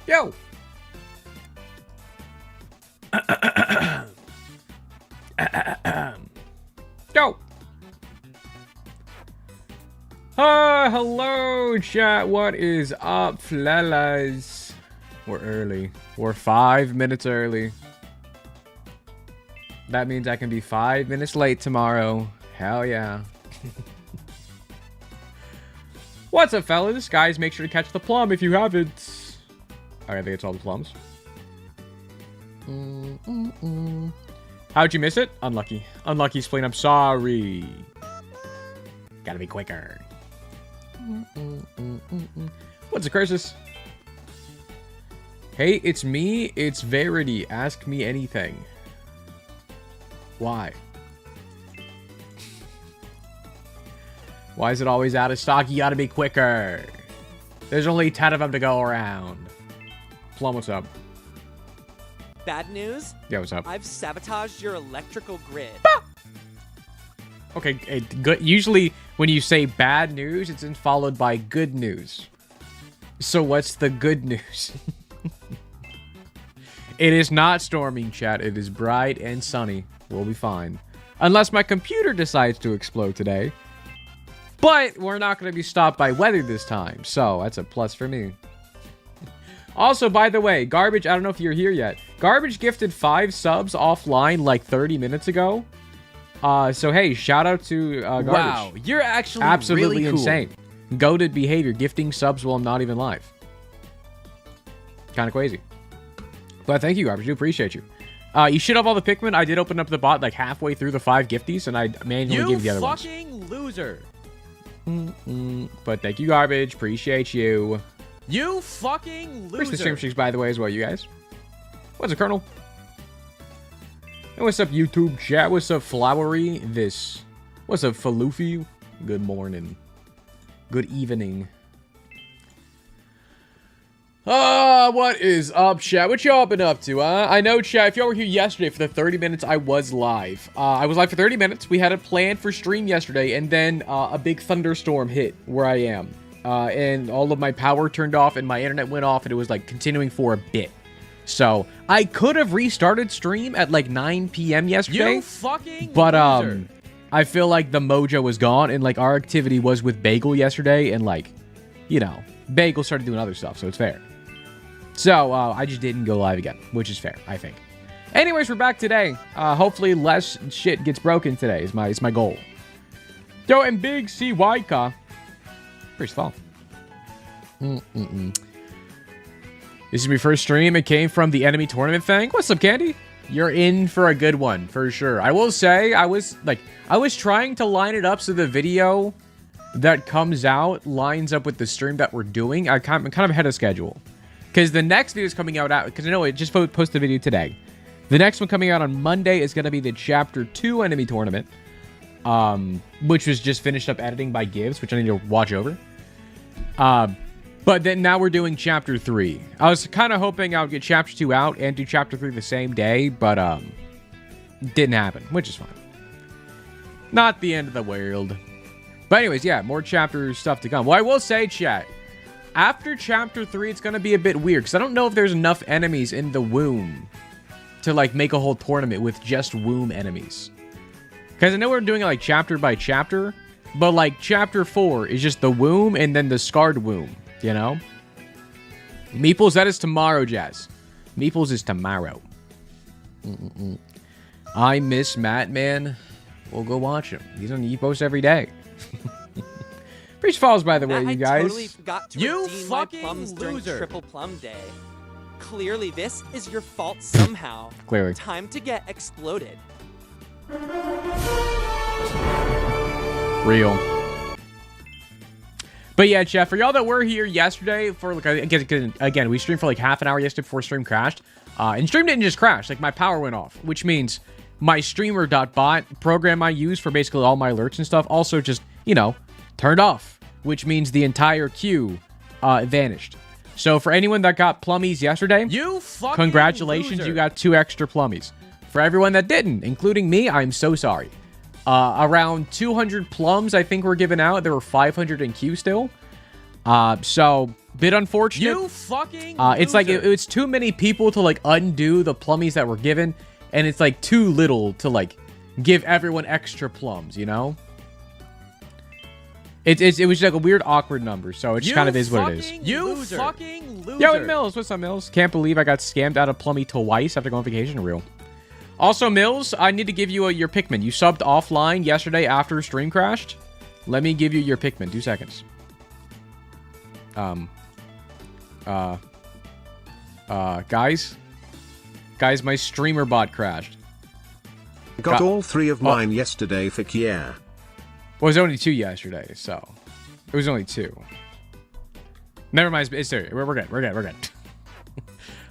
Yo. Go. Hello, chat. What is up, fellas? We're early. We're 5 minutes early. That means I can be 5 minutes late tomorrow. Hell yeah. What's up, fellas? Guys, make sure to catch the plum if you haven't. Alright, I think it's all the plums. How'd you miss it? Unlucky. Unlucky, Spleen. I'm sorry. Gotta be quicker. What's the crisis? Hey, it's me. It's Verity. Ask me anything. Why? Why is it always out of stock? You gotta be quicker. There's only 10 of them to go around. Plum, what's up? Bad news? Yeah, what's up? I've sabotaged your electrical grid. Bah! Okay, good. Usually when you say bad news, it's followed by good news. So what's the good news? It is not storming, chat. It is bright and sunny. We'll be fine. Unless my computer decides to explode today. But we're not going to be stopped by weather this time. So that's a plus for me. Also, by the way, Garbage, I don't know if you're here yet. Garbage gifted 5 subs offline like 30 minutes ago. So, hey, shout out to Garbage. Wow, you're actually absolutely really cool. insane. Goated behavior, gifting subs while I'm not even live. Kind of crazy. But thank you, Garbage. I do appreciate you. You should have all the Pikmin. I did open up the bot like halfway through the 5 gifties, and I manually gave the other ones. You fucking loser. But thank you, Garbage. Appreciate you. You fucking loser. Where's the stream streaks, by the way, as well, you guys? What's up, Colonel? And what's up, YouTube chat? What's up, Flowery? This. What's up, Falufi? Good morning. Good evening. What is up, chat? What y'all been up to, huh? I know, chat, if y'all were here yesterday for the 30 minutes I was live. I was live for 30 minutes. We had a plan for stream yesterday, and then a big thunderstorm hit where I am. And all of my power turned off, and my internet went off, and it was, like, continuing for a bit. So, I could have restarted stream at, like, 9 p.m. yesterday. You fucking but, loser. I feel like the mojo was gone, and, like, our activity was with Bagel yesterday, and, like, you know, Bagel started doing other stuff, so it's fair. So, I just didn't go live again, which is fair, I think. Anyways, we're back today. Hopefully less shit gets broken today is my goal. Yo, and Big C Waika. First fall. This is my first stream. It came from the enemy tournament thing. What's up, Candy? You're in for a good one, for sure. I will say, I was trying to line it up so the video that comes out lines up with the stream that we're doing. I'm kind of ahead of schedule. Because the next video is coming out, because I know it just posted the video today. The next one coming out on Monday is going to be the Chapter 2 enemy tournament. Which was just finished up editing by Gibbs, which I need to watch over. But then now we're doing Chapter 3. I was kind of hoping I would get Chapter 2 out and do Chapter 3 the same day, but didn't happen, which is fine. Not the end of the world. But anyways, yeah, more chapter stuff to come. Well, I will say, chat, after Chapter 3, it's going to be a bit weird, because I don't know if there's enough enemies in the womb to, like, make a whole tournament with just womb enemies. Because I know we're doing it, like, chapter by chapter, but, like, Chapter 4 is just the womb and then the scarred womb, you know? Meeples, that is tomorrow, Jazz. Meeples is tomorrow. I miss Matt, man. We'll go watch him. He posts every day. Preach Falls, by the way, you guys. I totally forgot to redeem my plums during Triple Plum Day. Clearly, this is your fault somehow. Clearly. Time to get exploded. Real. But yeah, Jeff, for y'all that were here yesterday for, like, again, we streamed for like half an hour yesterday before stream crashed. And stream didn't just crash, like my power went off, which means my streamer.bot program I use for basically all my alerts and stuff also just, you know, turned off, which means the entire queue vanished. So for anyone that got plummies yesterday, congratulations, loser. You got 2 extra plummies. For everyone that didn't, including me, I'm so sorry. Around 200 plums, I think, were given out. There were 500 in queue still. So Bit unfortunate. You fucking it's like loser. it's too many people to like undo the plummies that were given, and it's like too little to like give everyone extra plums, you know? It was like a weird awkward number, so it just kind of is what it is. You fucking loser. Yo, Mills, what's up, Mills? Can't believe I got scammed out of plummy twice after going on vacation. Real. Also, Mills, I need to give you your Pikmin. You subbed offline yesterday after stream crashed. Let me give you your Pikmin. 2 seconds. Guys, my streamer bot crashed. Got all 3 of mine yesterday, Fick, yeah. Well, it was only 2 yesterday, so it was only 2. Never mind. It's there. We're good. We're good.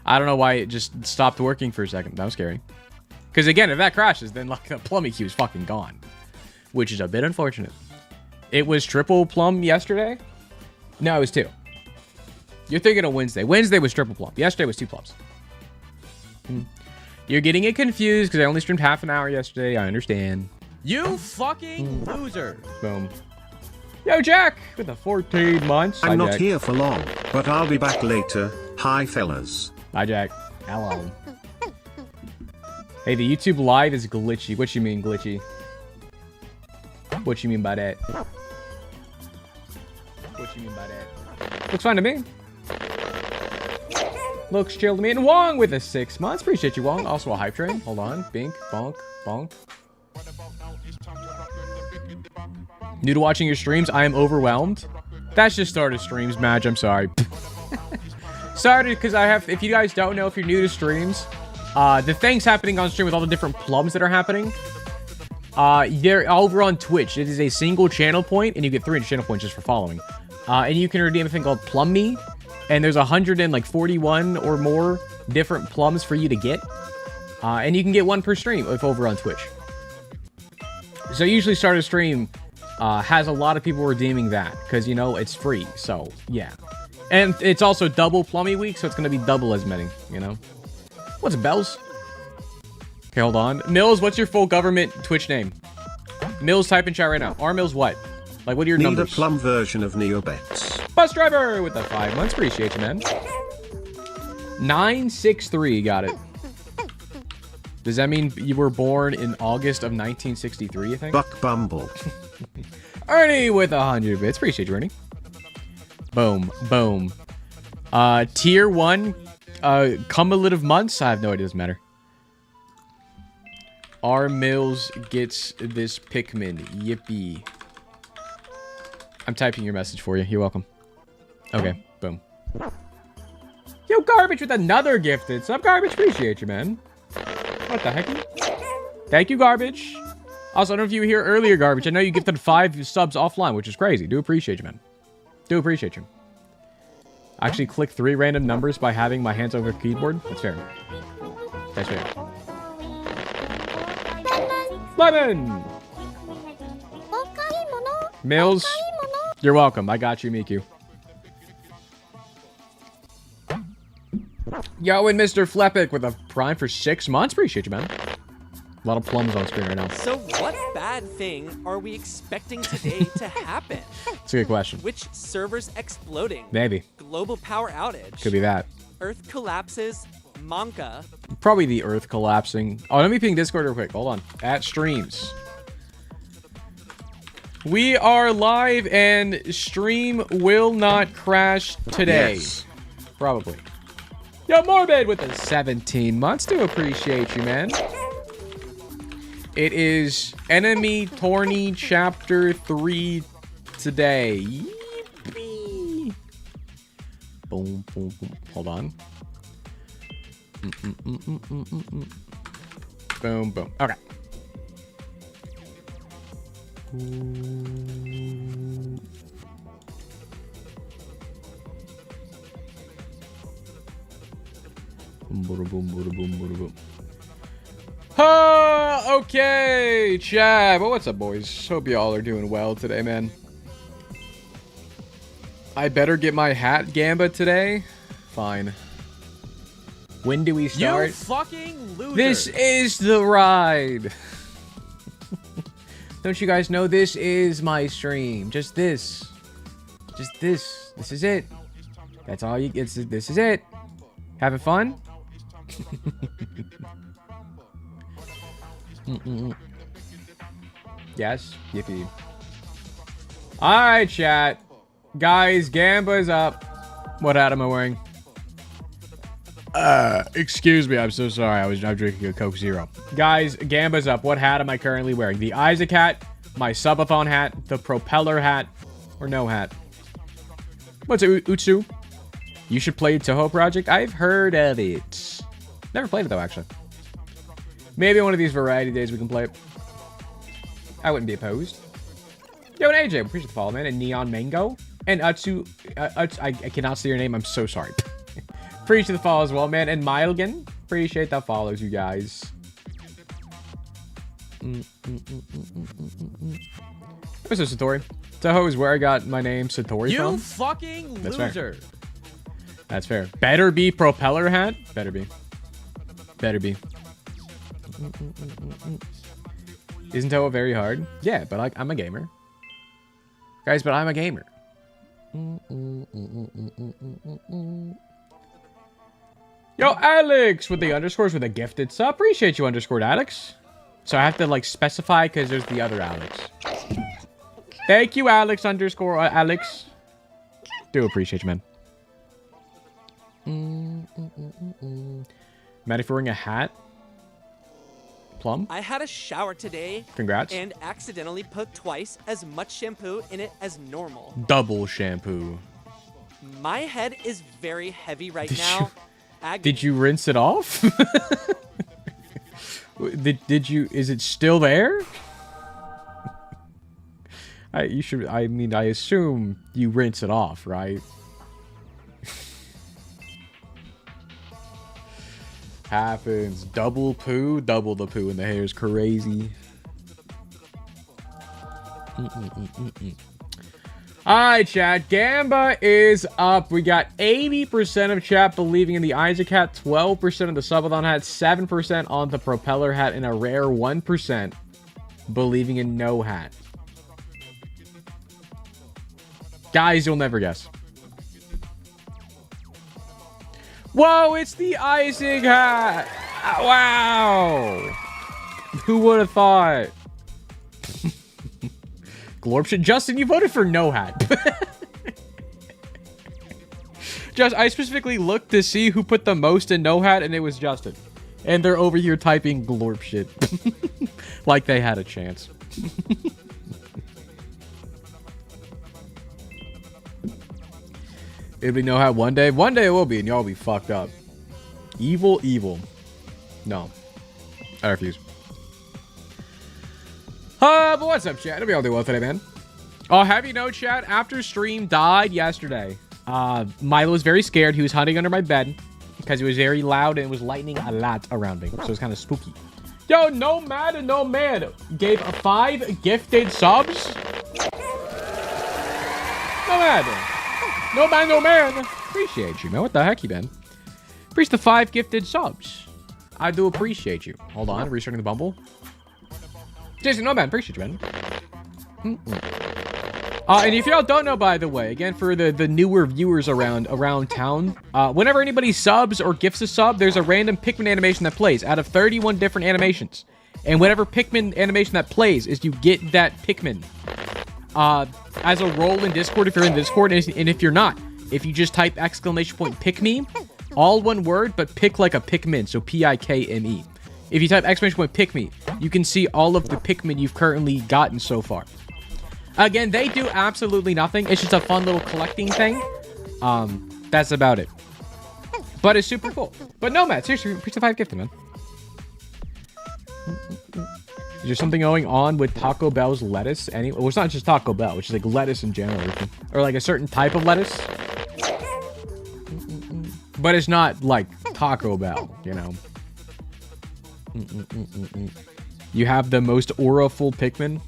I don't know why it just stopped working for a second. That was scary. Because again, if that crashes, then like the plummy queue is fucking gone, which is a bit unfortunate. It was triple plum yesterday. No, it was 2. You're thinking of Wednesday. Wednesday was triple plum. Yesterday was 2 plums. You're getting it confused because I only streamed half an hour yesterday. I understand. You fucking loser. Boom. Yo, Jack, with the 14 months. I'm Hi, not Jack. here for long, but I'll be back later. Hi, fellas. Hi, Jack. Hello. Hey, the YouTube live is glitchy. What you mean, glitchy? What you mean by that? What you mean by that? Looks fine to me. Looks chill to me. And Wong with the 6 months. Appreciate you, Wong. Also a hype train. Hold on. Bink, bonk, bonk. New to watching your streams, I am overwhelmed. That's just started streams, Madge. I'm sorry. Sorry, because I have, if you guys don't know, if you're new to streams, the things happening on stream with all the different plums that are happening, they're over on Twitch. It is a single channel point, and you get 300 channel points just for following. And you can redeem a thing called PLUMME, and there's 141 or more different plums for you to get. And you can get 1 per stream if over on Twitch. So usually start a stream has a lot of people redeeming that because, you know, it's free. So, yeah. And it's also double plummy week, so it's going to be double as many, you know? What's Bells? Okay, hold on. Mills, what's your full government Twitch name? Mills, type in chat right now. R Mills what? Like, what are your Need numbers? a plum version of Neobets. Bus driver with the 5 months. Appreciate you, man. 963, got it. Does that mean you were born in August of 1963, you think? Buck Bumble. Ernie with 100 bits. Appreciate you, Ernie. Boom. Boom. Tier 1 cumulative months. I have no idea. Doesn't matter. R Mills gets this Pikmin. Yippee. I'm typing your message for you. You're welcome. Okay. Boom. Yo, Garbage with another gifted sub. Garbage. Appreciate you, man. What the heck? Thank you, Garbage. Also, I don't know if you were here earlier, Garbage. I know you gifted 5 subs offline, which is crazy. Do appreciate you, man. Do appreciate you. I actually clicked 3 random numbers by having my hands over the keyboard. That's fair. That's fair. Lemon! Mills, you're welcome. I got you, Miku. Yo, and Mr. Flepic with a prime for 6 months. Appreciate you, man. A lot of plums on screen right now. So what bad thing are we expecting today to happen? That's a good question. Which servers exploding? Maybe. Global power outage. Could be that. Earth collapses. Monka. Probably the Earth collapsing. Oh, let me ping Discord real quick. Hold on. At streams. We are live and stream will not crash today. Yes. Probably. Yo, Morbid with the 17 months. Do appreciate you, man. It is Enemy Tourney Chapter 3 today. Yippee. Boom, boom, boom. Hold on. Boom, boom. Okay. Okay, Chad. Well, what's up, boys? Hope y'all are doing well today, man. I better get my hat gamba today. Fine. When do we start? You fucking loser. This is the ride. Don't you guys know this is my stream? Just this. Just this. This is it. That's all you. This is it. Having fun? Yes. Yippee. All right, chat. Guys, Gamba's up. What hat am I wearing? Excuse me. I'm so sorry. I'm drinking a Coke Zero. Guys, Gamba's up. What hat am I currently wearing? The Isaac hat, my subathon hat, the propeller hat, or no hat? What's it, Utsu? You should play Toho Project. I've heard of it. Never played it though, actually. Maybe one of these variety days we can play it. I wouldn't be opposed. Yo, and AJ, appreciate the follow, man. And Neon Mango. And Utsu, I cannot say your name. I'm so sorry. Appreciate the follow as well, man. And Milgan, appreciate the follows, you guys. What's this, Satori? Toho is where I got my name Satori from. You fucking loser. That's fair. Better be propeller hat. Better be. Better be. Isn't Toho very hard? Yeah, but I'm a gamer. Guys, but I'm a gamer. Yo, Alex with the underscores with a gifted sub. Appreciate you, underscored Alex. So I have to like specify because there's the other Alex. Thank you, Alex underscore Alex. Do appreciate you, man. Maddie for wearing a hat. Plum. I had a shower today. Congrats. And accidentally put twice as much shampoo in it as normal. Double shampoo. My head is very heavy right now. Did you rinse it off? Did you? Is it still there? You should. I mean, I assume you rinse it off, right? Happens. Double poo. Double the poo in the hair is crazy. Alright, chat. Gamba is up. We got 80% of chat believing in the Isaac hat, 12% of the subathon hat, 7% on the propeller hat, and a rare 1% believing in no hat. Guys, you'll never guess. Whoa, it's the Isaac hat! Wow! Who would have thought? Glorption. Justin, you voted for no hat. Just, I specifically looked to see who put the most in no hat, and it was Justin. And they're over here typing glorp shit. Like they had a chance. It'll be no hat one day. One day it will be, and y'all will be fucked up. Evil, evil. No. I refuse. But what's up, chat? Hope y'all doing well today, man. Oh, have you know, chat? After stream died yesterday, Milo was very scared. He was hiding under my bed because it was very loud and it was lightning a lot around me. So it was kind of spooky. Yo, no mad and no man gave 5 gifted subs. No mad. No man, no man. Appreciate you, man. What the heck, you been? Appreciate the 5 gifted subs. I do appreciate you. Hold on, restarting the Bumble. Jason, no man, appreciate you, man. And if y'all don't know, by the way, again, for the newer viewers around town, whenever anybody subs or gifts a sub, there's a random Pikmin animation that plays out of 31 different animations. And whatever Pikmin animation that plays is you get that Pikmin as a role in Discord if you're in Discord, and if you're not, if you just type exclamation point pick me, all one word, but pick like a Pikmin, so P-I-K-M-E. If you type exclamation point pick me, you can see all of the Pikmin you've currently gotten so far. Again, they do absolutely nothing. It's just a fun little collecting thing. That's about it. But it's super cool. But no, Matt, seriously, preach the 5 gifted, man. Is there something going on with Taco Bell's lettuce? Well, it's not just Taco Bell, which is like lettuce in general. Or like a certain type of lettuce. But it's not like Taco Bell, you know. You have the most aura-full Pikmin.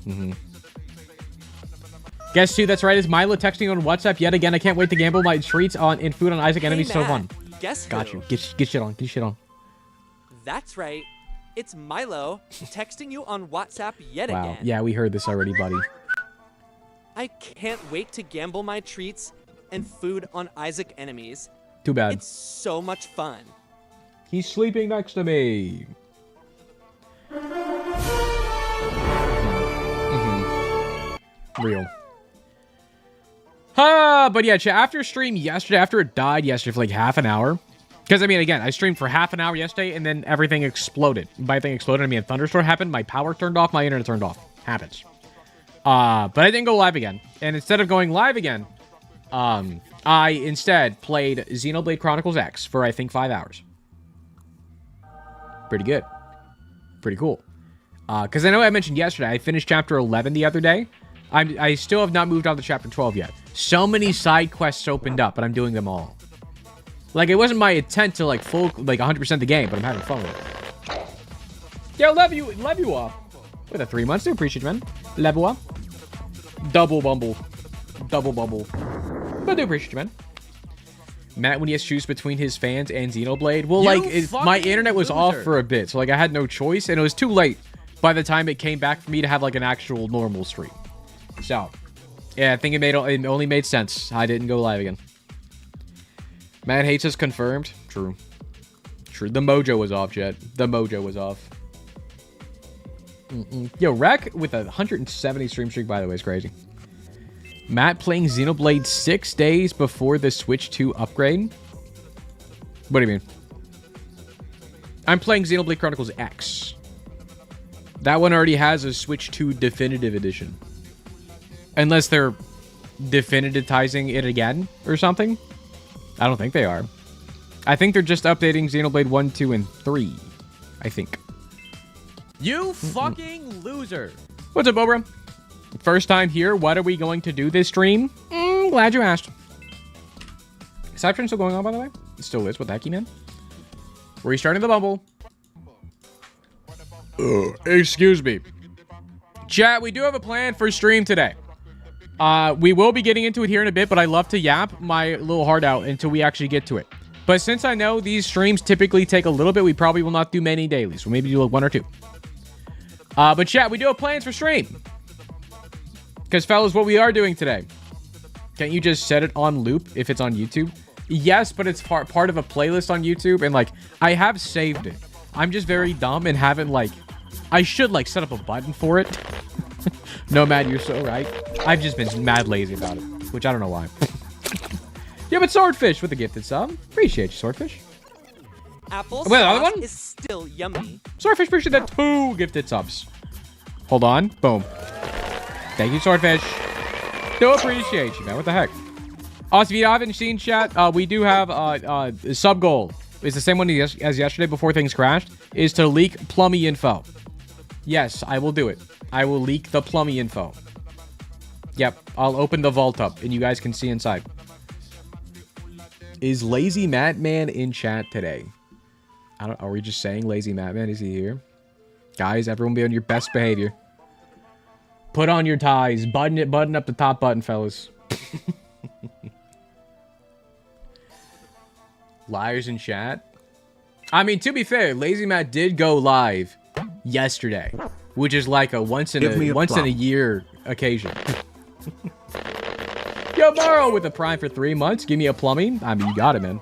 Guess who? That's right. Is Milo texting on WhatsApp yet again? I can't wait to gamble my treats in food on Isaac enemies. So fun. Guess who? Got you. Get shit on. Get shit on. That's right. It's Milo texting you on WhatsApp yet again. Yeah, we heard this already, buddy. I can't wait to gamble my treats and food on Isaac enemies. Too bad. It's so much fun. He's sleeping next to me. Real. But yeah, after stream yesterday, after it died yesterday for like half an hour, because I mean, again, I streamed for half an hour yesterday, and then everything exploded. By thing exploded, I mean a thunderstorm happened, my power turned off, my internet turned off. Happens. But I didn't go live again. And instead of going live again, I instead played Xenoblade Chronicles X for, I think, 5 hours. Pretty good. Pretty cool. Because I know I mentioned yesterday, I finished chapter 11 the other day. I still have not moved on to chapter 12 yet. So many side quests opened up, but I'm doing them all. Like, it wasn't my intent to, like, 100% the game, but I'm having fun with it. Yo, love you off. With a 3 months, do appreciate you, man. Love you off. Double bumble. But do appreciate you, man. Matt, when he has to choose between his fans and Xenoblade, well, my internet was off for a bit, so, like, I had no choice, and it was too late by the time it came back for me to have, like, an actual normal stream. So, yeah, I think it only made sense. I didn't go live again. Matt hates us confirmed. True. The mojo was off, Jet. The mojo was off. Yo, Rec with a 170 stream streak, by the way, is crazy. Matt playing Xenoblade 6 days before the Switch 2 upgrade? What do you mean? I'm playing Xenoblade Chronicles X. That one already has a Switch 2 Definitive Edition. Unless they're definitivizing it again or something. I don't think they are. I think they're just updating Xenoblade 1, 2, and 3. I think. You fucking loser. What's up, Bobra? First time here. What are we going to do this stream? Glad you asked. Is Cybertron still going on, by the way? It still is. What the heck, man? We're restarting the Bumble. Excuse me. Chat, we do have a plan for stream today. We will be getting into it here in a bit, but I love to yap my little heart out until we actually get to it. But since I know these streams typically take a little bit, we probably will not do many dailies. We'll maybe do like 1 or 2. But chat, we do have plans for stream. Because, fellas, what we are doing today. Can't you just set it on loop if it's on YouTube? Yes, but it's part of a playlist on YouTube. And, like, I have saved it. I'm just very dumb and haven't, like... I should, like, set up a button for it. No, Matt, you're so right. I've just been mad lazy about it. Which I don't know why. Yeah, but Swordfish with the gifted sub. Appreciate you, Swordfish. Apple sauce is still yummy. Swordfish appreciate that 2 gifted subs. Hold on. Boom. Thank you, Swordfish. Do appreciate you, man. What the heck? Also, if you haven't seen chat, we do have a sub goal. It's the same one as yesterday before things crashed. Is to leak PLUMME info. Yes, I will do it. I will leak the PLUMME info. Yep, I'll open the vault up and you guys can see inside. Is Lazy Madman in chat today? Are we just saying Lazy Madman? Is he here? Guys, everyone be on your best behavior. Put on your ties. Button up the top button, fellas. Liars in chat. I mean, to be fair, Lazy Matt did go live yesterday, which is like a once in a year occasion. Yo, Morrow with a Prime for 3 months. Give me a plumbing. I mean, you got it, man.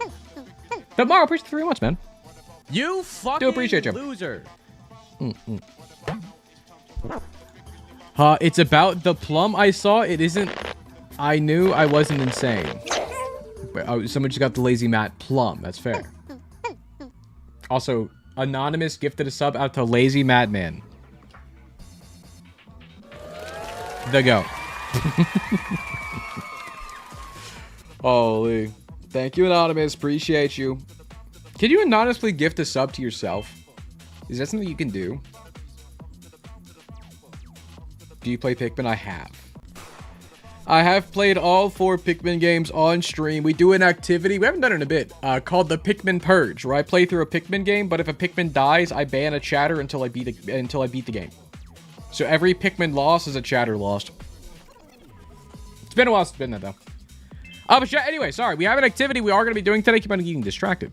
But Morrow, appreciate 3 months, man. You fucking do appreciate you. Loser. It's about the plum I saw. It isn't. I knew I wasn't insane. But, someone just got the Lazy Matt plum. That's fair. Also, Anonymous gifted a sub out to Lazy Madman. The goat. Holy. Thank you, Anonymous. Appreciate you. Can you anonymously gift a sub to yourself? Is that something you can do? Do you play Pikmin? I have. I have played all 4 Pikmin games on stream. We do an activity, we haven't done it in a bit, called the Pikmin Purge, where I play through a Pikmin game, but if a Pikmin dies, I ban a chatter until I beat the game. So every Pikmin loss is a chatter lost. It's been a while since it's been that, though. But anyway, sorry. We have an activity we are going to be doing today. Keep on getting distracted.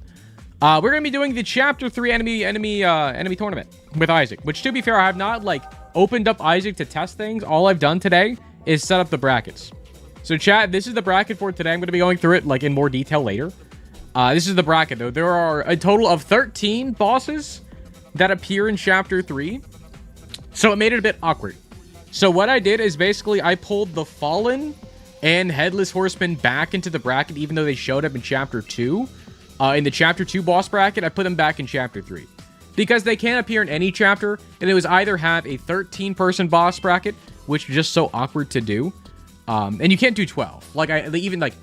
We're going to be doing the Chapter 3 enemy tournament with Isaac. Which, to be fair, I have not, like, opened up Isaac to test things. All I've done today is set up the brackets. So chat, this is the bracket for today. I'm going to be going through it like in more detail later. This is the bracket though. There are a total of 13 bosses that appear in chapter 3. So it made it a bit awkward. So what I did is basically I pulled the Fallen and Headless Horseman back into the bracket, even though they showed up in chapter 2. In the chapter 2 boss bracket, I put them back in chapter 3. Because they can't appear in any chapter, and it was either have a 13-person boss bracket, which is just so awkward to do. And you can't do 12. Like, even like,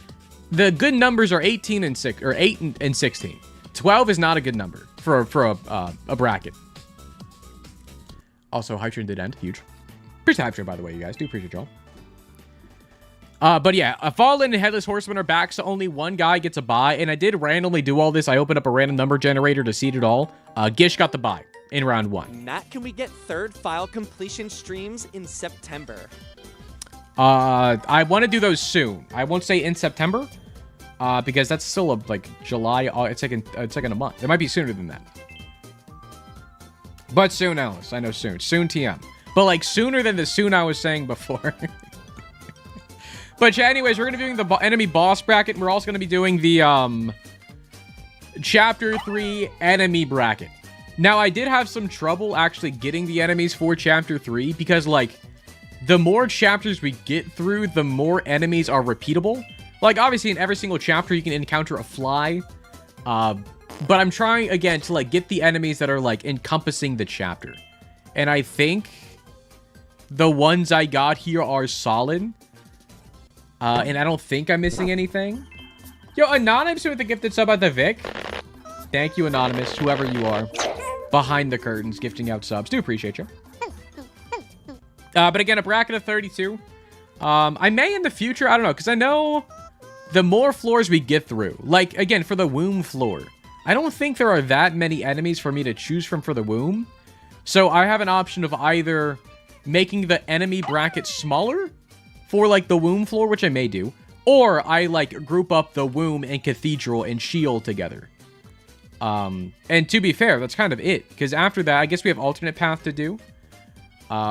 the good numbers are 18 and 6, or 8 and 16. 12 is not a good number for a bracket. Also, Hype Train did end. Huge. Appreciate Hype Train, by the way, you guys. Do appreciate y'all. But yeah, a Fallen and Headless Horseman are back, so only one guy gets a buy. And I did randomly do all this. I opened up a random number generator to seed it all. Gish got the buy in round 1. Matt, can we get third file completion streams in September? I want to do those soon. I won't say in September, because that's still like July. It's like in a month. It might be sooner than that. But soon, Alice. I know soon. Soon TM. But like sooner than the soon I was saying before. But yeah, anyways, we're going to be doing the enemy boss bracket. We're also going to be doing the chapter 3 enemy bracket. Now, I did have some trouble actually getting the enemies for chapter 3 because like the more chapters we get through, the more enemies are repeatable. Like obviously in every single chapter you can encounter a fly. But I'm trying again to like get the enemies that are like encompassing the chapter. And I think the ones I got here are solid. And I don't think I'm missing anything. Yo, Anonymous with the gifted sub at the Vic. Thank you, Anonymous, whoever you are. Behind the curtains, gifting out subs. Do appreciate you. But again, a bracket of 32. I may in the future, I don't know, because I know the more floors we get through. Like, again, for the womb floor. I don't think there are that many enemies for me to choose from for the womb. So I have an option of either making the enemy bracket smaller for like the womb floor, which I may do, or I like group up the womb and cathedral and shield together. And to be fair, that's kind of it, because after that, I guess we have alternate path to do,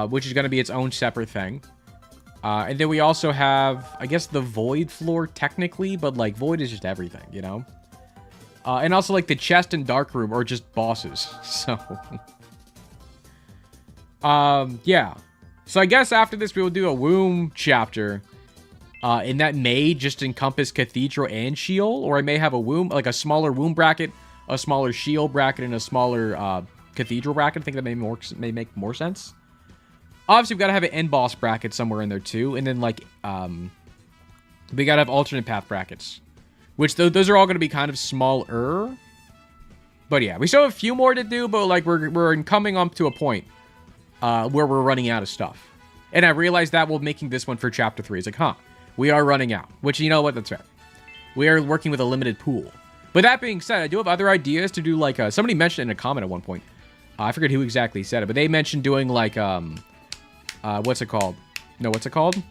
which is going to be its own separate thing. And then we also have, I guess, the void floor technically, but like void is just everything, you know? And also like the chest and dark room are just bosses. So, yeah. So I guess after this, we will do a womb chapter. And that may just encompass cathedral and shield. Or I may have a womb, like a smaller womb bracket, a smaller shield bracket, and a smaller cathedral bracket. I think that may make more sense. Obviously, we've got to have an end boss bracket somewhere in there too. And then like, we got to have alternate path brackets. Which those are all going to be kind of smaller. But yeah, we still have a few more to do. But like we're coming up to a point. Where we're running out of stuff. And I realized that while making this one for chapter 3. It's like, huh, we are running out. Which, you know what, that's fair. We are working with a limited pool. But that being said, I do have other ideas to do like, somebody mentioned in a comment at one point. I forget who exactly said it, but they mentioned doing like, what's it called? No, what's it called?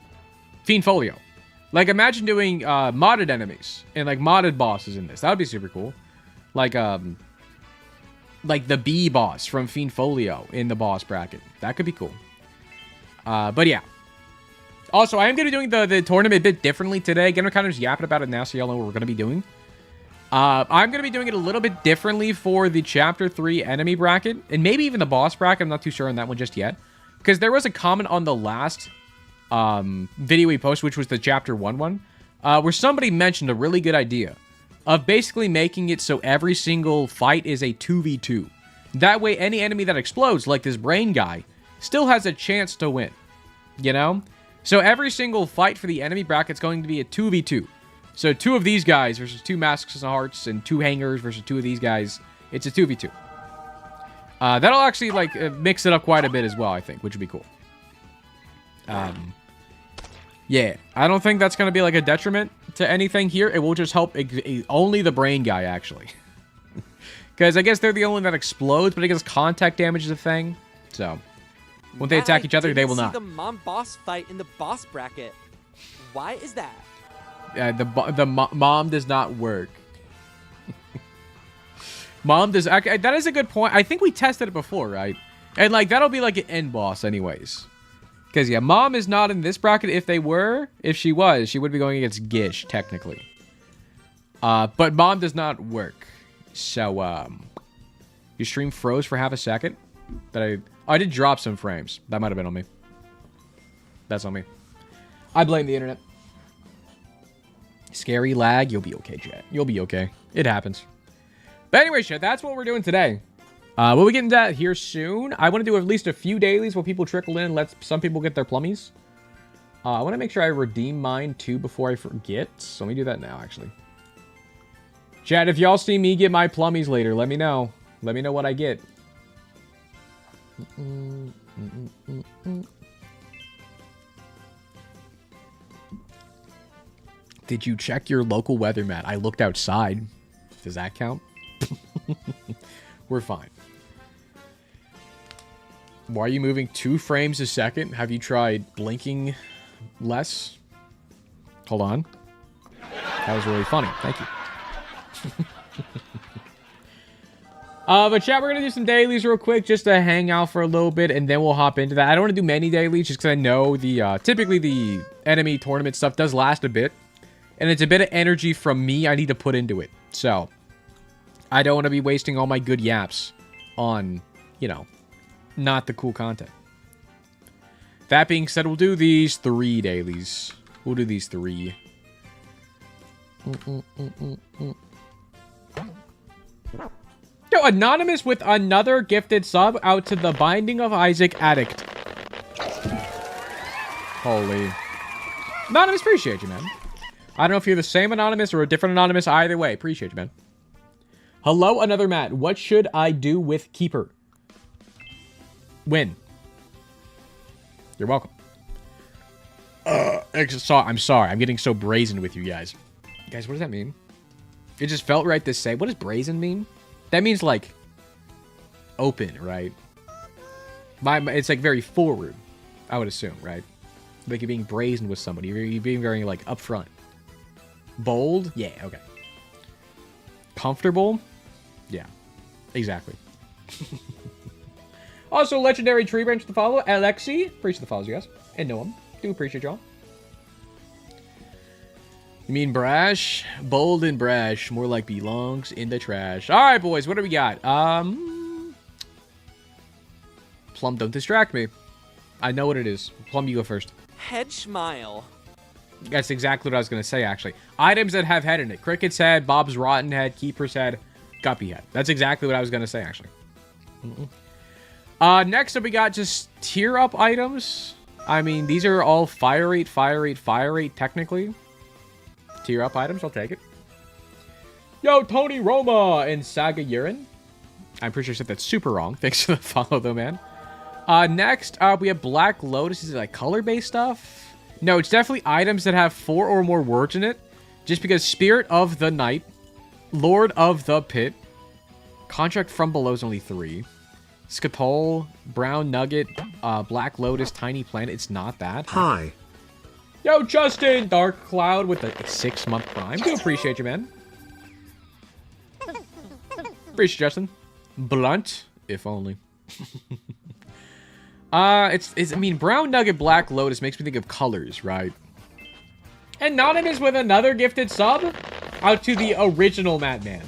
Fiend Folio. Like, imagine doing, modded enemies and like modded bosses in this. That would be super cool. Like the bee boss from Fiend Folio in the boss bracket. That could be cool. But yeah. Also, I am going to be doing the tournament a bit differently today. Again, I'm kind of just yapping about it now so y'all know what we're going to be doing. I'm going to be doing it a little bit differently for the Chapter 3 enemy bracket. And maybe even the boss bracket. I'm not too sure on that one just yet. Because there was a comment on the last video we posted, which was the Chapter 1 one. Where somebody mentioned a really good idea. Of basically making it so every single fight is a 2v2. That way, any enemy that explodes, like this brain guy, still has a chance to win. You know? So every single fight for the enemy bracket is going to be a 2v2. So 2 of these guys versus 2 Masks of Hearts and 2 Hangers versus 2 of these guys. It's a 2v2. That'll actually, like, mix it up quite a bit as well, I think, which would be cool. Yeah, I don't think that's going to be, like, a detriment to anything here. It will just help only the brain guy, actually. Because I guess they're the only one that explodes, but I guess contact damage is a thing. So, when they attack each other, they will not. The mom boss fight in the boss bracket. Why is that? The mom does not work. Mom does... That is a good point. I think we tested it before, right? And, like, that'll be, like, an end boss anyways. Because, yeah, Mom is not in this bracket. If she was, she would be going against Gish, technically. But Mom does not work. So, your stream froze for half a second. I did drop some frames. That might have been on me. That's on me. I blame the internet. Scary lag. You'll be okay, chat. You'll be okay. It happens. But anyway, chat, that's what we're doing today. We'll be getting to that here soon. I want to do at least a few dailies while people trickle in. Let some people get their plummies. I want to make sure I redeem mine, too, before I forget. So let me do that now, actually. Chat, if y'all see me get my plummies later, let me know. Let me know what I get. Did you check your local weather, Matt? I looked outside. Does that count? We're fine. Why are you moving 2 frames a second? Have you tried blinking less? Hold on. That was really funny. Thank you. But chat, we're going to do some dailies real quick just to hang out for a little bit, and then we'll hop into that. I don't want to do many dailies just because I know typically the enemy tournament stuff does last a bit. And it's a bit of energy from me I need to put into it. So, I don't want to be wasting all my good yaps on, you know, not the cool content. That being said, we'll do these 3 dailies. We'll do these 3. Yo, Anonymous with another gifted sub out to the Binding of Isaac Addict. Holy. Anonymous, appreciate you, man. I don't know if you're the same Anonymous or a different Anonymous. Either way, appreciate you, man. Hello, Another Matt. What should I do with Keeper? Win. You're welcome. I'm sorry. I'm getting so brazen with you guys. Guys, what does that mean? It just felt right to say. What does brazen mean? That means, like, open, right? It's, like, very forward, I would assume, right? Like you're being brazen with somebody. You're being very, like, upfront. Bold? Yeah, okay. Comfortable? Yeah, exactly. Also, legendary tree branch to follow. Alexi, appreciate the follows, you guys. And Noam, do appreciate y'all. You mean brash? Bold and brash. More like belongs in the trash. All right, boys, what do we got? Plum, don't distract me. I know what it is. Plum, you go first. Head smile. That's exactly what I was going to say, actually. Items that have head in it. Cricket's head, Bob's rotten head, Keeper's head, Guppy head. That's exactly what I was going to say, actually. Next up, we got just tier up items. I mean, these are all fire rate, technically. Tier up items, I'll take it. Yo, Tony Roma and Saga Urine. I'm pretty sure I said that super wrong. Thanks for the follow, though, man. Next, we have Black Lotus. Is it like color-based stuff? No, it's definitely items that have 4 or more words in it. Just because Spirit of the Night, Lord of the Pit, Contract from Below is only 3. Skatol, Brown Nugget, Black Lotus, Tiny Planet. It's not that. Hi. Yo, Justin! Dark Cloud with a 6-month prime. Do appreciate you, man. Appreciate you, Justin. Blunt, if only. I mean, Brown Nugget, Black Lotus makes me think of colors, right? Anonymous with another gifted sub out to the original Madman.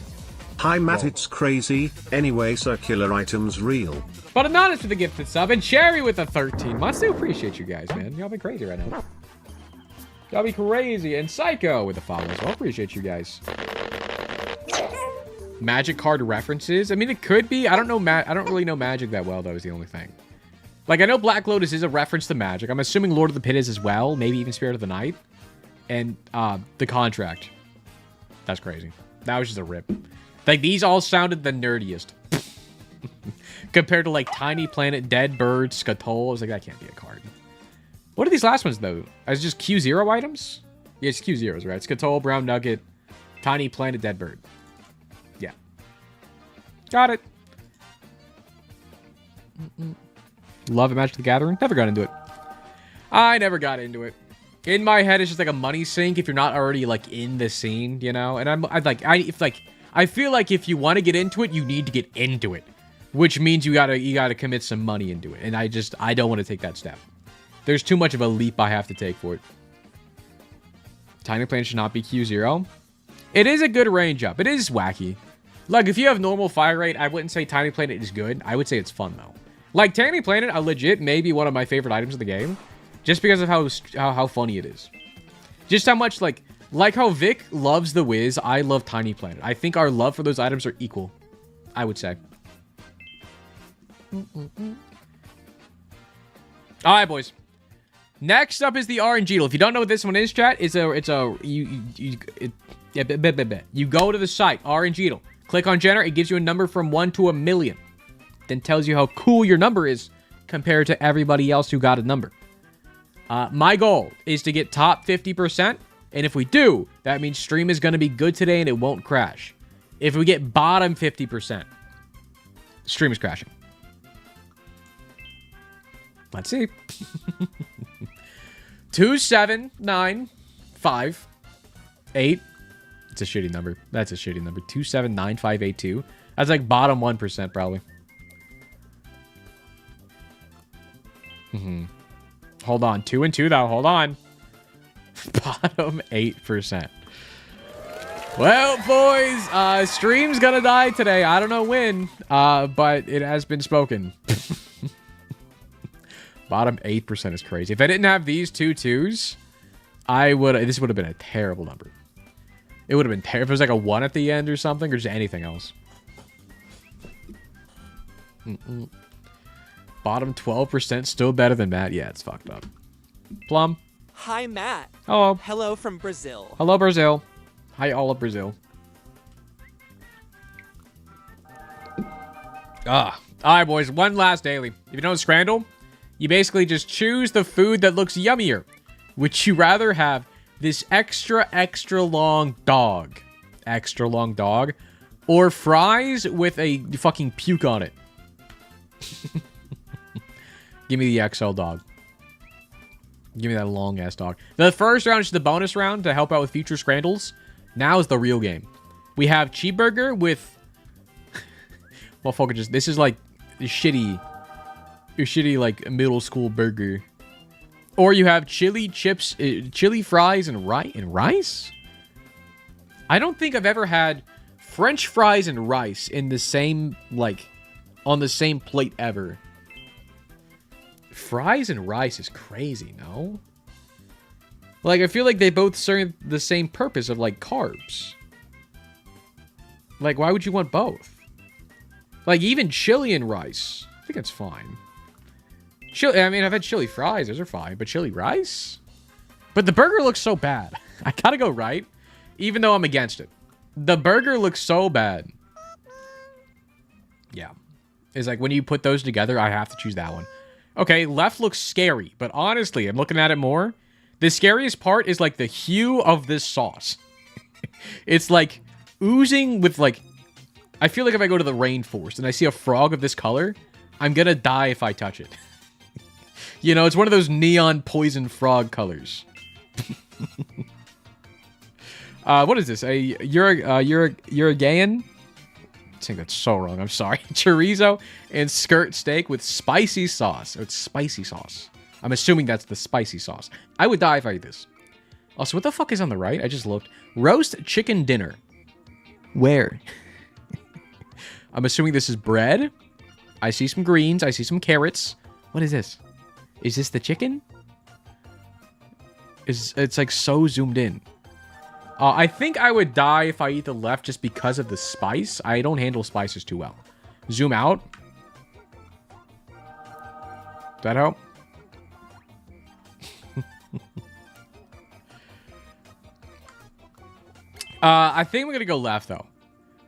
Hi Matt, it's crazy. Anyway, circular items real. But Anonymous with a gifted sub and Cherry with a 13 months. Do appreciate you guys, man. Y'all be crazy right now. Y'all be crazy. And Psycho with a follow as well. Appreciate you guys. Magic card references. I mean, it could be. I don't know. I don't really know Magic that well, though, is the only thing. Like, I know Black Lotus is a reference to Magic. I'm assuming Lord of the Pit is as well. Maybe even Spirit of the Night. And the Contract. That's crazy. That was just a rip. Like, these all sounded the nerdiest. Compared to, like, Tiny Planet, Dead Bird, Skatol. I was like, that can't be a card. What are these last ones, though? Is just Q0 items? Yeah, it's Q0s, right? Skatol, Brown Nugget, Tiny Planet, Dead Bird. Yeah. Got it. Love it, Magic the Gathering. Never got into it. I never got into it. In my head, it's just like a money sink if you're not already, like, in the scene, you know? And I feel like if you want to get into it, you need to get into it. Which means you gotta commit some money into it. And I don't want to take that step. There's too much of a leap I have to take for it. Tiny Planet should not be Q0. It is a good range up. It is wacky. Like, if you have normal fire rate, I wouldn't say Tiny Planet is good. I would say it's fun, though. Like, Tiny Planet, I legit may be one of my favorite items in the game. Just because of how funny it is. Just how much, like how Vic loves the Wiz, I love Tiny Planet. I think our love for those items are equal. I would say. Alright, boys. Next up is the RNG. If you don't know what this one is, chat, you go to the site, RNG. Click on generate, it gives you a number from 1 to 1,000,000. Then tells you how cool your number is compared to everybody else who got a number. My goal is to get top 50%, and if we do, that means stream is going to be good today and it won't crash. If we get bottom 50%, stream is crashing. Let's see. 27958. It's a shitty number. That's a shitty number. 279582. That's like bottom 1% probably. Hold on. 2 and 2 though. Hold on. Bottom 8%. Well, boys, stream's gonna die today. I don't know when, but it has been spoken. Bottom 8% is crazy. If I didn't have these 2 2s, this would have been a terrible number. It would have been terrible if it was like a 1 at the end or something, or just anything else. Bottom 12% still better than Matt. Yeah, it's fucked up. Plum. Hi, Matt. Hello. Hello from Brazil. Hello, Brazil. Hi, all of Brazil. All right, boys. One last daily. If you know Scrandle, you basically just choose the food that looks yummier. Would you rather have this extra long dog? Extra long dog? Or fries with a fucking puke on it? Give me the XL dog. Give me that long-ass dog. The first round is the bonus round to help out with future Scrandles. Now is the real game. We have cheeseburger with... well, fuck, this is like shitty, like, middle school burger. Or you have chili chips, chili fries and rice? I don't think I've ever had French fries and rice in the same, like, on the same plate ever. Fries and rice is crazy, no? Like, I feel like they both serve the same purpose of, like, carbs. Like, why would you want both? Like, even chili and rice. I think it's fine. Chili, I mean, I've had chili fries. Those are fine. But chili rice? But the burger looks so bad. I gotta go right. Even though I'm against it. The burger looks so bad. Yeah. It's like, when you put those together, I have to choose that one. Okay, left looks scary. But honestly, I'm looking at it more. The scariest part is, like, the hue of this sauce. It's, like, oozing with, like... I feel like if I go to the rainforest and I see a frog of this color, I'm gonna die if I touch it. You know, it's one of those neon poison frog colors. What is this? A Uruguayan? I think that's so wrong. I'm sorry. Chorizo and skirt steak with spicy sauce. Oh, it's spicy sauce. I'm assuming that's the spicy sauce. I would die if I eat this. Also, what the fuck is on the right? I just looked. Roast chicken dinner. Where? I'm assuming this is bread. I see some greens. I see some carrots. What is this? Is this the chicken? It's like so zoomed in. I think I would die if I eat the left just because of the spice. I don't handle spices too well. Zoom out. Does that help? I think we're going to go left, though.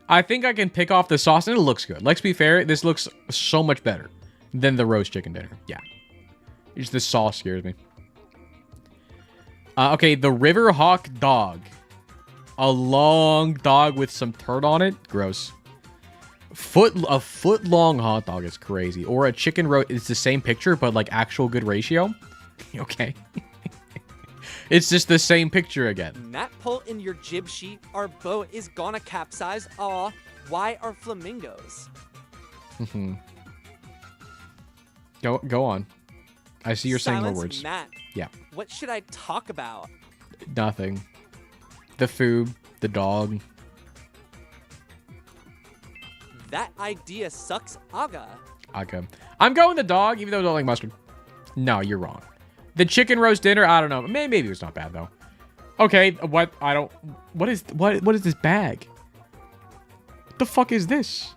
I think I can pick off the sauce, and it looks good. Let's be fair. This looks so much better than the roast chicken dinner. Yeah. Just the sauce scares me. Okay, the River Hawk dog. A long dog with some turd on it. Gross. A foot long hot dog is crazy. Or a chicken roast. It's the same picture, but like actual good ratio. Okay. It's just the same picture again. Matt, pull in your jib sheet. Our boat is gonna capsize. Aw, why are flamingos? Go on. I see you're saying more Silence words. Matt. Yeah. What should I talk about? Nothing. The food, the dog. That idea sucks, Aga. Okay. I'm going the dog, even though I don't like mustard. No, you're wrong. The chicken roast dinner, I don't know. Maybe it was not bad though. Okay, what? I don't. What is this bag? What the fuck is this?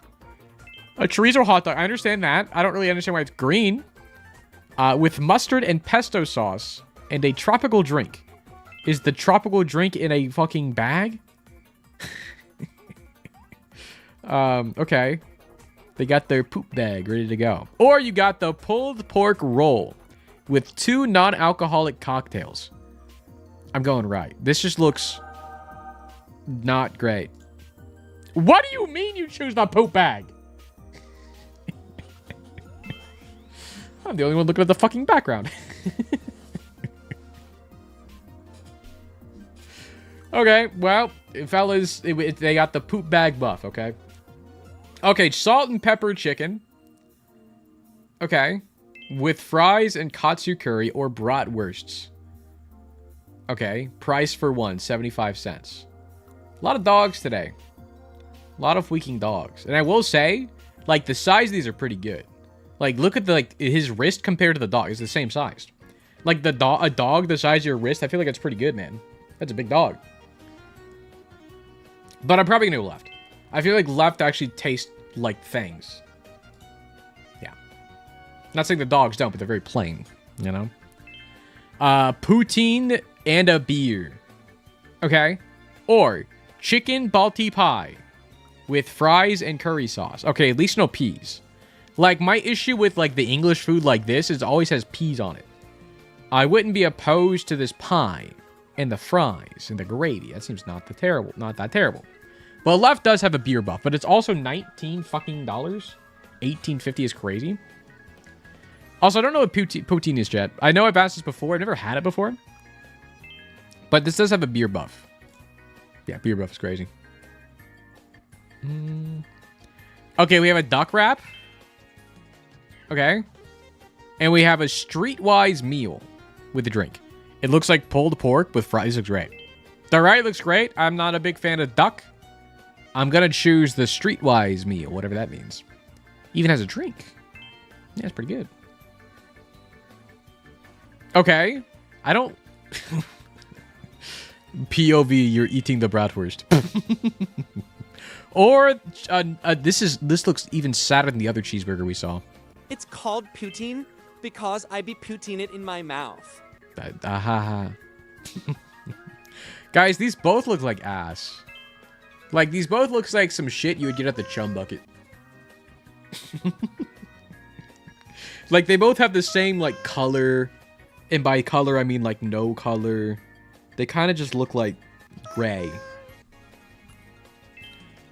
A chorizo hot dog. I understand that. I don't really understand why it's green. With mustard and pesto sauce and a tropical drink. Is the tropical drink in a fucking bag? Okay. They got their poop bag ready to go. Or you got the pulled pork roll with 2 non-alcoholic cocktails. I'm going right. This just looks not great. What do you mean you choose the poop bag? I'm the only one looking at the fucking background. Okay, well, fellas, they got the poop bag buff, okay? Okay, salt and pepper chicken. Okay. With fries and katsu curry or bratwursts. Okay, price for one, 75 cents. A lot of dogs today. A lot of freaking dogs. And I will say, like, the size of these are pretty good. Like, look at the, like, his wrist compared to the dog. It's the same size. Like, a dog the size of your wrist, I feel like that's pretty good, man. That's a big dog. But I'm probably going to go left. I feel like left actually tastes like things. Yeah. Not saying the dogs don't, but they're very plain, you know? Poutine and a beer. Okay. Or chicken balti pie with fries and curry sauce. Okay, at least no peas. Like, my issue with, like, the English food like this is it always has peas on it. I wouldn't be opposed to this pie and the fries and the gravy. That seems not that terrible. Well, left does have a beer buff, but it's also $19 fucking dollars. $18.50 is crazy. Also, I don't know what poutine is yet. I know I've asked this before. I've never had it before. But this does have a beer buff. Yeah, beer buff is crazy. Okay, we have a duck wrap. Okay. And we have a streetwise meal with a drink. It looks like pulled pork with fries. This looks great. The right looks great. I'm not a big fan of duck. I'm going to choose the streetwise meal, whatever that means. Even has a drink. Yeah, it's pretty good. Okay. I don't... POV, you're eating the bratwurst. Or, this looks even sadder than the other cheeseburger we saw. It's called poutine because I be poutine it in my mouth. Guys, these both look like ass. Like, these both looks like some shit you would get at the chum bucket. Like, they both have the same, like, color. And by color, I mean, like, no color. They kind of just look like gray.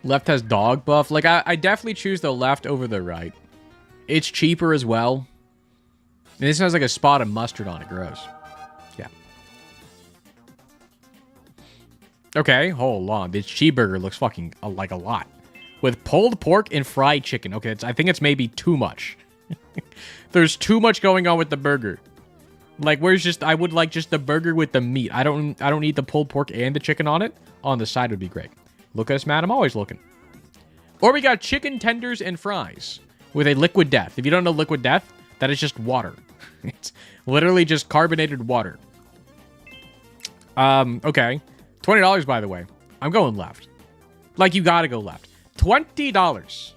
Left has dog buff. Like, I definitely choose the left over the right. It's cheaper as well. And this has, like, a spot of mustard on it. Gross. Yeah. Okay, hold on. This cheeseburger looks fucking like a lot. With pulled pork and fried chicken. Okay, I think it's maybe too much. There's too much going on with the burger. Like, where's just... I would like just the burger with the meat. I don't need the pulled pork and the chicken on it. On the side would be great. Look at us, Matt. I'm always looking. Or we got chicken tenders and fries with a liquid death. If you don't know liquid death, that is just water. It's literally just carbonated water. Okay. $20, by the way. I'm going left. Like, you gotta go left. $20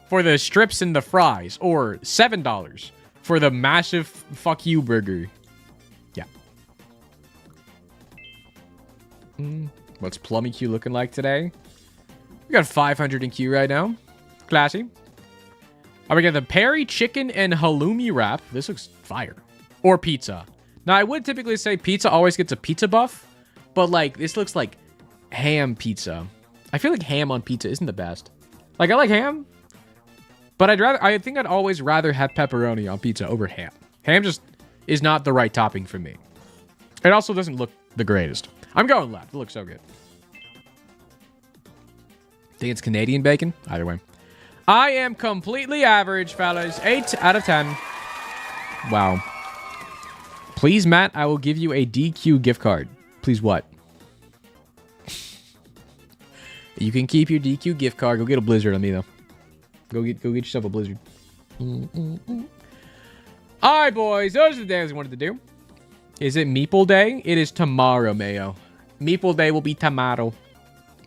for the strips and the fries. Or $7 for the massive fuck you burger. Yeah. What's Plummy Q looking like today? We got 500 in Q right now. Classy. We got the Perry chicken and halloumi wrap. This looks fire. Or pizza. Now, I would typically say pizza always gets a pizza buff. But, like, this looks like ham pizza. I feel like ham on pizza isn't the best. Like, I like ham. But I think I'd always rather have pepperoni on pizza over ham. Ham just is not the right topping for me. It also doesn't look the greatest. I'm going left. It looks so good. Think it's Canadian bacon? Either way. I am completely average, fellas. 8 out of 10. Wow. Please, Matt, I will give you a DQ gift card. Please what? You can keep your DQ gift card. Go get a Blizzard on me, though. Go get yourself a Blizzard. All right, boys. Those are the days I wanted to do. Is it Meeple Day? It is tomorrow, Mayo. Meeple Day will be tomorrow.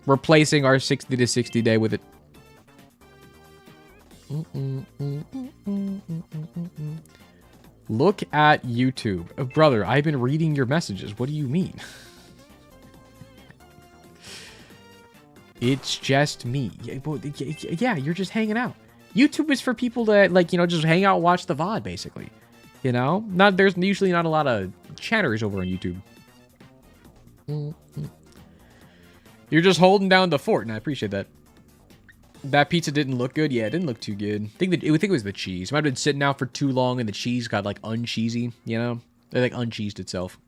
Replacing our 60 to 60 day with it. Look at YouTube. Oh, brother, I've been reading your messages. What do you mean? It's just me. Yeah, you're just hanging out. YouTube is for people to, like, you know, just hang out and watch the VOD, basically. You know? There's usually not a lot of chatters over on YouTube. You're just holding down the fort, and I appreciate that. That pizza didn't look good. Yeah, it didn't look too good. I think it was the cheese. It might have been sitting out for too long, and the cheese got, like, uncheesy, you know? It, like, uncheesed itself.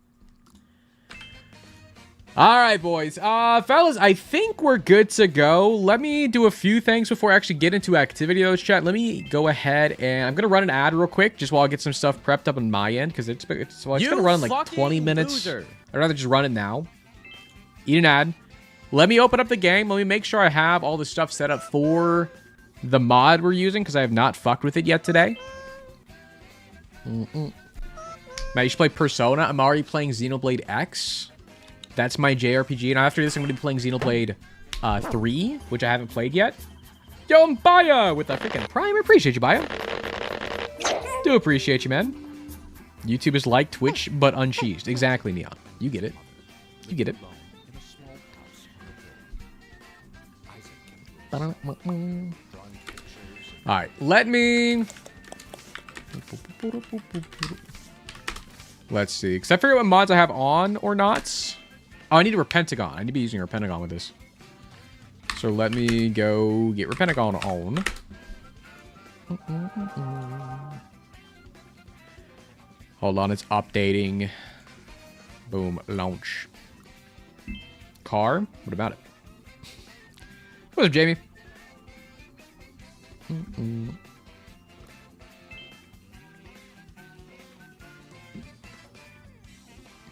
All right, boys. Fellas, I think we're good to go. Let me do a few things before I actually get into activity, though, chat. Let me go ahead, and I'm going to run an ad real quick, just while I get some stuff prepped up on my end, because it's going to run, like, 20 minutes. Loser. I'd rather just run it now. Eat an ad. Let me open up the game. Let me make sure I have all the stuff set up for the mod we're using, because I have not fucked with it yet today. Matt, you should play Persona. I'm already playing Xenoblade X. That's my JRPG. And after this, I'm going to be playing Xenoblade 3, which I haven't played yet. Yo, I'm Baya with a freaking Prime. I appreciate you, Baya. Do appreciate you, man. YouTube is like Twitch, but uncheesed. Exactly, Neon. You get it. You get it. Alright, let me... Let's see. Because I figure out what mods I have on or not. Oh, I need a Repentagon. I need to be using a Repentagon with this. So let me go get Repentagon on. Hold on, it's updating. Boom, launch. Car? What about it? What's up, Jamie?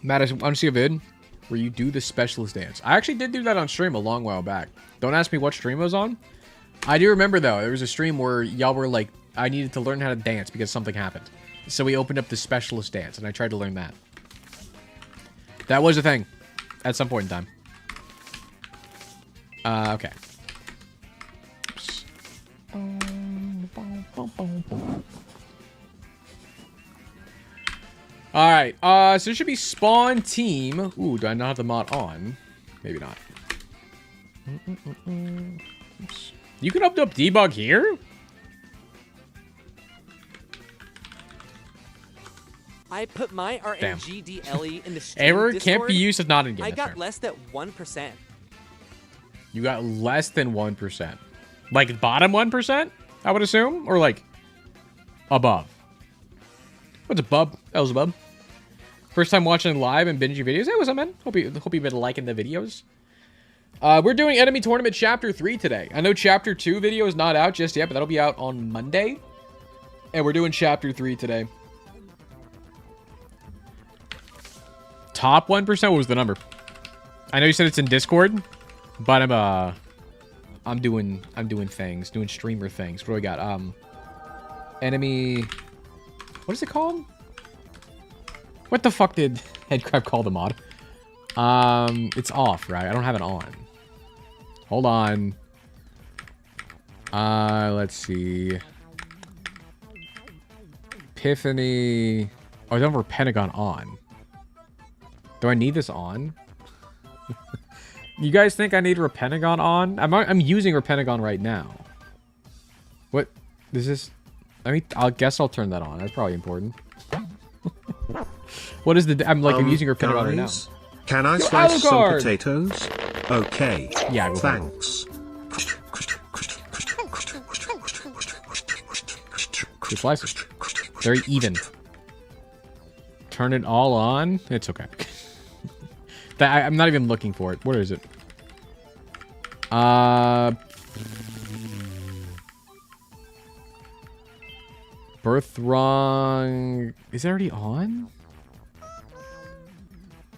Matt, I want to see a vid where you do the specialist dance. I actually did do that on stream a long while back. Don't ask me what stream I was on. I do remember, though, there was a stream where y'all were like, I needed to learn how to dance because something happened. So we opened up the specialist dance, and I tried to learn that. That was a thing at some point in time. Okay. Alright, so it should be spawn team. Ooh, do I not have the mod on? Maybe not. Oops. You can open up debug here? I put my RNGDLE in the stream Error Discord. can't be used if not in game. I got less than 1%. You got less than 1%. Like bottom 1%, I would assume? Or like above? What's up, bub? That was a bub. First time watching live and binging videos. Hey, what's up, man? Hope you've been liking the videos. We're doing Enemy Tournament Chapter 3 today. I know Chapter 2 video is not out just yet, but that'll be out on Monday. And we're doing Chapter 3 today. Top 1%? What was the number? I know you said it's in Discord, but I'm doing things, doing streamer things. What do we got? Enemy... What is it called? What the fuck did Headcrab call the mod? It's off, right? I don't have it on. Hold on. Let's see. Epiphany. Oh, I don't have Pentagon on. Do I need this on? You guys think I need Repentagon on? I'm using Repentagon right now. What? Is this... I guess I'll turn that on. That's probably important. What is the... I'm using Repentagon right now. Can I slice some potatoes? Okay. Yeah, thanks. Just slice it. Very even. Turn it all on? It's okay. I'm not even looking for it. Where is it? Birth wrong. Is it already on?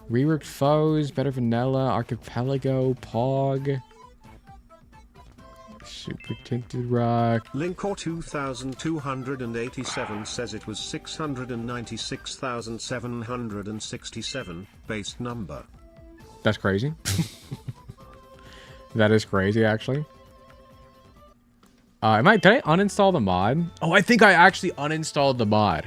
Reworked Foes, Better Vanilla, Archipelago, Pog. Super Tinted Rock. Linkor 2287 says it was 696,767 base number. That's crazy. That is crazy, actually. Did I uninstall the mod? Oh, I think I actually uninstalled the mod.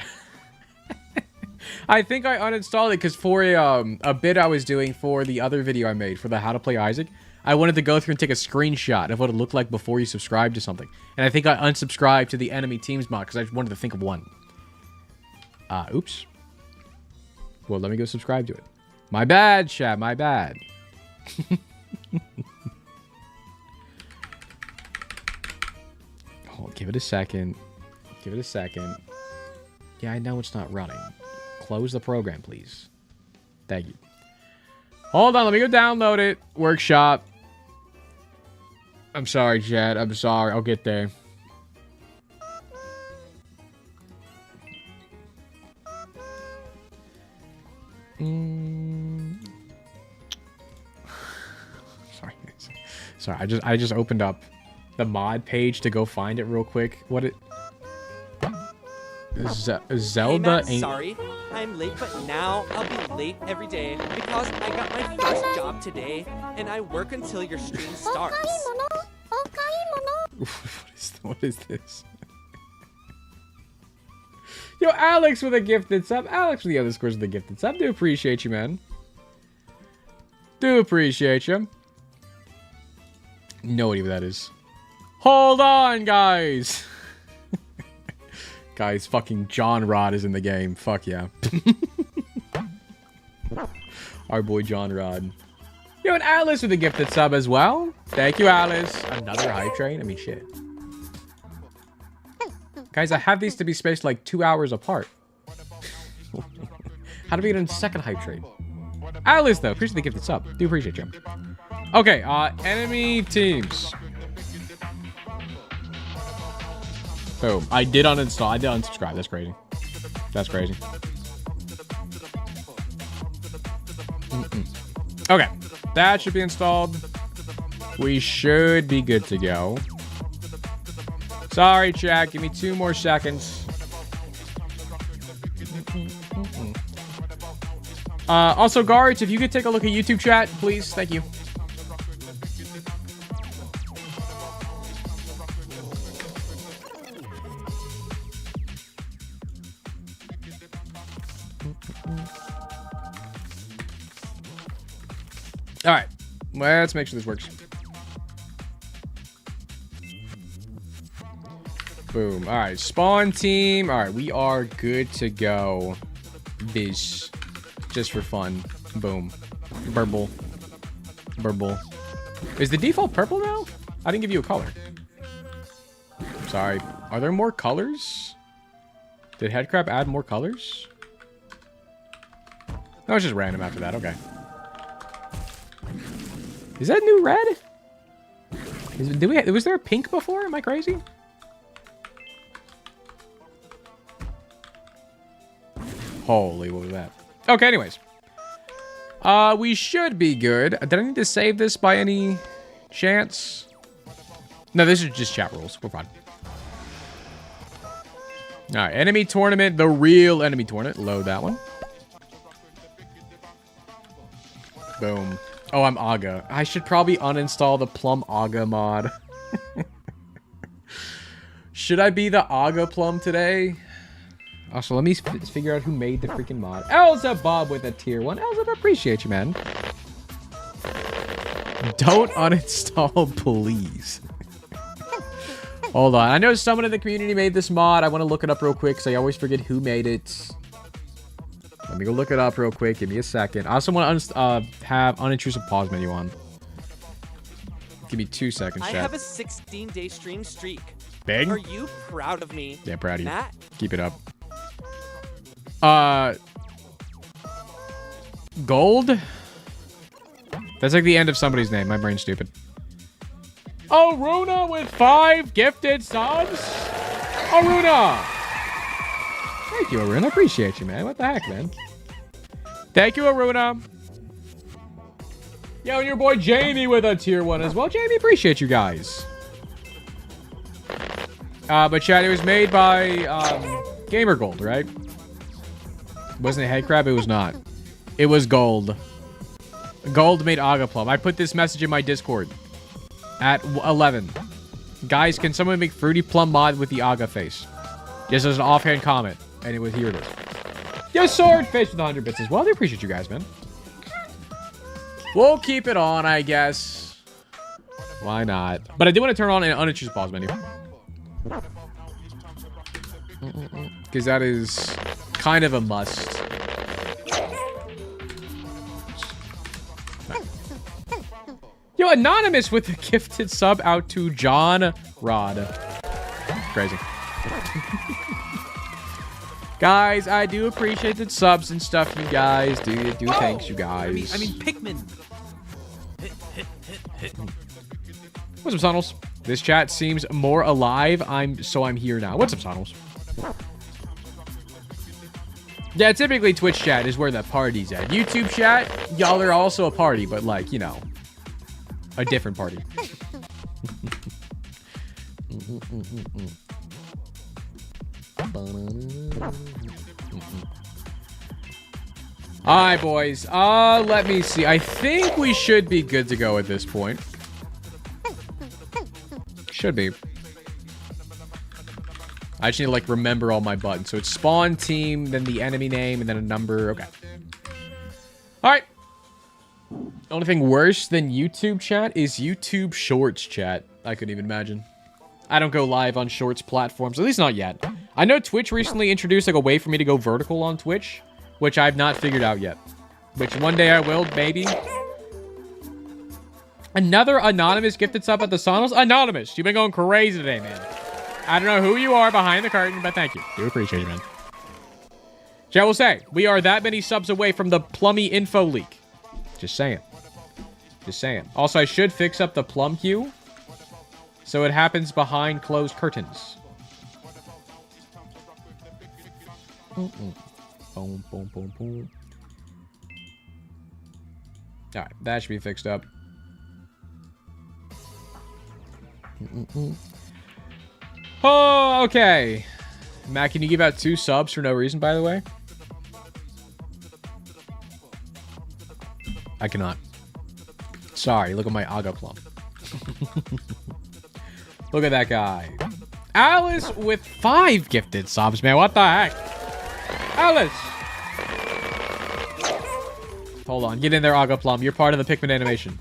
I think I uninstalled it because for a bit I was doing for the other video I made for the How to Play Isaac, I wanted to go through and take a screenshot of what it looked like before you subscribed to something. And I think I unsubscribed to the enemy teams mod because I just wanted to think of one. Oops. Well, let me go subscribe to it. My bad, chat. My bad. Oh, give it a second. Give it a second. Yeah, I know it's not running. Close the program, please. Thank you. Hold on, let me go download it. Workshop. I'm sorry, chat. I'm sorry. I'll get there. Sorry. Sorry, I just opened up the mod page to go find it real quick. What it... Zelda hey, Matt, sorry, I'm late, but now I'll be late every day because I got my first job today, and I work until your stream starts. What is this? Yo, Alex with a gifted sub. Alex with the other scores with the gifted sub. Do appreciate you, man. Do appreciate you. No idea what that is. Hold on, guys. Guys, fucking John Rod is in the game. Fuck yeah. Our boy John Rod. Yo, and Alice with a gifted sub as well. Thank you, Alice. Another hype train? I mean, shit. Guys, I have these to be spaced like 2 hours apart. How do we get in second hype train? Alice, though. Appreciate the gifted sub. Do appreciate you. Okay, enemy teams. Boom. I did uninstall. I did unsubscribe. That's crazy. That's crazy. Okay. That should be installed. We should be good to go. Sorry, chat. Give me 2 more seconds. Also, guards, if you could take a look at YouTube chat, please. Thank you. All right, let's make sure this works. Boom. All right, spawn team. All right, we are good to go. Biz, just for fun. Boom. Burble. Burble. Is the default purple now? I didn't give you a color. Sorry. Are there more colors? Did Headcrab add more colors? No, it's just random after that. Okay. Is that new red? Was there a pink before? Am I crazy? Holy, what was that? Okay, anyways. We should be good. Did I need to save this by any chance? No, this is just chat rules. We're fine. All right, enemy tournament. The real enemy tournament. Load that one. Boom. Oh, I'm Aga. I should probably uninstall the PLUMME Aga mod. Should I be the Aga PLUMME today? Also, let me figure out who made the freaking mod. Elza Bob with a tier 1. Elza, I appreciate you, man. Don't uninstall, please. Hold on. I know someone in the community made this mod. I want to look it up real quick because I always forget who made it. Let me go look it up real quick. Give me a second. I also want to have unintrusive pause menu on. Give me 2 seconds, chat. I have a 16-day stream streak. Big? Are you proud of me? Yeah, proud of you. Matt? Keep it up. Gold? That's like the end of somebody's name. My brain's stupid. Oh, Runa with 5 gifted subs? Aruna! Thank you, Aruna. Appreciate you, man. What the heck, man? Thank you, Aruna. Yo, and your boy Jamie with a tier 1 as well. Jamie, appreciate you guys. But chat, it was made by Gamer Gold, right? Wasn't it Headcrab? It was not. It was Gold. Gold made Aga Plum. I put this message in my Discord at 11. Guys, can someone make Fruity Plum mod with the Aga face? Just as an offhand comment. And here it is. Yo, Swordfish with 100 bits as well. I appreciate you guys, man. We'll keep it on, I guess. Why not? But I do want to turn on an unintrusive pause menu. Because that is kind of a must. Yo, Anonymous with a gifted sub out to John Rod. Crazy. Guys, I do appreciate the subs and stuff you guys do. Thanks, you guys. I mean Pikmin. What's up, Tunnels? This chat seems more alive. So I'm here now. What's up, Tunnels? Yeah, typically Twitch chat is where the party's at. YouTube chat, y'all are also a party, but like, you know, a different party. Alright, boys. Let me see. I think we should be good to go at this point. Should be. I just need to, like, remember all my buttons. So it's spawn, team, then the enemy name, and then a number. Okay. Alright. Only thing worse than YouTube chat is YouTube Shorts chat. I couldn't even imagine. I don't go live on Shorts platforms, at least not yet. I know Twitch recently introduced, like, a way for me to go vertical on Twitch, which I've not figured out yet. Which one day I will, maybe. Another Anonymous gifted sub at the Sonos. Anonymous, you've been going crazy today, man. I don't know who you are behind the curtain, but thank you. Do appreciate you, man. Chat will say, we are that many subs away from the Plummy info leak. Just saying. Just saying. Also, I should fix up the Plum queue so it happens behind closed curtains. Boom, boom, boom, boom. All right, that should be fixed up. Oh, okay. Matt, can you give out 2 subs for no reason, by the way? I cannot. Sorry, look at my Aga Plum. Look at that guy. Alice with 5 gifted subs, man. What the heck? Alice! Hold on. Get in there, Aga Plum. You're part of the Pikmin animation.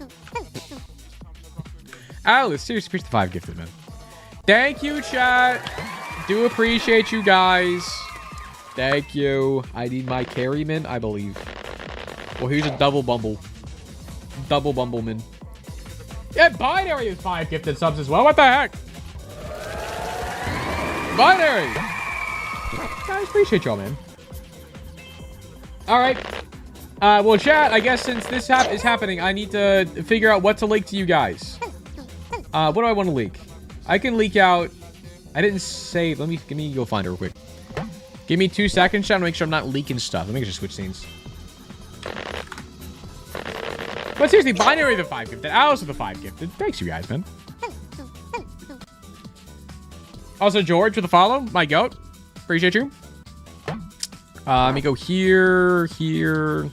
Alice, seriously, appreciate the 5 gifted, man. Thank you, chat. Do appreciate you guys. Thank you. I need my carryman, I believe. Well, here's a double bumble. Double bumbleman. Yeah, Binary is 5 gifted subs as well. What the heck? Binary! Guys, appreciate y'all, man. Alright. Well, chat, I guess since this is happening, I need to figure out what to leak to you guys. What do I want to leak? I can leak out... I didn't save... Let me go find it real quick. Give me 2 seconds, chat, to make sure I'm not leaking stuff. Let me just switch scenes. But seriously, Binary the 5 gifted. Alice with the 5 gifted. Thanks, you guys, man. Also, George with the follow. My goat. Appreciate you. Let me go here, here.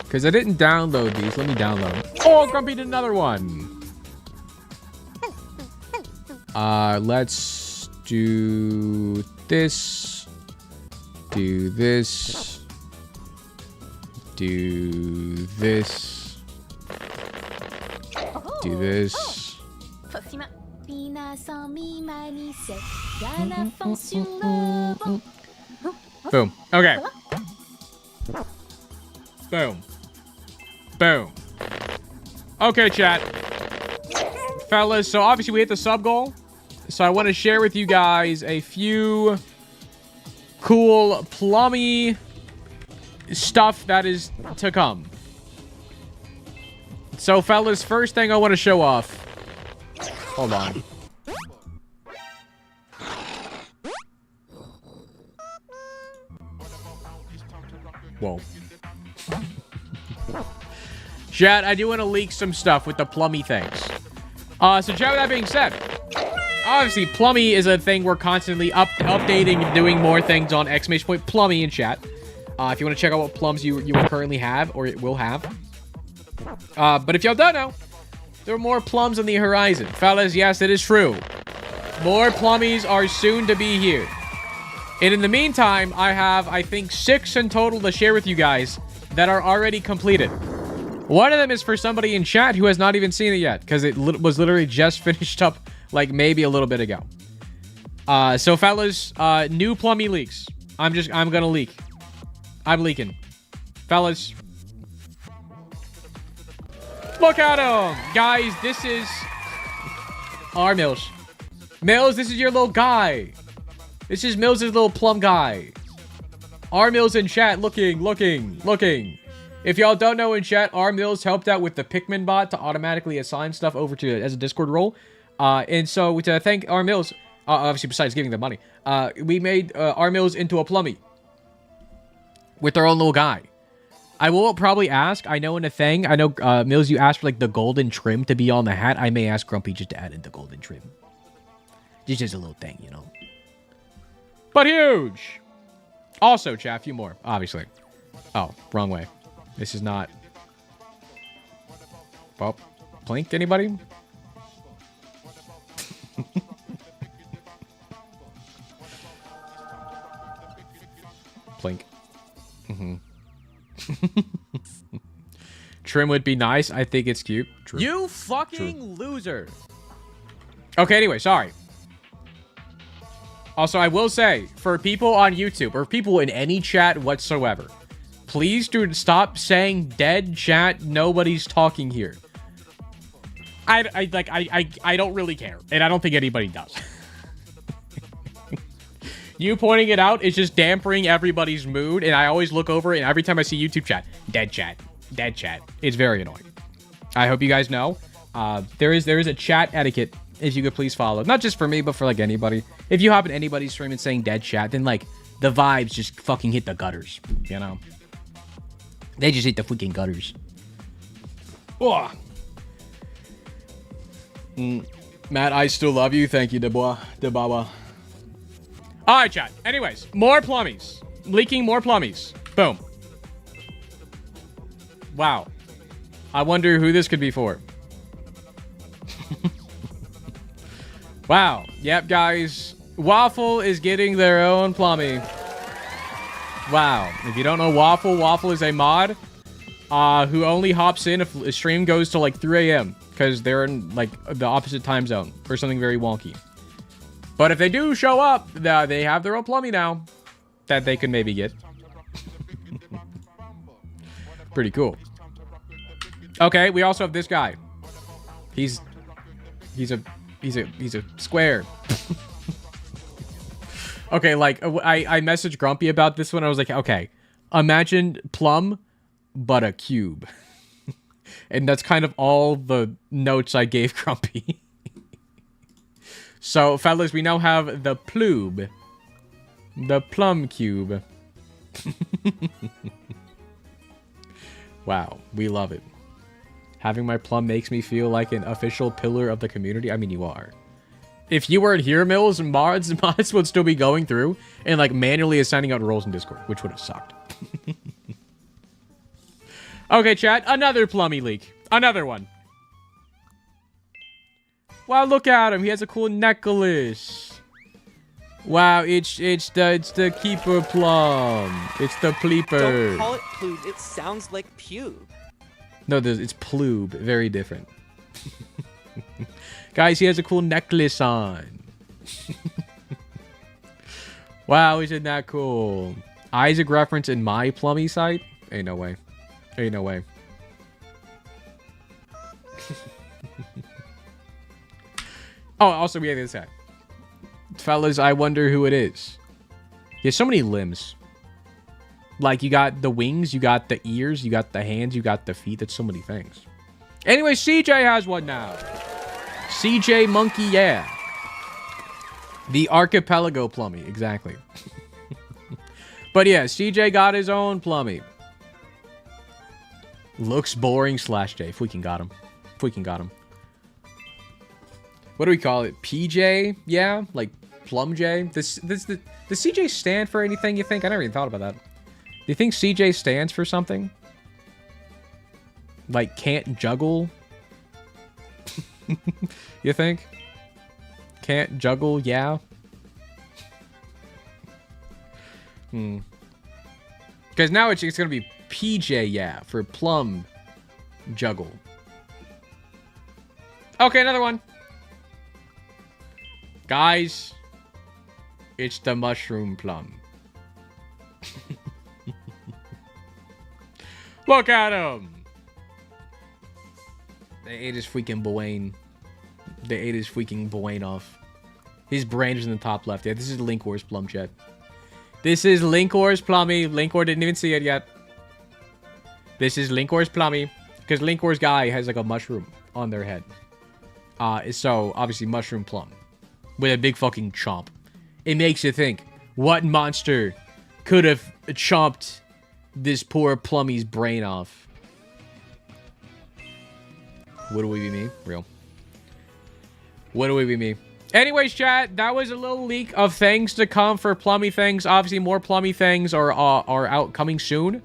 Because I didn't download these. Let me download. Oh, Grumpy did another one. Let's do this. Do this. Do this. Do this. Boom. Okay. Boom. Boom. Okay, chat. Fellas, so obviously we hit the sub goal. So I want to share with you guys a few cool plummy stuff that is to come. So, fellas, first thing I want to show off. Hold on. Whoa. Chat, I do want to leak some stuff with the PLUMME things. So chat, with that being said, obviously, PLUMME is a thing we're constantly updating and doing more things on !PLUMME in chat. If you want to check out what plums you will currently have, or it will have. But if y'all don't know, there are more plums on the horizon. Fellas, yes, it is true. More plummies are soon to be here. And in the meantime, I have, I think, 6 in total to share with you guys that are already completed. One of them is for somebody in chat who has not even seen it yet, because it was literally just finished up, like, maybe a little bit ago. So, fellas, new PLUMME leaks. I'm gonna leak. I'm leaking. Fellas. Look at him! Guys, this is... our Mills. Mills, this is your little guy. This is Mills' little plum guy. R Mills in chat, looking. If y'all don't know in chat, R Mills helped out with the Pikmin bot to automatically assign stuff over to as a Discord role. And so to thank R Mills, obviously besides giving them money, we made R Mills into a plummy with our own little guy. I will probably ask, I know in a thing, I know Mills, you asked for like the golden trim to be on the hat. I may ask Grumpy just to add in the golden trim. Just a little thing, you know. But huge! Also, chat, a few more, obviously. Oh, wrong way. This is not... well, Plink, anybody? Plink. Trim would be nice. I think it's cute. True. You fucking loser. Okay, anyway, sorry. Also, I will say, for people on YouTube, or people in any chat whatsoever, please do stop saying dead chat, nobody's talking here. I don't really care, and I don't think anybody does. You pointing it out is just dampening everybody's mood, and I always look over it, and every time I see YouTube chat, dead chat, dead chat. It's very annoying. I hope you guys know. There is a chat etiquette, if you could please follow. Not just for me, but for, like, anybody. If you hop in anybody's stream and saying dead chat, then, like, the vibes just fucking hit the gutters, you know? They just hit the freaking gutters. Ugh. Matt, I still love you. Thank you, Debawa. Alright, chat. Anyways, more plummies. Leaking more plummies. Boom. Wow. I wonder who this could be for. Wow. Yep, guys. Waffle is getting their own plummy. Wow. If you don't know Waffle, Waffle is a mod who only hops in if a stream goes to like 3 a.m. because they're in like the opposite time zone or something very wonky. But if they do show up, they have their own plummy now that they can maybe get. Pretty cool. Okay, we also have this guy. He's a square. Okay, like I messaged Grumpy about this one. I was like, okay, imagine Plum, but a cube. And that's kind of all the notes I gave Grumpy. So, fellas, we now have the Plube. The Plum Cube. Wow, we love it. Having my Plum makes me feel like an official pillar of the community. I mean, you are. If you weren't here, Mills, mods would still be going through and, like, manually assigning out roles in Discord, which would have sucked. Okay, chat, another Plummy leak. Another one. Wow, look at him. He has a cool necklace. Wow, it's the Keeper Plum. It's the Pleeper. Don't call it plube. It sounds like pube. No, it's Plube. Very different. Guys, he has a cool necklace on. Wow, isn't that cool? Isaac reference in my Plummy site? Ain't no way. Ain't no way. Oh, also we have this guy. Fellas, I wonder who it is. He has so many limbs. Like, you got the wings, you got the ears, you got the hands, you got the feet. That's so many things. Anyway, CJ has one now. CJ Monkey, yeah. The Archipelago Plummy, exactly. But yeah, CJ got his own Plummy. Looks boring slash J. Freaking got him. Freaking got him. What do we call it? PJ? Yeah? Like Plum J? Does CJ stand for anything, you think? I never even thought about that. Do you think CJ stands for something? Like can't juggle? You think? Can't juggle, yeah? Because now it's going to be PJ, yeah, for plum juggle. Okay, another one. Guys, it's the mushroom plum. Look at him. They ate his freaking brain. They ate his freaking brain off. His brain is in the top left. Yeah, this is Linkor's plum chat. This is Linkor's plummy. Linkor didn't even see it yet. This is Linkor's plummy. Because Linkor's guy has like a mushroom on their head. So, obviously, mushroom plum. With a big fucking chomp. It makes you think, what monster could have chomped this poor plummy's brain off? Would we be me? Real. Would we be me? Anyways, chat, that was a little leak of things to come for plummy things. Obviously, more plummy things are out coming soon.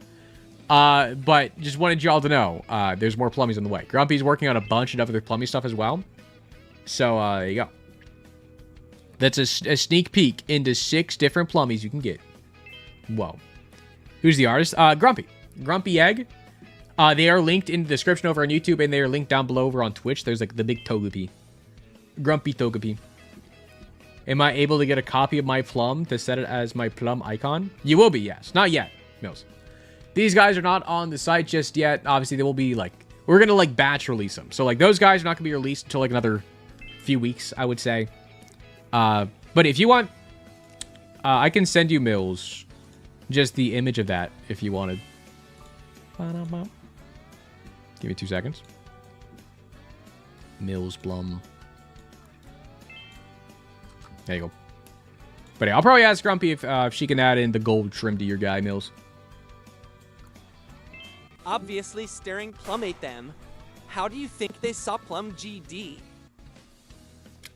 But just wanted y'all to know, there's more plummies on the way. Grumpy's working on a bunch of other plummy stuff as well. So, there you go. That's a sneak peek into 6 different plummies you can get. Whoa. Who's the artist? Grumpy. Grumpy Egg. They are linked in the description over on YouTube, and they are linked down below over on Twitch. There's like the big Togepi. Grumpy Togepi. Am I able to get a copy of my plum to set it as my plum icon? You will be, yes. Not yet, Mills. These guys are not on the site just yet. Obviously, they will be like... We're going to like batch release them. So like those guys are not going to be released until like another few weeks, I would say. But if you want... I can send you, Mills, just the image of that if you wanted. Give me 2 seconds. Mills Plum. There you go. But yeah, I'll probably ask Grumpy if she can add in the gold trim to your guy, Mills. Obviously, staring Plum ate them. How do you think they saw Plum GD?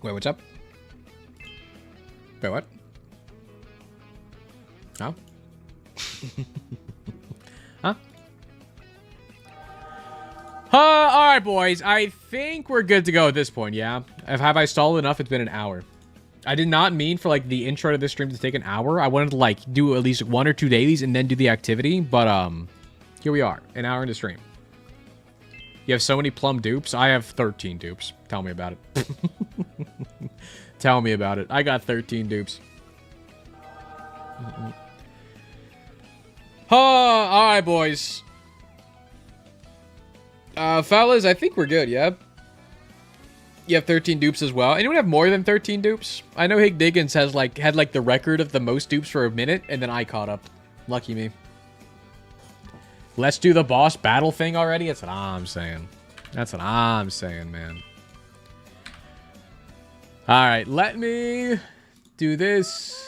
Wait, what's up? Wait, what? Huh? Huh? Alright, boys. I think we're good to go at this point, yeah? Have I stalled enough? It's been an hour. I did not mean for, like, the intro to this stream to take an hour. I wanted to, like, do at least 1 or 2 dailies and then do the activity. But, here we are. An hour into stream. You have so many plum dupes? I have 13 dupes. Tell me about it. Tell me about it. I got 13 dupes. Alright, boys. Fellas, I think we're good, yeah? You have 13 dupes as well. Anyone have more than 13 dupes? I know Hig Diggins has, like, had, like, the record of the most dupes for a minute, and then I caught up. Lucky me. Let's do the boss battle thing already? That's what I'm saying. That's what I'm saying, man. Alright, let me do this.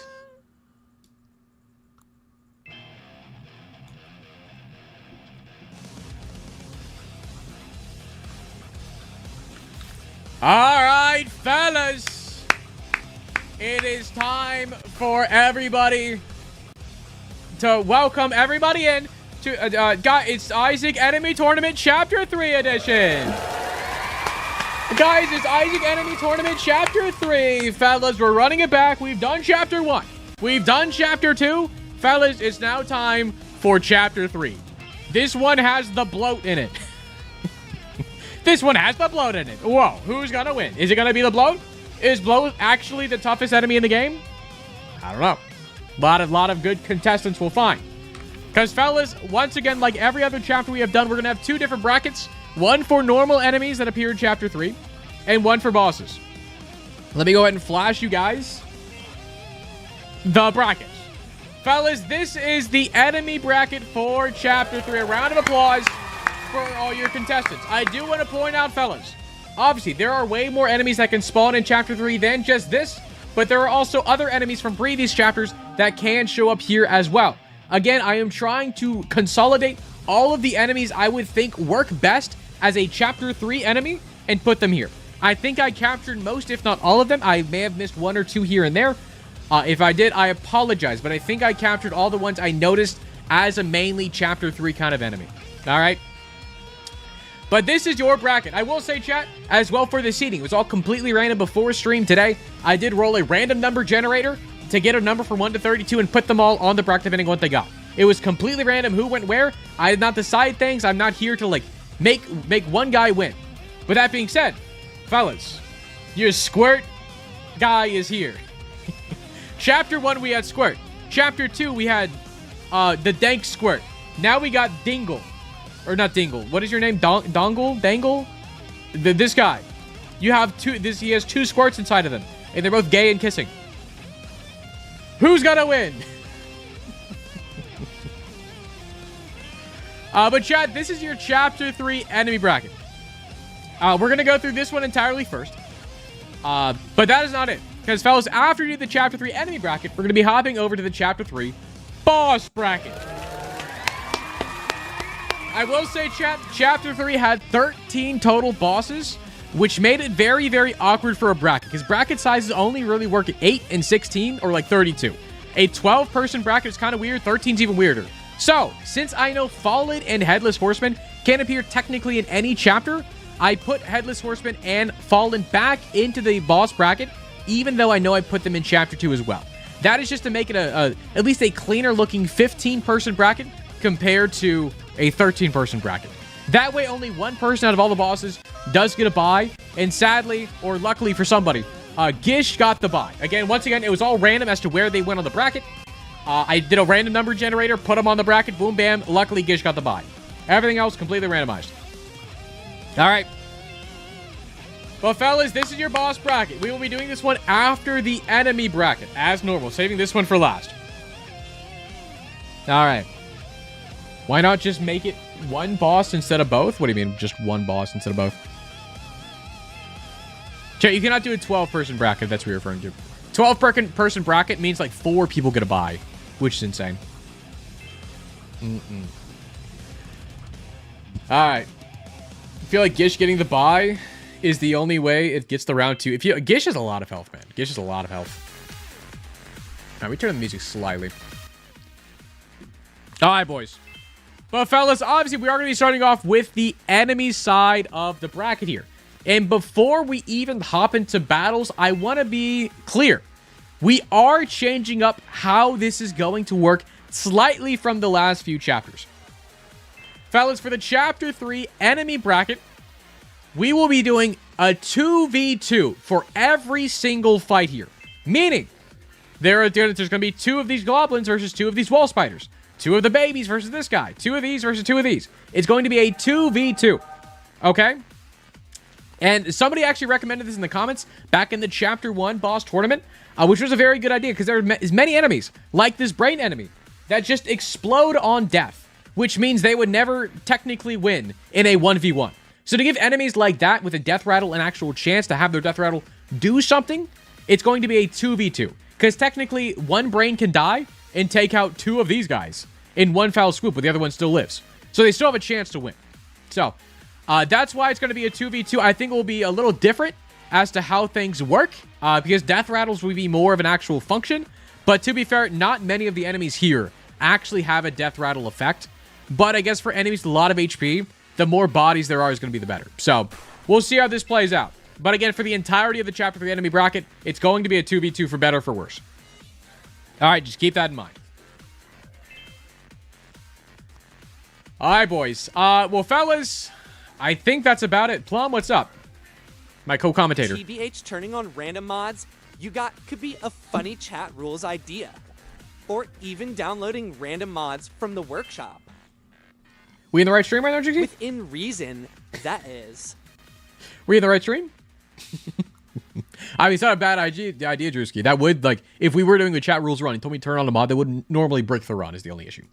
Alright, fellas. It is time for everybody to welcome everybody in to, guys, it's Isaac Enemy Tournament Chapter 3 edition. Guys, it's Isaac Enemy Tournament Chapter 3. Fellas, we're running it back. We've done Chapter 1. We've done Chapter 2. Fellas, it's now time for Chapter 3. This one has the bloat in it. This one has the bloat in it. Whoa, who's gonna win? Is it gonna be the bloat? Is bloat actually the toughest enemy in the game? I don't know. A lot of good contestants will find. Because, fellas, once again, like every other chapter we have done, we're gonna have 2 different brackets. One for normal enemies that appear in Chapter 3, and one for bosses. Let me go ahead and flash you guys the brackets. Fellas, this is the enemy bracket for Chapter 3. A round of applause for all your contestants. I do want to point out, fellas, obviously, there are way more enemies that can spawn in Chapter 3 than just this, but there are also other enemies from previous chapters that can show up here as well. Again, I am trying to consolidate all of the enemies I would think work best as a Chapter 3 enemy and put them here. I think I captured most, if not all of them. I may have missed one or two here and there. If I did, I apologize, but I think I captured all the ones I noticed as a mainly Chapter 3 kind of enemy. All right? But this is your bracket. I will say, chat, as well for the seating, it was all completely random before stream today. I did roll a random number generator to get a number from 1 to 32 and put them all on the bracket depending on what they got. It was completely random who went where. I did not decide things. I'm not here to, like, make one guy win. But that being said, fellas, your squirt guy is here. Chapter 1, we had Squirt. Chapter 2, we had the Dank Squirt. Now we got Dingle. Or not Dingle. What is your name? Dongle? Dangle? This guy. You have two. He has 2 squirts inside of them. And they're both gay and kissing. Who's gonna win? But chat, this is your Chapter 3 enemy bracket. We're gonna go through this one entirely first. But that is not it. Because, fellas, after you do the Chapter 3 enemy bracket, we're going to be hopping over to the Chapter 3 boss bracket. I will say, chat, Chapter 3 had 13 total bosses, which made it very, very awkward for a bracket. Because bracket sizes only really work at 8 and 16, or like 32. A 12-person bracket is kind of weird. 13's even weirder. So, since I know Fallen and Headless Horseman can appear technically in any chapter, I put Headless Horseman and Fallen back into the boss bracket, even though I know I put them in Chapter 2 as well. That is just to make it at least a cleaner looking 15-person bracket compared to a 13-person bracket. That way, only one person out of all the bosses does get a bye, and sadly, or luckily for somebody, Gish got the bye. Again, once again, it was all random as to where they went on the bracket. I did a random number generator, put them on the bracket, boom, bam. Luckily, Gish got the bye. Everything else completely randomized. All right. Well, fellas, this is your boss bracket. We will be doing this one after the enemy bracket, as normal, saving this one for last. All right. Why not just make it one boss instead of both? What do you mean, just one boss instead of both? Chat, you cannot do a 12-person bracket. That's what you're referring to. 12-person bracket means like 4 people get a bye, which is insane. All right. I feel like Gish getting the bye is the only way it gets the round 2. Gish has a lot of health, man. Gish has a lot of health. All right, we turn the music slightly. All right, boys. Well, fellas, obviously, we are going to be starting off with the enemy side of the bracket here. And before we even hop into battles, I want to be clear. We are changing up how this is going to work slightly from the last few chapters. Fellas, for the Chapter 3 enemy bracket, we will be doing a 2v2 for every single fight here. Meaning, there's going to be 2 of these goblins versus 2 of these wall spiders. 2 of the babies versus this guy. 2 of these versus 2 of these. It's going to be a 2v2. Okay? And somebody actually recommended this in the comments back in the Chapter 1 boss tournament, which was a very good idea because there are many enemies, like this brain enemy, that just explode on death, which means they would never technically win in a 1v1. So to give enemies like that with a death rattle an actual chance to have their death rattle do something, it's going to be a 2v2. Because technically, one brain can die and take out 2 of these guys in one foul swoop, but the other one still lives. So they still have a chance to win. So that's why it's going to be a 2v2. I think it will be a little different as to how things work, because death rattles will be more of an actual function. But to be fair, not many of the enemies here actually have a death rattle effect. But I guess for enemies with a lot of HP, the more bodies there are is going to be the better. So we'll see how this plays out. But again, for the entirety of the Chapter 3 enemy bracket, it's going to be a 2v2 for better or for worse. All right, just keep that in mind. All right, boys. Well, fellas, I think that's about it. Plum, what's up? My co-commentator. TBH turning on random mods could be a funny chat rules idea. Or even downloading random mods from the workshop. We in the right stream right now, GG? Within reason, that is. We in the right stream? I mean, it's not a bad idea, Drewski. That would, like, if we were doing a chat rules run and told me to turn on a mod, that wouldn't normally break the run is the only issue.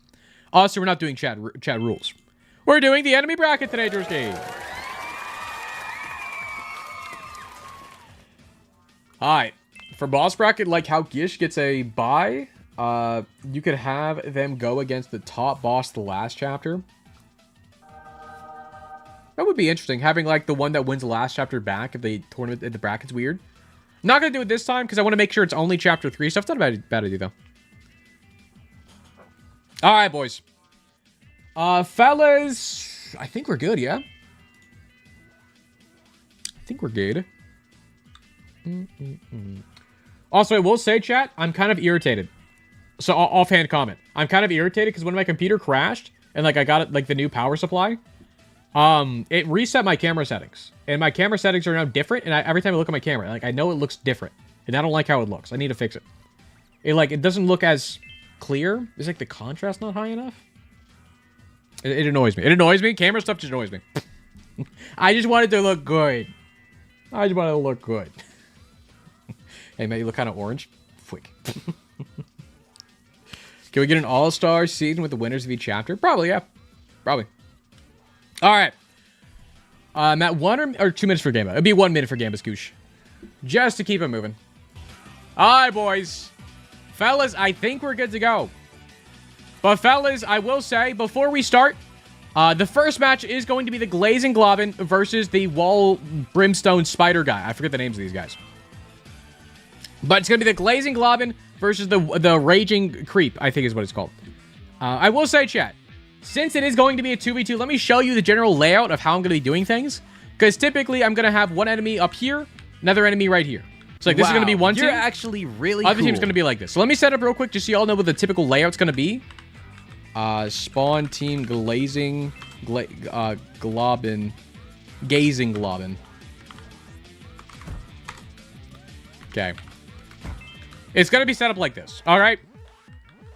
Also, we're not doing chat rules. We're doing the enemy bracket today, Drewski. Alright. For boss bracket, like how Gish gets a bye, you could have them go against the top boss the last chapter. That would be interesting, having like the one that wins the last chapter back if the tournament in the bracket's weird. Not gonna do it this time because I want to make sure it's only chapter 3 stuff. Not a bad idea though. All right, boys. Fellas, I think we're good. Yeah, I think we're good. Also, I will say, chat, I'm kind of irritated. So offhand comment, I'm kind of irritated because when my computer crashed and like I got it like the new power supply. It reset my camera settings, and my camera settings are now different, and every time I look at my camera, like, I know it looks different, and I don't like how it looks. I need to fix it. It doesn't look as clear. Is like the contrast not high enough? It annoys me. It annoys me. Camera stuff just annoys me. I just want it to look good. I just want it to look good. Hey, man, you look kind of orange. Flick. Can we get an all-star season with the winners of each chapter? Probably, yeah. Probably. All right. Matt, 1 or 2 minutes for Gamba. It'd be 1 minute for Gamba Scoosh. Just to keep it moving. All right, boys. Fellas, I think we're good to go. But fellas, I will say, before we start, the first match is going to be the Glazing Globin versus the Wall Brimstone Spider guy. I forget the names of these guys. But it's going to be the Glazing Globin versus the Raging Creep, I think is what it's called. I will say, chat, since it is going to be a 2v2, let me show you the general layout of how I'm going to be doing things. Because typically, I'm going to have one enemy up here, another enemy right here. So, like, this is going to be one team. You're actually really Other cool. team's going to be like this. So, let me set up real quick just so you all know what the typical layout's going to be. Spawn team Glazing Globin. Gazing Globin. Okay. It's going to be set up like this. All right.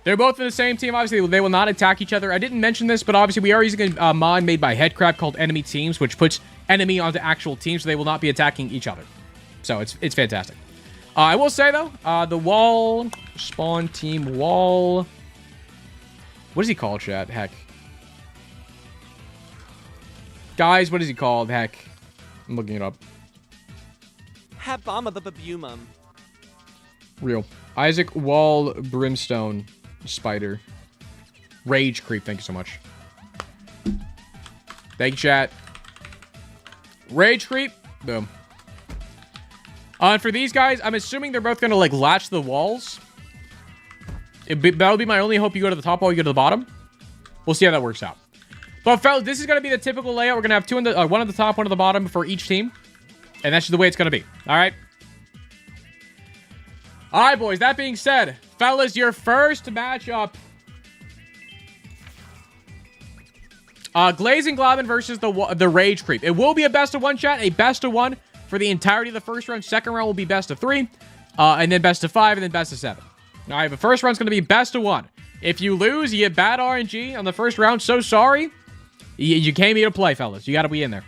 They're both in the same team. Obviously, they will not attack each other. I didn't mention this, but obviously, we are using a mod made by Headcrab called Enemy Teams, which puts enemy onto actual teams, so they will not be attacking each other. So, it's fantastic. I will say, though, the Wall... Spawn team Wall... What is he called, chat? Heck. Guys, what is he called? Heck. I'm looking it up. Habama the Babumum. Real. Isaac Wall Brimstone Spider. Rage Creep, thank you so much. Thank you, chat. Rage Creep. Boom. And for these guys, I'm assuming they're both going to, like, latch the walls. That'll be my only hope. You go to the top while you go to the bottom. We'll see how that works out. But, fellas, this is going to be the typical layout. We're going to have two in the, one at the top, one at the bottom for each team. And that's just the way it's going to be. All right? All right, boys. That being said, fellas, your first matchup. Glazing Globin versus the Rage Creep. It will be a best of one, chat. A best of one for the entirety of the first round. Second round will be best of 3. And then best of 5, and then best of 7. All right, the first round's going to be best of 1. If you lose, you get bad RNG on the first round. So sorry. You came here to play, fellas. You got to be in there.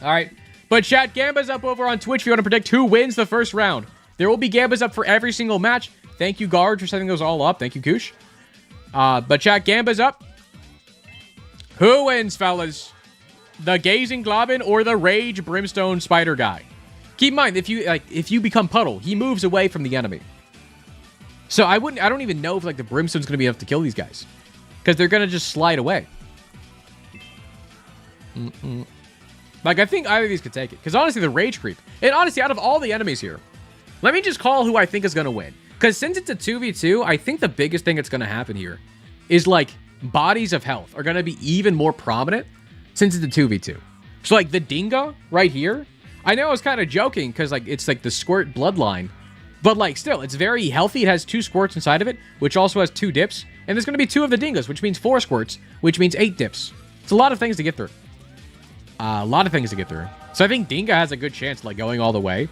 All right. But chat, Gamba's up over on Twitch if you want to predict who wins the first round. There will be Gambas up for every single match. Thank you, Guard, for setting those all up. Thank you, Koosh. But chat, Gamba's up. Who wins, fellas? The Gazing Globin or the Rage Brimstone Spider guy? Keep in mind, if you become Puddle, he moves away from the enemy. So I don't even know if like the Brimstone's gonna be enough to kill these guys, because they're gonna just slide away. Like, I think either of these could take it, because honestly, the Rage Creep, and honestly, out of all the enemies here, let me just call who I think is gonna win. Because since it's a 2v2, I think the biggest thing that's gonna happen here is like bodies of health are gonna be even more prominent since it's a 2v2. So like the Dinga right here, I know I was kind of joking because like it's like the squirt bloodline. But, like, still, it's very healthy. It has 2 squirts inside of it, which also has 2 dips. And there's going to be 2 of the Dingas, which means 4 squirts, which means 8 dips. It's a lot of things to get through. A lot of things to get through. So I think Dinga has a good chance of, like, going all the way.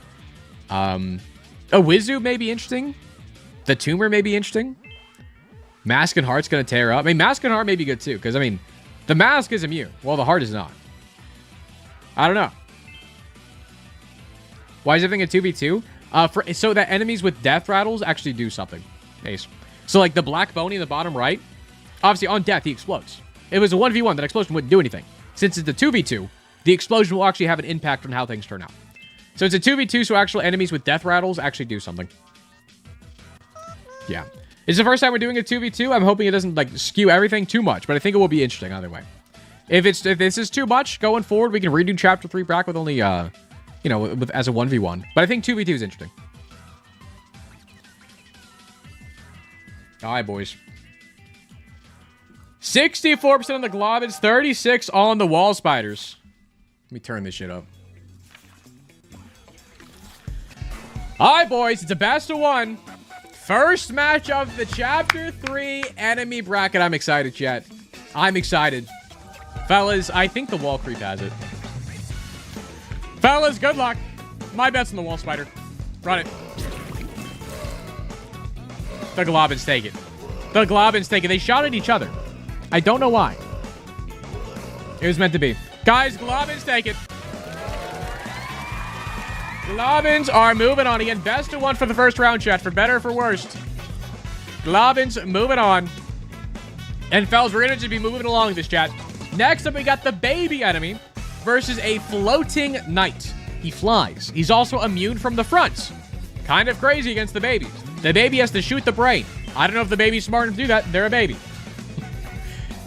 A Wizu may be interesting. The Tumor may be interesting. Mask and Heart's going to tear up. I mean, Mask and Heart may be good, too. Because, I mean, the Mask is immune, while the Heart is not. I don't know. Why is everything a 2v2? So that enemies with death rattles actually do something. Ace. So like the Black Boney in the bottom right, obviously on death he explodes. If it was a 1v1, that explosion wouldn't do anything. Since it's a 2v2, the explosion will actually have an impact on how things turn out. So it's a 2v2, so actual enemies with death rattles actually do something. Yeah. It's the first time we're doing a 2v2. I'm hoping it doesn't like skew everything too much, but I think it will be interesting either way. If this is too much going forward, we can redo chapter 3 back with only, you know, as a 1v1. But I think 2v2 is interesting. All right, boys. 64% on the globins, 36 on the wall spiders. Let me turn this shit up. All right, boys. It's a best of 1. First match of the chapter 3 enemy bracket. I'm excited, chat. I'm excited. Fellas, I think the wall creep has it. Fellas, good luck. My bet's on the wall spider. Run it. The globins take it. The globins take it. They shot at each other. I don't know why. It was meant to be. Guys, globins take it. Globins are moving on again. Best of 1 for the first round, chat. For better or for worst. Globins moving on. And fellas, we're going to just be moving along this chat. Next up, we got the baby enemy versus a floating knight. He flies. He's also immune from the fronts. Kind of crazy against the babies. The baby has to shoot the brain. I don't know if the baby's smart enough to do that. They're a baby.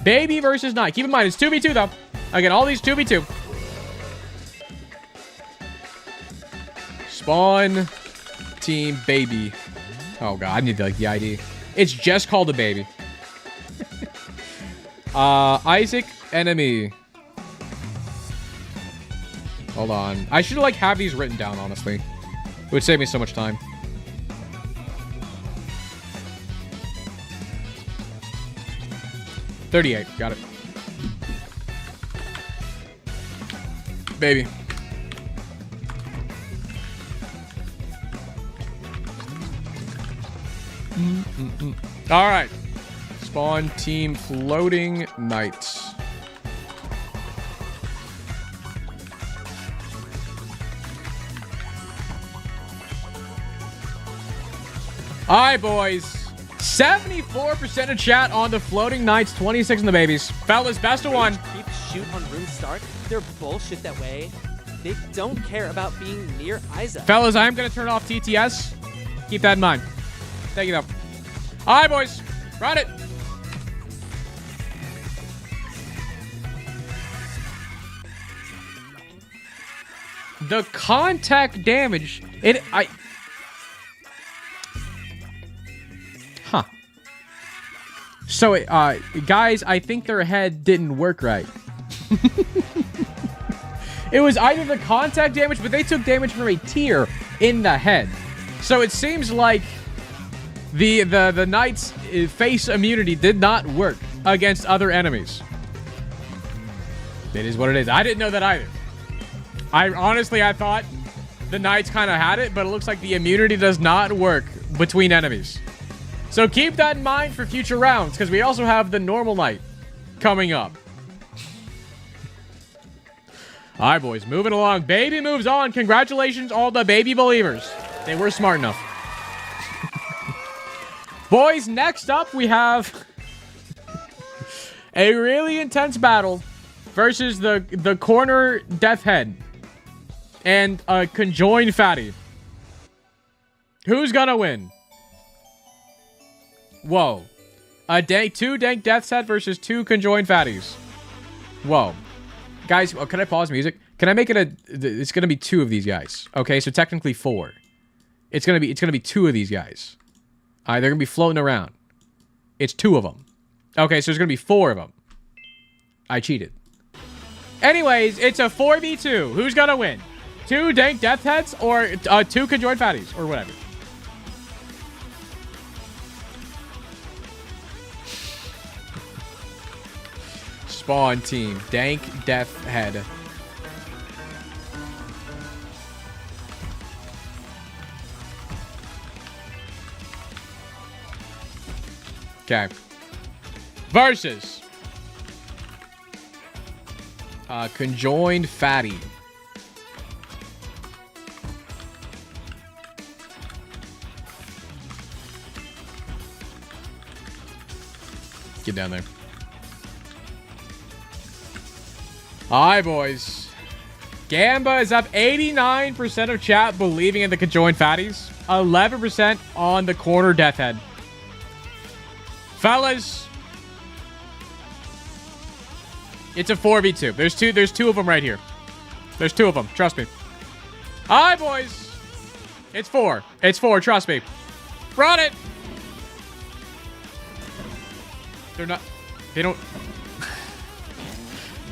Baby versus knight. Keep in mind, it's 2v2, though. Again, all these 2v2. Spawn team baby. Oh, God. I need, like, the ID. It's just called a baby. Isaac enemy. Hold on. I should, like, have these written down, honestly. It would save me so much time. $38. Got it. Baby. All right. Spawn team floating knights. All right, boys. 74% of chat on the floating knights, 26 on the babies. Fellas, best of 1. Keep shoot on room start. They're bullshit that way. They don't care about being near Isaac. Fellas, I am going to turn off TTS. Keep that in mind. Take it up. All right, boys. Run it. The contact damage. Huh. So, guys, I think their head didn't work right. It was either the contact damage, but they took damage from a tear in the head. So it seems like the knight's face immunity did not work against other enemies. It is what it is. I didn't know that either. I thought the knights kind of had it, but it looks like the immunity does not work between enemies. So keep that in mind for future rounds, because we also have the normal knight coming up. All right, boys, moving along. Baby moves on. Congratulations, all the baby believers. They were smart enough. Boys, next up, we have a really intense battle versus the corner death head and a conjoined fatty. Who's gonna win? Whoa. Two dank death's head versus 2 conjoined fatties. Whoa. Guys, can I pause music? Can I make it it's gonna be 2 of these guys. Okay, so technically 4. It's gonna be 2 of these guys. Alright, they're gonna be floating around. It's 2 of them. Okay, so there's gonna be 4 of them. I cheated. Anyways, it's a 4v2. Who's gonna win? 2 dank death heads or 2 conjoined fatties or whatever. Spawn team. Dank death head. Okay. Versus conjoined fatty. Get down there. Alright, boys. Gamba is up 89% of chat believing in the conjoined fatties. 11% on the corner death head. Fellas, It's a 4v2. There's two of them right here. There's two of them. Trust me. All right, boys. It's 4. It's 4. Trust me. Run it. They're not. They don't.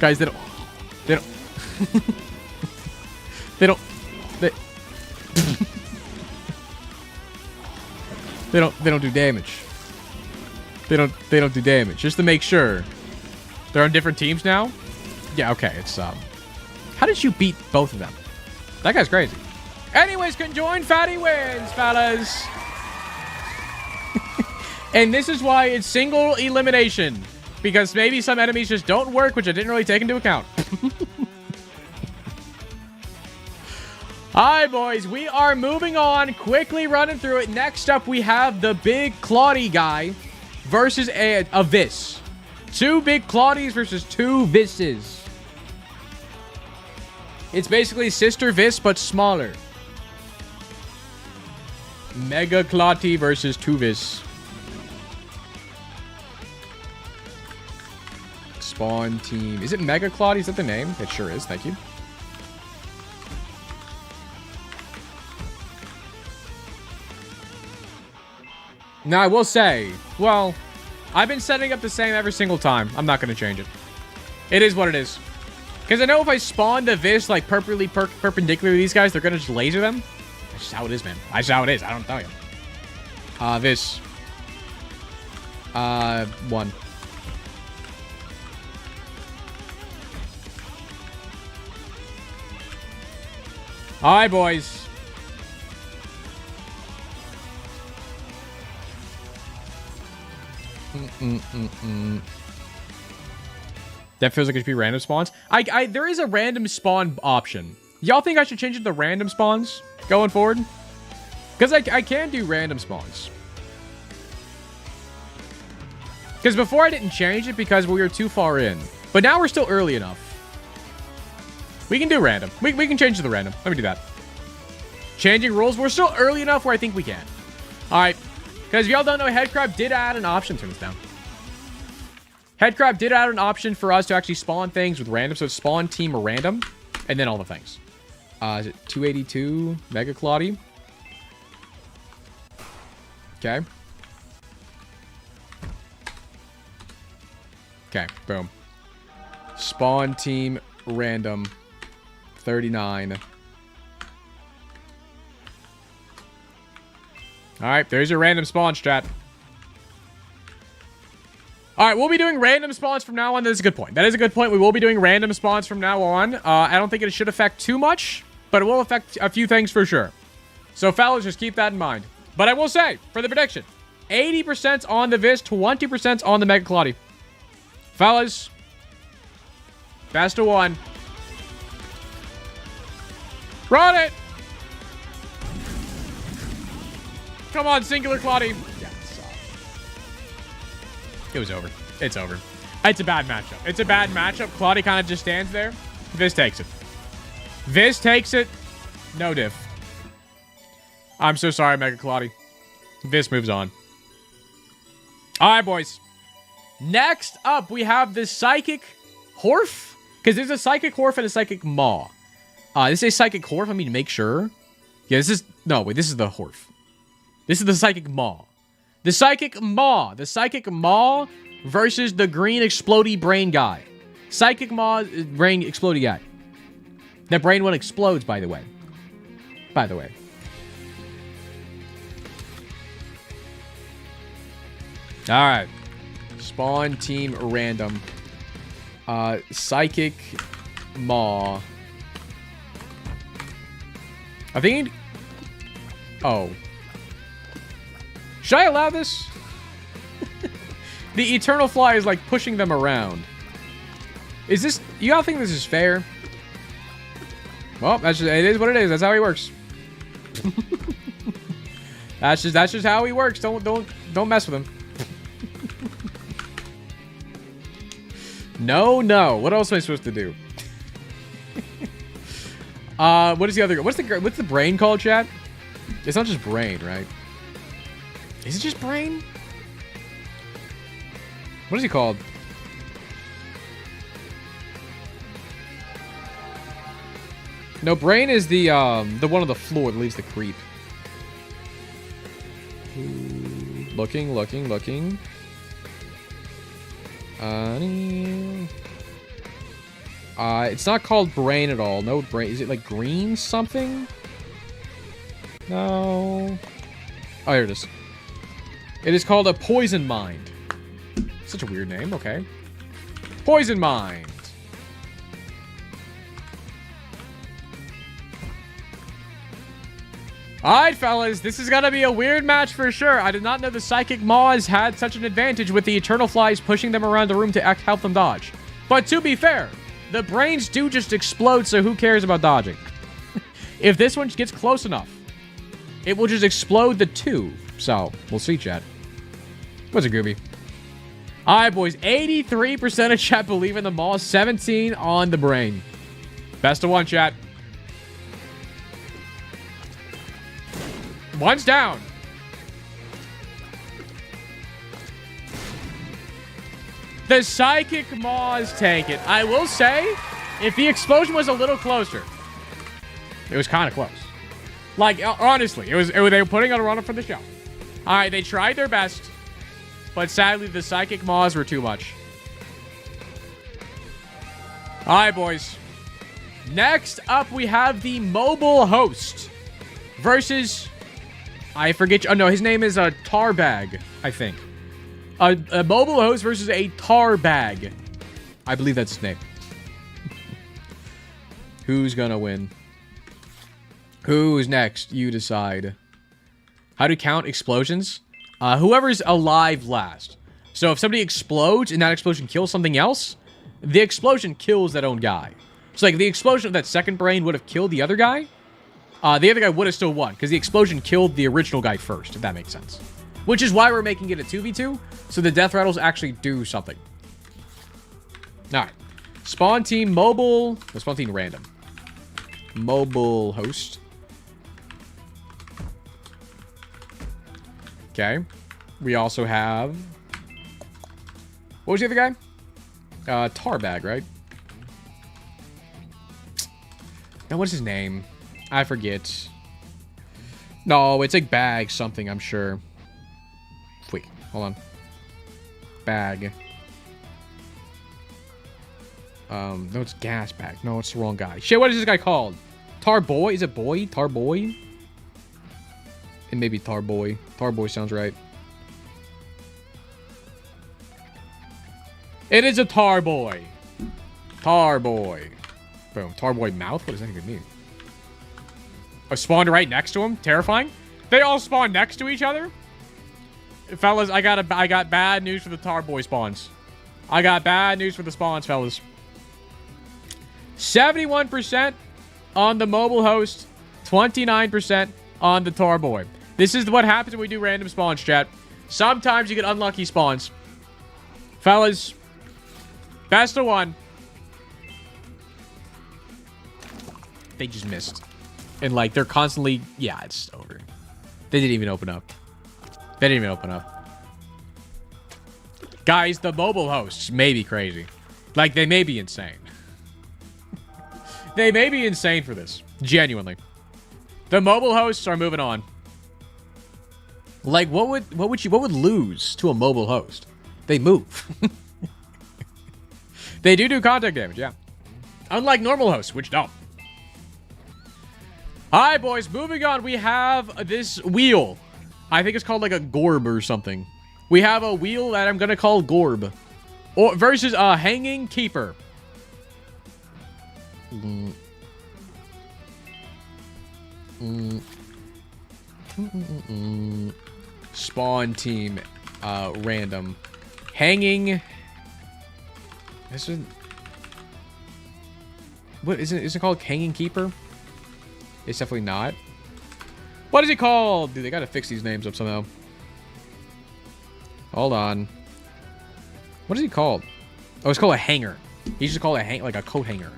Guys, they don't. They don't. They don't. They don't do damage. They don't do damage. Just to make sure. They're on different teams now? Yeah, okay. It's how did you beat both of them? That guy's crazy. Anyways, conjoined fatty wins, fellas. And this is why it's single elimination. Because maybe some enemies just don't work, which I didn't really take into account. Alright, boys. We are moving on. Quickly running through it. Next up, we have the big Claudie guy versus a Vis. 2 big Claudies versus 2 Visses. It's basically Sister Vis, but smaller. Mega Claudie versus 2 Vis. Spawn team. Is it Mega Claudie? Is that the name? It sure is. Thank you. Now, I will say, well, I've been setting up the same every single time. I'm not going to change it. It is what it is. Because I know if I spawn the Vis, like, perpendicular to these guys, they're going to just laser them. That's just how it is, man. That's how it is. I don't tell you. Vis. 1. Alright, boys. That feels like it should be random spawns. There is a random spawn option. Y'all think I should change it to random spawns going forward? Because I can do random spawns. Because before I didn't change it because we were too far in. But now we're still early enough. We can do random. We can change to the random. Let me do that. Changing rules. We're still early enough where I think we can. Alright. Because if y'all don't know, Headcrab did add an option. Turn this down. Headcrab did add an option for us to actually spawn things with random. So it's spawn team or random. And then all the things. Is it 282 Mega Claudie? Okay. Okay, boom. Spawn team random 39. Alright, there's your random spawns, chat. Alright, we'll be doing random spawns from now on. That is a good point. That is a good point. We will be doing random spawns from now on. I don't think it should affect too much, but it will affect a few things for sure. So, fellas, just keep that in mind. But I will say, for the prediction, 80% on the Vis, 20% on the Mega Claudie. Fellas, best of one. Run it! Come on, singular Claudie. Yeah, it was over. It's over. It's a bad matchup. It's a bad matchup. Claudie kind of just stands there. Vis takes it. Vis takes it. No diff. I'm so sorry, Mega Claudie. Vis moves on. All right, boys. Next up, we have the Psychic Horf. Because there's a Psychic Horf and a Psychic Maw. This is a Psychic Horf. I mean, to make sure. Yeah, this is... No, wait. This is the Horf. This is the Psychic Maw. The Psychic Maw. The Psychic Maw versus the green explodey brain guy. Psychic Maw, brain explodey guy. That brain one explodes, by the way. By the way. Alright. Spawn team random. Psychic Maw. I think... Oh. Should I allow this? The Eternal Fly is like pushing them around. Is this... You all think this is fair? Well, that's just, it is what it is. That's how he works. That's just how he works. Don't mess with him. No. What else am I supposed to do? What is the other... What's the brain called, chat? It's not just brain, right? Is it just brain? What is he called? No, brain is the one on the floor that leaves the creep. Ooh, looking. It's not called brain at all. No brain. Is it like green something? No. Oh, here it is. It is called a poison mind. Such a weird name. Okay. Poison mind. Alright, fellas, this is gonna be a weird match for sure. I did not know the Psychic Maws had such an advantage with the Eternal Flies pushing them around the room to help them dodge. But to be fair, the brains do just explode, so who cares about dodging? If this one gets close enough, it will just explode the two. So, we'll see, chat. What's a Gooby? Alright, boys, 83% of chat believe in the Maws, 17 on the brain. Best of one, chat. One's down. The Psychic Maws take it. I will say, if the explosion was a little closer, it was kind of close. Like, honestly, they were putting on a run-up for the show. All right, they tried their best, but sadly, the Psychic Maws were too much. All right, boys. Next up, we have the mobile host versus... I forget. Oh, no, his name is a Tarbag, I think. A mobile host versus a Tarbag. I believe that's his name. Who's gonna win? Who's next? You decide. How to count explosions? Whoever's alive last. So if somebody explodes and that explosion kills something else, the explosion kills that own guy. So like the explosion of that second brain would have killed the other guy. The other guy would have still won, because the explosion killed the original guy first, if that makes sense. Which is why we're making it a 2v2, so the death rattles actually do something. Alright. Spawn team mobile... No, spawn team random. Mobile host. Okay. We also have... What was the other guy? Tarbag, right? Now, what's his name? I forget. No, it's like bag something, I'm sure. Wait, hold on. Bag. No, it's gas bag. No, it's the wrong guy. Shit, what is this guy called? Tarboy? Is it boy? Tarboy? It may be Tarboy. Tarboy sounds right. It is a Tarboy. Tarboy. Boom. Tarboy mouth? What does that even mean? I spawned right next to him. Terrifying. They all spawn next to each other. Fellas, I got bad news for the Tarboy spawns. I got bad news for the spawns, fellas. 71% on the mobile host. 29% on the Tarboy. This is what happens when we do random spawns, chat. Sometimes you get unlucky spawns. Fellas, best of one. They just missed. And, like, they're constantly... Yeah, it's over. They didn't even open up. They didn't even open up. Guys, the mobile hosts may be crazy. Like, they may be insane. They may be insane for this. Genuinely. The mobile hosts are moving on. Like, what would lose to a mobile host? They move. They do contact damage, yeah. Unlike normal hosts, which don't. Alright, boys, moving on. We have this wheel. I think it's called like a Gorb or something. We have a wheel that I'm gonna call Gorb. Or versus a Hanging Keeper. Spawn team random. Hanging. This is... What is it? Is it called Hanging Keeper? It's definitely not. What is he called? Dude, they gotta fix these names up somehow. Hold on. What is he called? Oh, it's called a hanger. He's just called like a coat hanger.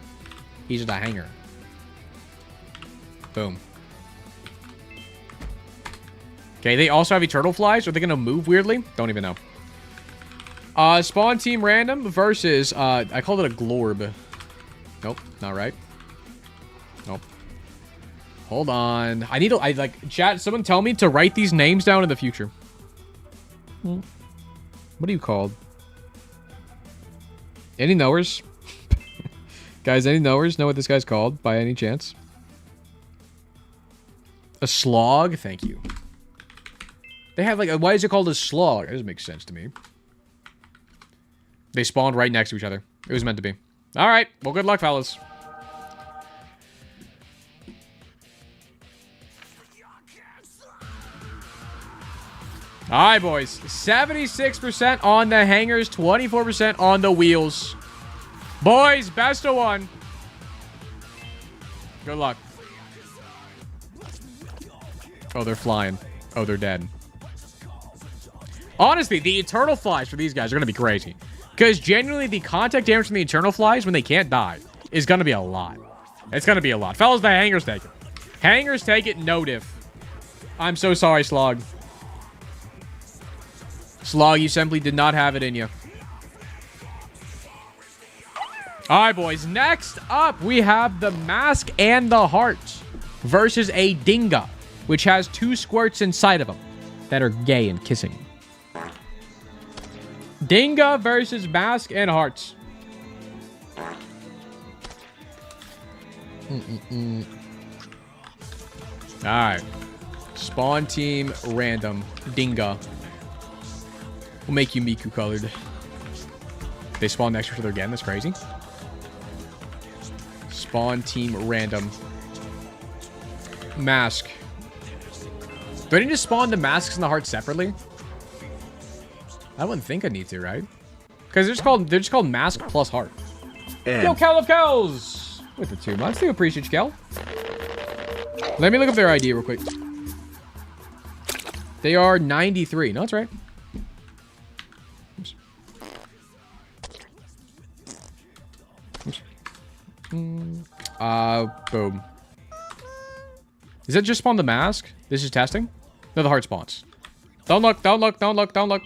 He's just a hanger. Boom. Okay, they also have Eternal Flies. Are they gonna move weirdly? Don't even know. Spawn team random versus I called it a Glorb. Nope, not right. Nope. Hold on. I need to... chat, someone tell me to write these names down in the future. What are you called? Any knowers? Guys, any knowers know what this guy's called by any chance? A slog? Thank you. They have like... Why is it called a slog? That doesn't make sense to me. They spawned right next to each other. It was meant to be. All right. Well, good luck, fellas. All right, boys. 76% on the hangers, 24% on the wheels. Boys, best of one. Good luck. Oh, they're flying. Oh, they're dead. Honestly, the Eternal Flies for these guys are going to be crazy. Because genuinely, the contact damage from the Eternal Flies when they can't die is going to be a lot. It's going to be a lot. Fellas, the hangers take it. Hangers take it, no diff. I'm so sorry, Slog. Slog, you simply did not have it in you. All right, boys. Next up, we have the Mask and the Heart versus a Dinga, which has 2 squirts inside of them that are gay and kissing. Dinga versus Mask and Hearts. Alright. Spawn team random. Dinga. We'll make you Miku colored. They spawn next to each other again. That's crazy. Spawn team random. Mask. Do I need to spawn the masks and the hearts separately? I wouldn't think I need to, right? Because they're just called mask plus heart. Yo, Cal of Cows! With the 2 months. Do appreciate you, Cal. Let me look up their ID real quick. They are 93. No, that's right. Oops. Oops. Boom. Does that just spawn the mask? This is testing? No, the heart spawns. Don't look, don't look, don't look, don't look.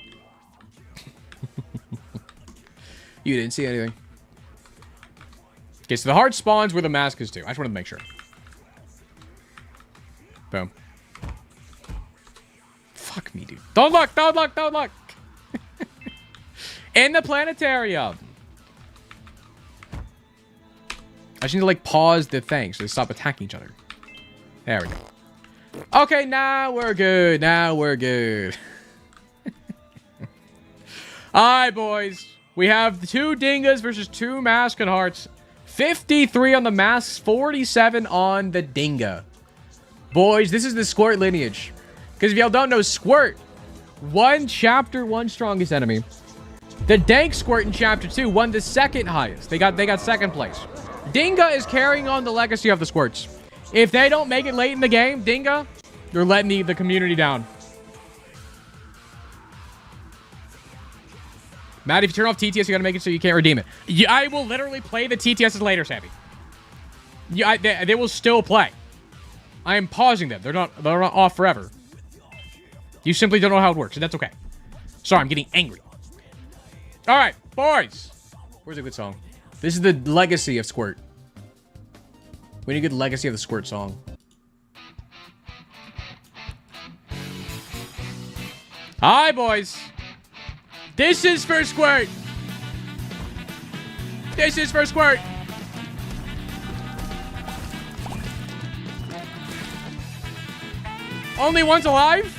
You didn't see anything. Okay, so the heart spawns where the mask is too. I just wanted to make sure. Boom. Fuck me, dude. Don't look, don't look, don't look. In the planetarium. I just need to like pause the thing so they stop attacking each other. There we go. Okay, now we're good. Now we're good. All right, boys. We have 2 Dingas versus 2 Mask and Hearts. 53 on the Masks, 47 on the Dinga. Boys, this is the Squirt lineage. Because if y'all don't know, Squirt, 1 chapter, 1 strongest enemy. The Dank Squirt in chapter 2 won the 2nd highest. They got 2nd place. Dinga is carrying on the legacy of the Squirts. If they don't make it late in the game, Dinga, you're letting the community down. Matt, if you turn off TTS, you gotta make it so you can't redeem it. Yeah, I will literally play the TTSs later, Sammy. Yeah, they will still play. I am pausing them. They're not off forever. You simply don't know how it works, and that's okay. Sorry, I'm getting angry. All right, boys. Where's a good song? This is the legacy of Squirt. We need a good legacy of the Squirt song. Hi, boys. This is for Squirt. This is for Squirt. Only one's alive?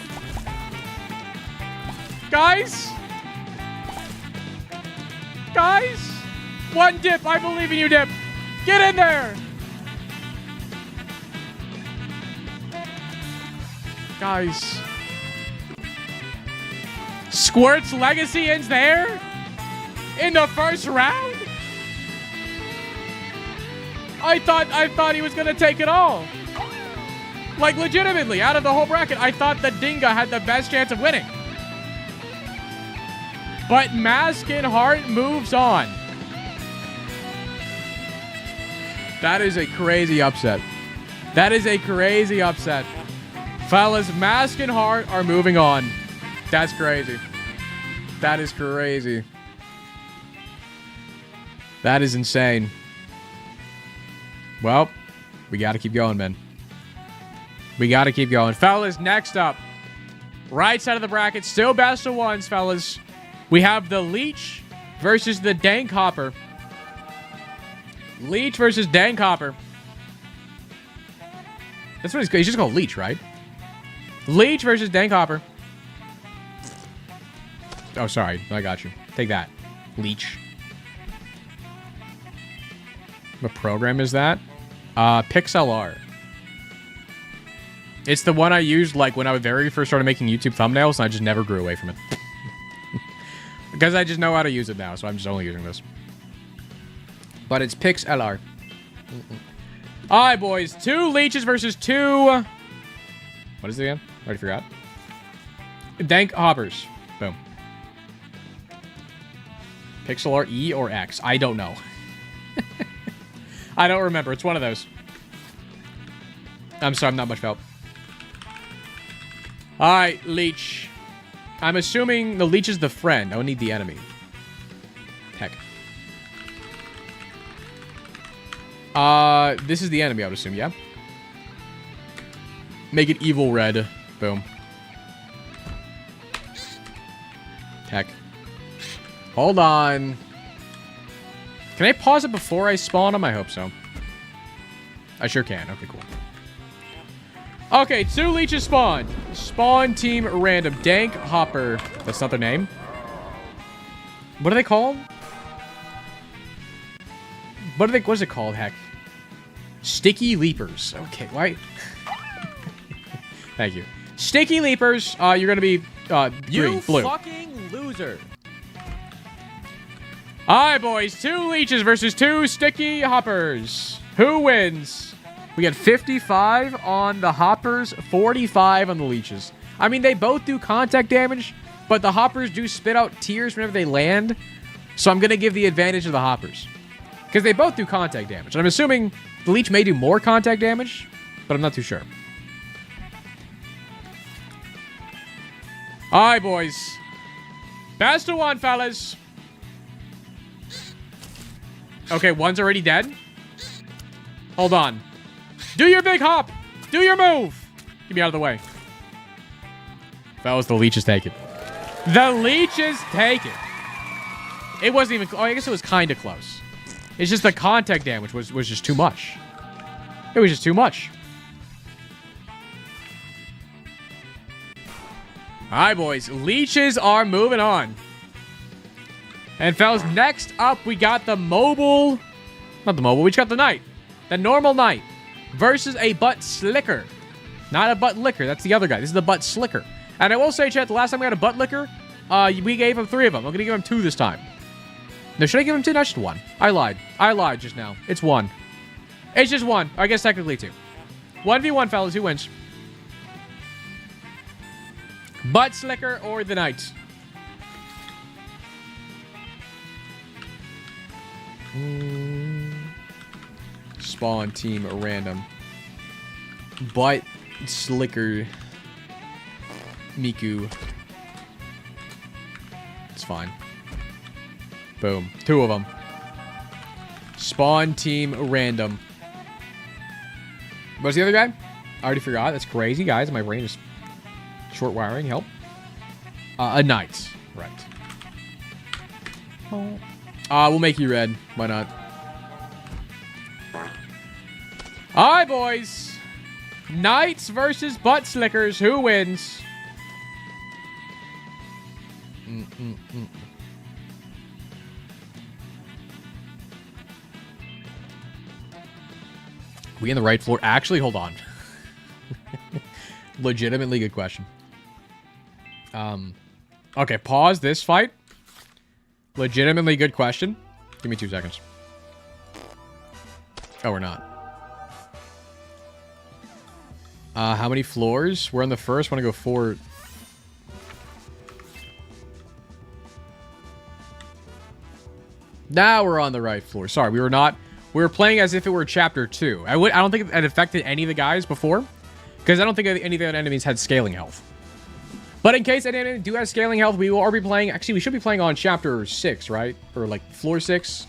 Guys? Guys? 1 dip. I believe in you, dip. Get in there. Guys. Squirt's legacy ends there? In the 1st round? I thought he was gonna take it all. Like, legitimately, out of the whole bracket, I thought the Dinga had the best chance of winning. But Mask and Heart moves on. That is a crazy upset. That is a crazy upset. Fellas, Mask and Heart are moving on. That's crazy. That is crazy. That is insane. Well, we got to keep going, man. We got to keep going. Fellas, next up. Right side of the bracket. Still best of ones, fellas. We have the Leech versus the Dank Hopper. Leech versus Dank Hopper. That's what he's just called Leech, right? Leech versus Dank Hopper. Oh, sorry. I got you. Take that. Leech. What program is that? PixLR. It's the one I used like when I very first started making YouTube thumbnails, and I just never grew away from it. Because I just know how to use it now, so I'm just only using this. But it's PixLR. Alright, boys. 2 Leeches versus 2... What is it again? I already forgot. Dank Hoppers. Boom. PixLR E or X? I don't know. I don't remember. It's one of those. I'm sorry, I'm not much help. Alright, Leech. I'm assuming the Leech is the friend. I would need the enemy. Heck. This is the enemy, I would assume, yeah? Make it evil red. Boom. Heck. Hold on. Can I pause it before I spawn him? I hope so. I sure can. Okay, cool. Okay, 2 Leeches spawned. Spawn team random. Dank Hopper. That's not their name. What are they called? What is it called, heck? Sticky Leapers. Okay, why? Thank you. Sticky Leapers. You're gonna be green, blue. You fucking loser. Alright, boys. 2 Leeches versus 2 Sticky Hoppers. Who wins? We got 55 on the Hoppers, 45 on the Leeches. I mean, they both do contact damage, but the Hoppers do spit out tears whenever they land. So I'm going to give the advantage to the Hoppers. Because they both do contact damage. And I'm assuming the Leech may do more contact damage, but I'm not too sure. Alright, boys. Best of one, fellas. Okay, one's already dead. Hold on. Do your big hop. Do your move. Get me out of the way. Fellas, the Leeches take it. The Leeches take it. It wasn't even... Oh, I guess it was kind of close. It's just the contact damage was just too much. It was just too much. All right, boys. Leeches are moving on. And fellas, next up, we got the mobile... Not the mobile. We just got the knight. The normal knight versus a butt slicker. Not a butt licker. That's the other guy. This is the butt slicker. And I will say, chat, the last time we got a butt licker, we gave him 3 of them. I'm going to give him 2 this time. No, should I give him 2? No, just 1. I lied. I lied just now. It's 1. It's just 1. I guess technically 2. 1v1, fellas. Who wins? Butt slicker or the knight? Spawn team random. Butt slicker. Miku. It's fine. Boom. 2 of them. Spawn team random. What's the other guy? I already forgot. That's crazy, guys. My brain is short wiring. Help. A knight. Right. We'll make you red. Why not? Alright, boys. Knights versus butt slickers. Who wins? We in the right floor? Actually, hold on. Legitimately good question. Okay, pause this fight. Legitimately good question. Give me 2 seconds. Oh, we're not. How many floors? We're on the first. Want to go 4. Now we're on the right floor. Sorry, we were not. We were playing as if it were chapter 2. I don't think it affected any of the guys before, because I don't think any of the enemies had scaling health. But in case any enemy do have scaling health, we will be playing. Actually, we should be playing on chapter 6, right? Or like floor 6.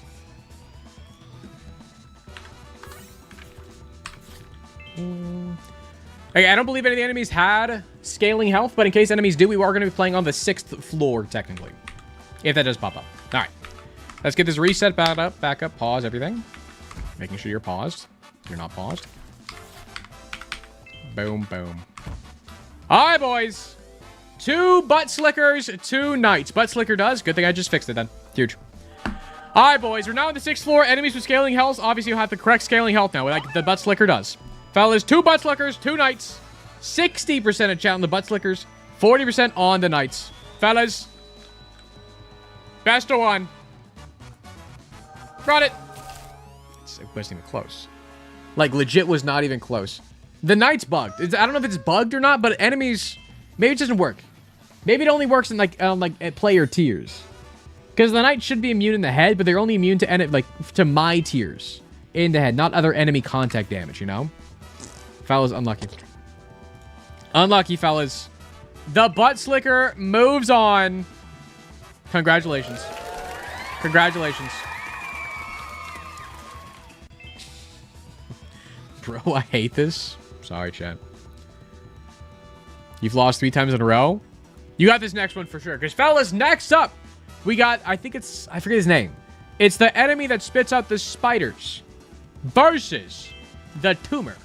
Okay, I don't believe any of the enemies had scaling health, but in case enemies do, we are going to be playing on the 6th floor, technically. If that does pop up. All right. Let's get this reset back up, pause everything. Making sure you're paused. You're not paused. Boom, boom. All right, boys. 2 butt slickers, 2 knights. Butt slicker does. Good thing I just fixed it then. Huge. All right, boys. We're now on the 6th floor. Enemies with scaling health. Obviously, you'll have the correct scaling health now, like the butt slicker does. Fellas, 2 butt slickers, 2 knights. 60% of chat on the butt slickers, 40% on the knights. Fellas, best of 1. Run it. It wasn't even close. Like, legit was not even close. The knight's bugged. I don't know if it's bugged or not, but enemies... Maybe it doesn't work. Maybe it only works in, like at player tiers. Because the knight should be immune in the head, but they're only immune to, to my tiers. In the head, not other enemy contact damage, you know? Fellas, unlucky. Unlucky, fellas. The butt slicker moves on. Congratulations. Congratulations. Bro, I hate this. Sorry, chat. You've lost 3 times in a row. You got this next one for sure. Because, fellas, next up, we got, I forget his name. It's the enemy that spits out the spiders versus the tumor.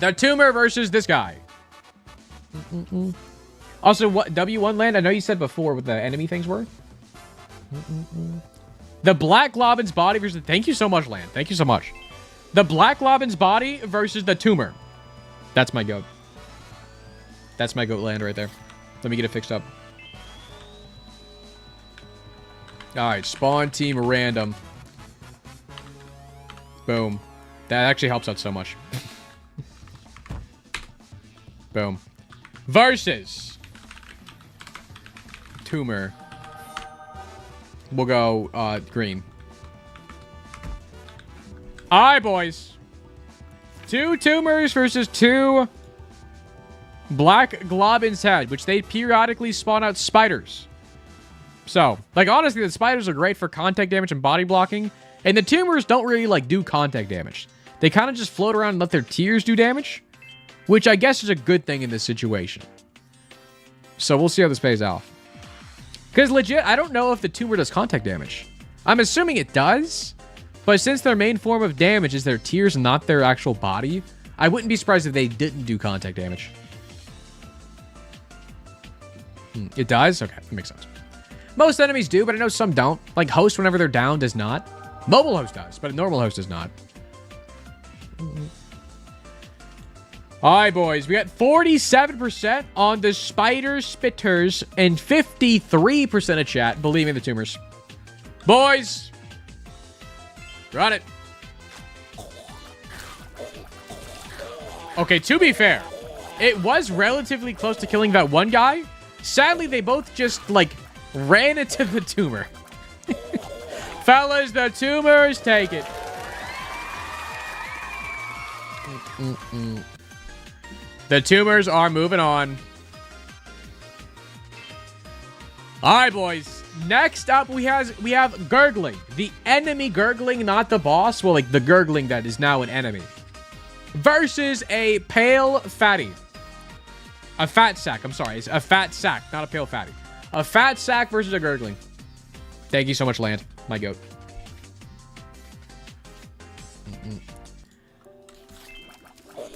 The tumor versus this guy. Also, what W1 land? I know you said before what the enemy things were. The Black Globin's body versus... Thank you so much, land. Thank you so much. The Black Globin's body versus the tumor. That's my goat. That's my goat land right there. Let me get it fixed up. Alright, spawn team random. Boom. That actually helps out so much. Boom. Versus tumor. We'll go green. Alright, boys. 2 tumors versus 2 Black Globin's head, which they periodically spawn out spiders. So, like, honestly, the spiders are great for contact damage and body blocking, and the tumors don't really, like, do contact damage. They kind of just float around and let their tears do damage, which I guess is a good thing in this situation. So we'll see how this pays off. Because legit, I don't know if the tumor does contact damage. I'm assuming it does, but since their main form of damage is their tears and not their actual body, I wouldn't be surprised if they didn't do contact damage. It does? Okay, that makes sense. Most enemies do, but I know some don't. Like Host, whenever they're down, does not. Mobile Host does, but a normal Host does not. Alright, boys. We got 47% on the spider spitters and 53% of chat believing the tumors. Boys! Run it. Okay, to be fair, it was relatively close to killing that one guy. Sadly, they both just, like, ran into the tumor. Fellas, the tumors take it. The tumors are moving on. All right, boys. Next up, we have Gurgling. The enemy Gurgling, not the boss. Well, like, the Gurgling that is now an enemy. Versus a pale fatty. A fat sack. I'm sorry. It's a fat sack, not a pale fatty. A fat sack versus a Gurgling. Thank you so much, Land. My goat.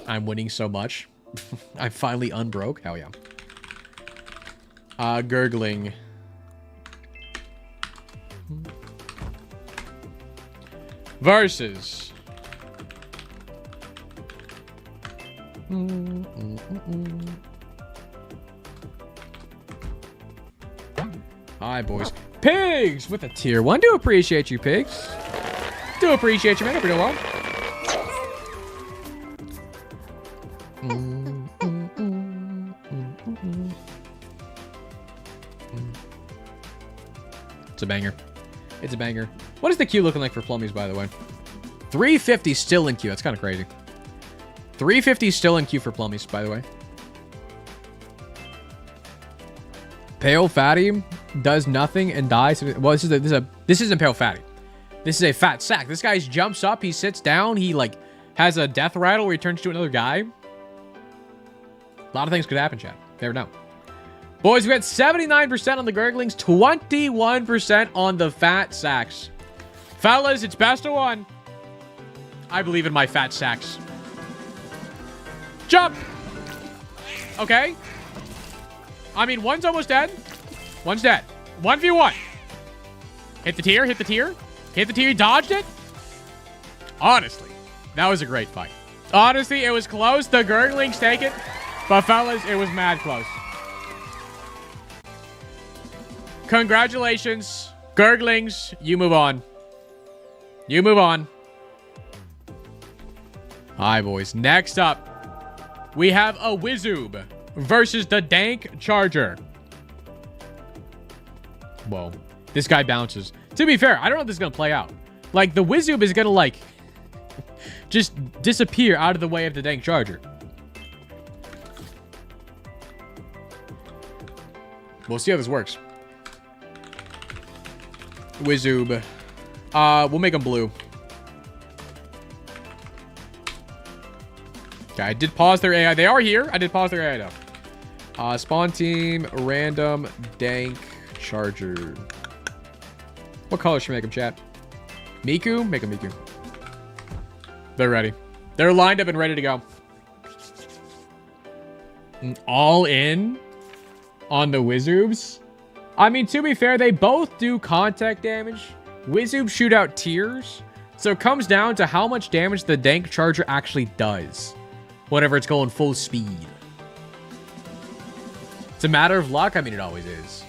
I'm winning so much. I finally unbroke. Hell yeah. Gurgling. Versus. Hi, boys. Pigs with a tier 1. Do appreciate you, pigs. Do appreciate you, man. Hope you're doing well. It's a banger. It's a banger. What is the queue looking like for Plummies, by the way? 350 still in queue. That's kind of crazy. 350 still in queue for Plummies, by the way. Pale Fatty does nothing and dies. Well, this isn't Pale Fatty. This is a fat sack. This guy jumps up, he sits down, he like has a death rattle where he turns to another guy. A lot of things could happen, chat. Never know. Boys, we got 79% on the Gurglings, 21% on the Fat Sacks. Fellas, it's best of one. I believe in my Fat Sacks. Jump! Okay. I mean, one's almost dead. One's dead. 1v1. Hit the tier, hit the tier. Hit the tier, dodged it. Honestly, that was a great fight. Honestly, it was close. The Gurglings take it. But fellas, it was mad close. Congratulations. Gurglings, you move on. You move on. Hi, boys. Next up, we have a Wizoob versus the Dank Charger. Whoa. This guy bounces. To be fair, I don't know if this is going to play out. Like, the Wizoob is going to, like, just disappear out of the way of the Dank Charger. We'll see how this works. Wizoob. We'll make them blue. Okay, I did pause their AI. They are here. I did pause their AI though. Spawn team, random, Dank, Charger. What color should we make them, chat? Miku? Make them Miku. They're ready. They're lined up and ready to go. All in on the Wizoobs. I mean, to be fair, they both do contact damage. Wizoob shoot out tiers. So it comes down to how much damage the Dank Charger actually does whenever it's going full speed. It's a matter of luck. I mean, it always is.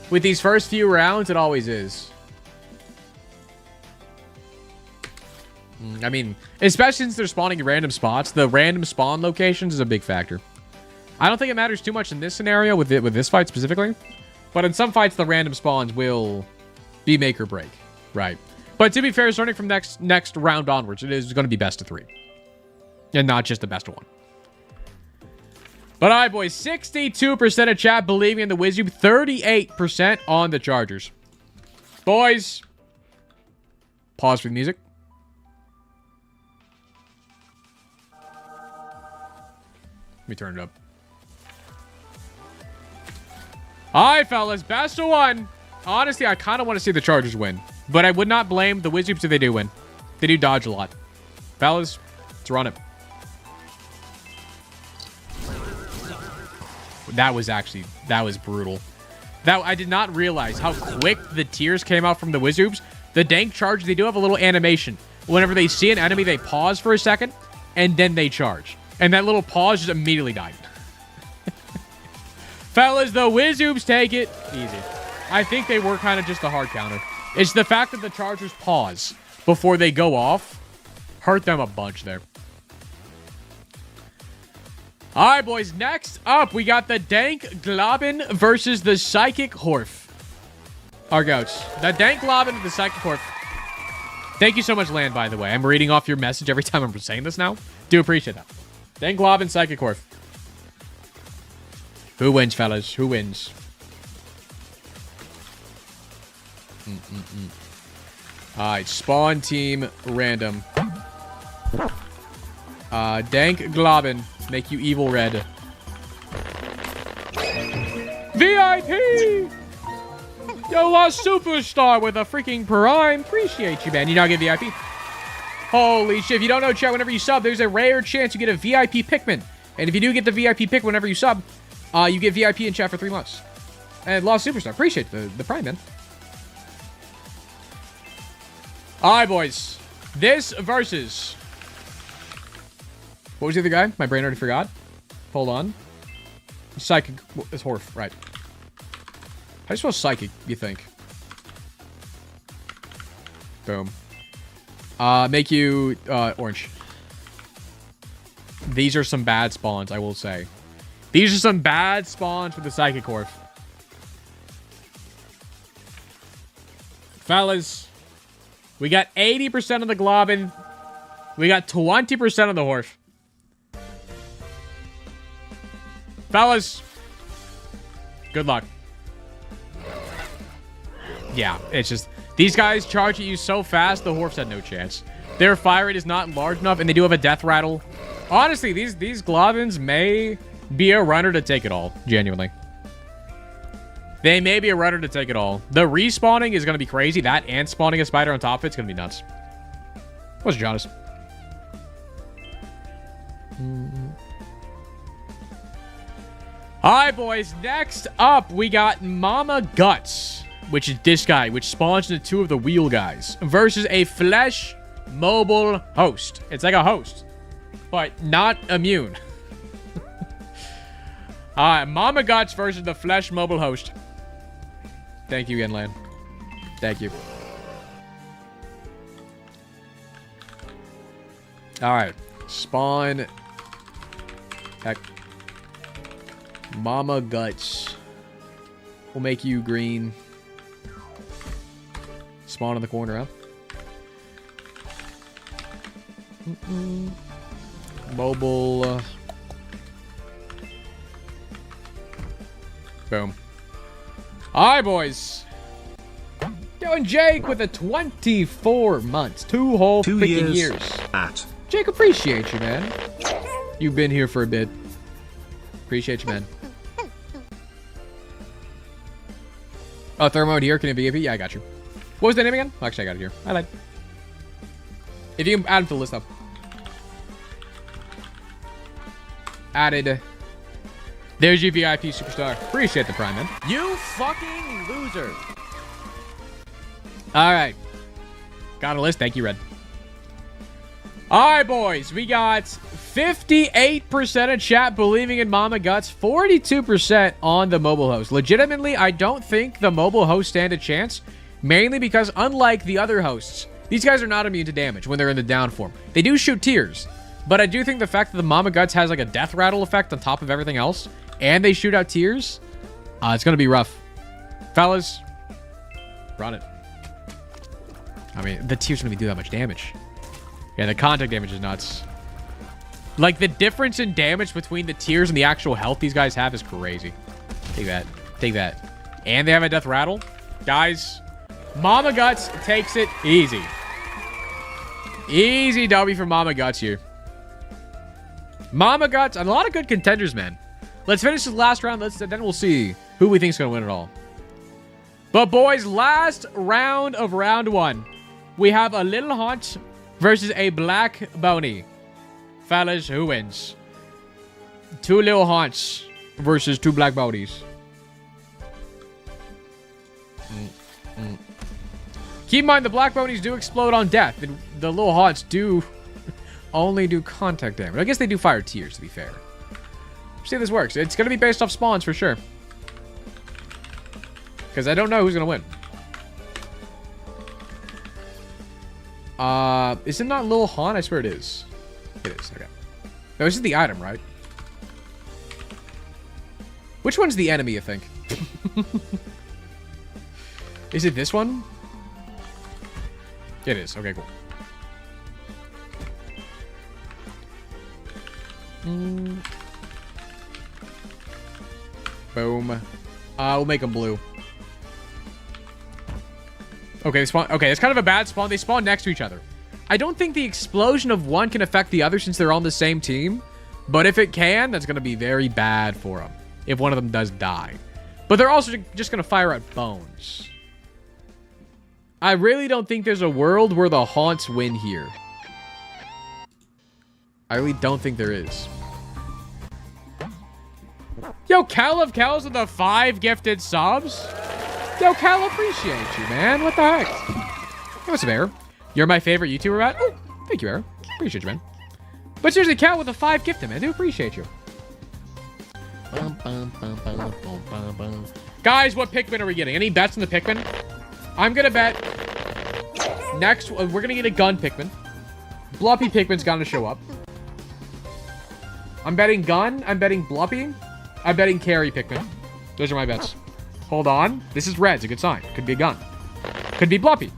With these first few rounds, it always is. I mean, especially since they're spawning in random spots, the random spawn locations is a big factor. I don't think it matters too much in this scenario with this fight specifically. But in some fights, the random spawns will be make or break. Right. But to be fair, starting from next round onwards, it is going to be best of 3. And not just the best of 1. But all right, boys. 62% of chat believing in the Wizoob. 38% on the Chargers. Boys. Pause for the music. Let me turn it up. All right, fellas. Best of 1. Honestly, I kind of want to see the Chargers win. But I would not blame the Wizoobs if they do win. They do dodge a lot. Fellas, let's run it. That was brutal. I did not realize how quick the tears came out from the Wizoobs. The Dank Charge, they do have a little animation. Whenever they see an enemy, they pause for a second, and then they charge. And that little pause just immediately died. Fellas, the Wizoobs take it easy. I think they were kind of just a hard counter. It's the fact that the Chargers pause before they go off hurt them a bunch there. All right, boys. Next up, we got the Dank Globin versus the Psychic Horf. Our goats. The Dank Globin and the Psychic Horf. Thank you so much, Land, by the way. I'm reading off your message every time I'm saying this now. Do appreciate that. Dank Globin, Psychic Horf. Who wins, fellas? Who wins? All right, spawn team random. Dank Globin, make you evil red. VIP! Yo, Lost Superstar with a freaking prime. Appreciate you, man. You now get VIP. Holy shit. If you don't know, chat, whenever you sub, there's a rare chance you get a VIP Pikmin. And if you do get the VIP pick whenever you sub, you get VIP in chat for 3 months. And Lost Superstar, appreciate the prime, man. All right, boys. This versus... What was the other guy? My brain already forgot. Hold on. Psychic is Horf, right. How do you spell psychic, you think? Boom. Make you orange. These are some bad spawns, I will say. These are some bad spawns for the Psychic Horf. Fellas, we got 80% of the Globin. We got 20% of the Horf. Fellas, good luck. Yeah, it's just... These guys charge at you so fast, the Horfs had no chance. Their fire rate is not large enough, and they do have a death rattle. Honestly, these globins may be a runner to take it all. Genuinely. They may be a runner to take it all. The respawning is going to be crazy. That and spawning a spider on top of it's going to be nuts. What's Jonas? Alright, boys. Next up, we got Mama Guts, which is this guy, which spawns into 2 of the wheel guys, versus a flesh mobile host. It's like a host, but not immune. Alright, Mama Guts versus the flesh mobile host. Thank you, Yenlan. Thank you. Alright. Spawn. Heck. Mama Guts. We'll make you green. Spawn in the corner, huh? Mobile. Boom. Alright, boys. Doing Jake with a 24 months. 2 whole 2 freaking years. years. Jake, appreciate you, man. You've been here for a bit. Appreciate you, man. Oh, thermo here. Can it be? Yeah, I got you. What was the name again? Oh, actually, I got it here. I lied. If you can add him to the list, though. Added. There's your VIP superstar. Appreciate the prime, man. You fucking loser. All right. Got a list. Thank you, Red. All right, boys. We got 58% of chat believing in Mama Guts. 42% on the mobile host. Legitimately, I don't think the mobile hosts stand a chance. Mainly because, unlike the other hosts, these guys are not immune to damage when they're in the down form. They do shoot tears. But I do think the fact that the Mama Guts has like a death rattle effect on top of everything else, and they shoot out tears, it's going to be rough. Fellas, run it. I mean, the tears don't even do that much damage. Yeah, the contact damage is nuts. Like, the difference in damage between the tears and the actual health these guys have is crazy. Take that. Take that. And they have a death rattle. Guys, Mama Guts takes it easy. Easy W for Mama Guts here. Mama Guts, a lot of good contenders, man. Let's finish this last round. Then we'll see who we think is going to win it all. But, boys, last round of round 1. We have a little haunt versus a black bounty. Fellas, who wins? 2 little haunts versus 2 black bounties. Keep in mind, the black bounties do explode on death, and the little haunts do only do contact damage. I guess they do fire tears, to be fair. See if this works. It's going to be based off spawns for sure. Because I don't know who's going to win. Is it not Lil Han? I swear it is. It is. Okay. No, this is the item, right? Which one's the enemy, you think? Is it this one? It is. Okay, cool. Boom. We'll make them blue. Okay, they spawn. Okay, it's kind of a bad spawn. They spawn next to each other. I don't think the explosion of one can affect the other since they're on the same team. But if it can, that's going to be very bad for them. If one of them does die. But they're also just going to fire at bones. I really don't think there's a world where the haunts win here. I really don't think there is. Yo, Cal of Cals with the 5 gifted subs. Yo, Cal, appreciate you, man. What the heck? Hey, what's up, Air? You're my favorite YouTuber, man. Oh, thank you, Air. Appreciate you, man. But seriously, Cal with the 5 gifted, man. I do appreciate you. Guys, what Pikmin are we getting? Any bets on the Pikmin? I'm gonna bet next we're gonna get a gun Pikmin. Bloppy Pikmin's gonna show up. I'm betting gun. I'm betting Bloppy. I'm betting carry Pikmin. Those are my bets. Hold on. This is red. It's a good sign. Could be a gun. Could be Bloppy.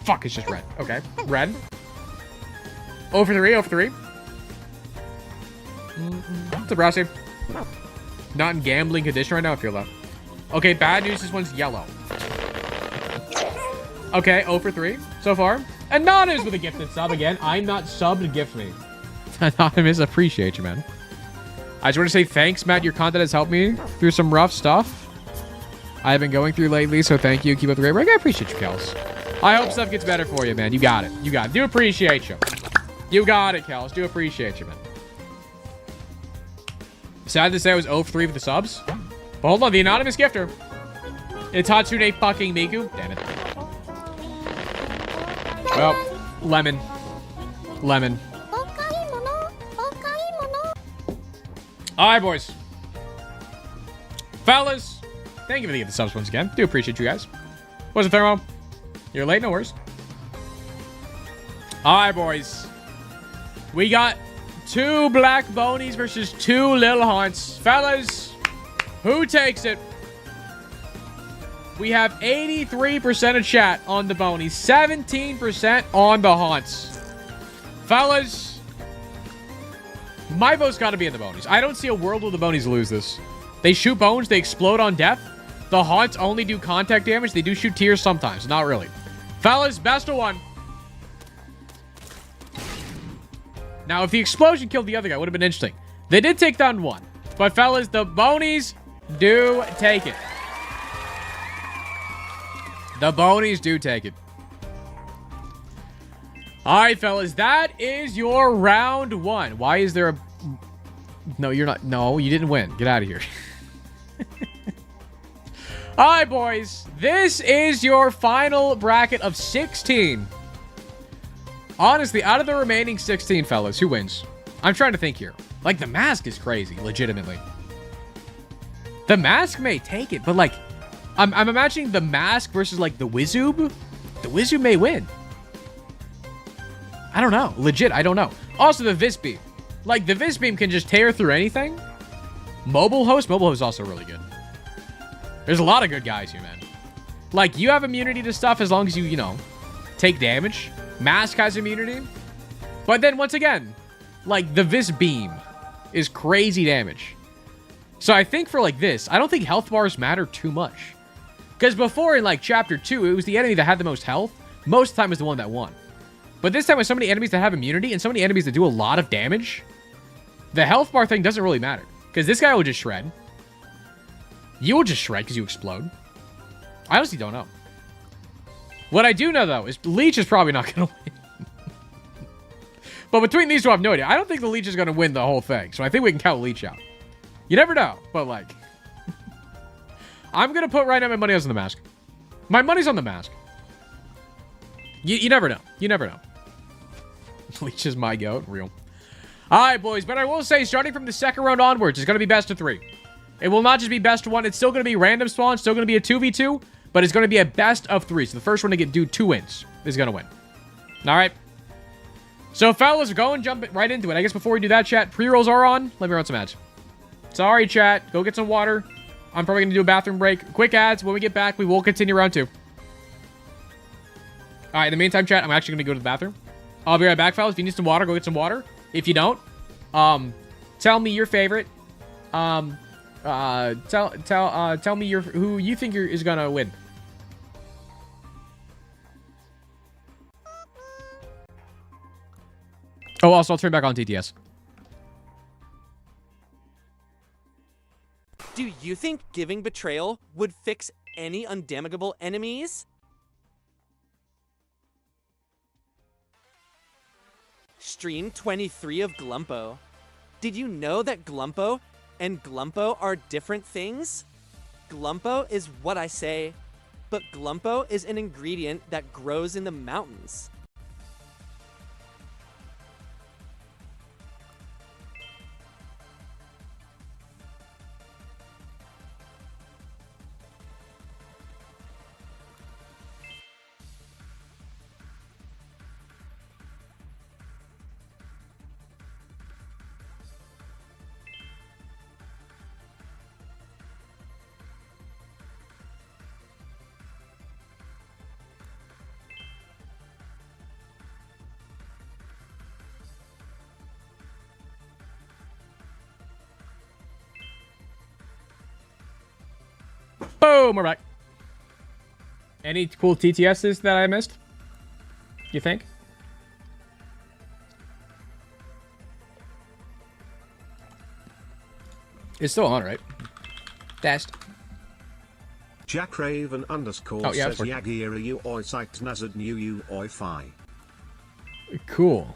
Fuck, it's just red. Okay. Red. 0 for 3. 0 for 3. What's up, Rossi? Not in gambling condition right now. I feel that. Okay, bad news. This one's yellow. Okay, 0 for 3 so far. Anonymous with a gifted sub again. I'm not subbed, gift me. Anonymous, appreciate you, man. I just want to say thanks, Matt. Your content has helped me through some rough stuff I've been going through lately, so thank you. Keep up the great work. I appreciate you, Kels. I hope stuff gets better for you, man. You got it. You got it. Do appreciate you. You got it, Kels. Do appreciate you, man. Sad to say I was 0 for 3 with the subs. But hold on, the anonymous gifter. It's Hatsune fucking Miku. Damn it. Well, lemon. Lemon. Alright, boys. Fellas, thank you for the subs once again. Do appreciate you guys. What's it, Thermo? You're late, no worries. Alright, boys. We got 2 black bonies versus 2 little haunts. Fellas, who takes it? We have 83% of chat on the bonies, 17% on the haunts. Fellas, my vote's got to be in the bonies. I don't see a world where the bonies lose this. They shoot bones, they explode on death. The haunts only do contact damage. They do shoot tears sometimes, not really. Fellas, best of 1. Now, if the explosion killed the other guy, it would have been interesting. They did take down 1. But fellas, the bonies do take it. The bonies do take it. All right, fellas, that is your round 1. Why is there a... No, you're not... No, you didn't win. Get out of here. All right, boys. This is your final bracket of 16. Honestly, out of the remaining 16, fellas, who wins? I'm trying to think here. Like, the mask is crazy, legitimately. The mask may take it, but, like... I'm imagining the mask versus, like, the Wizoob. The Wizoob may win. I don't know. Legit, I don't know. Also, the Vis Beam. Like, the Vis Beam can just tear through anything. Mobile Host is also really good. There's a lot of good guys here, man. Like, you have immunity to stuff as long as you, you know, take damage. Mask has immunity. But then, once again, like, the Vis Beam is crazy damage. So I think for, like, this, I don't think health bars matter too much. Because before, in, like, Chapter 2, it was the enemy that had the most health. Most of the time, it was the one that won. But this time, with so many enemies that have immunity and so many enemies that do a lot of damage, the health bar thing doesn't really matter. Because this guy will just shred. You will just shred because you explode. I honestly don't know. What I do know, though, is Leech is probably not going to win. But between these two, I have no idea. I don't think the Leech is going to win the whole thing. So I think we can count Leech out. You never know. But, like... I'm going to put right now my money on the mask. My money's on the mask. You never know. You never know. Leech is my goat. Real. All right, boys. But I will say, starting from the second round onwards, it's going to be best of 3. It will not just be best of 1. It's still going to be random spawn. Still going to be a 2v2. But it's going to do a best of 3. So the first one to do 2 wins is going to win. All right. So, fellas, go and jump right into it. I guess before we do that, chat, pre-rolls are on. Let me run some ads. Sorry, chat. Go get some water. I'm probably going to do a bathroom break. Quick ads. When we get back, we will continue round 2. All right. In the meantime, chat, I'm actually going to go to the bathroom. I'll be right back, fellas. If you need some water, go get some water. If you don't, tell me your favorite. Tell me who you think is going to win. Oh, also, I'll turn back on TTS. Do you think giving Betrayal would fix any undamagable enemies? Stream 23 of Glumpo. Did you know that Glumpo and Glumpo are different things? Glumpo is what I say, but Glumpo is an ingredient that grows in the mountains. Boom, we're back. Any cool TTSs that I missed? You think? It's still on, right? Dashed. Jack Raven underscore Oh, yeah, says Yagira you oi psyched nazad new you oi fi. Cool.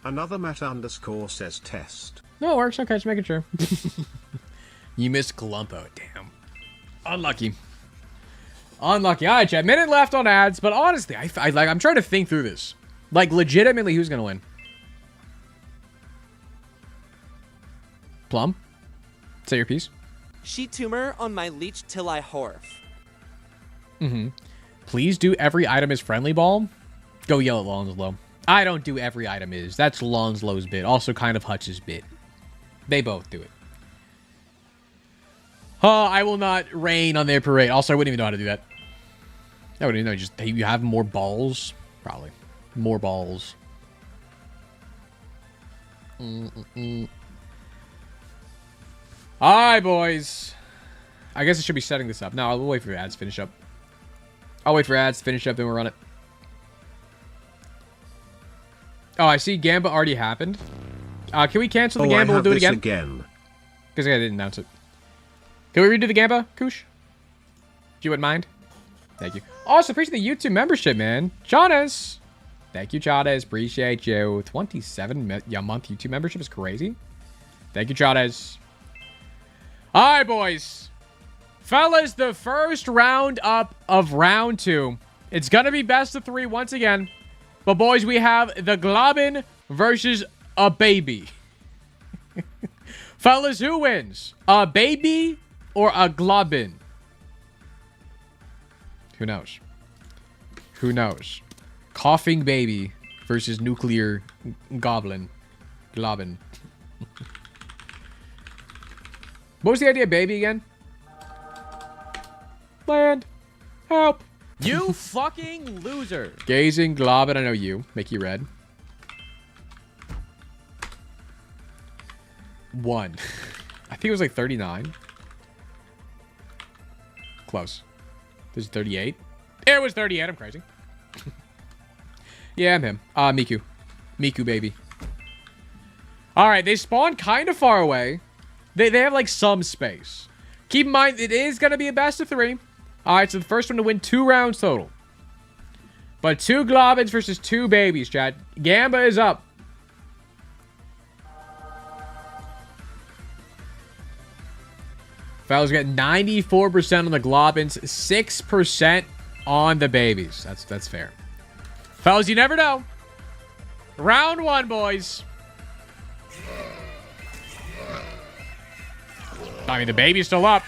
Another Matt underscore says test. No, it works. Okay, just making sure. You missed Glumpo. Damn. Unlucky. Unlucky. All right, chat. Minute left on ads, but honestly, I'm trying to think through this. Like, legitimately, who's gonna win? Plum? Say your piece. Sheet tumor on my leech till I horf. Please do every item is friendly ball. Go yell at Lonslow. I don't do every item is. That's Lonslow's bit. Also kind of Hutch's bit. They both do it. I will not rain on their parade. Also, I wouldn't even know how to do that. I wouldn't even know. Just you have more balls? Probably. More balls. Alright, boys. I guess I should be setting this up. No, I'll wait for ads to finish up. I'll wait for ads to finish up, then we'll run it. Oh, I see Gamba already happened. Can we cancel the Gamba? We'll do it again. Because I didn't announce it. Can we redo the Gamba, Koosh? If you wouldn't mind. Thank you. Also, appreciate the YouTube membership, man. Chades. Thank you, Chades. Appreciate you. 27 month YouTube membership is crazy. Thank you, Chades. All right, boys. Fellas, the first round up of round 2. It's going to be best of 3 once again. But, boys, we have the Globin versus a baby. Fellas, who wins? A baby or a Globin? Who knows? Who knows? Coughing baby versus nuclear goblin. Globin. What was the idea of baby again? Land. Help. You fucking loser. Gazing Globin, I know you. Make you red. 1. I think it was like 39. Close. This is 38. It was 38. I'm crazy. Yeah, I'm him. Miku. Miku, baby. Alright, they spawn kind of far away. They have like some space. Keep in mind, it is going to be a best of 3. Alright, so the first one to win 2 rounds total. But 2 Globins versus 2 babies, chat. Gamba is up. Fellas get 94% on the Globins, 6% on the babies. That's fair. Fellas, you never know. Round 1, boys. I mean, the baby's still up.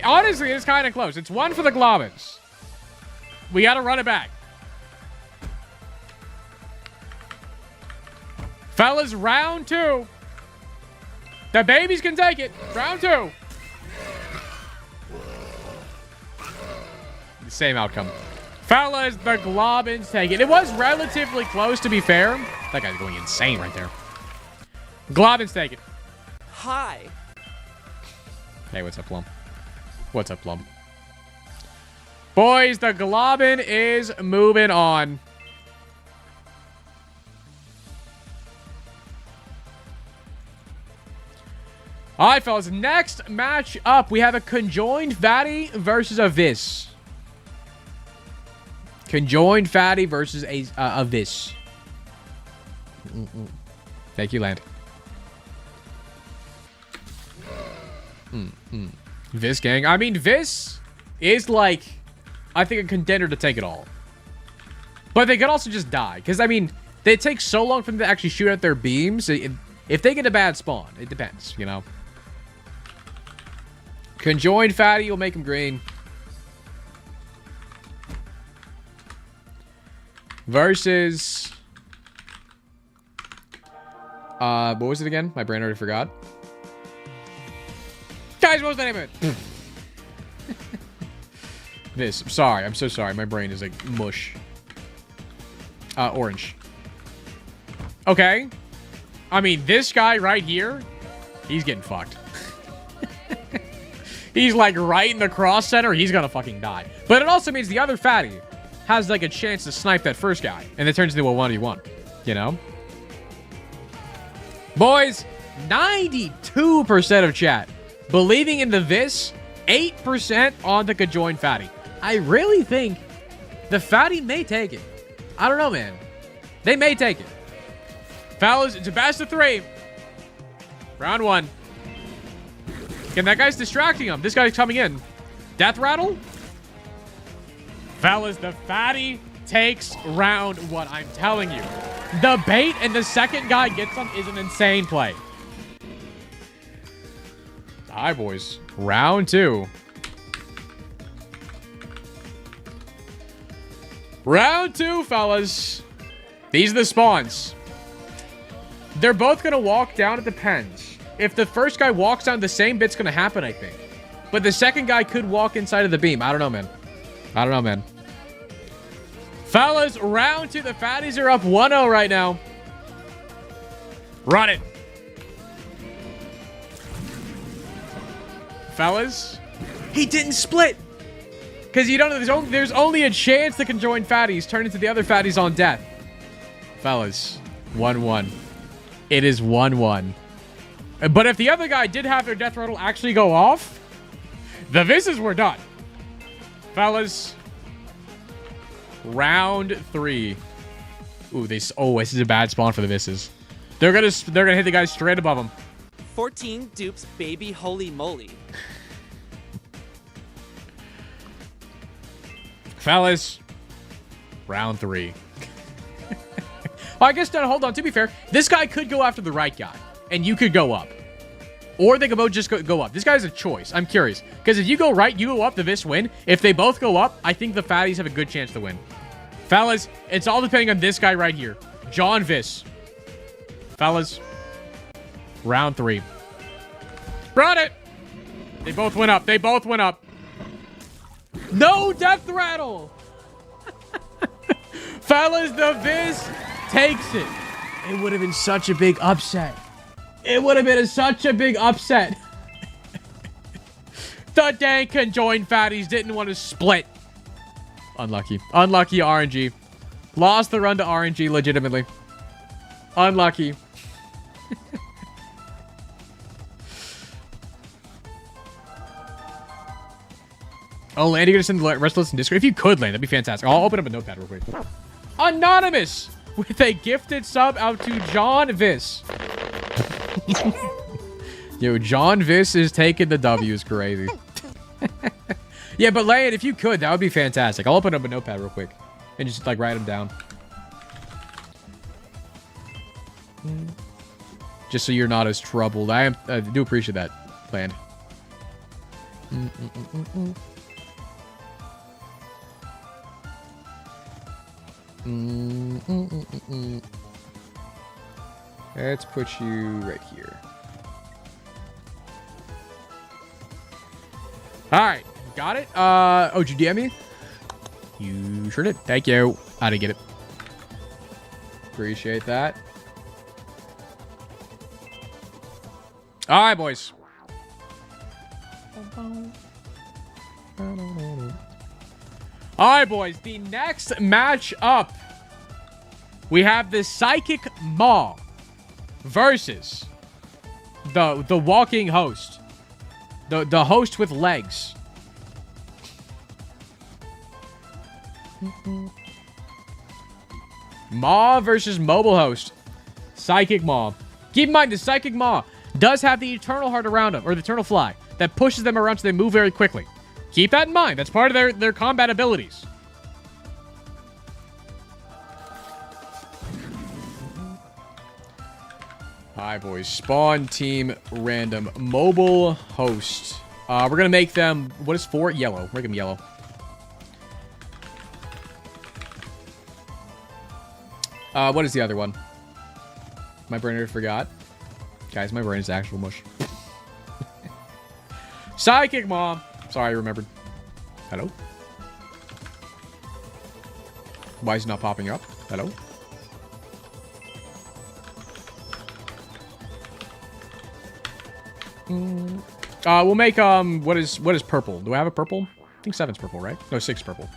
Honestly, it's kind of close. It's 1 for the Globins. We got to run it back. Fellas, round 2. The babies can take it. Round 2. The same outcome. Fellas, the Globins take it. It was relatively close, to be fair. That guy's going insane right there. Globins take it. Hi. Hey, what's up, Plum? What's up, Plum? Boys, the Globin is moving on. All right, fellas. Next match up, we have a conjoined fatty versus a vis. Conjoined fatty versus a vis. Thank you, Land. Vis gang. I mean, Vis is like, I think, a contender to take it all. But they could also just die. Because, I mean, they take so long for them to actually shoot out their beams. If they get a bad spawn, it depends, you know. Conjoined fatty will make him green. Versus... what was it again? My brain already forgot. Guys, what was the name of it? This. I'm sorry. I'm so sorry. My brain is like mush. Orange. Okay. I mean, this guy right here, he's getting fucked. he's like right in the cross center, he's gonna fucking die. But it also means the other fatty has like a chance to snipe that first guy, and it turns into a 1v1, you know? Boys, 92% of chat believing in the Vis, 8% on the conjoined fatty. I really think the fatty may take it. I don't know, man. They may take it. Fellas, it's a best of 3. Round 1. And that guy's distracting him. This guy's coming in. Death rattle? Fellas, the fatty takes round 1. I'm telling you. The bait and the second guy gets him is an insane play. All right, boys. Round 2. Round 2, fellas. These are the spawns. They're both going to walk down. It depends. If the first guy walks down, the same bit's going to happen, I think. But the second guy could walk inside of the beam. I don't know, man. I don't know, man. Fellas, round 2. The fatties are up 1-0 right now. Run it. Fellas. He didn't split. Because you don't know, there's only a chance the conjoined fatties turn into the other fatties on death. Fellas, 1-1. It is 1-1. But if the other guy did have their death rattle actually go off, the Visses were done. Fellas, round 3. Ooh, this is a bad spawn for the Visses. They're gonna hit the guy straight above them. 14 dupes, baby, holy moly. Fellas, round 3. Oh, I guess, hold on. To be fair, this guy could go after the right guy, and you could go up. Or they could both just go up. This guy's a choice. I'm curious. Because if you go right, you go up, the Vis win. If they both go up, I think the fatties have a good chance to win. Fellas, it's all depending on this guy right here. John Vis. Fellas, round 3. Run it! They both went up. They both went up. No death rattle! Fellas, the Vis takes it. It would have been such a big upset. It would have been such a big upset. The dang conjoined fatties didn't want to split. Unlucky. Unlucky RNG. Lost the run to RNG legitimately. Unlucky. Oh, Land, you're going to send the rest of us in Discord? If you could, Land, that'd be fantastic. I'll open up a notepad real quick. Anonymous with a gifted sub out to John Vis. Yo, John Vis is taking the W. Is crazy. Yeah, but Land, if you could, that would be fantastic. I'll open up a notepad real quick and just, like, write them down. Just so you're not as troubled. I do appreciate that, Land. Let's put you right here. All right, got it. Oh, did you DM me? You sure did. Thank you. I didn't get it. Appreciate that. All right, boys. All right, boys. The next match up, we have the Psychic Maw versus the walking host, the host with legs. Maw versus mobile host. Psychic Maw. Keep in mind, the Psychic Maw does have the Eternal Heart around them, or the Eternal Fly, that pushes them around so they move very quickly. Keep that in mind. That's part of their combat abilities. Hi, boys. Spawn team random mobile host. We're gonna make them. What is 4? Yellow. Make them yellow. What is the other one? My brain already forgot. Guys, my brain is actual mush. Psychic Mom. Sorry, I remembered. Hello? Why is it not popping up? Hello? We'll make, what is purple? Do I have a purple? I think 7's purple, right? No, 6 purple.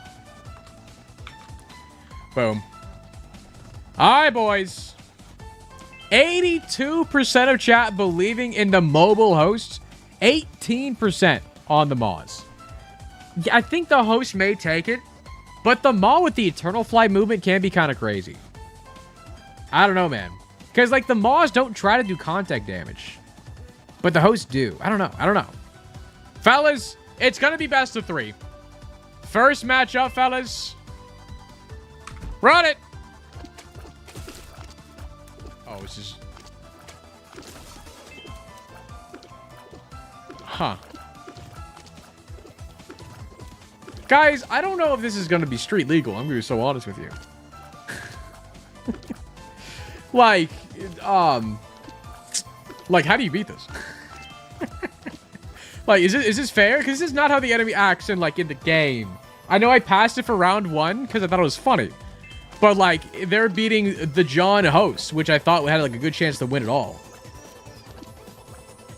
Boom. Alright, boys. 82% of chat believing in the mobile host. 18% on the Maws. Yeah, I think the host may take it, but the Maw with the Eternal Fly movement can be kind of crazy. I don't know, man. Because, like, the Maws don't try to do contact damage. But the hosts do. I don't know. I don't know. Fellas, it's going to be best of 3. First matchup, fellas. Run it! Oh, it's just... Huh. Guys, I don't know if this is going to be street legal. I'm going to be so honest with you. Like, how do you beat this? Like, is this fair? Because this is not how the enemy acts in, like, in the game. I know I passed it for round 1 because I thought it was funny. But, like, they're beating the John host, which I thought had, like, a good chance to win it all.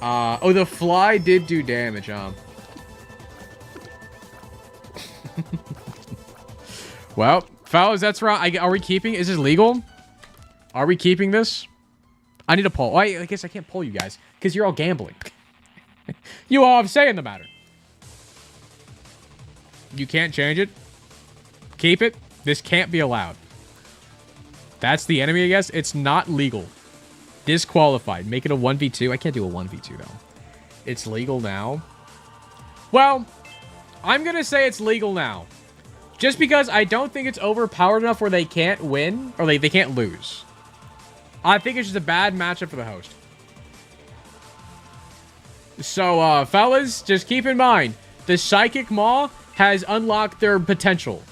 Oh, the fly did do damage, Well, fellas, that's right. Are we keeping? Is this legal? Are we keeping this? I need a poll. I guess I can't poll you guys because you're all gambling. You all have say in the matter. You can't change it. Keep it. This can't be allowed. That's the enemy, I guess. It's not legal. Disqualified. Make it a 1v2. I can't do a 1v2, though. It's legal now. Well, I'm going to say it's legal now. Just because I don't think it's overpowered enough where they can't win. Or they can't lose. I think it's just a bad matchup for the host. So, fellas, just keep in mind. The Psychic Maw has unlocked their potential.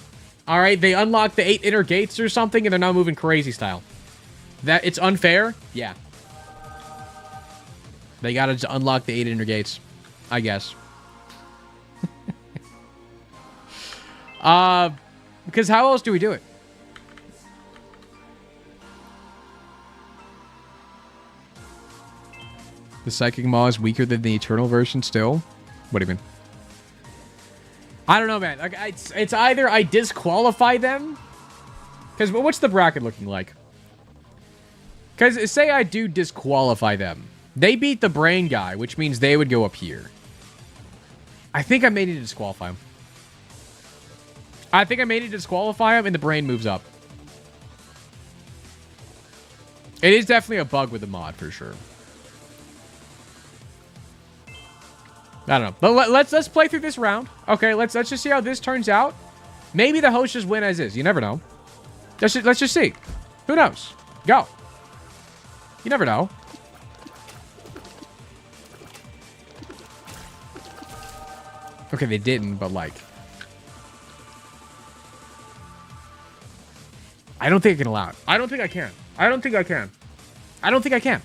Alright, they unlocked the 8 inner gates or something, and they're now moving crazy style. That it's unfair? Yeah. They gotta unlock the 8 inner gates. I guess. Because how else do we do it? The Psychic Maw is weaker than the Eternal version still? What do you mean? I don't know, man. Like, it's either I disqualify them. Because what's the bracket looking like? Because say I do disqualify them. They beat the brain guy, which means they would go up here. I think I may need to disqualify him. I think I may need to disqualify him and the brain moves up. It is definitely a bug with the mod for sure. I don't know. But let's play through this round. Okay, let's just see how this turns out. Maybe the host just win as is. You never know. Let's just see. Who knows? Go. You never know. Okay, they didn't, but like... I don't think I can allow it. I don't think I can. I don't think I can. I don't think I can.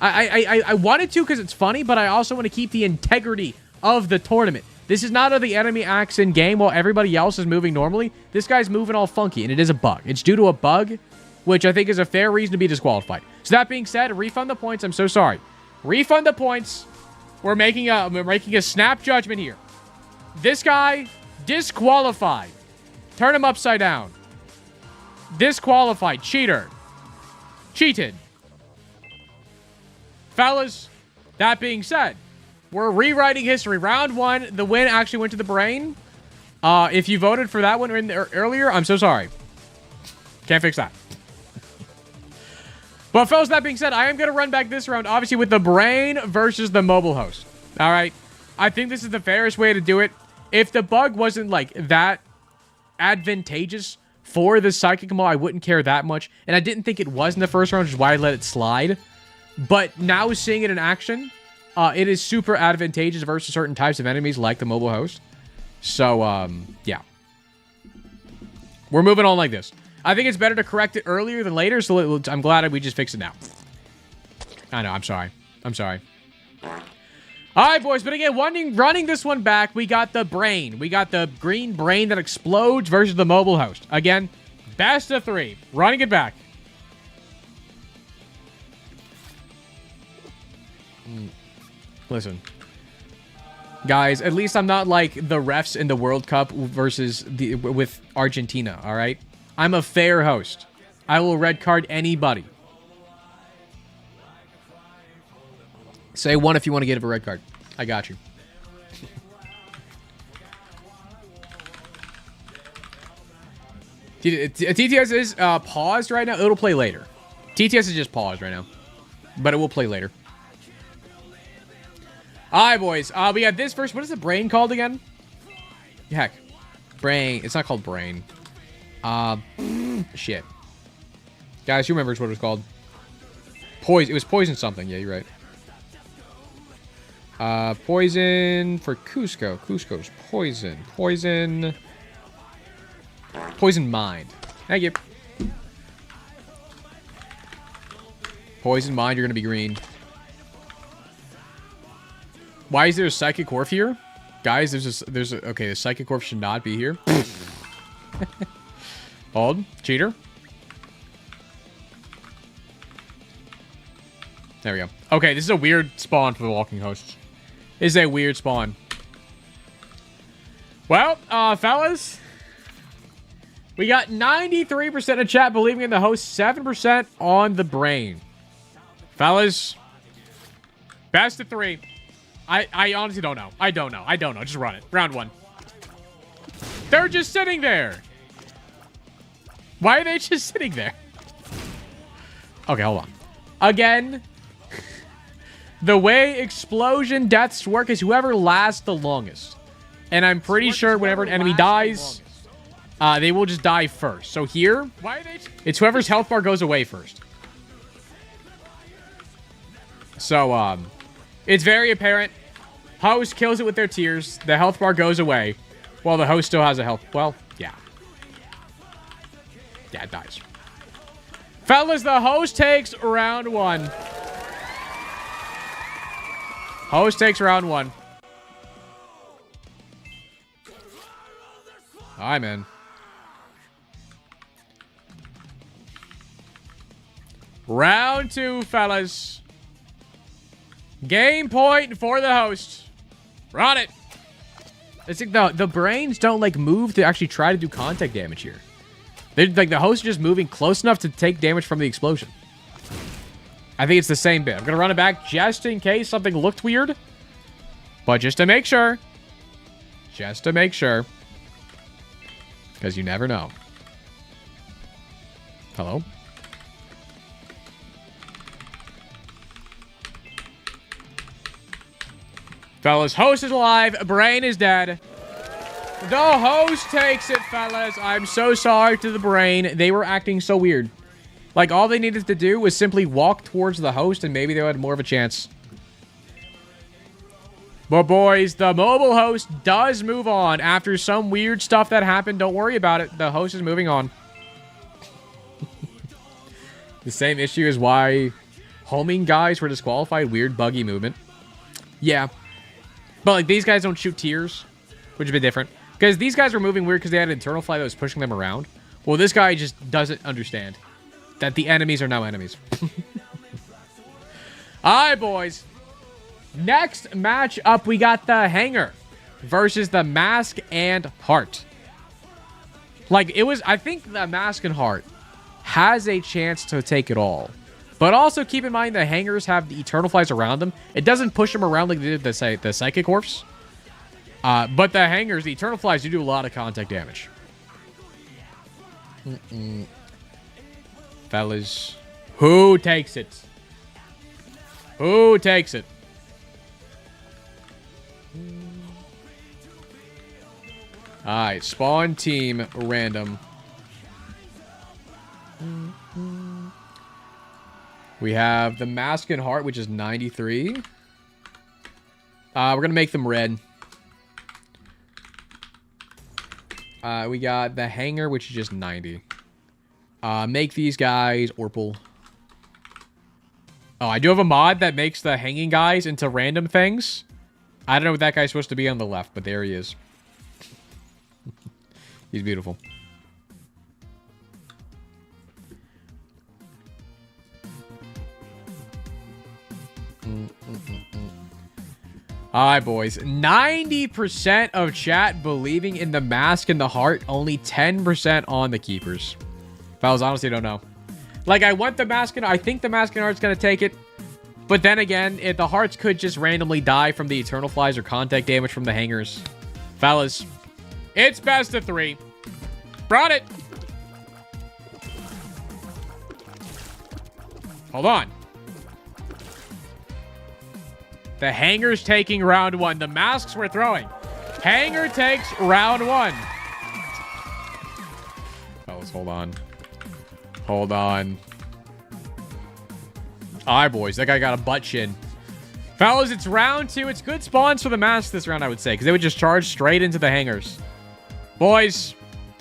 I wanted to because it's funny, but I also want to keep the integrity of the tournament. This is not how the enemy acts in game while everybody else is moving normally. This guy's moving all funky, and it is a bug. It's due to a bug, which I think is a fair reason to be disqualified. So that being said, refund the points. I'm so sorry. Refund the points. We're making a snap judgment here. This guy, disqualified. Turn him upside down. Disqualified. Cheater. Cheated. Fellas, that being said, we're rewriting history. Round 1, the win actually went to the brain. If you voted for that one earlier, I'm so sorry. Can't fix that. But fellas, that being said, I am going to run back this round, obviously, with the brain versus the mobile host. All right? I think this is the fairest way to do it. If the bug wasn't, like, that advantageous for the Psychic Maw, I wouldn't care that much. And I didn't think it was in the first round, which is why I let it slide. But now seeing it in action, it is super advantageous versus certain types of enemies like the mobile host. So, yeah. We're moving on like this. I think it's better to correct it earlier than later, so I'm glad we just fixed it now. I know, I'm sorry. I'm sorry. All right, boys, but again, running this one back, we got the brain. We got the green brain that explodes versus the mobile host. Again, best of 3. Running it back. Listen. Guys, at least I'm not like the refs in the World Cup with Argentina, all right? I'm a fair host. I will red card anybody. Say one if you want to get a red card. I got you. TTS is paused right now. It'll play later. TTS is just paused right now. But it will play later. Alright, boys. We got this first. What is the brain called again? Heck. Brain. It's not called brain. Shit. Guys, who remembers what it was called? Poison. It was poison something. Yeah, you're right. Poison for Cusco. Cusco's poison. Poison. Poison mind. Thank you. Poison mind, you're gonna be green. Why is there a Psychic Orf here? Guys, okay, the Psychic Orf should not be here. Bald. Cheater. There we go. Okay, this is a weird spawn for the Walking Hosts. This is a weird spawn. Well, fellas. We got 93% of chat believing in the host, 7% on the brain. Fellas, best of 3. I honestly don't know. I don't know. Just run it. Round 1. They're just sitting there. Why are they just sitting there? Okay, hold on. Again, the way explosion deaths work is whoever lasts the longest. And I'm pretty sure whenever an enemy dies, they will just die first. So here, it's whoever's health bar goes away first. So, it's very apparent. Host kills it with their tears. The health bar goes away. While the host still has a health. Well, yeah. Yeah, it dies. Fellas, the host takes round 1. Host takes round 1. Alright, man. Round 2, fellas. Game point for the host. Run it. It's like the brains don't like move to actually try to do contact damage here. They're like the host is just moving close enough to take damage from the explosion. I think it's the same bit. I'm gonna run it back just in case something looked weird. But just to make sure. Just to make sure. Because you never know. Hello? Fellas, host is alive. Brain is dead. The host takes it, fellas. I'm so sorry to the brain. They were acting so weird. Like, all they needed to do was simply walk towards the host, and maybe they had more of a chance. But, boys, the mobile host does move on. After some weird stuff that happened, don't worry about it. The host is moving on. The same issue is why homing guys were disqualified. Weird, buggy movement. Yeah. But, like, these guys don't shoot tiers, which is a bit different. Because these guys were moving weird because they had an internal fly that was pushing them around. Well, this guy just doesn't understand that the enemies are now enemies. Alright, boys. Next match up, we got the Hanger versus the Mask and Heart. Like, it was... I think the Mask and Heart has a chance to take it all. But also keep in mind the Hangers have the Eternal Flies around them. It doesn't push them around like they did the Psychic Orfs. But the Hangers, the Eternal Flies, do a lot of contact damage. Fellas. Who takes it? Who takes it? Alright, spawn team random. We have the Mask and Heart, which is 93. We're going to make them red. We got the Hanger, which is just 90. Make these guys Orpal. Oh, I do have a mod that makes the hanging guys into random things. I don't know what that guy's supposed to be on the left, but there he is. He's beautiful. All right, boys. 90% of chat believing in the mask and the heart. Only 10% on the keepers. Fellas, honestly, don't know. Like, I want the mask and I think the mask and heart's going to take it. But then again, the hearts could just randomly die from the Eternal Flies or contact damage from the hangers. Fellas, it's best of 3. Brought it. Hold on. The hangers taking round 1. The masks we're throwing. Hanger takes round 1. Fellas, hold on. Hold on. All right, boys. That guy got a butt chin. Fellas, it's round 2. It's good spawns for the masks this round, I would say, because they would just charge straight into the hangers. Boys,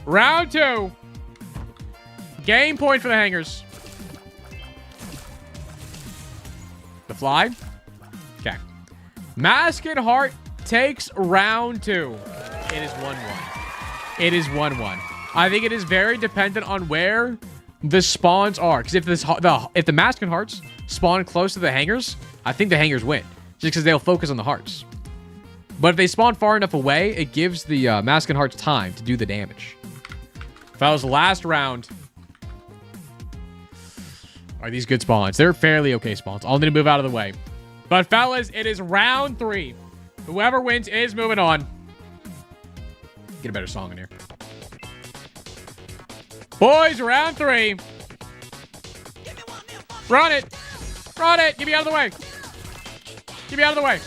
round 2. Game point for the hangers. The fly. Okay. Mask and heart takes round 2. It is 1-1. It is 1-1. I think it is very dependent on where the spawns are. Because if the mask and hearts spawn close to the hangers, I think the hangers win. Just because they'll focus on the hearts. But if they spawn far enough away, it gives the mask and hearts time to do the damage. Fellas, last round. Are these good spawns? They're fairly okay spawns. I'll need to move out of the way. But fellas, it is round 3. Whoever wins is moving on. Get a better song in here. Boys, round 3. Run it. Run it. Get me out of the way. Get me out of the way.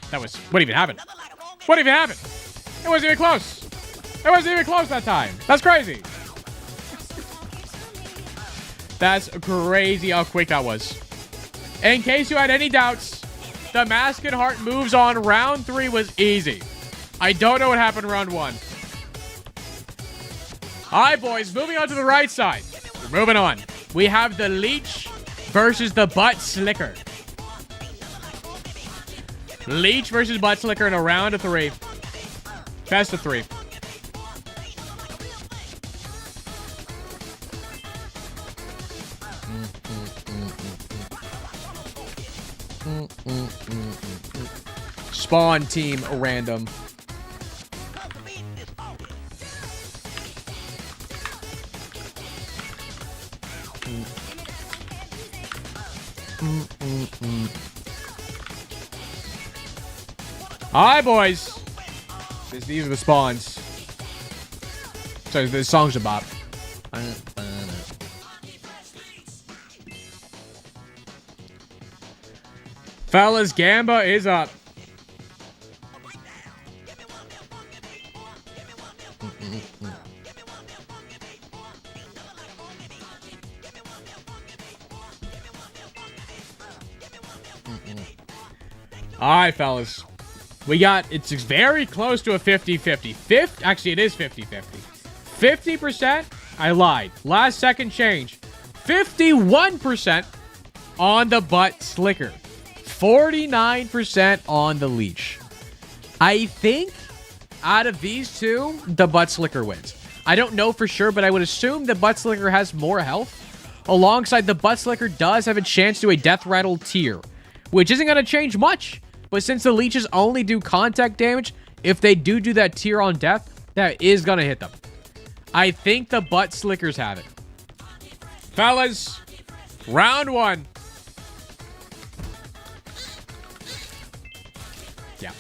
That was... What even happened? What even happened? It wasn't even close. It wasn't even close that time. That's crazy. That's crazy how quick that was. In case you had any doubts, the mask and heart moves on. Round 3 was easy. I don't know what happened in round 1. All right, boys. Moving on to the right side. We're moving on. We have the leech versus the butt slicker. Leech versus butt slicker in a round of 3. Best of 3. Spawn team random. Alright, boys. These are the spawns. Sorry, the song's a bop. Fellas, Gamba is up. All right, fellas. We got, it's very close to a 50-50. Actually, it is 50-50. 50%, I lied. Last second change. 51% on the butt slicker. 49% on the leech. I think out of these two, the butt slicker wins. I don't know for sure, but I would assume the butt slicker has more health. Alongside, the butt slicker does have a chance to a death rattle tier, which isn't going to change much. But since the leeches only do contact damage, if they do that tier on death, that is going to hit them. I think the butt slickers have it. Fellas, round 1. Yeah.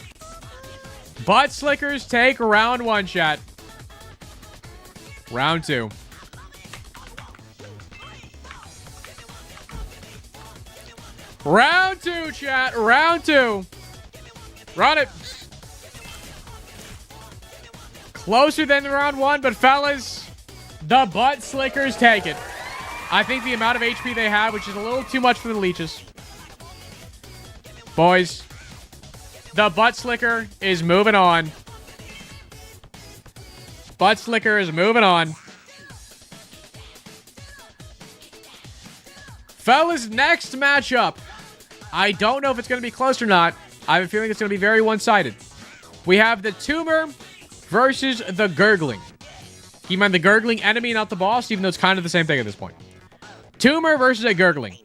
Butt slickers take round 1, chat. Round 2. Round 2, chat. Round 2. Run it. Closer than round 1, but fellas, the butt slickers take it. I think the amount of HP they have, which is a little too much for the leeches. Boys, the butt slicker is moving on. Butt slicker is moving on. Fellas, next matchup. I don't know if it's going to be close or not. I have a feeling it's going to be very one-sided. We have the tumor versus the gurgling. Keep in mind the gurgling enemy, not the boss, even though it's kind of the same thing at this point. Tumor versus a gurgling.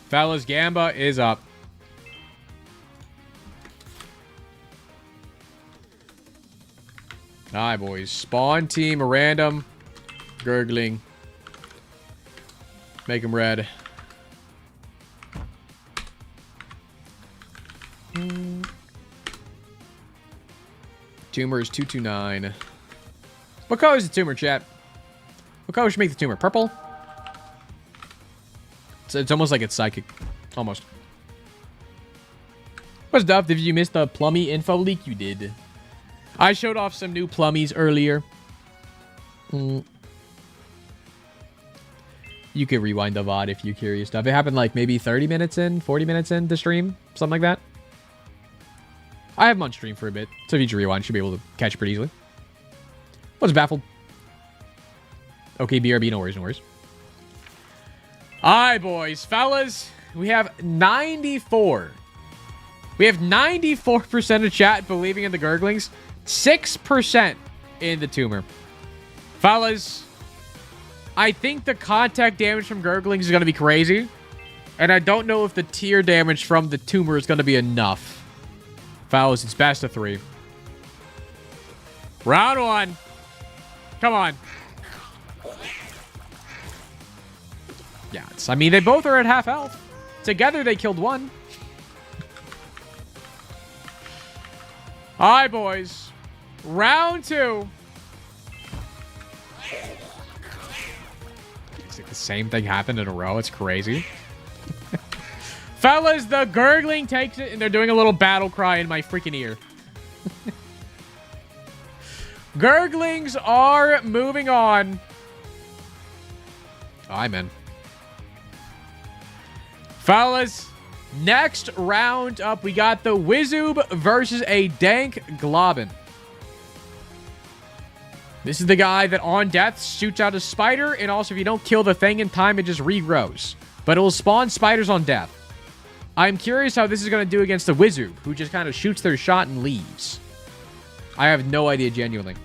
Fellas, Gamba is up. Alright, boys. Spawn team, random. Gurgling. Make them red. Tumor is 229. What color is the tumor, chat? What color should make the tumor? Purple? It's almost like it's psychic. Almost. What's up? Did you miss the PLUMME info leak? You did. I showed off some new PLUMMEs earlier. You could rewind the VOD if you're curious stuff. It happened like maybe 30 minutes in, 40 minutes in the stream. Something like that. I have them on stream for a bit. So if you just rewind, you should be able to catch it pretty easily. Was baffled. Okay, BRB, no worries, no worries. Alright, boys. Fellas, we have 94. We have 94% of chat believing in the Gurglings. 6% in the tumor. Fellas, I think the contact damage from Gurglings is going to be crazy. And I don't know if the tier damage from the tumor is going to be enough. Fellas, it's best of 3. Round 1. Come on. Yeah, I mean, they both are at half health. Together, they killed 1. All right, boys. Round 2. It's like the same thing happened in a row. It's crazy. Fellas, the Gurgling takes it, and they're doing a little battle cry in my freaking ear. Gurglings are moving on. Aye, man. Fellas, next round up, we got the Wizoob versus a Dank Globin. This is the guy that on death shoots out a spider, and also if you don't kill the thing in time, it just regrows. But it will spawn spiders on death. I'm curious how this is going to do against the Wizoob, who just kind of shoots their shot and leaves. I have no idea, genuinely.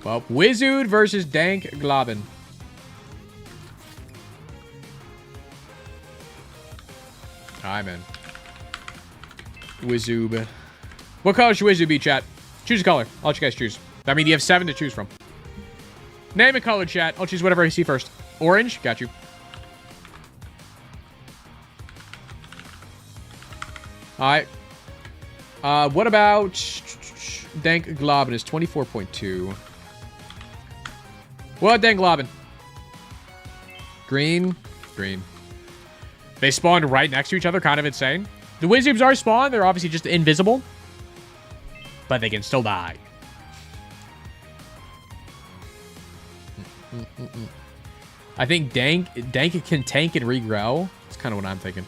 Well, Wizoob versus Dank Globin. Alright, man. Wizoob. What color should Wizoob be, chat? Choose a color. I'll let you guys choose. I mean, you have 7 to choose from. Name a color, chat. I'll choose whatever I see first. Orange? Got you. Alright. What about Dank Globin is 24.2. What Dank Globin? Green. Green. They spawned right next to each other. Kind of insane. The Wizoobs are spawned. They're obviously just invisible. But they can still die. I think Dank can tank and regrow. That's kind of what I'm thinking.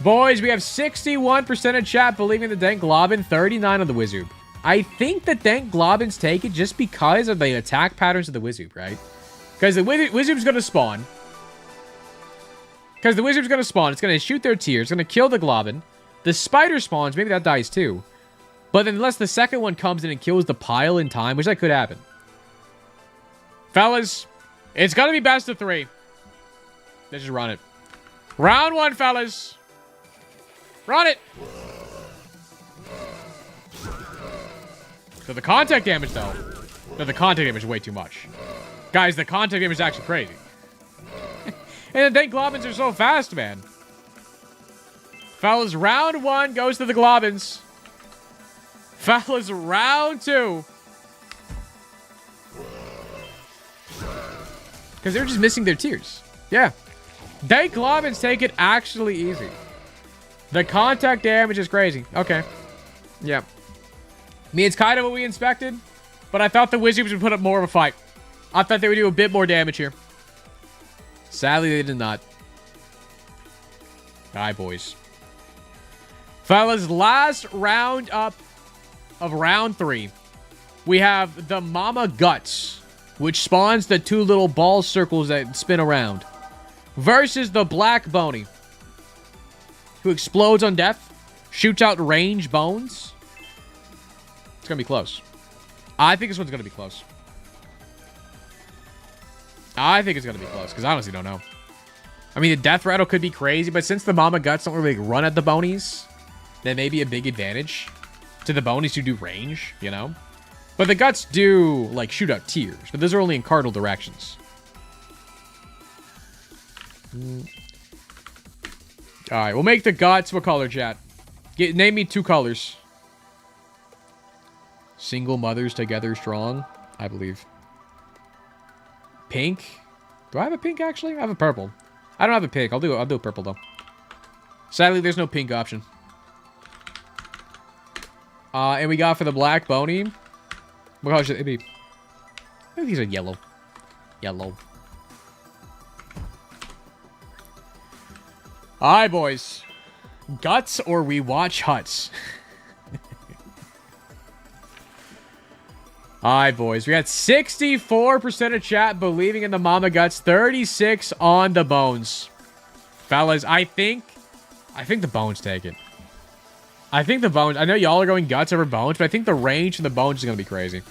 Boys, we have 61% of chat believing the Dank Globin, 39 on the Wizoob. I think the Dank Globins take it just because of the attack patterns of the Wizoob, right? Because the Wizoob's going to spawn. Because the Wizard's going to spawn. It's going to shoot their tier. It's going to kill the Globin. The spider spawns. Maybe that dies too. But then unless the second one comes in and kills the pile in time, which that could happen. Fellas, it's going to be best of 3. Let's just run it. Round 1, fellas. Run it. So the contact damage, though. No, the contact damage is way too much. Guys, the contact damage is actually crazy. And the Dank Globins are so fast, man. Fellas, round 1 goes to the Globins. Fellas, round 2. Because they're just missing their tiers. Yeah. Dank Globins take it actually easy. The contact damage is crazy. Okay. Yeah. I mean, it's kind of what we expected. But I thought the Wizards would put up more of a fight. I thought they would do a bit more damage here. Sadly, they did not. Alright, boys. Fellas, last round up of round 3. We have the Mama Guts, which spawns the 2 little ball circles that spin around, versus the Black Boney, who explodes on death, shoots out range bones. It's going to be close. I think this one's going to be close. I think it's going to be close, because I honestly don't know. I mean, the death rattle could be crazy, but since the Mama Guts don't really run at the bonies, that may be a big advantage to the bonies who do range, you know? But the Guts do, like, shoot out tiers, but those are only in cardinal directions. Alright, we'll make the Guts. What color, chat? Name me 2 colors. Single mothers together strong, I believe. Pink? Do I have a pink, actually? I have a purple. I don't have a pink. I'll do a purple, though. Sadly, there's no pink option. And we got for the black bony. What color should it be? I think these are yellow. Yellow. Alright, boys. Guts or we watch Huts? Alright, boys. We got 64% of chat believing in the Mama Guts. 36 on the bones. Fellas, I think the bones take it. I think the bones... I know y'all are going Guts over bones, but I think the range from the bones is going to be crazy.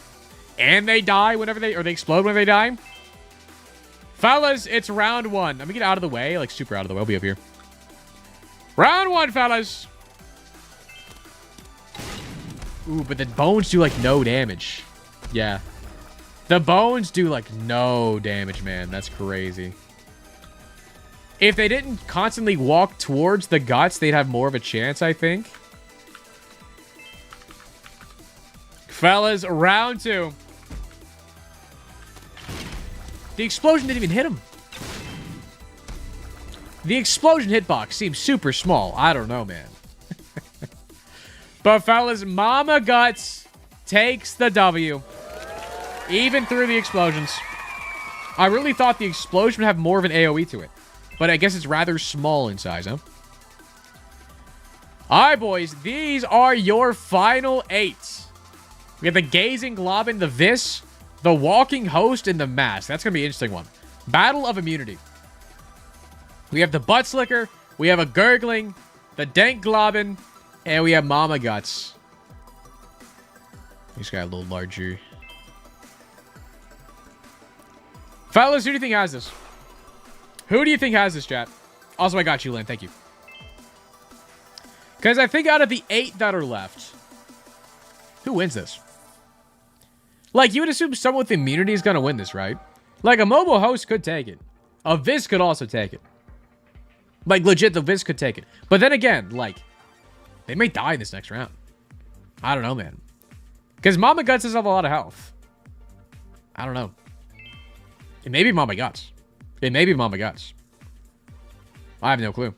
And they die whenever they... Or they explode when they die. Fellas, it's round 1. I'm going to get out of the way. Like, super out of the way. I'll be up here. Round 1, fellas. Ooh, but the bones do, like, no damage. Yeah. The bones do, like, no damage, man. That's crazy. If they didn't constantly walk towards the Guts, they'd have more of a chance, I think. Fellas, round 2. The explosion didn't even hit him. The explosion hitbox seems super small. I don't know, man. But, fellas, Mama Guts takes the W. Even through the explosions. I really thought the explosion would have more of an AoE to it. But I guess it's rather small in size, huh? Alright, boys. These are your final 8. We have the Gazing Globin, the Vis, the Walking Host, and the Mask. That's going to be an interesting one. Battle of Immunity. We have the Butt Slicker, we have a Gurgling, the Dank Globin, and we have Mama Guts. This guy a little larger. Fellas, who do you think has this? Who do you think has this, chat? Also, I got you, Lynn. Thank you. Because I think out of the 8 that are left, who wins this? Like, you would assume someone with immunity is going to win this, right? Like, a mobile host could take it. A Viz could also take it. Like, legit, the Viz could take it. But then again, like, they may die in this next round. I don't know, man. Because Mama Guts does have a lot of health. I don't know. It may be Mama Guts. It may be Mama Guts. I have no clue.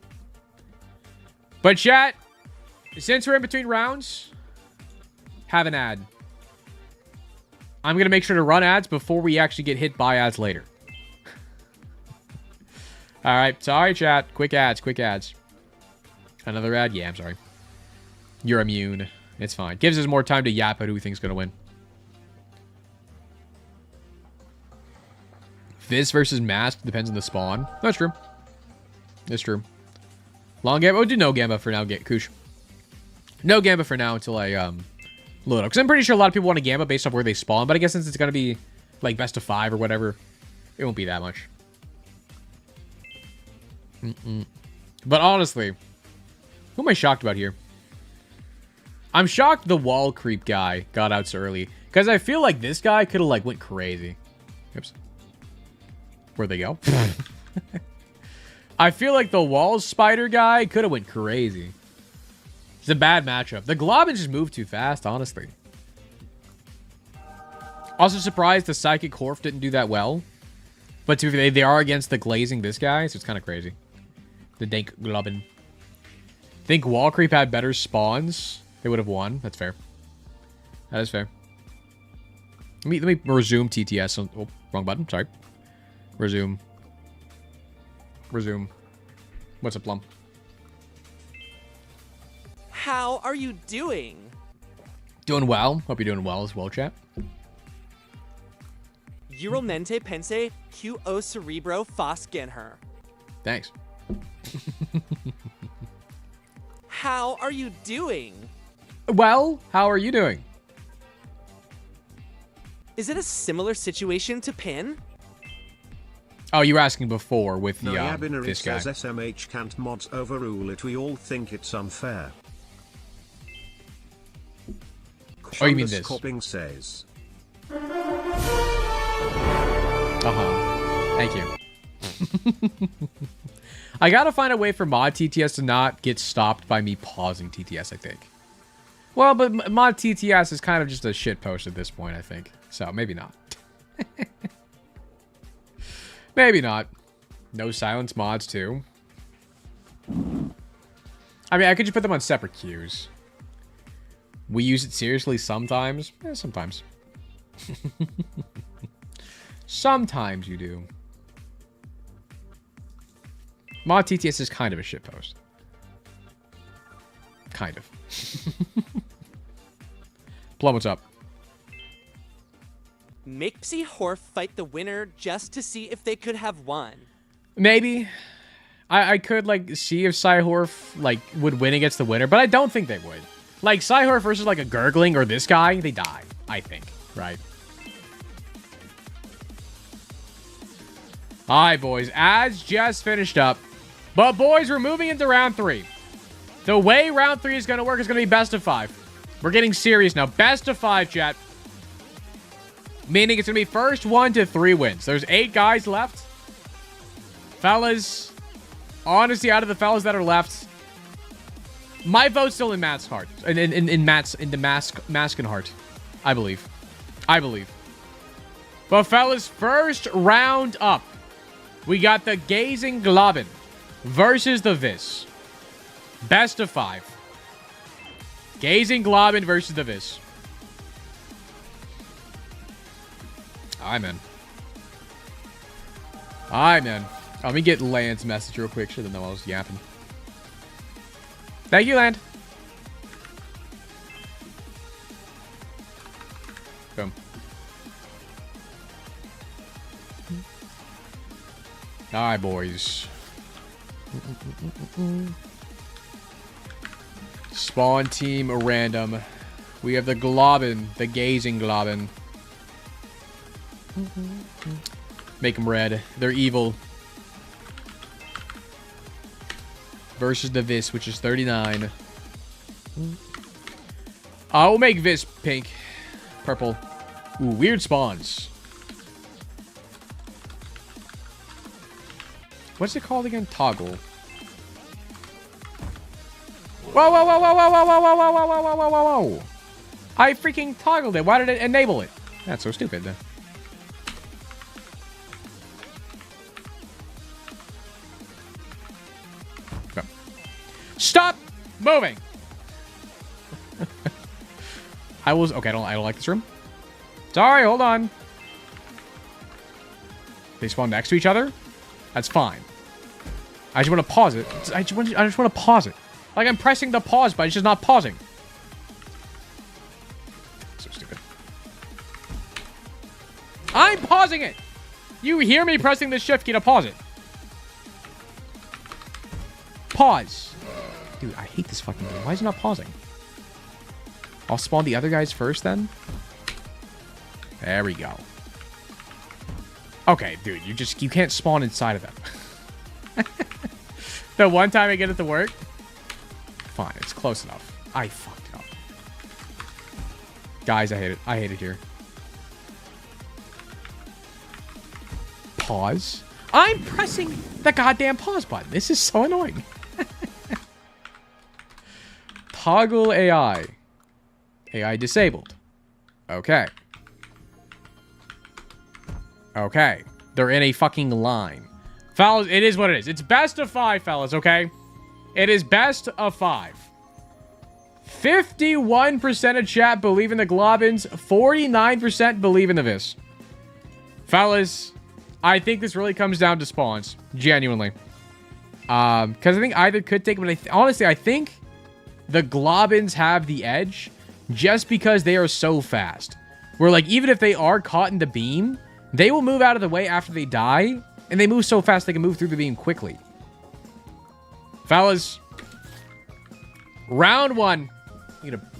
But chat, since we're in between rounds, have an ad. I'm going to make sure to run ads before we actually get hit by ads later. All right. Sorry, chat. Quick ads. Quick ads. Another ad? Yeah, I'm sorry. You're immune. It's fine. Gives us more time to yap at who we think's going to win. Fizz versus Mask depends on the spawn. That's true. That's true. Long Gamba. We'll do no Gamba for now. Get Koosh. No Gamba for now until I load up. Because I'm pretty sure a lot of people want to Gamba based off where they spawn. But I guess since it's going to be like best of 5 or whatever, it won't be that much. But honestly, who am I shocked about here? I'm shocked the wall creep guy got out so early. Because I feel like this guy could have like went crazy. Oops. Where'd they go? I feel like the wall spider guy could have went crazy. It's a bad matchup. The Globin just moved too fast, honestly. Also surprised the Psychic Horf didn't do that well. But to be fair, they are against the Glazing this guy, so it's kind of crazy. The Dank Globin. Think wall creep had better spawns. They would have won. That's fair. That is fair. Let me resume TTS. Oh, wrong button. Sorry. Resume. Resume. What's up, Plum? How are you doing? Doing well. Hope you're doing well as well, chat. Euramente pense que o cerebro faz genher. Thanks. How are you doing? Well, how are you doing? Is it a similar situation to Pin? Oh, you were asking before with the Nyabinary this guy. says SMH can't mods overrule it. We all think it's unfair. Oh, you mean this? Coping says. Thank you. I gotta find a way for mod TTS to not get stopped by me pausing TTS, I think. Well, but mod TTS is kind of just a shit post at this point, I think. So, maybe not. Maybe not. No silence mods, too. I mean, I could just put them on separate queues. We use it seriously sometimes. Sometimes. Sometimes you do. Mod TTS is kind of a shitpost. Kind of. Plum, what's up? Mixie Horf fight the winner just to see if they could have won. Maybe. I could, like, see if Psyhorf, like, would win against the winner, but I don't think they would. Like, Psyhorf versus, like, a Gurgling or this guy, they die, I think, right? Alright, boys. Ads just finished up. But, boys, we're moving into round 3. The way round 3 is going to work is going to be best of 5. We're getting serious now. Best of 5, chat. Meaning it's going to be first 1 to 3 wins. There's 8 guys left. Fellas, honestly, out of the fellas that are left, my vote's still in Matt's heart. In Matt's, in the Maskin heart. I believe. But, fellas, first round up. We got the Gazing Globin versus the Vis. Best of 5. Gazing Globin versus the Vis. Alright, man. Let me get Land's message real quick. Should've known I was yapping. Thank you, Land. Boom. Alright, boys. Spawn team random. We have the Globin, the Gazing Globin. Make them red. They're evil. Versus the Vis, which is 39. We'll make Vis pink. Purple. Ooh, weird spawns. What's it called again? Toggle. Whoa, whoa, whoa, whoa, whoa, whoa, whoa, whoa, whoa, whoa, whoa, whoa, whoa. I freaking toggled it. Why did it enable it? That's so stupid. Stop moving. I don't like this room. Sorry, hold on. They spawn next to each other? That's fine. I just want to pause it. I just want to pause it. Like I'm pressing the pause button, it's just not pausing. So stupid. I'm pausing it. You hear me pressing the shift key to pause it. Pause. Dude, I hate this fucking game. Why is it not pausing? I'll spawn the other guys first then. There we go. Okay, dude, you can't spawn inside of them. The one time I get it to work. Fine, it's close enough. I fucked it up. Guys, I hate it. I hate it here. Pause. I'm pressing the goddamn pause button. This is so annoying. Toggle AI. AI disabled. Okay. Okay. They're in a fucking line. Fellas, it is what it is. It's best of 5, fellas, okay? It is best of 5. 51% of chat believe in the Globins. 49% believe in the Vis. Fellas, I think this really comes down to spawns. Genuinely. Because I think either could take... But honestly, I think the Globins have the edge just because they are so fast. Where, like, even if they are caught in the beam, they will move out of the way after they die, and they move so fast they can move through the beam quickly. Fellas, round 1. I'm gonna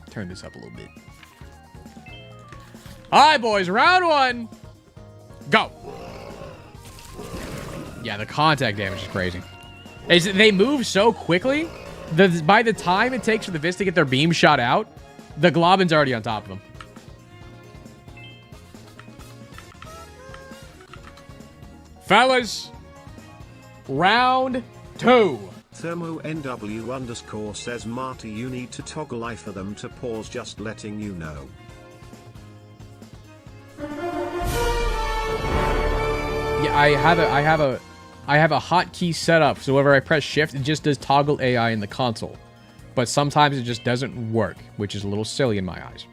turn this up a little bit. Alright, boys, round 1. Go. Yeah, the contact damage is crazy. They move so quickly. By the time it takes for the Vis to get their beam shot out, the Globin's already on top of them. Fellas, round 2. Thermo NW underscore says Marty, you need to toggle I for them to pause, just letting you know. Yeah, I have a hotkey set up, so whenever I press shift, it just does toggle AI in the console. But sometimes it just doesn't work, which is a little silly in my eyes.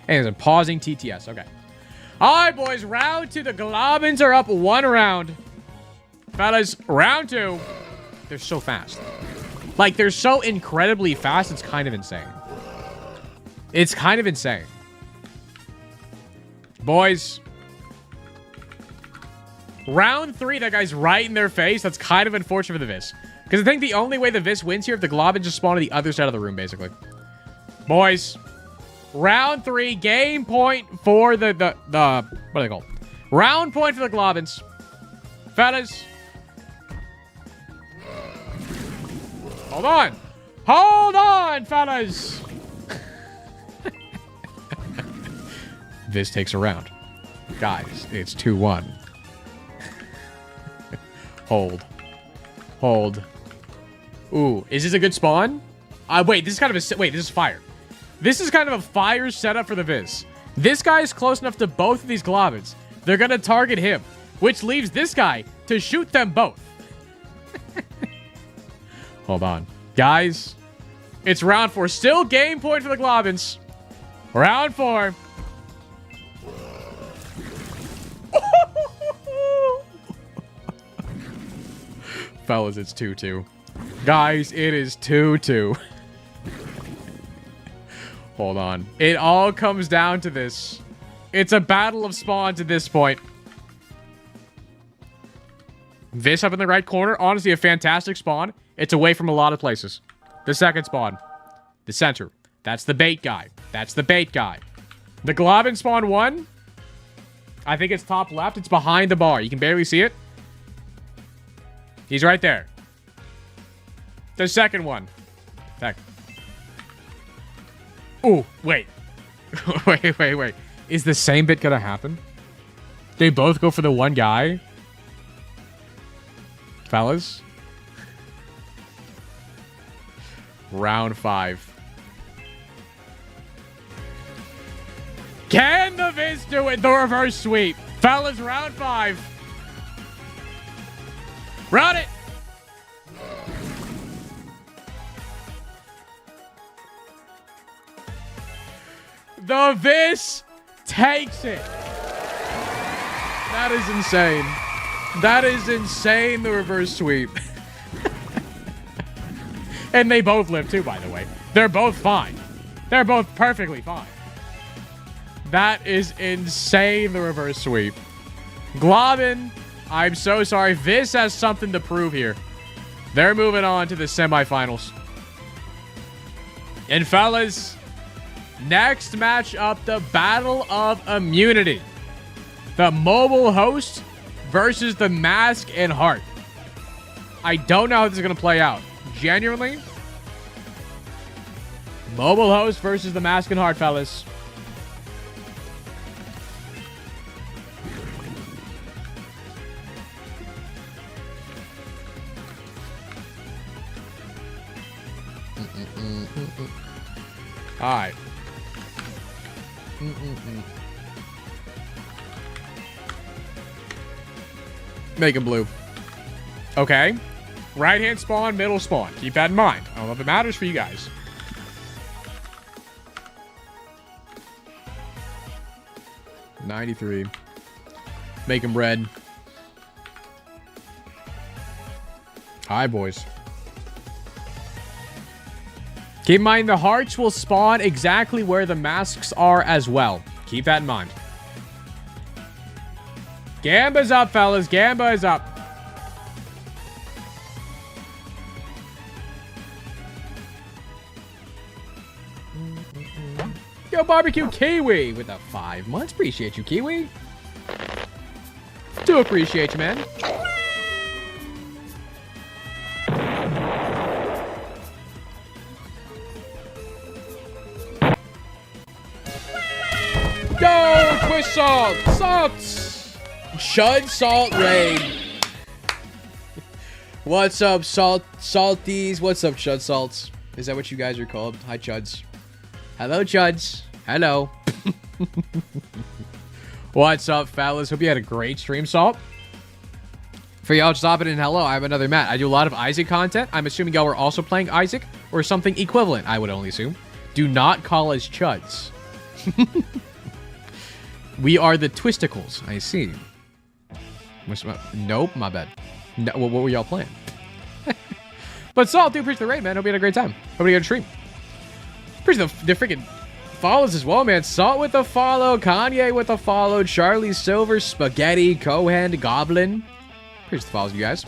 And it's pausing TTS. Okay. All right, boys. Round 2. The Globins are up 1 round. Fellas, round 2. They're so fast. Like, they're so incredibly fast, it's kind of insane. It's kind of insane. Boys. Round 3, that guy's right in their face. That's kind of unfortunate for the Vis. Because I think the only way the Vis wins here if the Globin just spawn on the other side of the room, basically. Boys. Round 3, game point for the what are they called? Round point for the Globins. Fellas. Hold on. Hold on, fellas. Vis takes a round. Guys, it's 2-1. Hold. Hold. Ooh, is this a good spawn? Wait, this is kind of a... Wait, this is fire. This is kind of a fire setup for the Vis. This guy is close enough to both of these Globins. They're going to target him, which leaves this guy to shoot them both. Hold on. Guys, it's round 4. Still game point for the Globins. Round 4. Fellas, it's 2-2. Guys, it is 2-2. Hold on. It all comes down to this. It's a battle of spawns at this point. Vis up in the right corner. Honestly, a fantastic spawn. It's away from a lot of places. The second spawn. The center. That's the bait guy. That's the bait guy. The Globin spawn 1. I think it's top left. It's behind the bar. You can barely see it. He's right there. The second one. Heck. Ooh, wait. wait. Is the same bit gonna happen? They both go for the one guy? Fellas? Round 5. Can the Vis do it? The reverse sweep. Fellas, round 5. Run it! The Vis takes it. That is insane. That is insane, the reverse sweep. And they both live too, by the way. They're both fine. They're both perfectly fine. That is insane, the reverse sweep. Globin, I'm so sorry. Vis has something to prove here. They're moving on to the semifinals. And fellas, next match up, the Battle of Immunity. The mobile host versus the mask and heart. I don't know how this is going to play out. Genuinely. Mobile host versus the mask and heart, fellas. All right. Make him blue. Okay. Right hand spawn, middle spawn. Keep that in mind. I don't know if it matters for you guys. $93. Make him red. Hi, boys. Keep in mind, the hearts will spawn exactly where the masks are as well. Keep that in mind. Gamba's up, fellas. Gamba is up. Yo, Barbecue Kiwi with the 5 months. Appreciate you, Kiwi. do appreciate you, man. Go, Twist Salt! Salts! Chud Salt Raid. What's up, Salties? What's up, Chud Salts? Is that what you guys are called? Hi, Chuds. Hello, Chuds. Hello. What's up, fellas? Hope you had a great stream, Salt. For y'all stopping in, hello, I'm another Matt. I do a lot of Isaac content. I'm assuming y'all were also playing Isaac or something equivalent, I would only assume. Do not call us Chuds. We are the Twisticles. I see. Nope, my bad. No, what were y'all playing? But Salt, do appreciate the raid, man. Hope you had a great time. Hope you had a stream. Appreciate the freaking follows as well, man. Salt with a follow. Kanye with a follow. Charlie Silver. Spaghetti. Cohen. Goblin. Appreciate the follows, you guys.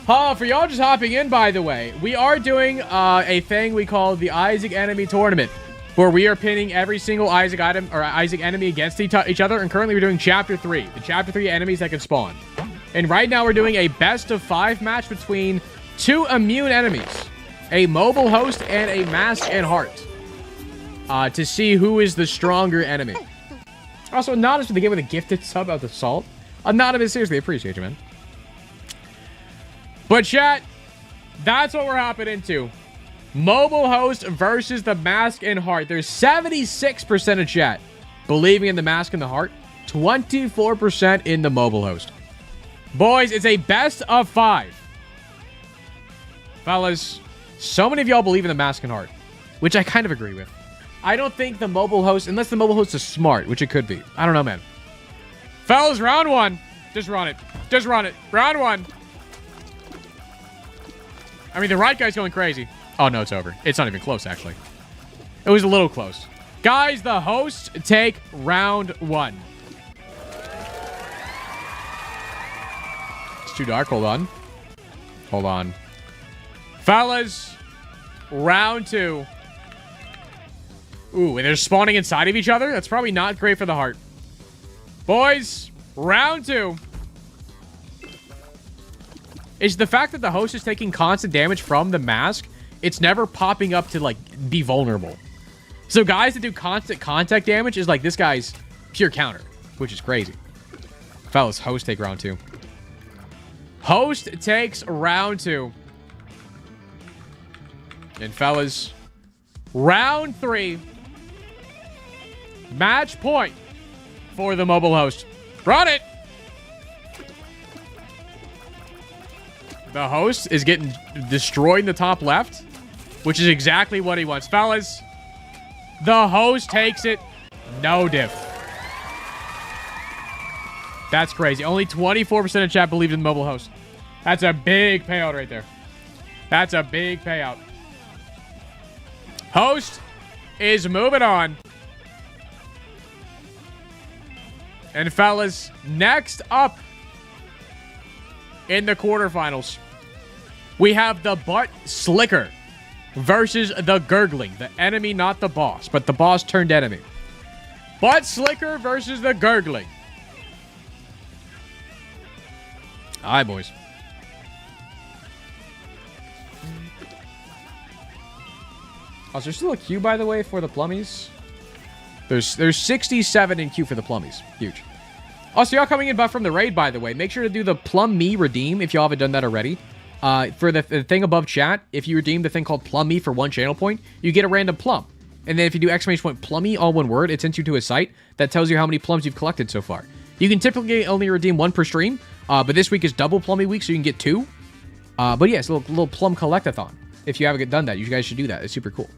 For y'all just hopping in, by the way, we are doing a thing we call the Isaac Enemy Tournament, where we are pinning every single Isaac item or Isaac enemy against each other. And currently we're doing Chapter 3. The Chapter 3 enemies that can spawn. And right now we're doing a best of 5 match between 2 immune enemies. A mobile host and a mask and heart. To see who is the stronger enemy. Also, Anonymous for the game with a gifted sub out the Salt. Anonymous, seriously, appreciate you, man. But chat, that's what we're hopping into. Mobile host versus the mask and heart. There's 76% of chat believing in the mask and the heart. 24% in the mobile host. Boys, it's a best of 5. Fellas, so many of y'all believe in the mask and heart, which I kind of agree with. I don't think the mobile host, unless the mobile host is smart, which it could be. I don't know, man. Fellas, round 1. Just run it. Just run it. Round 1. I mean, the right guy's going crazy. Oh, no, it's over. It's not even close, actually. It was a little close. Guys, the hosts take round 1. It's too dark. Hold on. Hold on. Fellas, round 2. Ooh, and they're spawning inside of each other? That's probably not great for the heart. Boys, round 2. Is the fact that the host is taking constant damage from the mask, it's never popping up to, like, be vulnerable. So guys that do constant contact damage is like this guy's pure counter, which is crazy. Fellas, host take round 2. Host takes round 2. And fellas, round 3. Match point for the mobile host. Run it! The host is getting destroyed in the top left, which is exactly what he wants. Fellas, the host takes it. No diff. That's crazy. Only 24% of chat believed in the mobile host. That's a big payout right there. That's a big payout. Host is moving on. And fellas, next up in the quarterfinals, we have the Butt Slicker versus the Gurgling. The enemy, not the boss, but the boss turned enemy. Butt Slicker versus the Gurgling. All right, boys. Oh, is there still a queue, by the way, for the Plummies? There's 67 in queue for the Plummies. Huge. Also, y'all coming in buff from the raid, by the way. Make sure to do the PLUMME redeem if y'all haven't done that already. For the thing above chat, if you redeem the thing called PLUMME for 1 channel point, you get a random plum. And then if you do exclamation point PLUMME, all one word, it sends you to a site that tells you how many plums you've collected so far. You can typically only redeem 1 per stream, but this week is double PLUMME week, so you can get 2. But yeah, it's a little plum collectathon. If you haven't done that, you guys should do that. It's super cool.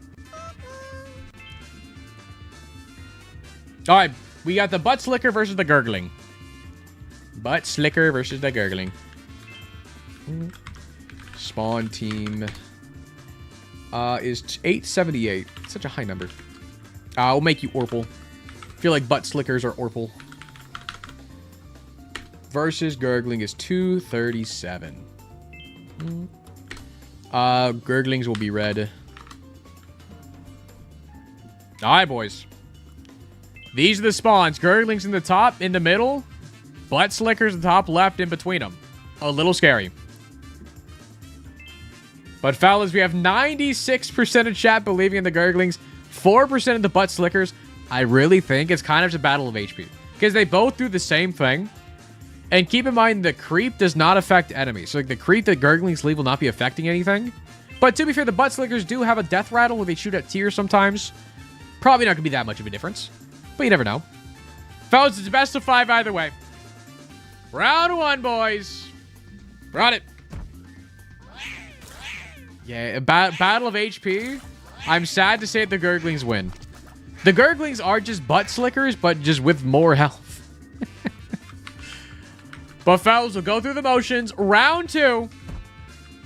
All right, we got the Butt Slicker versus the Gurgling. Butt Slicker versus the Gurgling. Spawn team is 878. Such a high number. I'll make you Orpal. I feel like Butt Slickers are Orpal. Versus Gurgling is 237. Gurglings will be red. All right, boys. These are the spawns. Gurglings in the top, in the middle, butt slickers in the top left in between them. A little scary. But fellas, we have 96% of chat believing in the Gurglings, 4% of the butt slickers. I really think it's kind of just a battle of HP. Because they both do the same thing. And keep in mind, the creep does not affect enemies. So like, the creep that Gurglings leave will not be affecting anything. But to be fair, the butt slickers do have a death rattle where they shoot at tiers sometimes. Probably not going to be that much of a difference. But you never know. Fellas, it's best of 5 either way. Round 1, boys. Run it. Yeah, battle of HP. I'm sad to say the Gurglings win. The Gurglings are just butt slickers, but just with more health. But fellas, we'll go through the motions. Round 2.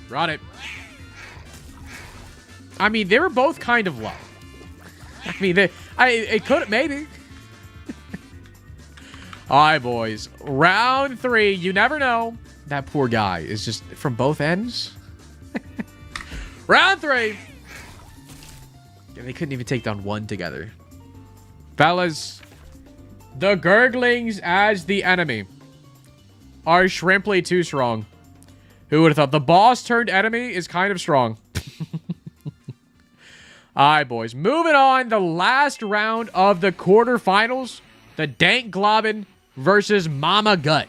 Run it. I mean, they were both kind of low. I mean, it could, maybe. All right, boys. Round 3. You never know. That poor guy is just from both ends. Round 3. Yeah, they couldn't even take down one together. Fellas, the Gurglings as the enemy are shrimply too strong. Who would have thought? The boss turned enemy is kind of strong. All right, boys. Moving on. The last round of the quarterfinals. The Dank Globbin versus Mama Gut.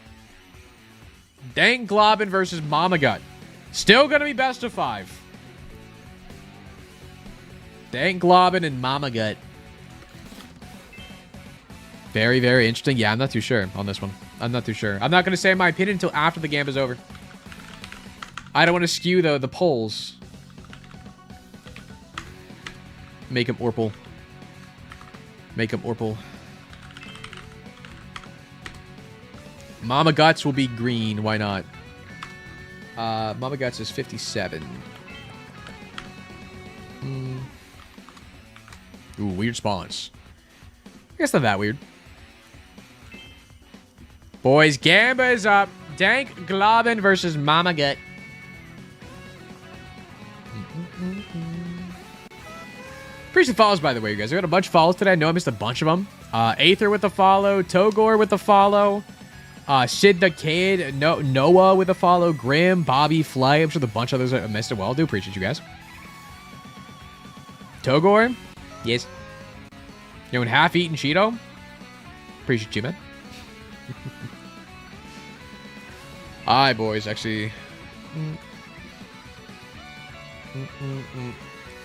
Dank Globbin versus Mama Gut. Still going to be best of 5. Dank Globbin and Mama Gut. Very, very interesting. Yeah, I'm not too sure on this one. I'm not too sure. I'm not going to say my opinion until after the game is over. I don't want to skew the polls. Make him Orpal. Make him Orpal. Mama Guts will be green. Why not? Mama Guts is 57. Ooh, weird spawns. I guess not that weird. Boys, Gamba is up. Dank Globbin versus Mama Gut. Appreciate the follows, by the way, you guys. I got a bunch of follows today. I know I missed a bunch of them. Aether with the follow. Togor with the follow. Sid the Kid. Noah with a follow. Grim. Bobby. Fly. I'm sure the bunch of others I missed it well. I do appreciate you guys. Togor. Yes. You know, and half-eaten Cheeto. Appreciate you, man. Alright, boys. Actually.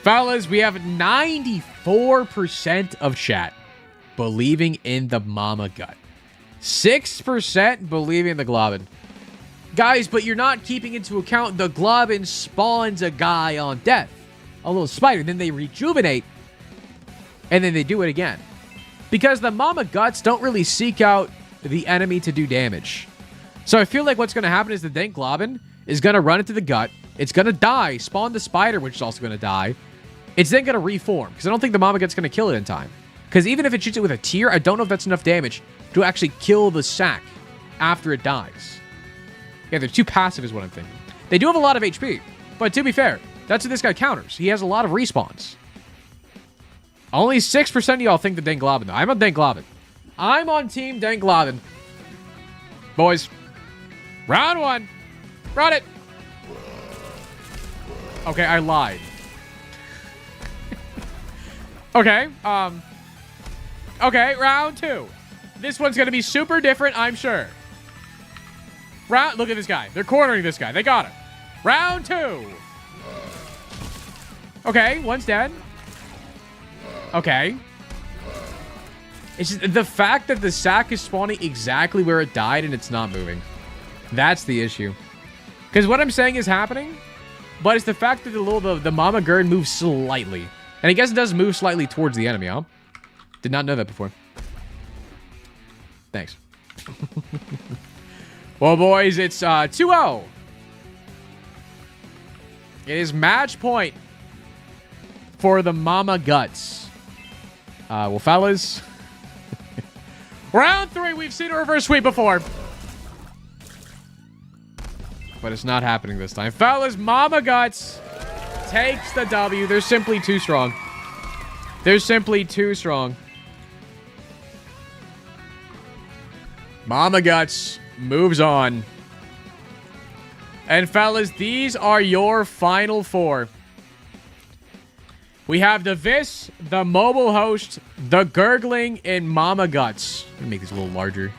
Fellas, we have 94% of chat believing in the Mama Gut. 6% believing in the Globbin. Guys, but you're not keeping into account the Globbin spawns a guy on death. A little spider. Then they rejuvenate. And then they do it again. Because the Mama Guts don't really seek out the enemy to do damage. So I feel like what's going to happen is the Dank Globbin is going to run into the gut. It's going to die. Spawn the spider, which is also going to die. It's then going to reform. Because I don't think the Mama Gut's going to kill it in time. Because even if it shoots it with a tier, I don't know if that's enough damage to actually kill the sack after it dies. Yeah, they're too passive is what I'm thinking. They do have a lot of HP. But to be fair, that's what this guy counters. He has a lot of respawns. Only 6% of y'all think the Dank Globbin, though. I'm on Dank Globbin. I'm on team Dank Globbin. Boys, round 1. Run it. Okay, I lied. Okay, okay, round 2. This one's gonna be super different, I'm sure. Look at this guy. They're cornering this guy. They got him. Round 2. Okay, one's dead. Okay. It's just the fact that the sack is spawning exactly where it died and it's not moving. That's the issue. Because what I'm saying is happening, but it's the fact that the Mama Gurn moves slightly. And I guess it does move slightly towards the enemy, huh? Did not know that before. Thanks. Well, boys, it's 2-0. It is match point for the Mama Guts. Well, fellas. Round 3, we've seen a reverse sweep before. But it's not happening this time. Fellas, Mama Guts takes the W. They're simply too strong. They're simply too strong. Mama Guts moves on. And fellas, these are your final 4. We have the Vis, the Mobile Host, the Gurgling, and Mama Guts. Let me make these a little larger.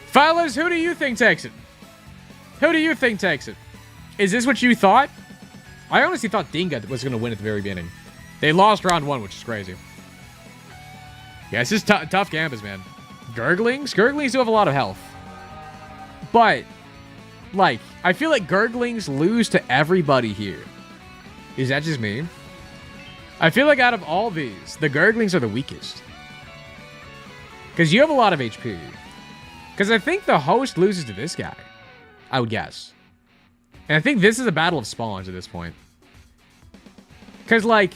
Fellas, who do you think takes it? Who do you think takes it? Is this what you thought? I honestly thought Dinga was going to win at the very beginning. They lost round 1, which is crazy. Yeah, it's just tough gambas, man. Gurglings? Gurglings do have a lot of health. But, like, I feel like Gurglings lose to everybody here. Is that just me? I feel like out of all these, the Gurglings are the weakest. Because you have a lot of HP. Because I think the host loses to this guy. I would guess. And I think this is a battle of spawns at this point. Because, like,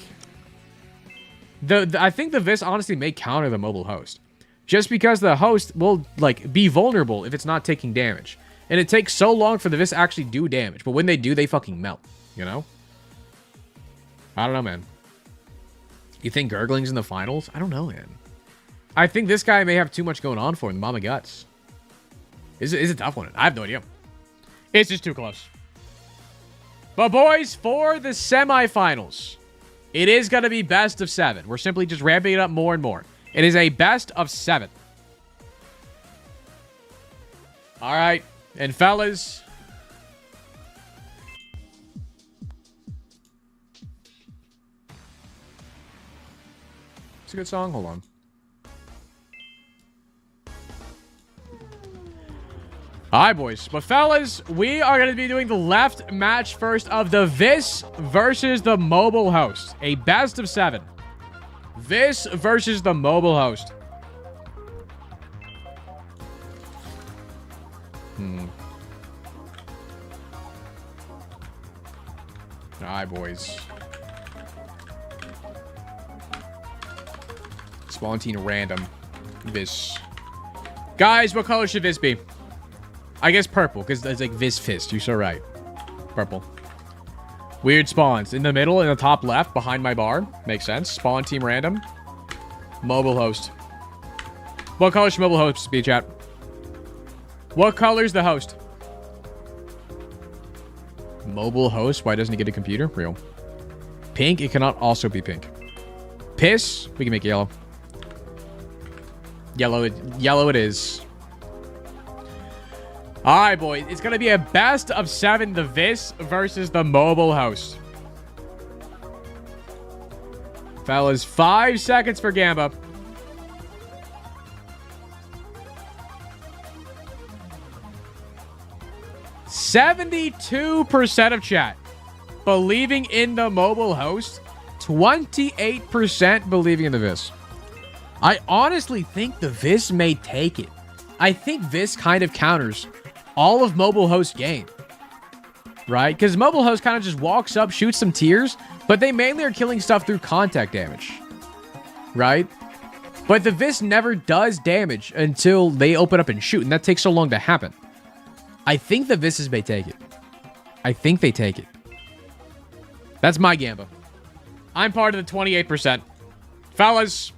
I think the Vis honestly may counter the mobile host. Just because the host will, like, be vulnerable if it's not taking damage. And it takes so long for the Vis to actually do damage. But when they do, they fucking melt. You know? I don't know, man. You think Gurgling's in the finals? I don't know, man. I think this guy may have too much going on for him. Mama Guts. It's a tough one. I have no idea. It's just too close. But boys, for the semifinals, it is going to be best of 7. We're simply just ramping it up more and more. It is a best of 7. All right. And fellas, it's a good song. Hold on. All right, boys. But fellas, we are going to be doing the left match first of the Vis versus the mobile host. A best of 7. Vis versus the mobile host. All right, boys. Spawn team random. Vis. Guys, what color should Vis be? I guess purple, because it's like Vis Fist. You're so right. Purple. Weird spawns. In the middle, in the top left, behind my bar. Makes sense. Spawn team random. Mobile host. What color should mobile host be, chat? What color's the host? Mobile host? Why doesn't he get a computer? Real. Pink? It cannot also be pink. Piss? We can make yellow. Yellow it is. All right, boys. It's going to be a best of 7, the Vis versus the mobile host. Fellas, 5 seconds for Gamba. %72% of chat believing in the mobile host. 28% believing in the Vis. I honestly think the Vis may take it. I think Vis kind of counters all of mobile host game, right? Because mobile host kind of just walks up, shoots some tiers, but they mainly are killing stuff through contact damage, right? But the Vis never does damage until they open up and shoot, and that takes so long to happen. I think the Vises may take it. I think they take it. That's my Gamba. I'm part of the 28%. Fellas.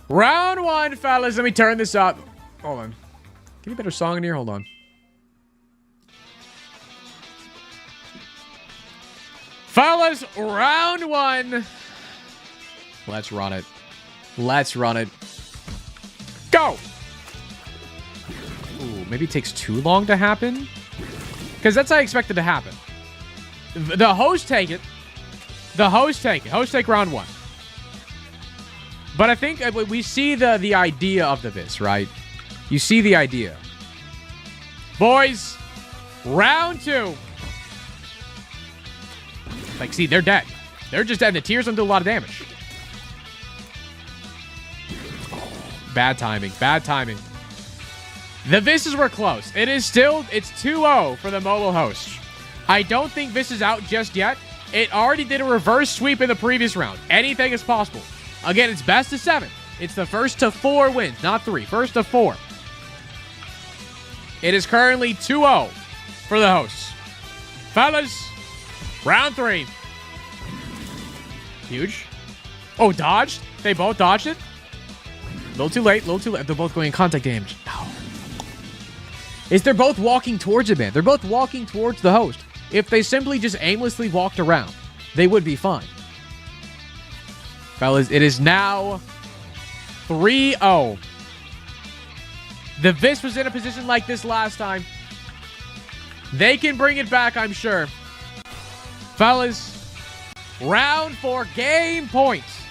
Round 1, fellas. Let me turn this up. Hold on. Give me a better song in here. Hold on. Fellas, round 1. Let's run it. Let's run it. Go! Ooh, maybe it takes too long to happen? Because that's how I expect it to happen. The host take it. The host take it. Host take round 1. But I think we see the idea of the Vis, right? You see the idea. Boys, round 2. Like, see, they're dead. They're just dead. The tiers don't do a lot of damage. Bad timing. Bad timing. The Vises were close. It's 2-0 for the mobile host. I don't think Vis is out just yet. It already did a reverse sweep in the previous round. Anything is possible. Again, it's best of 7. It's the first to 4 wins, not 3. First to 4. It is currently 2-0 for the hosts. Fellas, round 3. Huge. Oh, dodged? They both dodged it? A little too late, a little too late. They're both going in contact damage. No. They're both walking towards it, man. They're both walking towards the host. If they simply just aimlessly walked around, they would be fine. Fellas, it is now 3-0. The Vis was in a position like this last time. They can bring it back, I'm sure. Fellas, round 4, game points.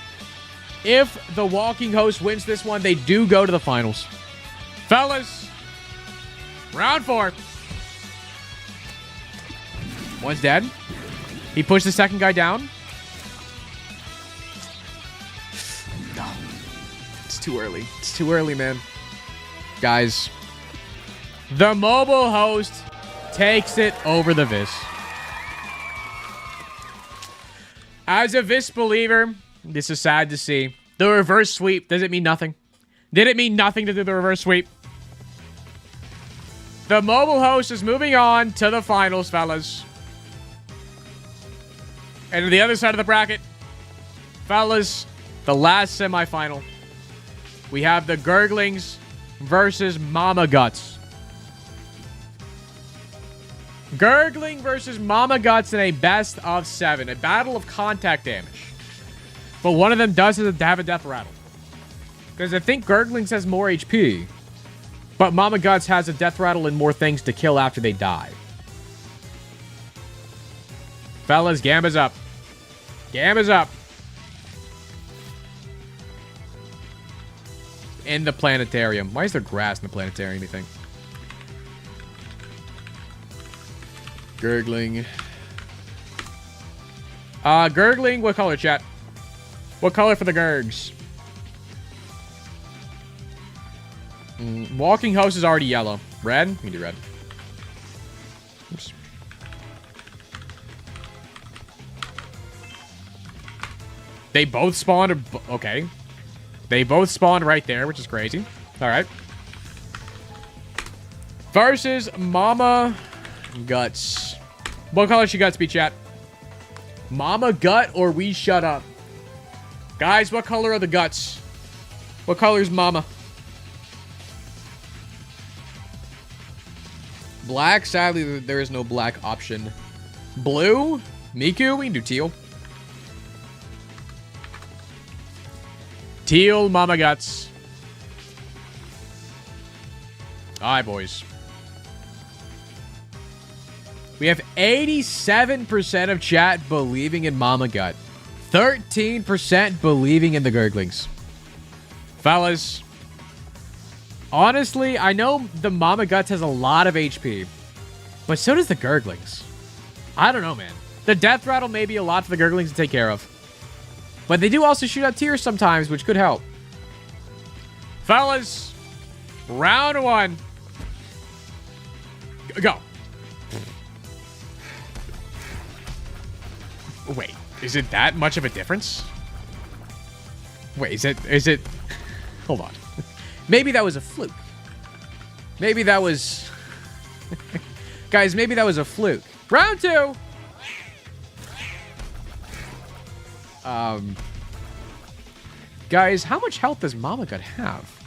If the walking host wins this one, they do go to the finals. Fellas, round 4. One's dead. He pushed the second guy down. No. It's too early. It's too early, man. Guys, the mobile host takes it over the Vis. As a Vis believer, this is sad to see. The reverse sweep, does it mean nothing? Did it mean nothing to do the reverse sweep? The mobile host is moving on to the finals, fellas. And to the other side of the bracket, fellas, the last semifinal. We have the Gurglings versus Mama Guts. Gurgling versus Mama Guts in a best of 7. A battle of contact damage. But one of them does have a death rattle. Because I think Gurglings has more HP. But Mama Guts has a death rattle and more things to kill after they die. Fellas, Gamba's up. Gamba's up. In the planetarium. Why is there grass in the planetarium, you think? Gurgling. Gurgling, what color, chat? What color for the Gurgs? Walking host is already yellow. Red? We can do red. Oops. They both spawned. Okay. They both spawned right there, which is crazy. All right. Versus Mama Guts. What color should Guts be, chat? Mama Gut or we shut up? Guys, what color are the Guts? What color is Mama? Black? Sadly, there is no black option. Blue? Miku? We can do teal. Teal Mama Guts. Alright, boys. We have 87% of chat believing in Mama Gut. 13% believing in the Gurglings. Fellas, honestly, I know the Mama Guts has a lot of HP, but so does the Gurglings. I don't know, man. The death rattle may be a lot for the Gurglings to take care of. But they do also shoot out tears sometimes, which could help. Fellas, round 1. Go. Wait, is it that much of a difference? Wait, is it... Hold on. Maybe that was a fluke. Maybe that was... Guys, maybe that was a fluke. Round 2! Guys, how much health does Mama Gut have?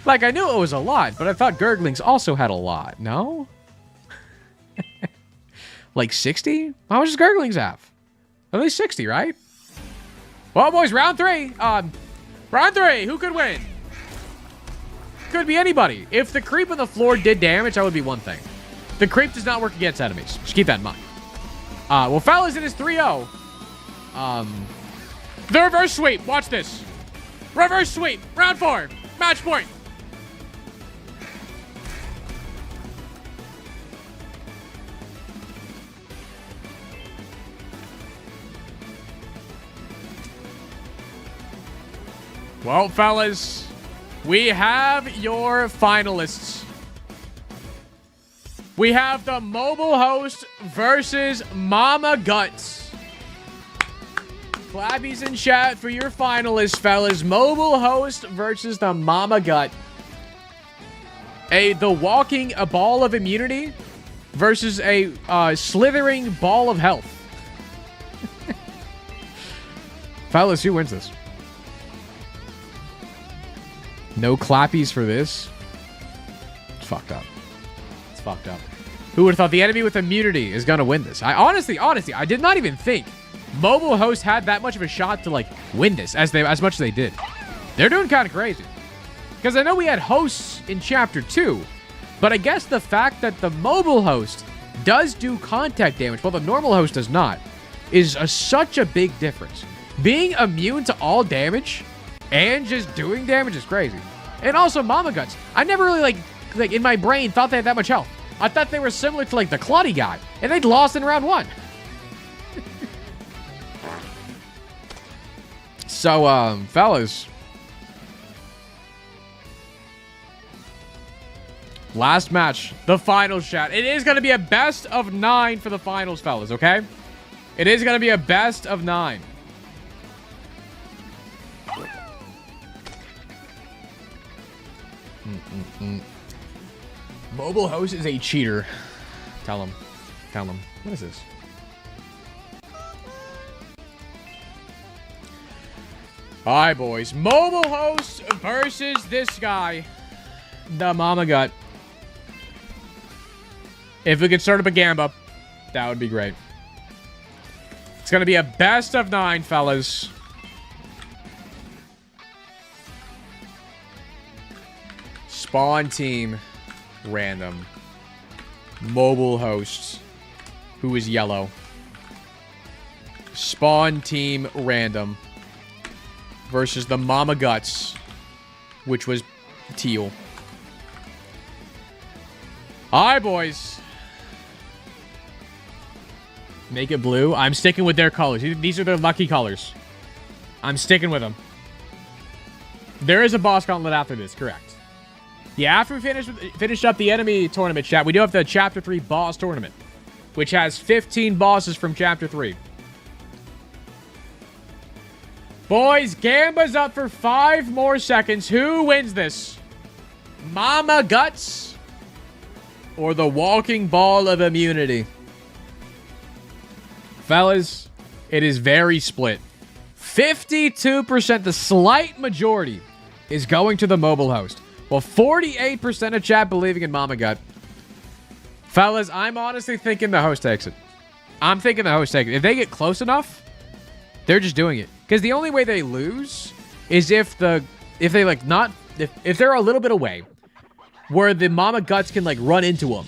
Like, I knew it was a lot, but I thought Gurglings also had a lot. No? Like 60? How much does Gurglings have? At least 60, right? Well, boys, round 3. Round 3. Who could win? Could be anybody. If the creep on the floor did damage, that would be one thing. The creep does not work against enemies. Just keep that in mind. Well, fellas, it is 3-0. The reverse sweep. Watch this. Reverse sweep. Round 4. Match point. Well, fellas, we have your finalists. We have the mobile host versus Mama Guts. Clappies in chat for your finalists, fellas. Mobile host versus the Mama Gut. The walking a ball of immunity versus a slithering ball of health. Fellas, who wins this? No clappies for this. It's fucked up. It's fucked up. Who would have thought the enemy with immunity is going to win this? I honestly, I did not even think mobile host had that much of a shot to, like, win this as much as they did. They're doing kind of crazy. Because I know we had hosts in Chapter 2, but I guess the fact that the mobile host does do contact damage, while the normal host does not, is such a big difference. Being immune to all damage and just doing damage is crazy. And also Mama Guts. I never really, like in my brain, thought they had that much health. I thought they were similar to, like, the Clutty guy, and they'd lost in round 1. So, fellas, last match, the finals, chat. It is going to be a best of 9 for the finals, fellas, okay? It is going to be a best of 9. Mobile host is a cheater. Tell him. Tell him. What is this? Alright, boys. Mobile host versus this guy. The Mama Gut. If we could start up a Gamba, that would be great. It's going to be a best of 9, fellas. Spawn team. Random. Mobile host. Who is yellow. Spawn team random. Versus the Mama Guts. Which was teal. Alright, boys. Make it blue. I'm sticking with their colors. These are their lucky colors. I'm sticking with them. There is a boss gauntlet after this, correct. Yeah, after we finish up the enemy tournament, chat, we do have the Chapter 3 boss tournament, which has 15 bosses from Chapter 3. Boys, Gamba's up for 5 more seconds. Who wins this? Mama Guts or the walking ball of immunity? Fellas, it is very split. 52%, the slight majority, is going to the mobile host. Well, 48% of chat believing in Mama Gut. Fellas, I'm honestly thinking the host takes it. I'm thinking the host takes it. If they get close enough, they're just doing it. Because the only way they lose is if they're a little bit away, where the Mama Guts can, like, run into them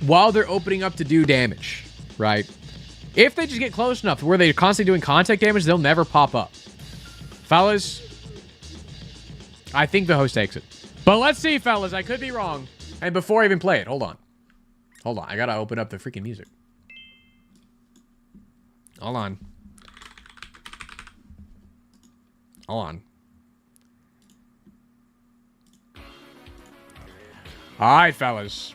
while they're opening up to do damage, right? If they just get close enough where they're constantly doing contact damage, they'll never pop up. Fellas, I think the host takes it. But let's see, fellas. I could be wrong. And before I even play it, hold on. Hold on. I gotta open up the freaking music. Hold on. Hold on. Alright, fellas.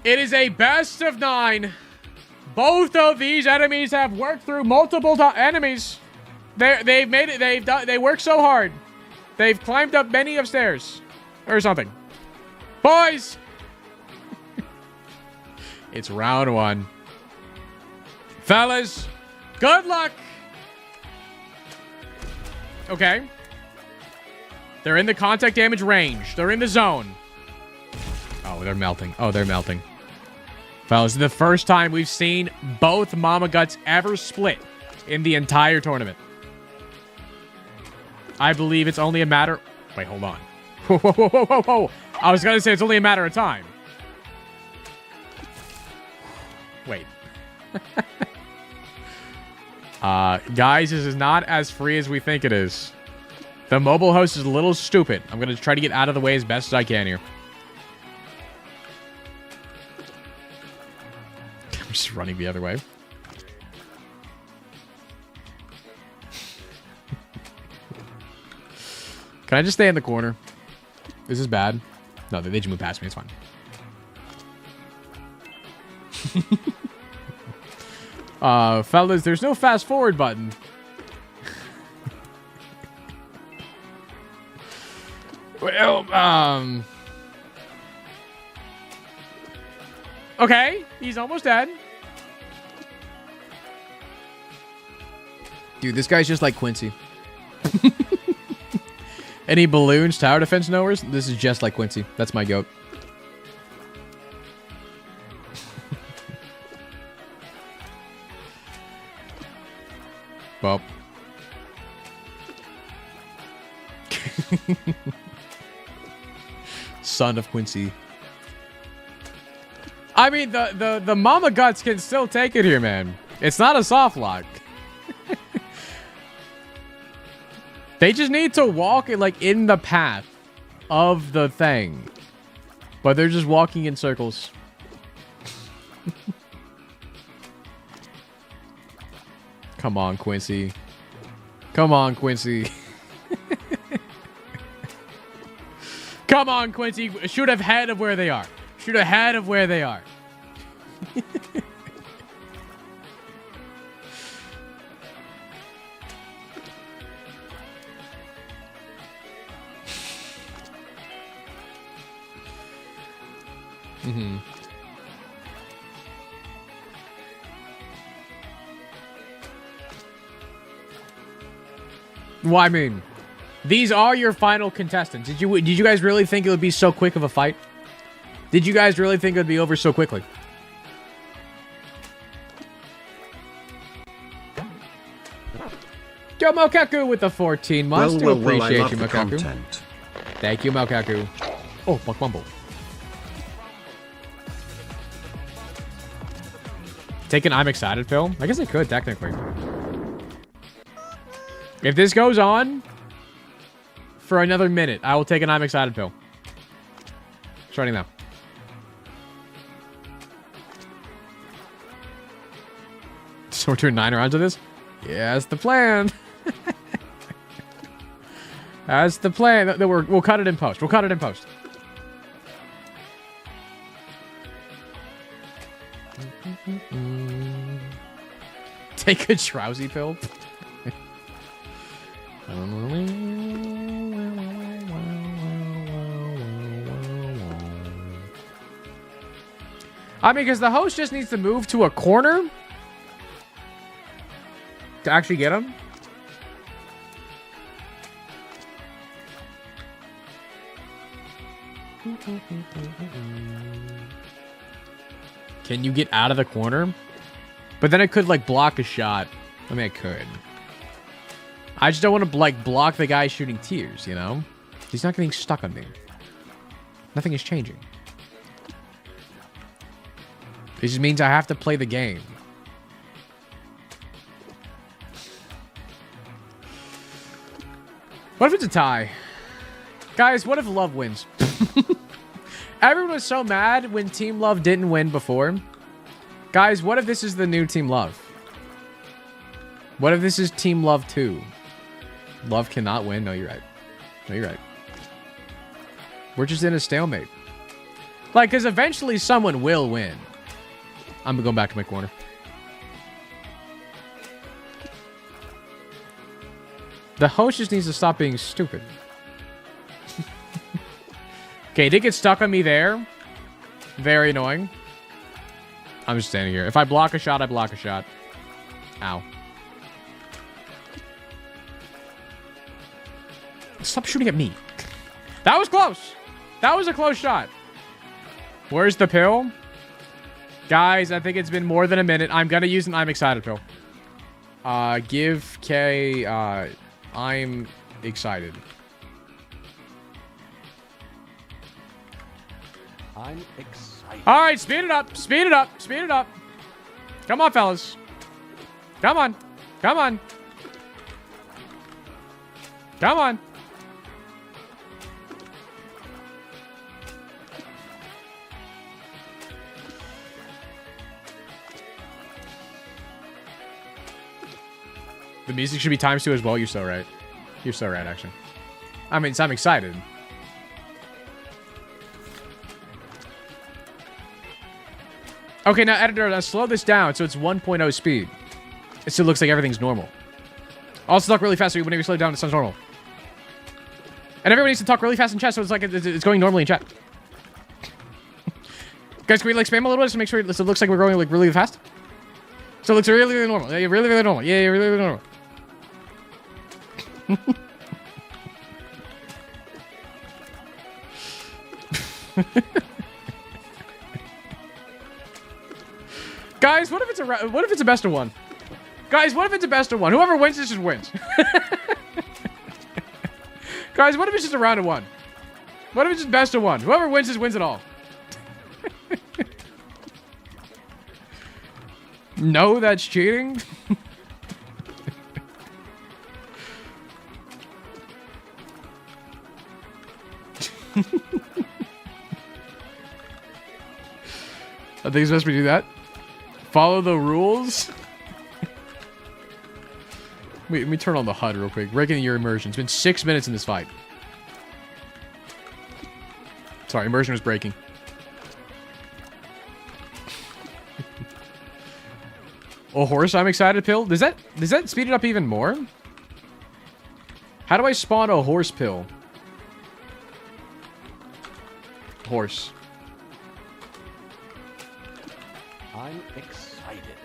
It is a best of 9. Both of these enemies have worked through multiple enemies. They've made it. They worked so hard. They've climbed up many of stairs. Or something. Boys! It's round 1. Fellas, good luck! Okay. They're in the contact damage range. They're in the zone. Oh, they're melting. Oh, they're melting. Fellas, this is the first time we've seen both Mama Guts ever split in the entire tournament. I believe it's only a matter... Wait, hold on. Whoa, whoa, whoa, whoa, whoa, whoa. I was going to say it's only a matter of time. Wait. Guys, this is not as free as we think it is. The mobile host is a little stupid. I'm going to try to get out of the way as best as I can here. I'm just running the other way. Can I just stay in the corner? This is bad. No, they just moved past me. It's fine. Fellas, there's no fast forward button. Well, Okay, he's almost dead. Dude, this guy's just like Quincy. Any balloons, tower defense knowers? This is just like Quincy. That's my goat. Well. Son of Quincy. I mean, the mama guts can still take it here, man. It's not a soft lock. They just need to walk like in the path of the thing. But they're just walking in circles. Come on, Quincy. Come on, Quincy. Come on, Quincy. Shoot ahead of where they are. Shoot ahead of where they are. Mm-hmm. Well, I mean, these are your final contestants. Did you guys really think it would be so quick of a fight? Did you guys really think it would be over so quickly? Yo, Mokaku with the 14 months. Do appreciate you, Mokaku. Thank you, Mokaku. Oh, fuck Bumble. Take an I'm excited pill? I guess I could, technically. If this goes on for another minute, I will take an I'm excited pill. Starting now. So we're doing 9 rounds of this? Yeah, that's the plan. That's the plan. We'll cut it in post. We'll cut it in post. Take a drowsy pill. I mean, because the host just needs to move to a corner to actually get him. Can you get out of the corner? But then I could, like, block a shot. I mean, I could. I just don't want to, like, block the guy shooting tears, you know? He's not getting stuck on me. Nothing is changing. It just means I have to play the game. What if it's a tie? Guys, what if love wins? Everyone was so mad when Team Love didn't win before. Guys, what if this is the new Team Love? What if this is Team Love 2? Love cannot win? No, you're right. No, you're right. We're just in a stalemate. Like, because eventually someone will win. I'm going back to my corner. The host just needs to stop being stupid. Okay, he did get stuck on me there. Very annoying. I'm just standing here. If I block a shot, I block a shot. Ow. Stop shooting at me. That was close. That was a close shot. Where's the pill? Guys, I think it's been more than a minute. I'm going to use an I'm excited pill. Give K, I'm excited. I'm excited. All right, speed it up. Speed it up. Speed it up. Come on, fellas. Come on. Come on. Come on. The music should be ×2 as well. You're so right. You're so right, actually. I mean, I'm excited. Okay, now, editor, let's slow this down so it's 1.0 speed. It still looks like everything's normal. Also, talk really fast so whenever you slow it down, it sounds normal. And everybody needs to talk really fast in chat so it's like it's going normally in chat. Guys, can we like spam a little bit just to make sure it looks like we're going like really fast? So it looks really, really normal. Yeah, really, really normal. Yeah, really, really normal. Guys, what if it's a best of one? Guys, what if it's a best of one? Whoever wins this just wins. Guys, what if it's just a round of one? What if it's just best of one? Whoever wins this wins it all. No, that's cheating. I think it's best we do that. Follow the rules. Wait, let me turn on the HUD real quick. Breaking your immersion. It's been 6 minutes in this fight. Sorry, immersion was breaking. Oh, horse, I'm excited pill. Does that speed it up even more? How do I spawn a horse pill? Horse. I'm excited.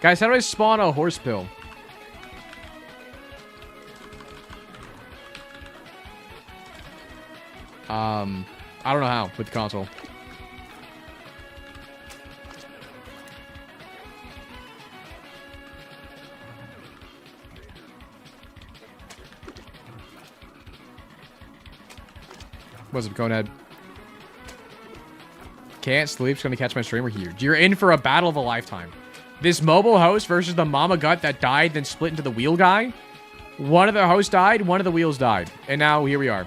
Guys, how do I spawn a horse pill? I don't know how with the console. What's up, Conehead? Can't sleep. Just gonna catch my streamer here. You're in for a battle of a lifetime. This mobile host versus the mama gut that died, then split into the wheel guy. One of the hosts died, one of the wheels died. And now here we are.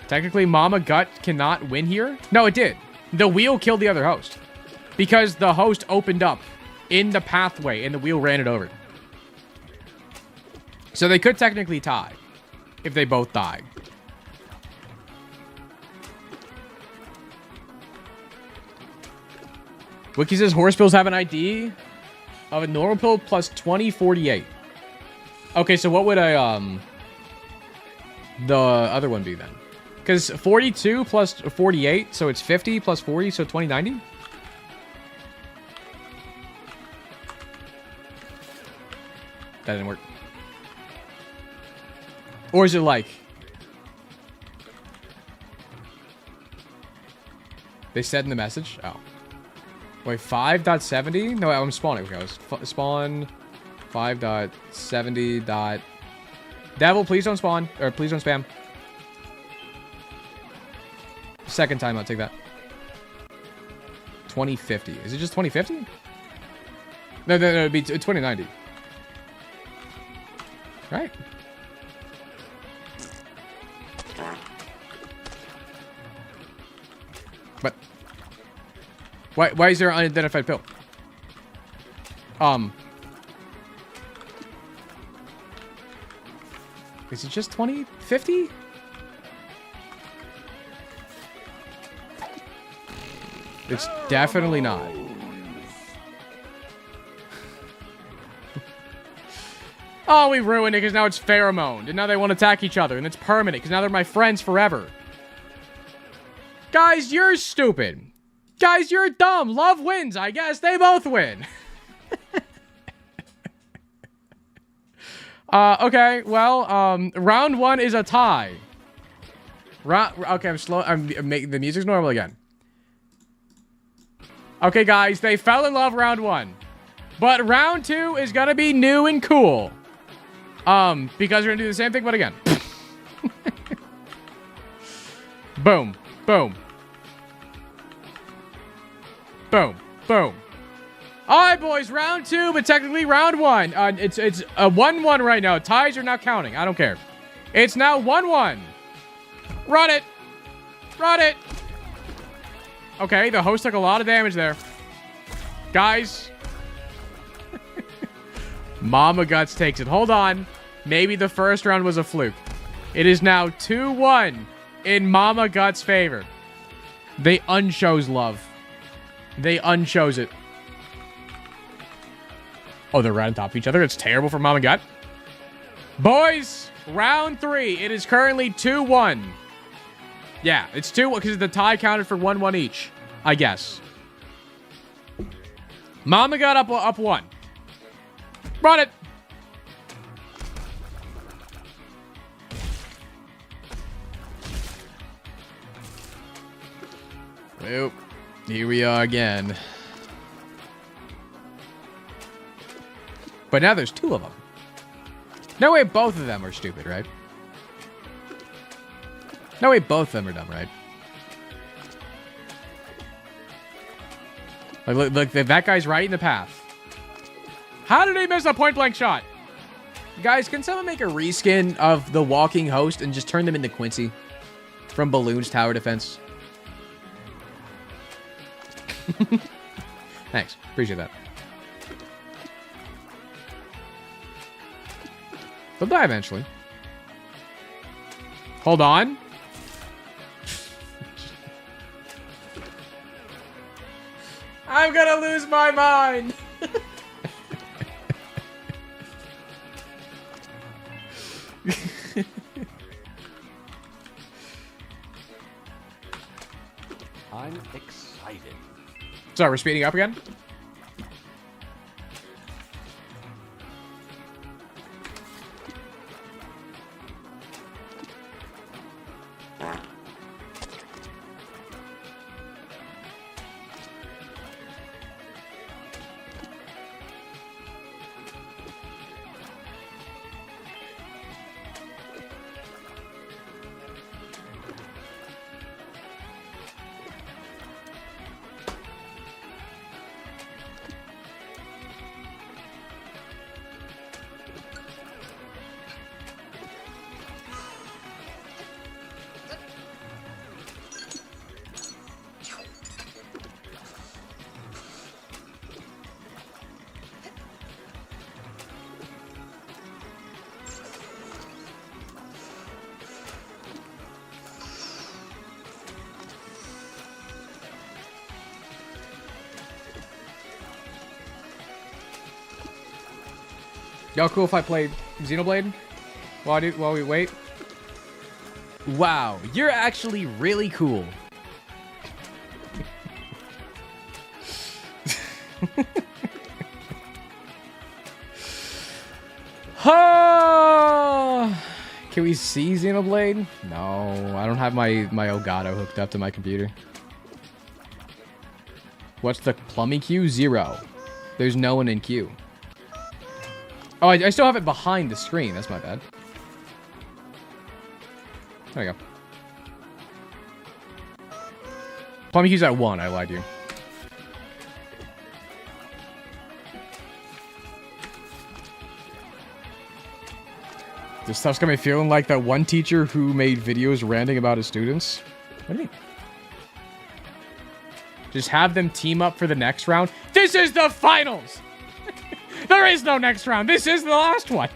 Technically, mama gut cannot win here. No, it did. The wheel killed the other host. Because the host opened up in the pathway and the wheel ran it over. So they could technically tie if they both die. Wiki says horse pills have an ID of a normal pill plus 2048. Okay, so what would the other one be then? Because 42 plus 48, so it's 50 plus 40, so 2090? That didn't work. Or is it like... They said in the message? Oh. Wait, 5.70? No, I'm spawning. Okay, I was spawn 5.70 dot... Devil, please don't spawn. Or please don't spam. Second time, I'll take that. 2050. Is it just 2050? No, it'd be 2090. Right. But why is there an unidentified pill? Is it just 2050? It's definitely not. Oh, we ruined it because now it's pheromone. And now they want to attack each other. And it's permanent because now they're my friends forever. Guys, you're stupid. Guys, you're dumb. Love wins, I guess. They both win. Okay, well, round one is a tie. Okay, I'm slow. The music's normal again. Okay, guys, they fell in love round one. But round two is gonna be new and cool. Because we're gonna do the same thing, but again. Boom. Boom. Boom. Boom. Alright, boys, round two, but technically round one. It's a 1-1 right now. Ties are not counting. I don't care. It's now 1-1. Run it. Run it. Okay, the host took a lot of damage there. Guys. Mama Guts takes it. Hold on. Maybe the first round was a fluke. It is now 2-1 in Mama Guts' favor. They unchose love. They unchose it. Oh, they're right on top of each other. It's terrible for Mama Gut. Boys, round 3. It is currently 2-1. Yeah, it's 2-1 because the tie counted for 1-1 each, I guess. Mama got up 1. Run it. Well, here we are again. But now there's 2 of them. No way both of them are stupid, right? No way both of them are dumb, right? Like, look, that guy's right in the path. How did he miss a point-blank shot? Guys, can someone make a reskin of the walking host and just turn them into Quincy from Balloon's tower defense? Thanks. Appreciate that. They'll die eventually. Hold on. I'm gonna lose my mind. I'm excited. Sorry, we're speeding up again? Y'all cool if I play Xenoblade while we wait? Wow, you're actually really cool. Can we see Xenoblade? No, I don't have my Elgato hooked up to my computer. What's the PLUMME queue? 0. There's no one in queue. Oh, I still have it behind the screen. That's my bad. There we go. PLUMME queue's at 1. I lied to you. This stuff's got me feeling like that one teacher who made videos ranting about his students. What do you mean? Just have them team up for the next round. This is the finals! There is no next round. This is the last one.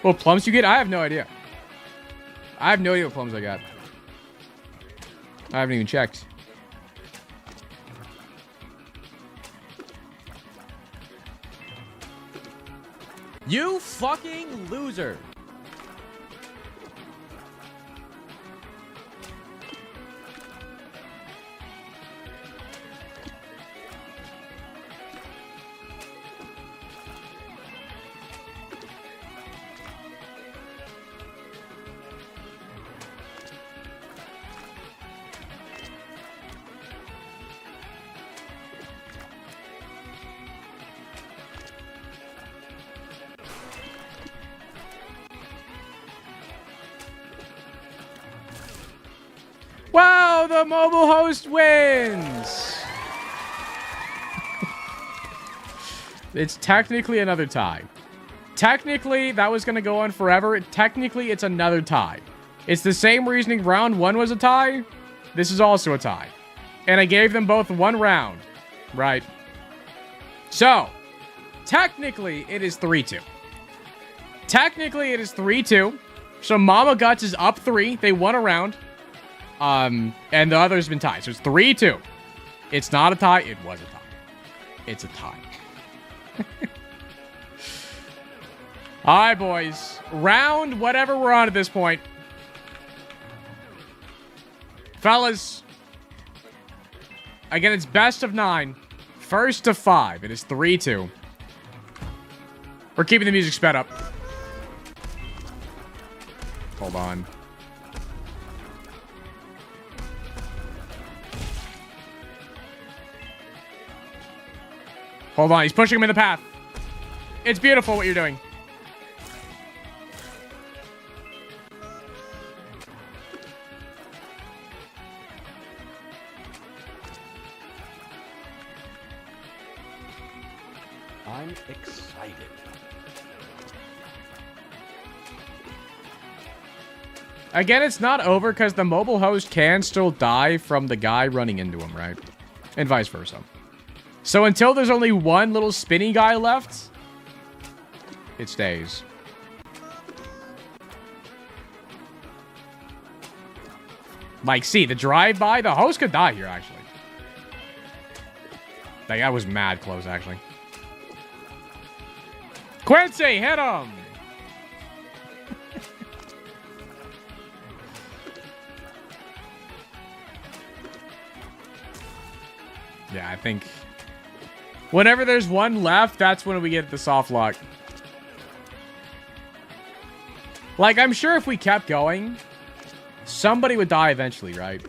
What plums you get? I have no idea. I have no idea what plums I got. I haven't even checked. You fucking loser. Wow, the mobile host wins! It's technically another tie. Technically, that was going to go on forever. Technically, it's another tie. It's the same reasoning round 1 was a tie. This is also a tie. And I gave them both 1 round. Right. So, technically, it is 3-2. Technically, it is 3-2. So, Mama Guts is up 3. They won a round. And the other's been tied. So it's 3-2. It's not a tie. It was a tie. It's a tie. All right, boys. Round whatever we're on at this point. Fellas. Again, it's best of 9. First to 5. It is 3-2. We're keeping the music sped up. Hold on. Hold on. He's pushing him in the path. It's beautiful what you're doing. I'm excited. Again, it's not over because the mobile host can still die from the guy running into him, right? And vice versa. So until there's only one little spinny guy left, it stays. Like, see, the drive-by, the host could die here, actually. That guy was mad close, actually. Quincy, hit him! Yeah, I think whenever there's one left, that's when we get the soft lock. Like, I'm sure if we kept going, somebody would die eventually, right?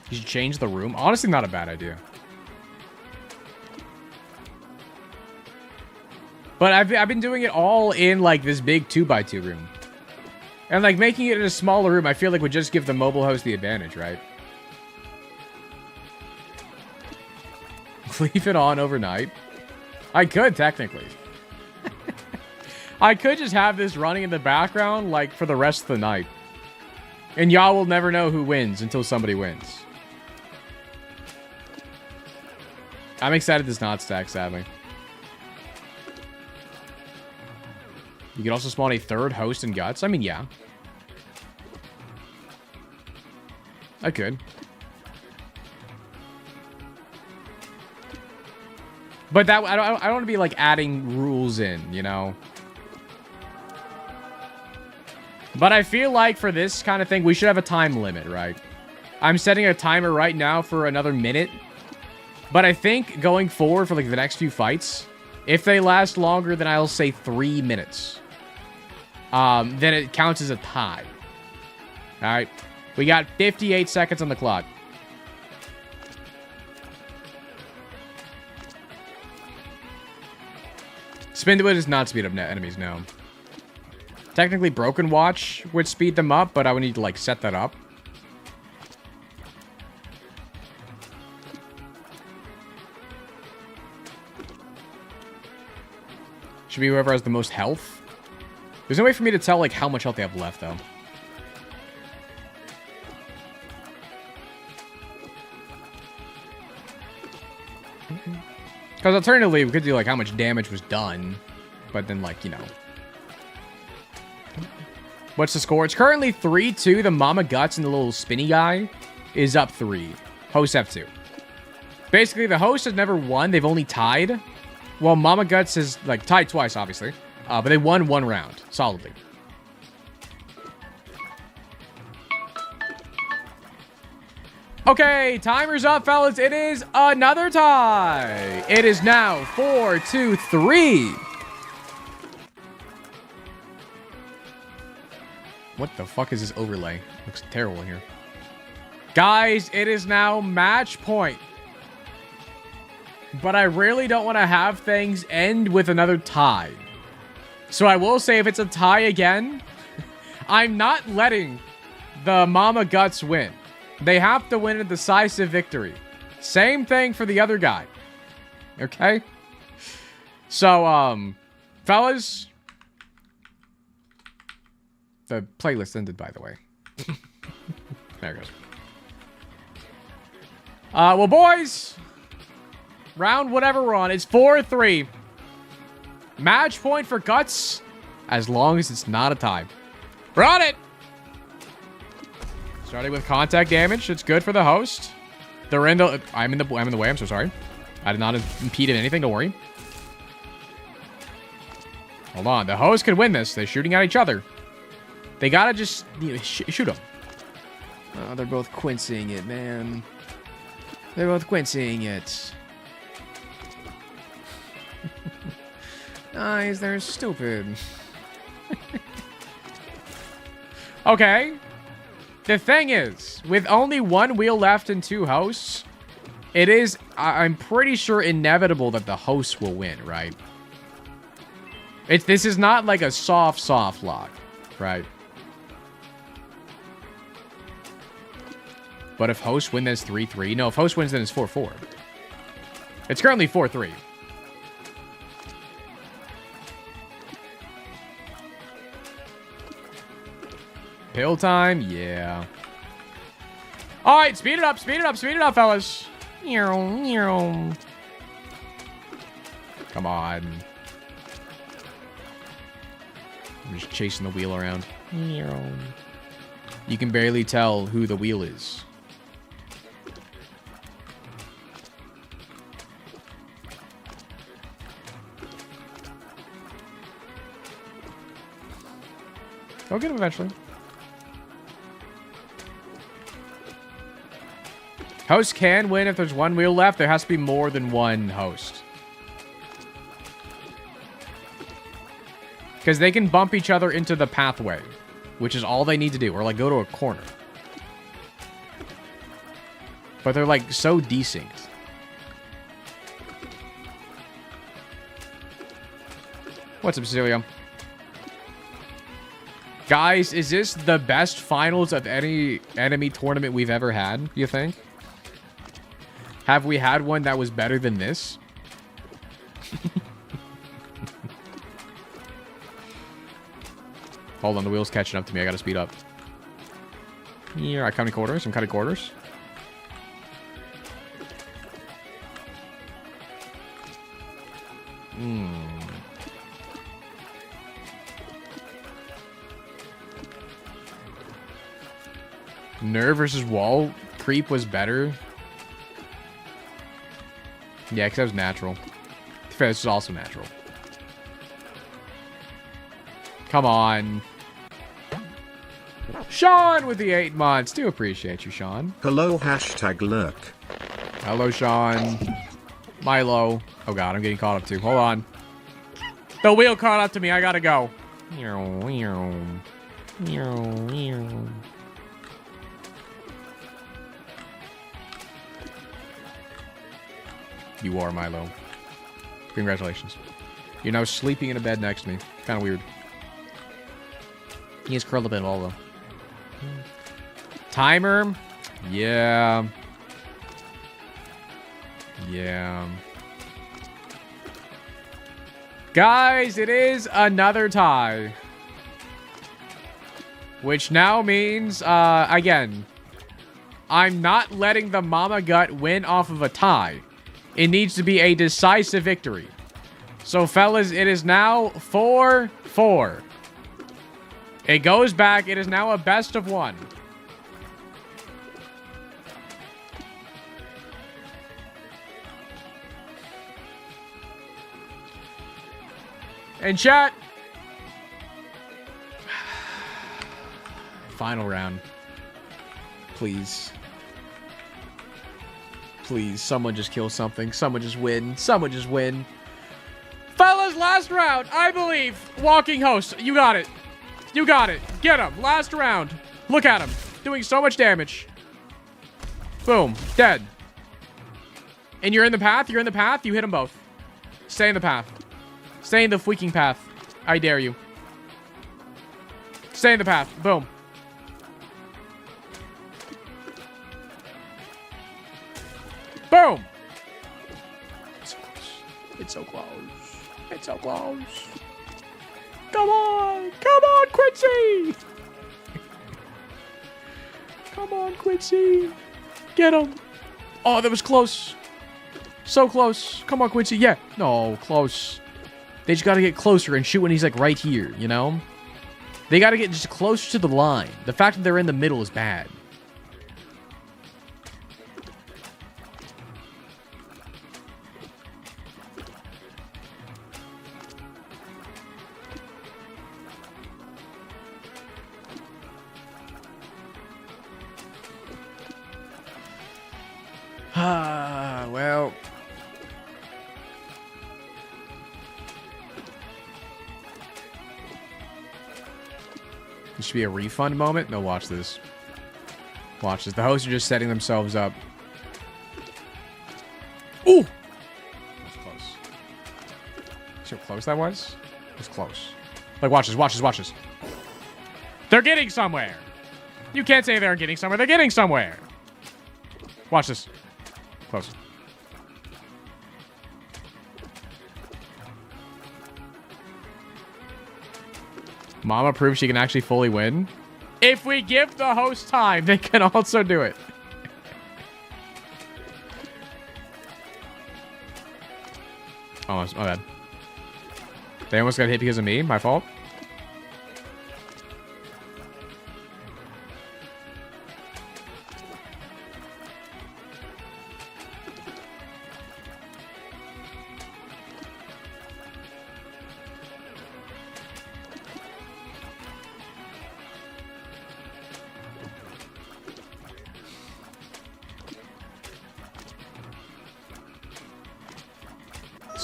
You should change the room. Honestly, not a bad idea. But I've been doing it all in, like, this big 2x2 room. And, like, making it in a smaller room, I feel like would just give the mobile host the advantage, right? Leave it on overnight. I could, technically. I could just have this running in the background, like, for the rest of the night. And y'all will never know who wins until somebody wins. I'm excited this not stack, sadly. You could also spawn a third host and guts. I mean, yeah. I could. But that I don't want to be like adding rules in, you know. But I feel like for this kind of thing, we should have a time limit, right? I'm setting a timer right now for another minute. But I think going forward for like the next few fights, if they last longer than I'll say 3 minutes, then it counts as a tie. All right. We got 58 seconds on the clock. Spin to it does not speed up enemies, no. Technically, Broken Watch would speed them up, but I would need to, like, set that up. Should be whoever has the most health. There's no way for me to tell, like, how much health they have left, though. Because alternatively, we could do, like, how much damage was done. But then, like, you know. What's the score? It's currently 3-2. The Mama Guts and the little spinny guy is up 3. Host F2. Basically, the host has never won. They've only tied. Well, Mama Guts has, like, tied twice, obviously. But they won 1 round. Solidly. Okay, timer's up, fellas. It is another tie. It is now 4-2-3. What the fuck is this overlay? Looks terrible here. Guys, it is now match point. But I really don't want to have things end with another tie. So I will say if it's a tie again, I'm not letting the Mama Guts win. They have to win a decisive victory. Same thing for the other guy. Okay? So, fellas. The playlist ended, by the way. There it goes. Well, boys. Round whatever we're on. It's 4-3. Match point for Guts. As long as it's not a tie. We're on it. Starting with contact damage. It's good for the host. They're in the... I'm in the way. I'm so sorry. I did not impede anything, don't worry. Hold on, the host could win this. They're shooting at each other. They gotta just shoot them. Oh, they're both quincing it, man. They're both quincing it. Guys, they're stupid. Okay. The thing is, with only one wheel left and 2 hosts, it is, I'm pretty sure, inevitable that the host will win, right? This is not like a soft lock, right? But if host win, then it's 3-3. No, if host wins, then it's 4-4. It's currently 4-3. Pill time? Yeah. All right, speed it up, fellas. Come on. I'm just chasing the wheel around. You can barely tell who the wheel is. Go get him eventually. Host can win if there's 1 wheel left. There has to be more than 1 host. Because they can bump each other into the pathway, which is all they need to do, or like go to a corner. But they're like so desynced. What's up, Cecilia? Guys, is this the best finals of any enemy tournament we've ever had, you think? Have we had one that was better than this? Hold on, the wheel's catching up to me. I gotta speed up. Here, I cutting quarters. I'm cutting quarters. Nerve versus wall creep was better. Yeah, because that was natural. This is also natural. Come on. Sean with the 8 months. Do appreciate you, Sean. Hello, hashtag lurk. Hello, Sean. Milo. Oh, God, I'm getting caught up too. Hold on. The wheel caught up to me. I gotta go. You are Milo. Congratulations. You're now sleeping in a bed next to me. Kind of weird. He is curled up in all though. Timer? Yeah. Yeah. Guys, it is another tie. Which now means, again, I'm not letting the Mama Gut win off of a tie. It needs to be a decisive victory. So, fellas, it is now 4-4. It goes back. It is now a best of 1. And chat. Final round. Please. Please, someone just kill something. Someone just win. Someone just win. Fellas, last round. I believe. Walking host. You got it. You got it. Get him. Last round. Look at him. Doing so much damage. Boom. Dead. And you're in the path. You're in the path. You hit them both. Stay in the path. Stay in the freaking path. I dare you. Stay in the path. Boom. Boom. It's so close. It's so close. It's so close. Come on. Come on, Quincy. Come on, Quincy. Get him. Oh, that was close. So close. Come on, Quincy. Yeah. No, close. They just got to get closer and shoot when he's like right here, you know? They got to get just closer to the line. The fact that they're in the middle is bad. Well. This should be a refund moment. No, watch this. Watch this. The hosts are just setting themselves up. Ooh! That was close. See how close that was? It was close. Like, watch this, watch this, watch this. They're getting somewhere. You can't say they're getting somewhere. They're getting somewhere. Watch this. Close. Mama proves she can actually fully win. If we give the host time, they can also do it. Almost. My bad. They almost got hit because of me. My fault.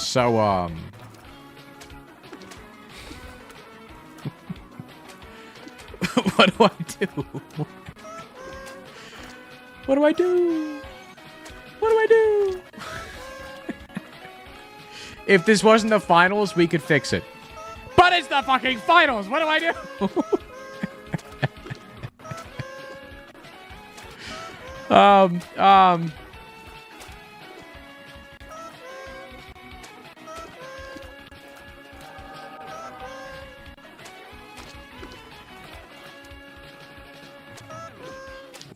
So, what do I do? What do I do? What do I do? If this wasn't the finals, we could fix it. But it's the fucking finals! What do I do?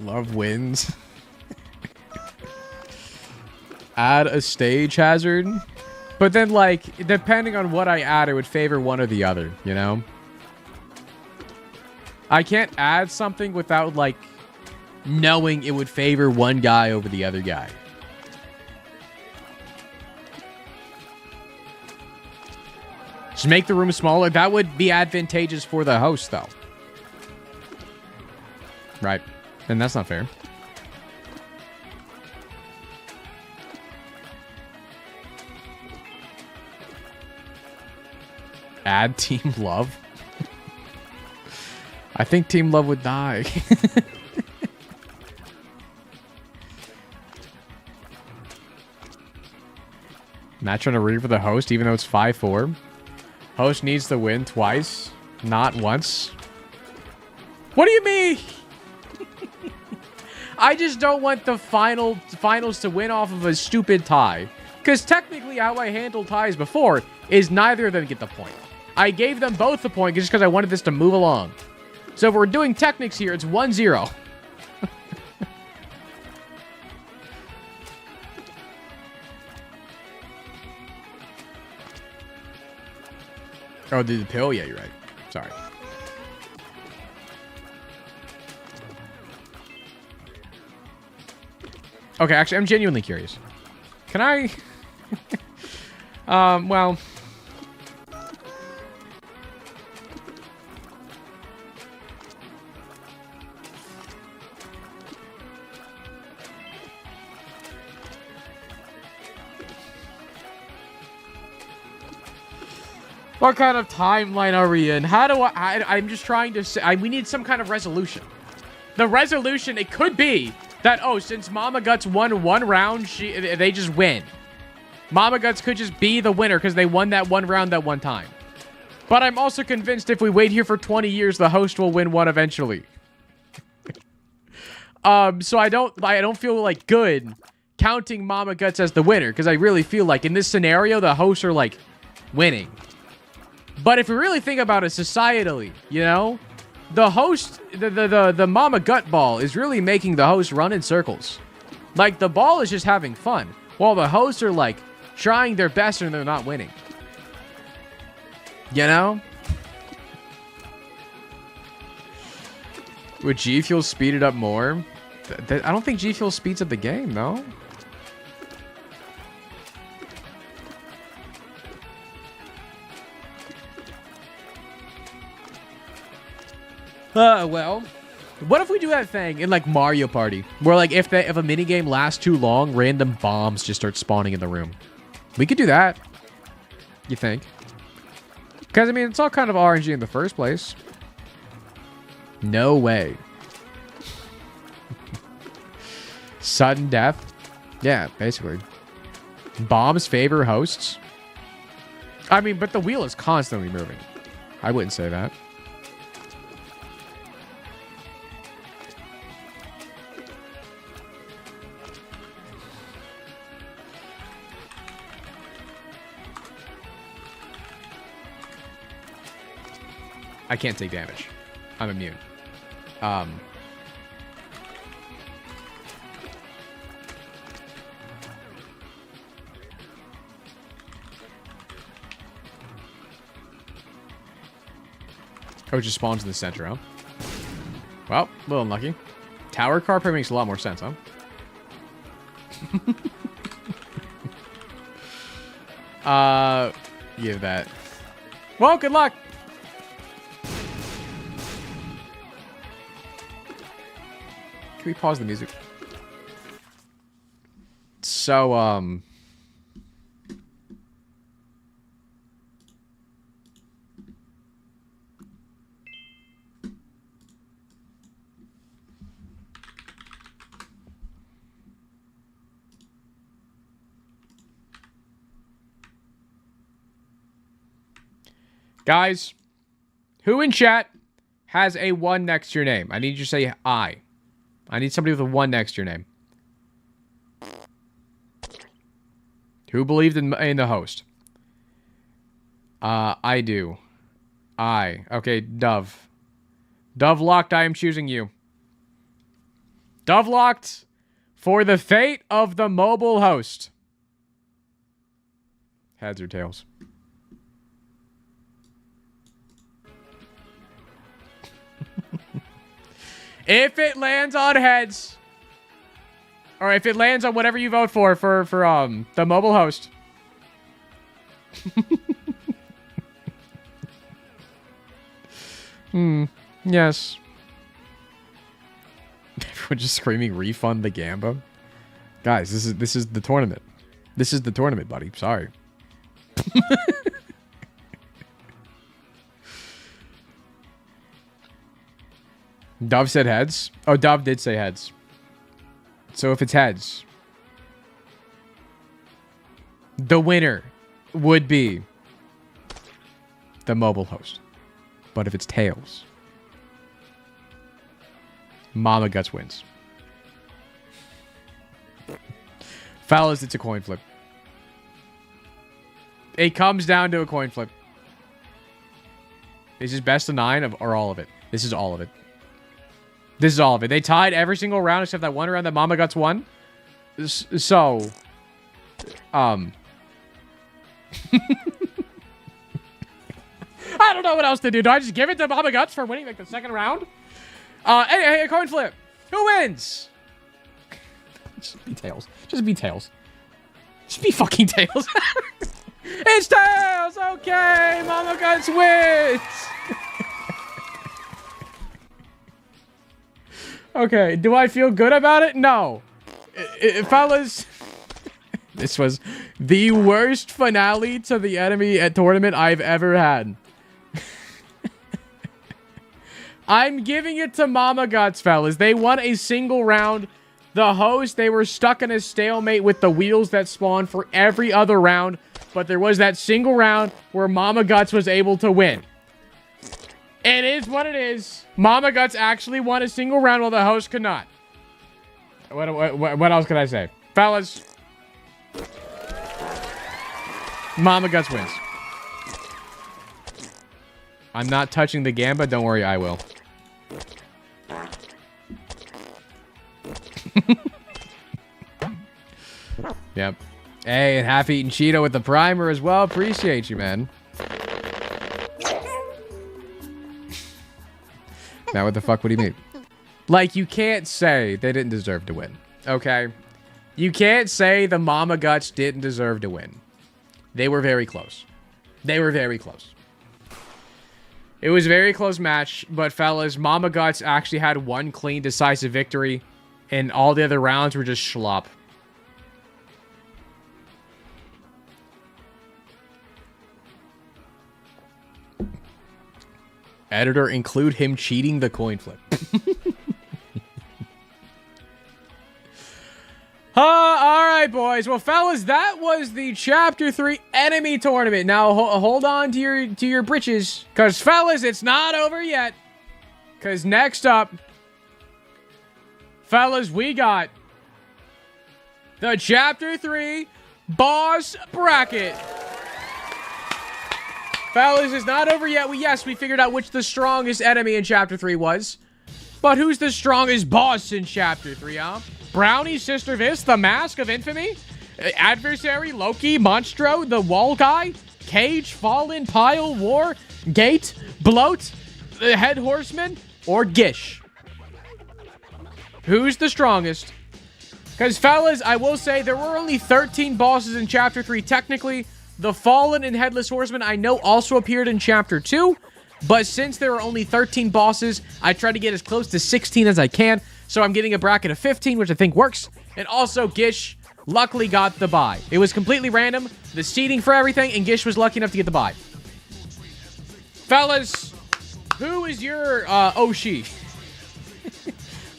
Love wins. Add a stage hazard. But then, like, depending on what I add, it would favor one or the other, you know? I can't add something without, like, knowing it would favor one guy over the other guy. Just make the room smaller. That would be advantageous for the host, though. Right. And that's not fair. Add Team Love? I think Team Love would die. Not trying to root for the host, even though it's 5-4. Host needs to win twice, not once. What do you mean? I just don't want the finals to win off of a stupid tie. Because technically how I handled ties before is neither of them get the point. I gave them both the point just because I wanted this to move along. So if we're doing techniques here, it's 1-0. Oh, the pill? Yeah, you're right. Sorry. Okay, actually, I'm genuinely curious. Can I... well... What kind of timeline are we in? How do I'm just trying to say... we need some kind of resolution. The resolution, it could be that, oh, since Mama Guts won one round, they just win. Mama Guts could just be the winner because they won that one round that one time. But I'm also convinced if we wait here for 20 years, the host will win one eventually. So I don't feel like good counting Mama Guts as the winner because I really feel like in this scenario, the hosts are like winning. But if we really think about it societally, you know, the host, the Mama Gut ball is really making the host run in circles. Like, the ball is just having fun, while the hosts are, like, trying their best and they're not winning. You know? Would G Fuel speed it up more? I don't think G Fuel speeds up the game, no? Well, What if we do that thing in like Mario Party, where like if a minigame lasts too long, random bombs just start spawning in the room? We could do that. You think? Because I mean, it's all kind of RNG in the first place. No way. Sudden death? Yeah, basically. Bombs favor hosts? I mean, but the wheel is constantly moving. I wouldn't say that. I can't take damage. I'm immune. Oh, it just spawns in the center, huh? Well, a little unlucky. Tower car probably makes a lot more sense, huh? Give that. Well, good luck. Can we pause the music? So, guys, who in chat has a 1 next to your name? I need you to say I. I need somebody with a 1 next to your name. Who believed in the host? I do. Okay, Dove. Dove locked, I am choosing you. Dove locked for the fate of the mobile host. Heads or tails? If it lands on heads, or if it lands on whatever you vote for the mobile host. Yes. Everyone just screaming refund the Gamba. Guys, this is the tournament. This is the tournament, buddy. Sorry. Dove said heads. Oh, Dove did say heads. So if it's heads, the winner would be the mobile host. But if it's tails, Mama Guts wins. Fellas, it's a coin flip. It comes down to a coin flip. Is this best of 9 or all of it? This is all of it. This is all of it. They tied every single round except that one round that Mama Guts won. So, I don't know what else to do. Do I just give it to Mama Guts for winning like the second round? Hey, coin flip. Who wins? Just be tails. Just be tails. Just be fucking tails. It's tails. Okay, Mama Guts wins. Okay, do I feel good about it? No. Fellas, this was the worst finale to the enemy at tournament I've ever had. I'm giving it to Mama Guts, fellas. They won a single round. The host, they were stuck in a stalemate with the wheels that spawned for every other round, but there was that single round where Mama Guts was able to win. It is what it is. Mama Guts actually won a single round while the host could not. What else can I say? Fellas, Mama Guts wins. I'm not touching the Gamba. Don't worry, I will. Yep. Hey, and half-eaten Cheeto with the primer as well. Appreciate you, man. Now, what the fuck would he mean? Like, you can't say they didn't deserve to win. Okay? You can't say the Mama Guts didn't deserve to win. They were very close. They were very close. It was a very close match, but fellas, Mama Guts actually had one clean, decisive victory, and all the other rounds were just schlop. Editor, include him cheating the coin flip. All right, boys. Well, fellas, that was the Chapter 3 Enemy Tournament. Now, hold on to your britches, because, fellas, it's not over yet. Because next up, fellas, we got the Chapter 3 Boss Bracket. Fellas, it's not over yet. Yes, we figured out which the strongest enemy in Chapter 3 was. But who's the strongest boss in Chapter 3, huh? Brownie, Sister Vis, the Mask of Infamy, Adversary, Loki, Monstro, the Wall Guy, Cage, Fallen, Pile, War, Gate, Bloat, the Head Horseman, or Gish? Who's the strongest? Because, fellas, I will say there were only 13 bosses in Chapter 3. Technically, the Fallen and Headless Horseman I know also appeared in Chapter 2. But since there are only 13 bosses, I try to get as close to 16 as I can. So I'm getting a bracket of 15, which I think works. And also, Gish luckily got the bye. It was completely random, the seeding for everything, and Gish was lucky enough to get the bye. Fellas, who is your Oshi?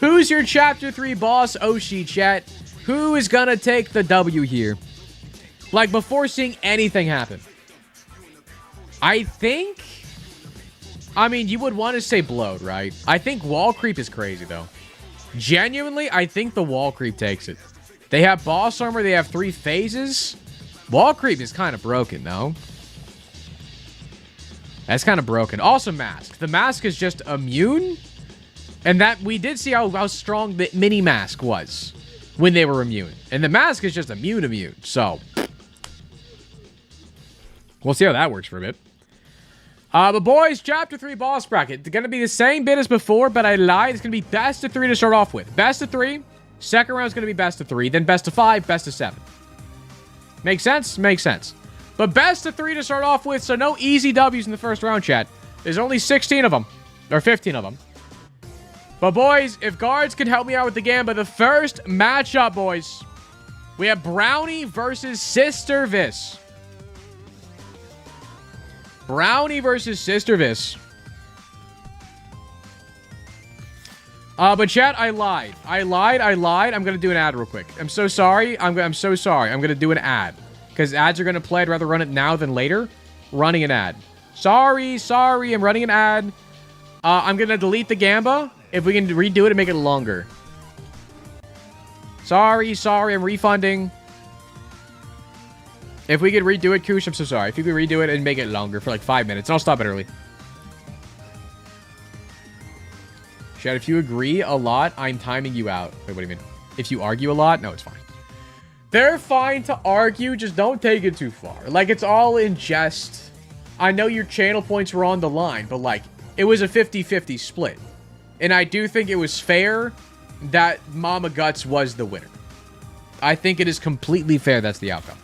Who's your Chapter 3 boss Oshi, chat? Who is gonna take the W here? Like, before seeing anything happen. I think... I mean, you would want to say Bloat, right? I think Wall Creep is crazy, though. Genuinely, I think the Wall Creep takes it. They have boss armor. They have 3 phases. Wall Creep is kind of broken, though. That's kind of broken. Also, Mask. The Mask is just immune. And that we did see how strong the mini Mask was when they were immune. And the Mask is just immune. So, we'll see how that works for a bit. But boys, Chapter 3 boss bracket. It's going to be the same bit as before, but I lied. It's going to be best of 3 to start off with. Best of 3. Second round is going to be best of 3. Then best of 5, best of 7. Make sense? Makes sense. But best of 3 to start off with, so no easy W's in the first round, chat. There's only 16 of them. Or 15 of them. But boys, if guards can help me out with the Gamba, the first matchup, boys. We have Brownie versus Sister Vis. Brownie versus Sister Vis. But chat, I lied. I lied. I'm going to do an ad real quick. I'm so sorry. I'm so sorry. I'm going to do an ad. Because ads are going to play. I'd rather run it now than later. Running an ad. Sorry. I'm running an ad. I'm going to delete the Gamba. If we can redo it and make it longer. Sorry. I'm refunding. If we could redo it, Koosh, I'm so sorry. If you could redo it and make it longer for like 5 minutes, and I'll stop it early. Chat, if you agree a lot, I'm timing you out. Wait, what do you mean? If you argue a lot? No, it's fine. They're fine to argue, just don't take it too far. Like, it's all in jest. I know your channel points were on the line, but like, it was a 50-50 split. And I do think it was fair that Mama Guts was the winner. I think it is completely fair that's the outcome.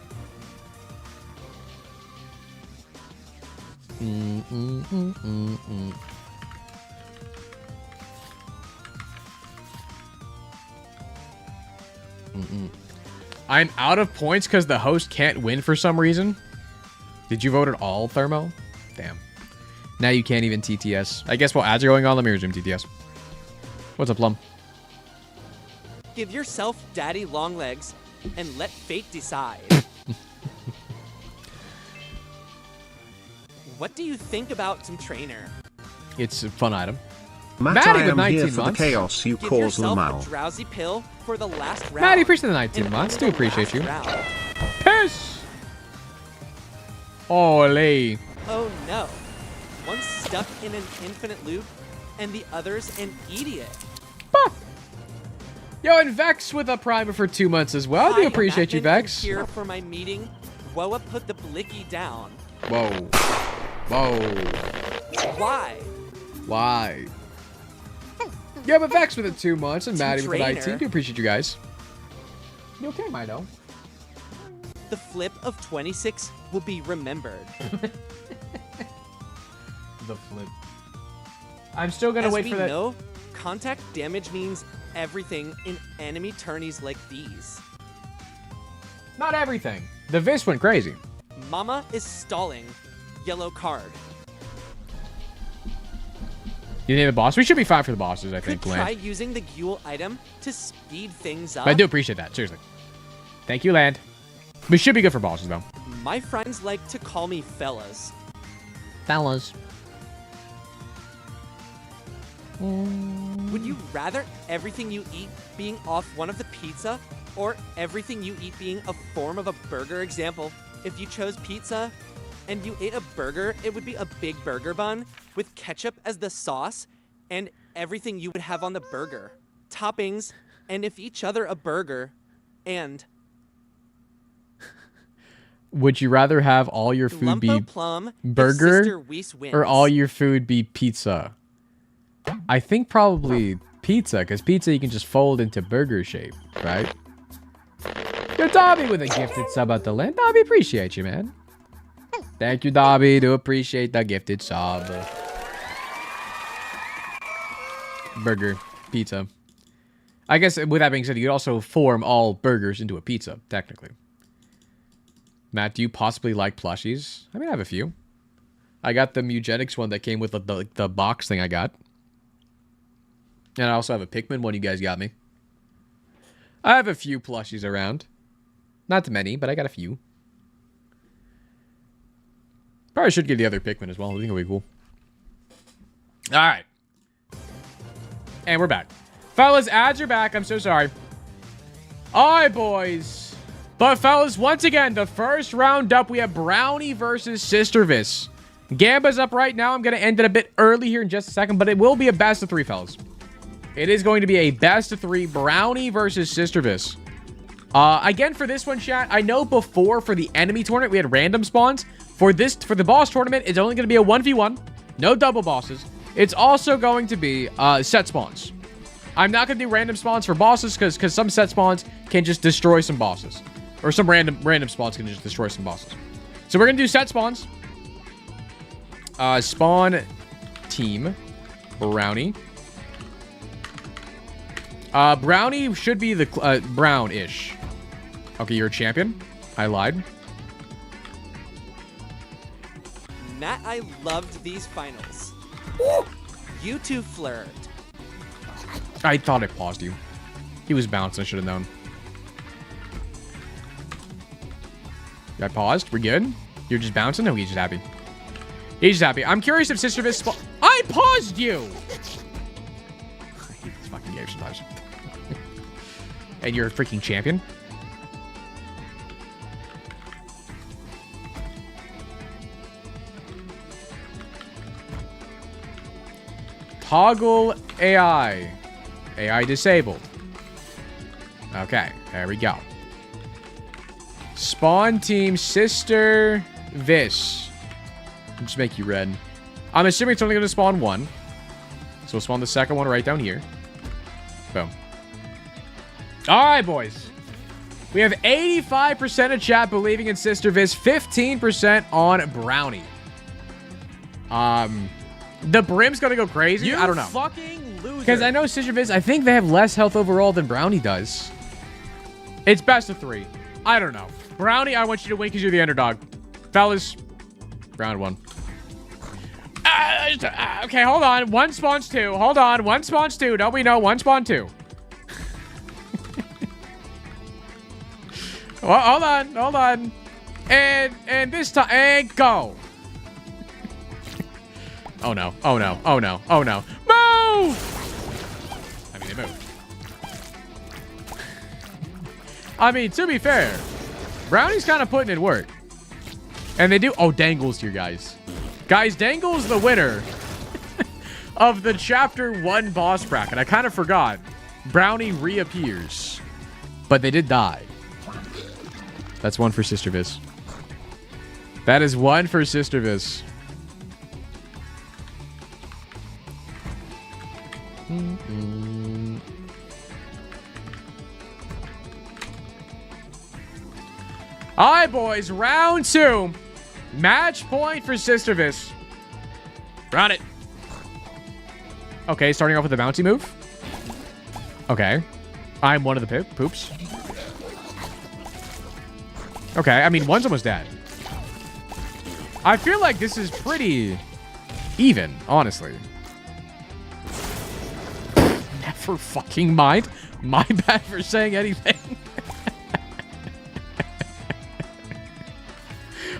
I'm out of points because the host can't win for some reason. Did you vote at all, Thermo? Damn. Now you can't even TTS. I guess while ads are going on, let me resume TTS. What's up, Plum? Give yourself daddy long legs and let fate decide. What do you think about some trainer? It's a fun item. Matt, Maddie I with am 19 here for months. the chaos you Give cause yourself Lamau. a drowsy pill for the last round. Maddie, appreciate the 19 And months. for Do the appreciate last you. round. Piss! Ole. Oh no. One's stuck in an infinite loop, and the other's an idiot. Bah. Yo, and Vex with a primer for 2 months as well. I do Hi, appreciate you, Mattman, Vex. Here for my meeting. Woa put the blicky down. Whoa. Whoa. Why? Why? Yeah, but Vex with the 2 months and Maddie with the Trainer. 19. Do appreciate you guys. You okay, Mido? The flip of 26 will be remembered. the flip. I'm still gonna As wait we for that. know, contact damage means everything in enemy tourneys like these. Not everything. The Vis went crazy. Mama is stalling. Yellow card. You need the boss? We should be fine for the bosses, I Could think, try Land. using the Ghoul item to speed things up. But I do appreciate that, seriously. Thank you, Land. We should be good for bosses, though. My friends like to call me fellas. Fellas. Would you rather everything you eat being off one of the pizza or everything you eat being a form of a burger? Example, if you chose pizza and you ate a burger, it would be a big burger bun with ketchup as the sauce and everything you would have on the burger. Toppings, and if each other a burger, and Would you rather have all your food be Glumpo Plum, burger Sister Weiss wins. or all your food be pizza? I think probably pizza, because pizza you can just fold into burger shape, right? Yo, Dobby with a gifted sub at the land. Dobby, appreciate you, man. Thank you, Dobby. Do appreciate the gifted sub. Burger, pizza. I guess with that being said, you could also form all burgers into a pizza, technically. Matt, do you possibly like plushies? I mean, I have a few. I got the Mewgenics one that came with the box thing I got. And I also have a Pikmin one you guys got me. I have a few plushies around. Not too many, but I got a few. Probably should get the other Pikmin as well. I think it'll be cool. Alright. And we're back. Fellas, ads are back. I'm so sorry. Alright, boys. But fellas, once again, the first round up, we have Brownie versus Sister Vis. Gamba's up right now. I'm going to end it a bit early here in just a second, but it will be a best of 3, fellas. It is going to be a best of 3 Brownie versus Sister Vis. Again, for this one, chat, I know before for the enemy tournament, we had random spawns. For the boss tournament, it's only going to be a 1v1. No double bosses. It's also going to be set spawns. I'm not going to do random spawns for bosses because some set spawns can just destroy some bosses. Or some random spawns can just destroy some bosses. So we're going to do set spawns. Spawn team. Brownie. Brownie should be the brown-ish. Okay, you're a champion. I lied. Matt, I loved these finals. You two flirted. I thought I paused you. He was bouncing. I should have known. I paused. We're good. You're just bouncing? No, he's just happy. He's just happy. I'm curious if Sister Vis... I paused you! I hate this fucking game sometimes. And you're a freaking champion? Toggle AI. AI disabled. Okay, there we go. Spawn team Sister Vis. I'll just make you red. I'm assuming it's only going to spawn one. So we'll spawn the second one right down here. Boom. Alright, boys. We have 85% of chat believing in Sister Vis, 15% on Brownie. The Brim's gonna go crazy. I don't know. Fucking loser. Because I know Sister Vis, I think they have less health overall than Brownie does. It's best of 3. I don't know. Brownie, I want you to win because you're the underdog. Fellas, round 1. Okay, hold on. 1 spawns 2. Hold on. 1 spawns 2. Don't we know? 1 spawn 2. Well, hold on. Hold on. And this time, and go. Oh no. Oh no. Oh no. Oh no. Move! I mean, they moved. I mean, to be fair, Brownie's kind of putting in work. And they do... Oh, Dangle's here, guys. Guys, Dangle's the winner of the Chapter 1 boss bracket. I kind of forgot. Brownie reappears. But they did die. That's 1 for Sister Vis. That is 1 for Sister Vis. All right, boys. Round 2. Match point for Sister Vis. Run it. Okay, starting off with a bouncy move. Okay. I'm one of the poops. Okay, I mean, one's almost dead. I feel like this is pretty even, honestly. Never fucking mind. My bad for saying anything.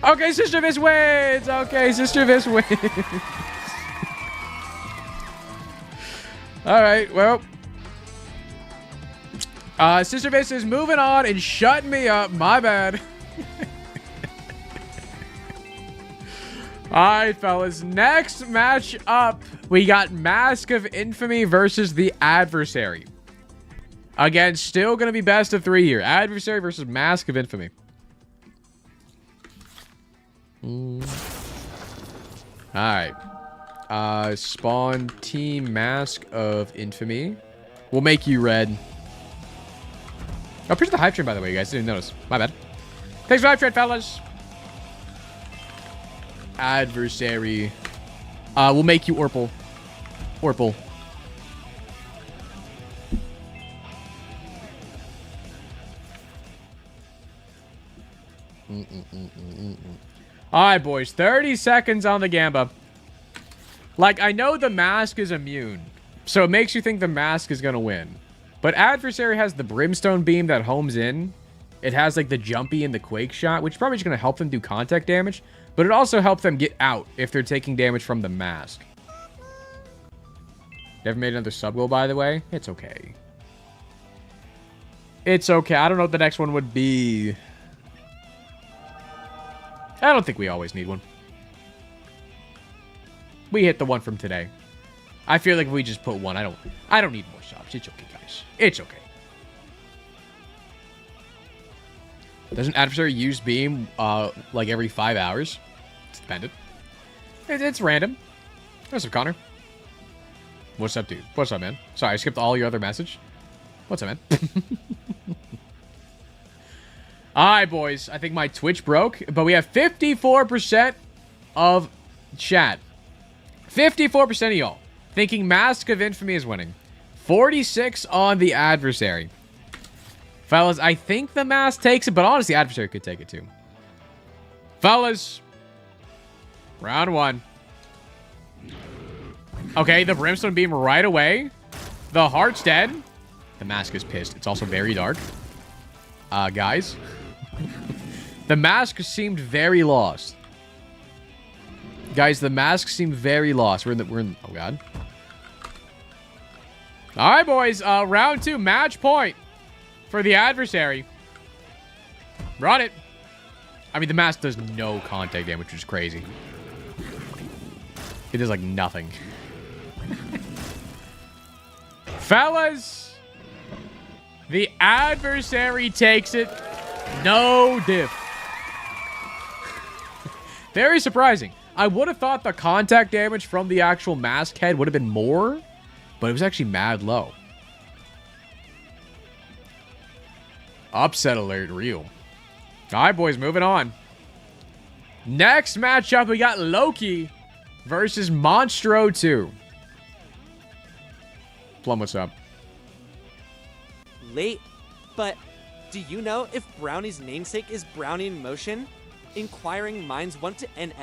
Okay, Sister Vis wins. Okay, Sister Vis wins. All right, well. Sister Vis is moving on and shutting me up. My bad. All right, fellas. Next match up, we got Mask of Infamy versus the Adversary. Again, still going to be best of 3 here. Adversary versus Mask of Infamy. All right. Spawn Team Mask of Infamy. We'll make you red. Oh, appreciate the hype train, by the way, you guys. Didn't notice. My bad. Thanks for the hype train, fellas. Adversary. We'll make you Orpal. Orpal. All right, boys. 30 seconds on the Gamba. Like, I know the mask is immune, so it makes you think the mask is going to win. But Adversary has the Brimstone Beam that homes in. It has, like, the Jumpy and the Quake Shot, which is probably just going to help them do contact damage. But it also helps them get out if they're taking damage from the mask. Never made another sub goal, by the way. It's okay. It's okay. I don't know what the next one would be. I don't think we always need one. We hit the one from today. I feel like if we just put one, I don't need more subs. It's okay, guys. It's okay. Doesn't Adversary use Beam like every 5 hours? It's dependent. It's random. What's up, Connor? What's up, dude? What's up, man? Sorry, I skipped all your other message. What's up, man? Alright, boys. I think my Twitch broke, but we have 54% of chat. 54% of y'all thinking Mask of Infamy is winning. 46 on the Adversary. Fellas, I think the mask takes it, but honestly, Adversary could take it too. Fellas, round one. Okay, the Brimstone Beam right away. The heart's dead. The mask is pissed. It's also very dark. Guys. The mask seemed very lost. Guys, the mask seemed very lost. We're in, oh god. All right, boys. Round two, match point for the Adversary. Run it. I mean, the mask does no contact damage, which is crazy. It does, like, nothing. Fellas, the Adversary takes it. No diff. Very surprising. I would have thought the contact damage from the actual mask head would have been more, but it was actually mad low. Upset alert, real. All right, boys, moving on. Next matchup, we got Loki versus Monstro 2. Plum, what's up? Late, but do you know if Brownie's namesake is Brownie in Motion? Inquiring minds want to end.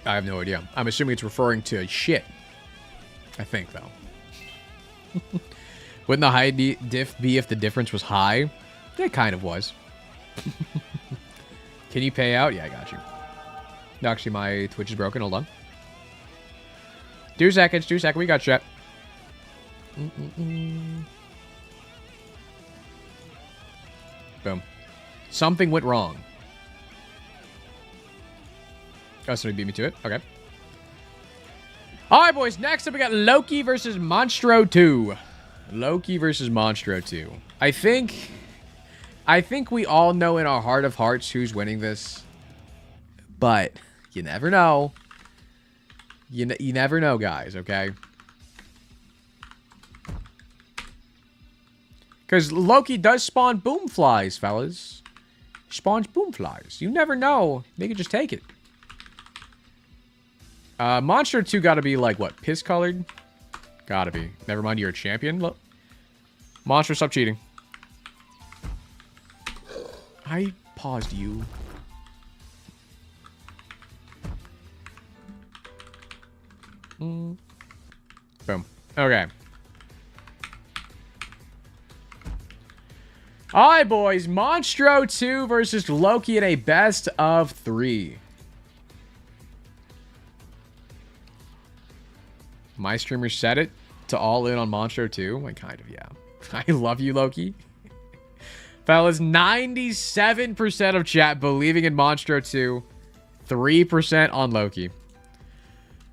I have no idea. I'm assuming it's referring to shit. I think, though. Wouldn't the high diff be if the difference was high? It kind of was. Can you pay out? Yeah, I got you. No, actually, my Twitch is broken. Hold on. 2 seconds. 2 seconds. We got chat. Boom. Something went wrong. Oh, somebody beat me to it. Okay. All right, boys. Next up, we got Loki versus Monstro 2. Loki versus Monstro 2. I think we all know in our heart of hearts who's winning this. But you never know. You never know, guys, okay? Because Loki does spawn boom flies, fellas. He spawns boom flies. You never know. They could just take it. Monster 2 gotta be like, what, piss colored? Gotta be. Never mind, you're a champion. Look. Monster, stop cheating. I paused you. Boom. Okay. Alright, boys. Monstro 2 versus Loki in a best of 3. My streamer set it to all in on Monstro 2. Like, kind of, yeah. I love you, Loki. Fellas, 97% of chat believing in Monstro 2. 3% on Loki.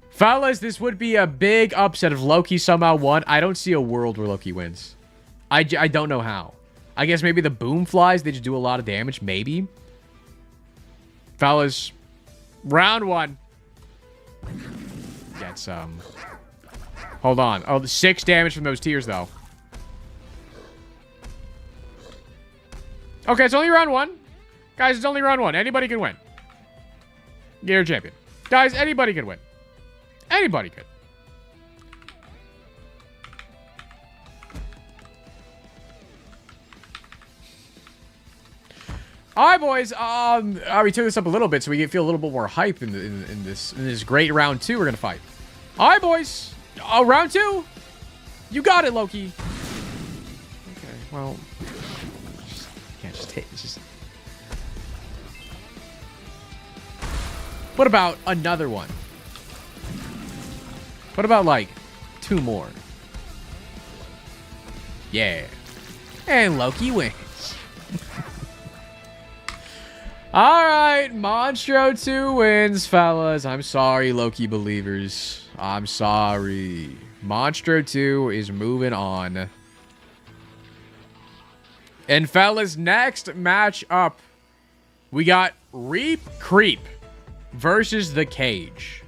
Fellas, this would be a big upset if Loki somehow won. I don't see a world where Loki wins. I don't know how. I guess maybe the boom flies, they just do a lot of damage. Maybe. Fellas, round 1. Get some. Hold on. Oh, 6 damage from those tears, though. Okay, it's only round 1. Guys, it's only round 1. Anybody can win. You're a champion. Guys, anybody can win. Anybody could. All right, boys. We took this up a little bit so we can feel a little bit more hype in this great round 2 we're gonna fight. All right, boys. Round 2. You got it, Loki. Okay. Well, can't just take. It's just. What about another one? What about, like, 2 more? Yeah. And Loki wins. Alright, Monstro 2 wins, fellas. I'm sorry, Loki believers. I'm sorry. Monstro 2 is moving on. And, fellas, next match up, we got Reap Creep versus The Cage.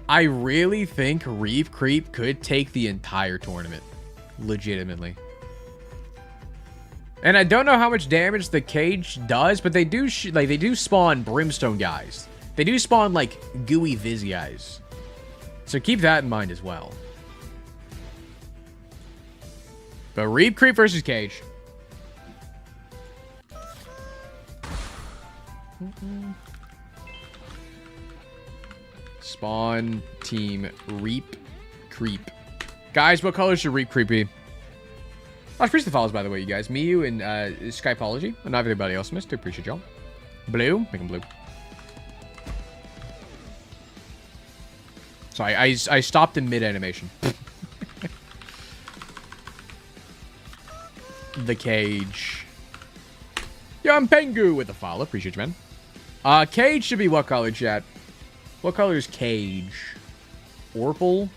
I really think Reap Creep could take the entire tournament. Legitimately. And I don't know how much damage the Cage does, but they do they do spawn Brimstone guys. They do spawn, like, gooey Viz guys. So keep that in mind as well. But Reap Creep versus Cage. Spawn team Reap Creep. Guys, what color should Reap Creep be? I appreciate the follows, by the way, you guys. Miyu and Skypology, and not everybody else missed. I appreciate y'all. Blue? Make them blue. Sorry, I stopped in mid-animation. The Cage. Yo, I'm Pengu with the follow. Appreciate you, man. Cage should be what color, chat? What color is Cage? Orpal?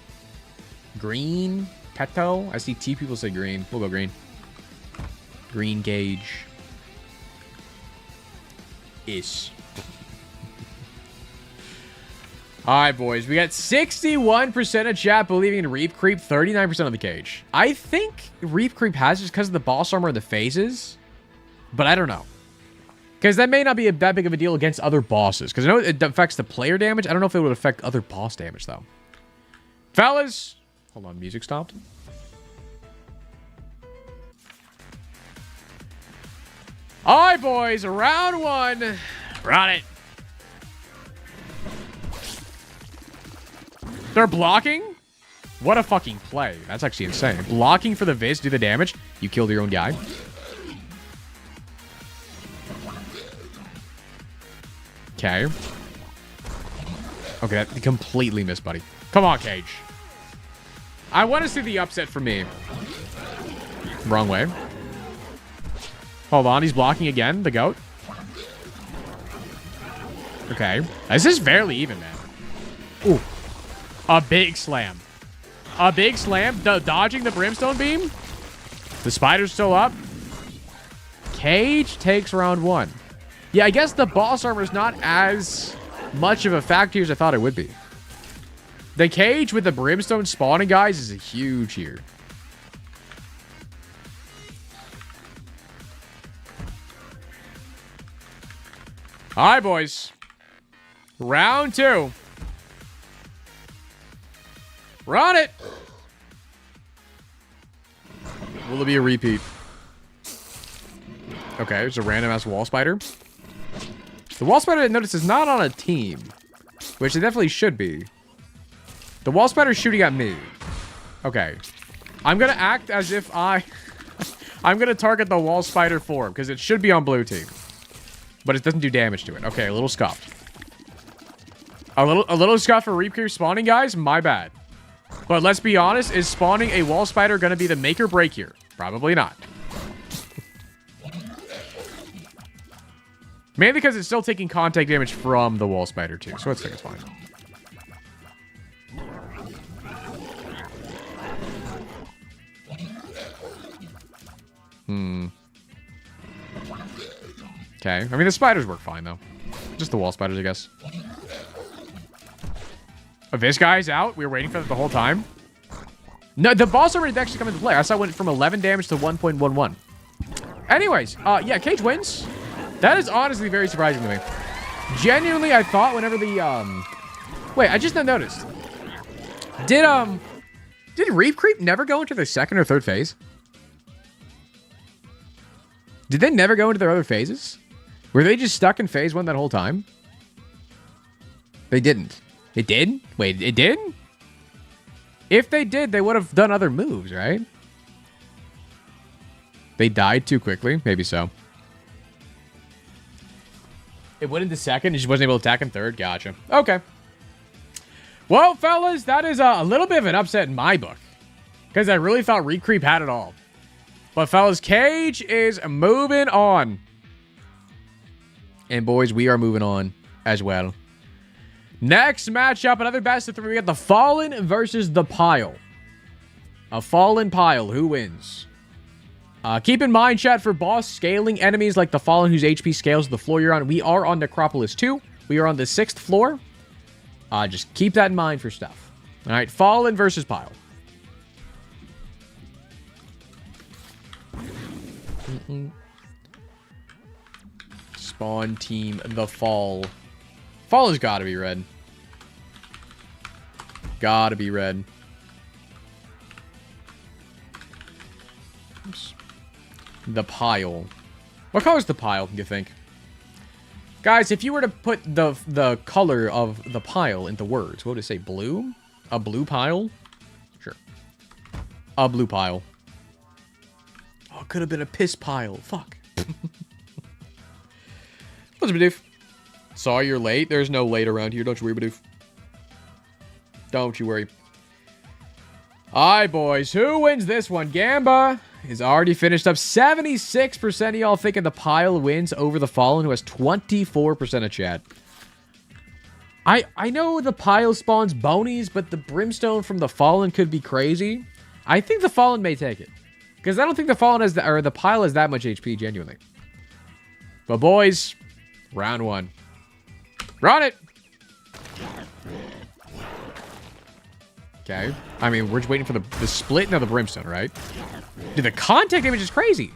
Green? Peto? I see T people say green. We'll go green. Green Cage. Ish. Alright, boys. We got 61% of chat believing in Reap Creep, 39% of the Cage. I think Reap Creep has just because of the boss armor and the phases. But I don't know. Because that may not be that big of a deal against other bosses. Because I know it affects the player damage. I don't know if it would affect other boss damage, though. Fellas. Hold on. Music stopped. Alright, boys. Round 1. Run it. They're blocking? What a fucking play. That's actually insane. Blocking for the Viz, do the damage. You killed your own guy. Okay. Okay, that completely missed, buddy. Come on, Cage. I want to see the upset for me. Wrong way. Hold on, he's blocking again, the goat. Okay. This is fairly even, man. Ooh. A big slam. A big slam. Dodging the Brimstone beam. The spider's still up. Cage takes round 1. Yeah, I guess the boss armor is not as much of a factor as I thought it would be. The Cage with the Brimstone spawning guys is a huge here. All right, boys. Round 2. Run it! Will it be a repeat? Okay, there's a random-ass wall spider. The wall spider, I noticed, is not on a team. Which it definitely should be. The wall spider's shooting at me. Okay. I'm gonna act as if I'm gonna target the wall spider form, because it should be on blue team. But it doesn't do damage to it. Okay, a little scuffed. A little scuff for Reap Creep spawning, guys? My bad. But let's be honest, is spawning a wall spider gonna be the make or break here? Probably not. Mainly because it's still taking contact damage from the wall spider too, so let's think it's fine. Okay. I mean, the spiders work fine, though. Just the wall spiders, I guess. Oh, this guy's out? We were waiting for that the whole time? No, the boss already actually come into play. I saw it went from 11 damage to 1.11. Anyways, yeah, Cage wins. That is honestly very surprising to me. Genuinely, I thought whenever the, Wait, I just noticed. Did Reap Creep never go into their second or third phase? Did they never go into their other phases? Were they just stuck in phase 1 that whole time? They didn't. It did? Wait, it did? If they did, they would have done other moves, right? They died too quickly? Maybe so. It went into second, and she wasn't able to attack in third? Gotcha. Okay. Well, fellas, that is a little bit of an upset in my book. Because I really thought Reap Creep had it all. But, fellas, Cage is moving on. And, boys, we are moving on as well. Next matchup, another best of 3. We got the Fallen versus the Pile. A Fallen Pile. Who wins? Keep in mind, chat, for boss scaling enemies like the Fallen whose HP scales the floor you're on. We are on Necropolis 2. We are on the 6th floor. Just keep that in mind for stuff. All right, Fallen versus Pile. Spawn team, the Fall. Fall has got to be red. Gotta be red. Oops. The Pile. What color is the Pile, you think? Guys, if you were to put the color of the pile into words, what would it say? Blue? A blue pile? Sure. A blue pile. Oh, it could have been a piss pile. Fuck. What's up, Bidoof? Sorry you're late. There's no late around here. Don't you worry, Bidoof. Don't you worry. Alright, boys. Who wins this one? Gamba is already finished up. 76% of y'all thinking the Pile wins over the Fallen, who has 24% of chat. I know the Pile spawns bonies, but the Brimstone from the Fallen could be crazy. I think the Fallen may take it. Because I don't think the Fallen has or the Pile has that much HP, genuinely. But, boys, round 1. Run it! Okay. I mean, we're just waiting for the split of the Brimstone, right? Dude, the contact damage is crazy.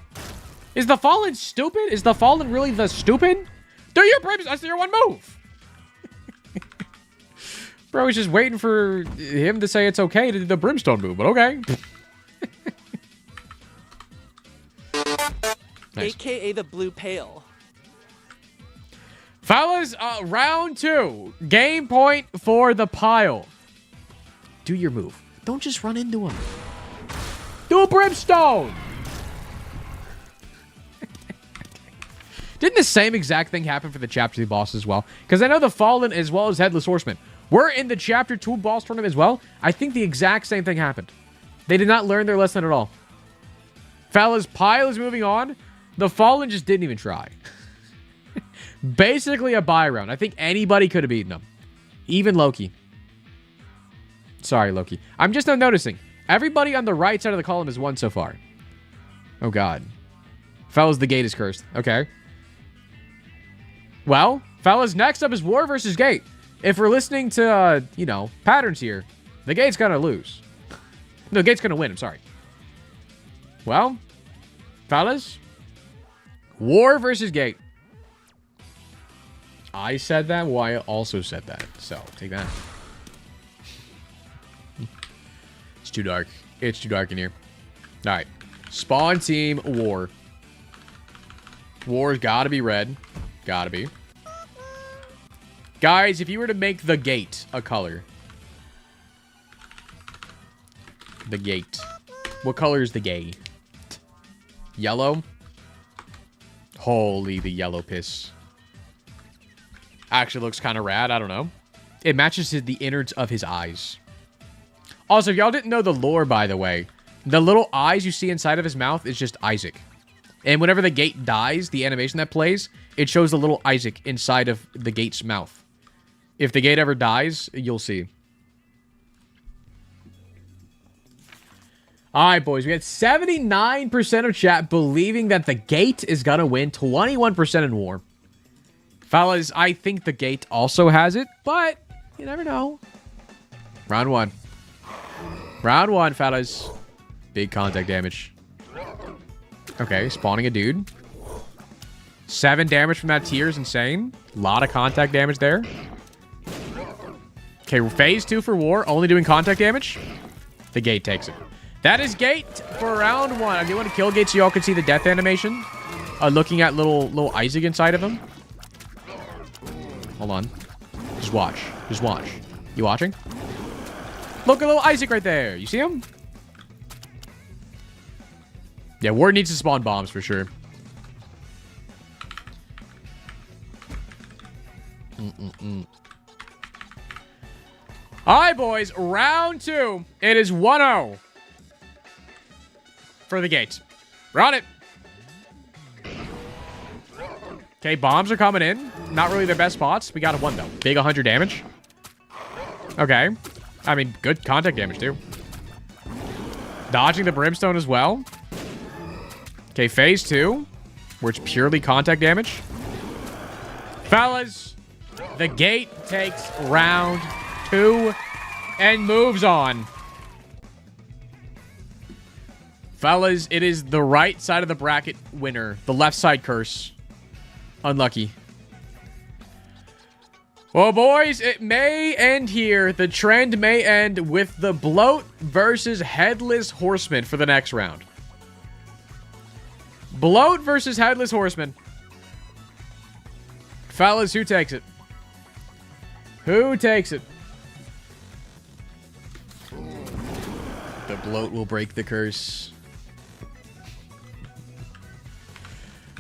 Is the Fallen stupid? Is the Fallen really the stupid? Do your Brimstone. That's your one move. Bro, he's just waiting for him to say it's okay to do the Brimstone move, but okay. Nice. AKA the Blue Pale. Fellas, round 2. Game point for the Pile. Do your move. Don't just run into him. Do a Brimstone! Didn't the same exact thing happen for the Chapter 2 boss as well? Because I know the Fallen as well as Headless Horseman were in the Chapter 2 boss tournament as well. I think the exact same thing happened. They did not learn their lesson at all. Fellas, Pile is moving on. The Fallen just didn't even try. Basically a buy round. I think anybody could have beaten him. Even Loki. Sorry, Loki. I'm just now noticing. Everybody on the right side of the column has won so far. Oh, God. Fellas, the gate is cursed. Okay. Well, fellas, next up is War versus Gate. If we're listening to, you know, patterns here, the gate's gonna lose. No, the gate's gonna win. I'm sorry. Well, fellas, War versus Gate. I said that. Wyatt also said that. So, take that. It's too dark. It's too dark in here. All right. Spawn team war. War's gotta be red. Gotta be. Guys, if you were to make the gate a color. The gate. What color is the gate? Yellow? Holy, the yellow piss. Actually looks kind of rad. I don't know. It matches the innards of his eyes. Also, if y'all didn't know the lore, by the way, the little eyes you see inside of his mouth is just Isaac. And whenever the gate dies, the animation that plays, it shows the little Isaac inside of the gate's mouth. If the gate ever dies, you'll see. Alright, boys. We had 79% of chat believing that the gate is gonna win. 21% in war. Fellas, I think the gate also has it, but you never know. Round one. Round one, fellas. Big contact damage. Okay, spawning a dude. 7 damage from that tier is insane. A lot of contact damage there. Okay, phase 2 for war, only doing contact damage. The gate takes it. That is gate for round 1. I do want to kill gate so y'all can see the death animation. Looking at little Isaac inside of him. Hold on. Just watch. Just watch. You watching? Look at little Isaac right there. You see him? Yeah, war needs to spawn bombs for sure. Alright, boys. Round 2. It is 1-0. For the gates. Run it. Okay, bombs are coming in. Not really their best spots. We got a 1, though. Big 100 damage. Okay. I mean, good contact damage, too. Dodging the brimstone as well. Okay, phase 2. Where it's purely contact damage. Fellas, the gate takes round 2 and moves on. Fellas, it is the right side of the bracket winner. The left side curse. Unlucky. Well, boys, it may end here. The trend may end with the Bloat versus Headless Horseman for the next round. Bloat versus Headless Horseman. Fellas, who takes it? Who takes it? The Bloat will break the curse.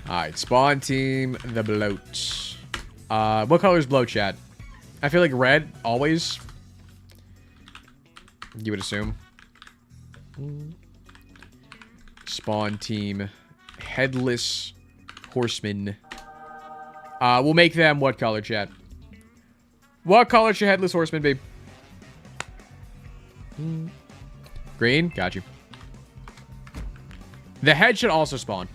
Alright, spawn team, the Bloat. What color is Bloat, chat? I feel like red, always. You would assume. Spawn team, Headless Horseman. We'll make them what color, chat? What color should Headless Horseman be? Green? Got you. The head should also spawn.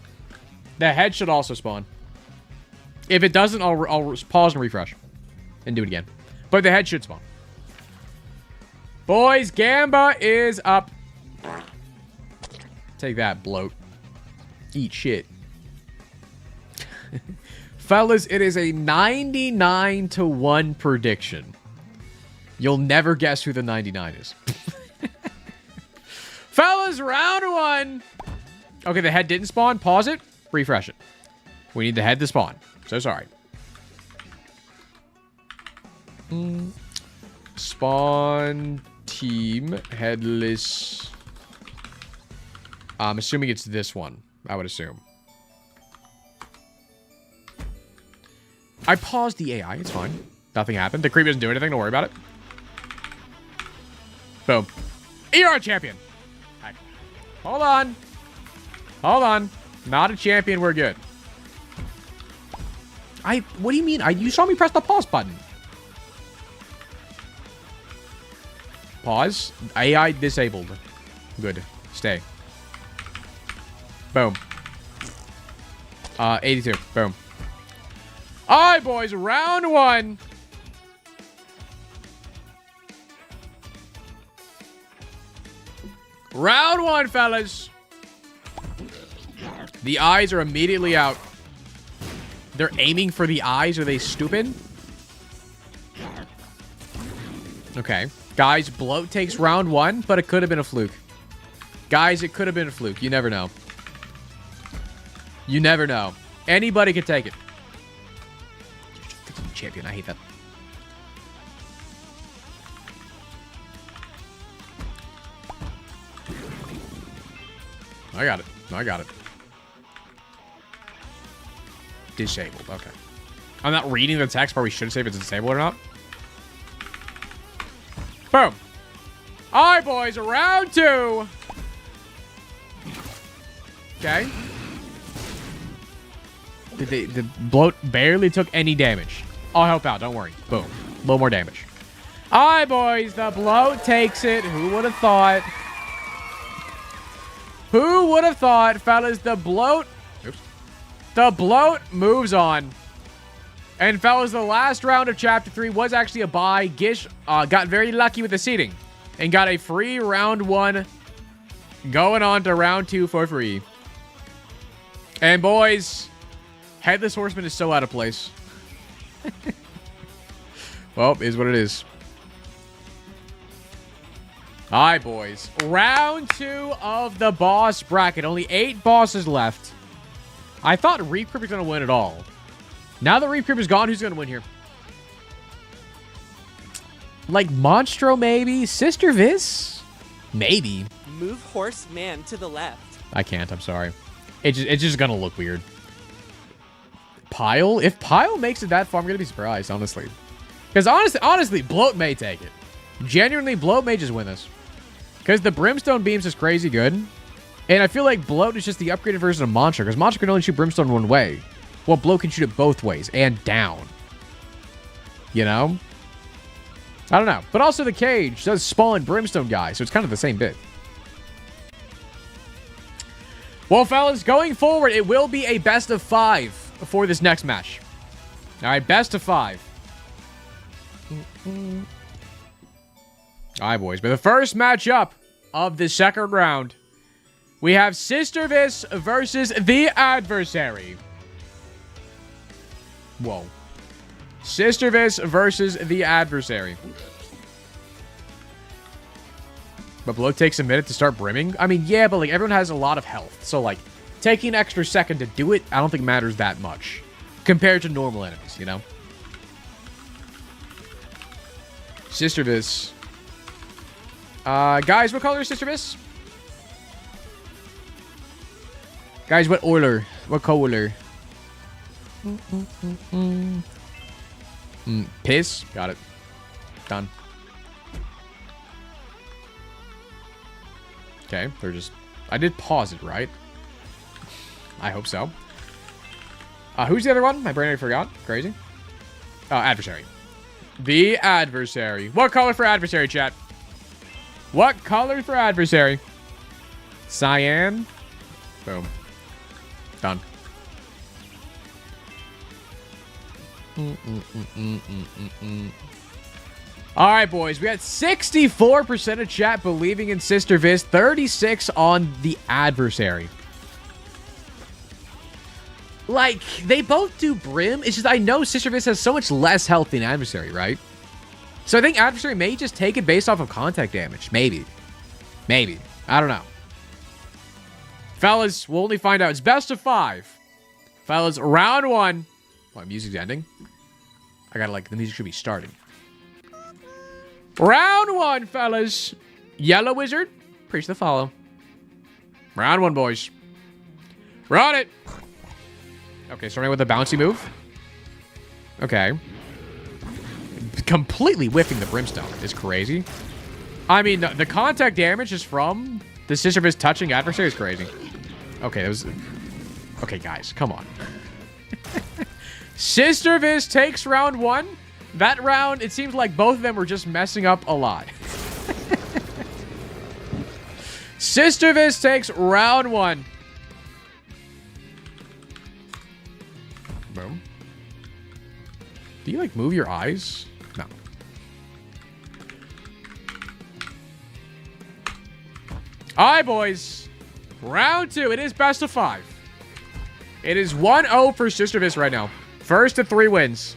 The head should also spawn. If it doesn't, I'll pause and refresh. And do it again. But the head should spawn. Boys, Gamba is up. Take that, Bloat. Eat shit. Fellas, it is a 99-1 prediction. You'll never guess who the 99 is. Fellas, round 1. Okay, the head didn't spawn. Pause it. Refresh it. We need the head to spawn. So sorry. Spawn team Headless. I'm assuming it's this one. I would assume. I paused the AI. It's fine. Nothing happened. The creep doesn't do anything. Don't worry about it. Boom. You're our champion. Right. Hold on. Hold on. Not a champion. We're good. What do you mean? You saw me press the pause button. Pause. AI disabled. Good. Stay. Boom. 82. Boom. Alright, boys. Round 1. Round 1, fellas. The eyes are immediately out. They're aiming for the eyes. Are they stupid? Okay. Guys, Bloat takes round 1, but it could have been a fluke. Guys, it could have been a fluke. You never know. You never know. Anybody could take it. Champion, I hate that. I got it. I got it. Disabled. Okay. I'm not reading the text, but we should say if it's disabled or not. Boom. All right, boys. Round 2. Okay. The Bloat barely took any damage. I'll help out. Don't worry. Boom. A little more damage. All right, boys. The Bloat takes it. Who would have thought? Who would have thought, fellas? The Bloat... Oops. The Bloat moves on. And, fellas, the last round of Chapter 3 was actually a bye. Gish got very lucky with the seeding and got a free round 1 going on to round 2 for free. And, boys, Headless Horseman is so out of place. Well, is what it is. All right, boys. Round 2 of the boss bracket. Only 8 bosses left. I thought Reap Creeper's going to win it all. Now that Reap Creeper's gone, who's going to win here? Like Monstro, maybe? Sister Viz? Maybe. Move Horseman to the left. I can't. I'm sorry. It's just going to look weird. Pile? If Pile makes it that far, I'm going to be surprised, honestly. Because honestly, Bloat may take it. Genuinely, Bloat may just win this. Because the Brimstone Beams is crazy good. And I feel like Bloat is just the upgraded version of Monstro. Because Monstro can only shoot Brimstone one way. Well, Bloat can shoot it both ways and down. You know? I don't know. But also the cage does spawn Brimstone guys, so it's kind of the same bit. Well, fellas, going forward, it will be a best of 5 for this next match. All right, best of 5. All right, boys. But the first matchup of the second round, we have Sister Viz versus the adversary. Whoa. Sister Viz versus the adversary. But Bloat takes a minute to start brimming. I mean, yeah, but like everyone has a lot of health. So like taking an extra second to do it, I don't think matters that much compared to normal enemies, you know? Sister Viz. Guys, what color is Sister Viz? Guys, what order? What color? Piss. Got it. Done. Okay, they're just... I did pause it, right? I hope so. Who's the other one? My brain already forgot. Crazy. Adversary. The adversary. What color for adversary, chat? What color for adversary? Cyan. Boom. Done. All right, boys. We got 64% of chat believing in Sister Viz, 36 on the adversary. Like, they both do Brim. It's just I know Sister Viz has so much less health than adversary, right? So I think adversary may just take it based off of contact damage. Maybe. Maybe. I don't know. Fellas, we'll only find out. It's best of 5. Fellas, round 1. What, music's ending? I gotta, like, the music should be starting. Round 1, fellas. Yellow Wizard, preach the follow. Round 1, boys. Run it. Okay, starting with a bouncy move. Okay. Completely whiffing the Brimstone is crazy. I mean, the contact damage is from the Sister Viz touching adversary is crazy. Okay, that was... Okay, guys, come on. Sister Viz takes round 1. That round, it seems like both of them were just messing up a lot. Sister Viz takes round 1. Boom. Do you, like, move your eyes? No. All right, boys. Round 2. It is best of 5. It is 1-0 for Sister Viz right now. First to 3 wins.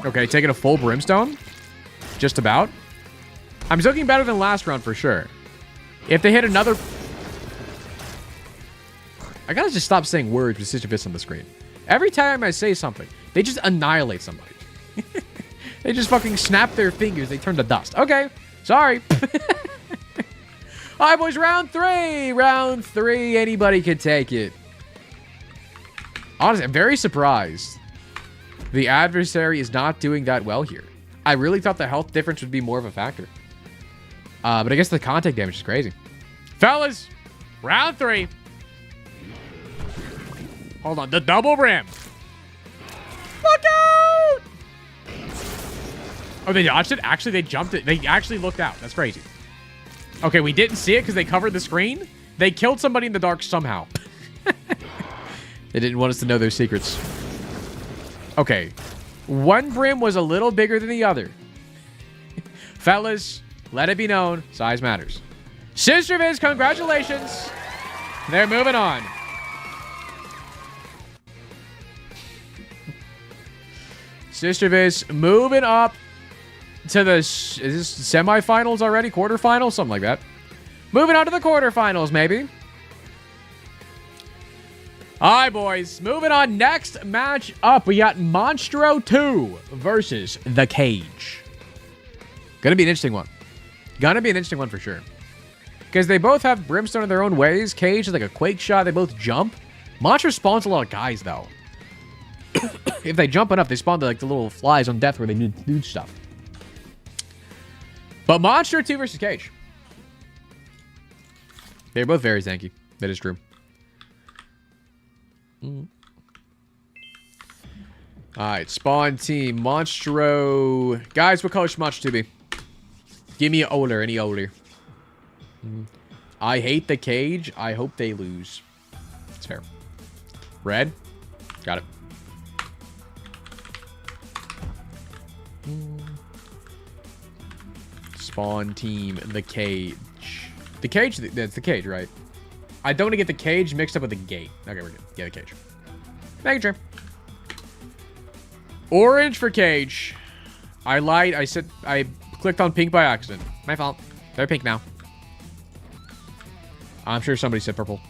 Okay, taking a full Brimstone. just about. I'm looking better than last round for sure. If they hit another... I gotta just stop saying words with Sisyphus on the screen. Every time I say something, they just annihilate somebody. They just fucking snap their fingers. They turn to dust. Okay. Sorry. All right, boys. Round 3. Round 3. Anybody can take it. Honestly, I'm very surprised the adversary is not doing that well here. I really thought the health difference would be more of a factor. But I guess the contact damage is crazy. Fellas, round 3. Hold on. The double rim. Look out! Oh, they dodged it? Actually, they jumped it. They actually looked out. That's crazy. Okay, we didn't see it because they covered the screen. They killed somebody in the dark somehow. They didn't want us to know their secrets. Okay. One brim was a little bigger than the other. Fellas, let it be known, size matters. Sister Viz, congratulations. They're moving on. Sister Viz moving up to the... Is this semifinals already? Quarterfinals? Something like that. Moving on to the quarterfinals, maybe. All right, boys. Moving on. Next match up, we got Monstro 2 versus The Cage. Gonna be an interesting one. Gonna be an interesting one for sure. Because they both have Brimstone in their own ways. Cage is like a Quake shot. They both jump. Monstro spawns a lot of guys, though. If they jump enough, they spawn like the little flies on death where they do stuff. But Monstro 2 versus Cage. They're both very tanky. That is true. Alright, spawn team. Monstro. Guys, what color should Monstro 2 be? Give me an Oler, any Oler. I hate the Cage. I hope they lose. It's fair. Red. Got it. Spawn team, The Cage. The Cage, that's The Cage, right? I don't want to get The Cage mixed up with the gate. Okay, we're good. Yeah, The Cage. Making sure. Orange for Cage. I lied. I clicked on pink by accident. My fault. They're pink now. I'm sure somebody said purple.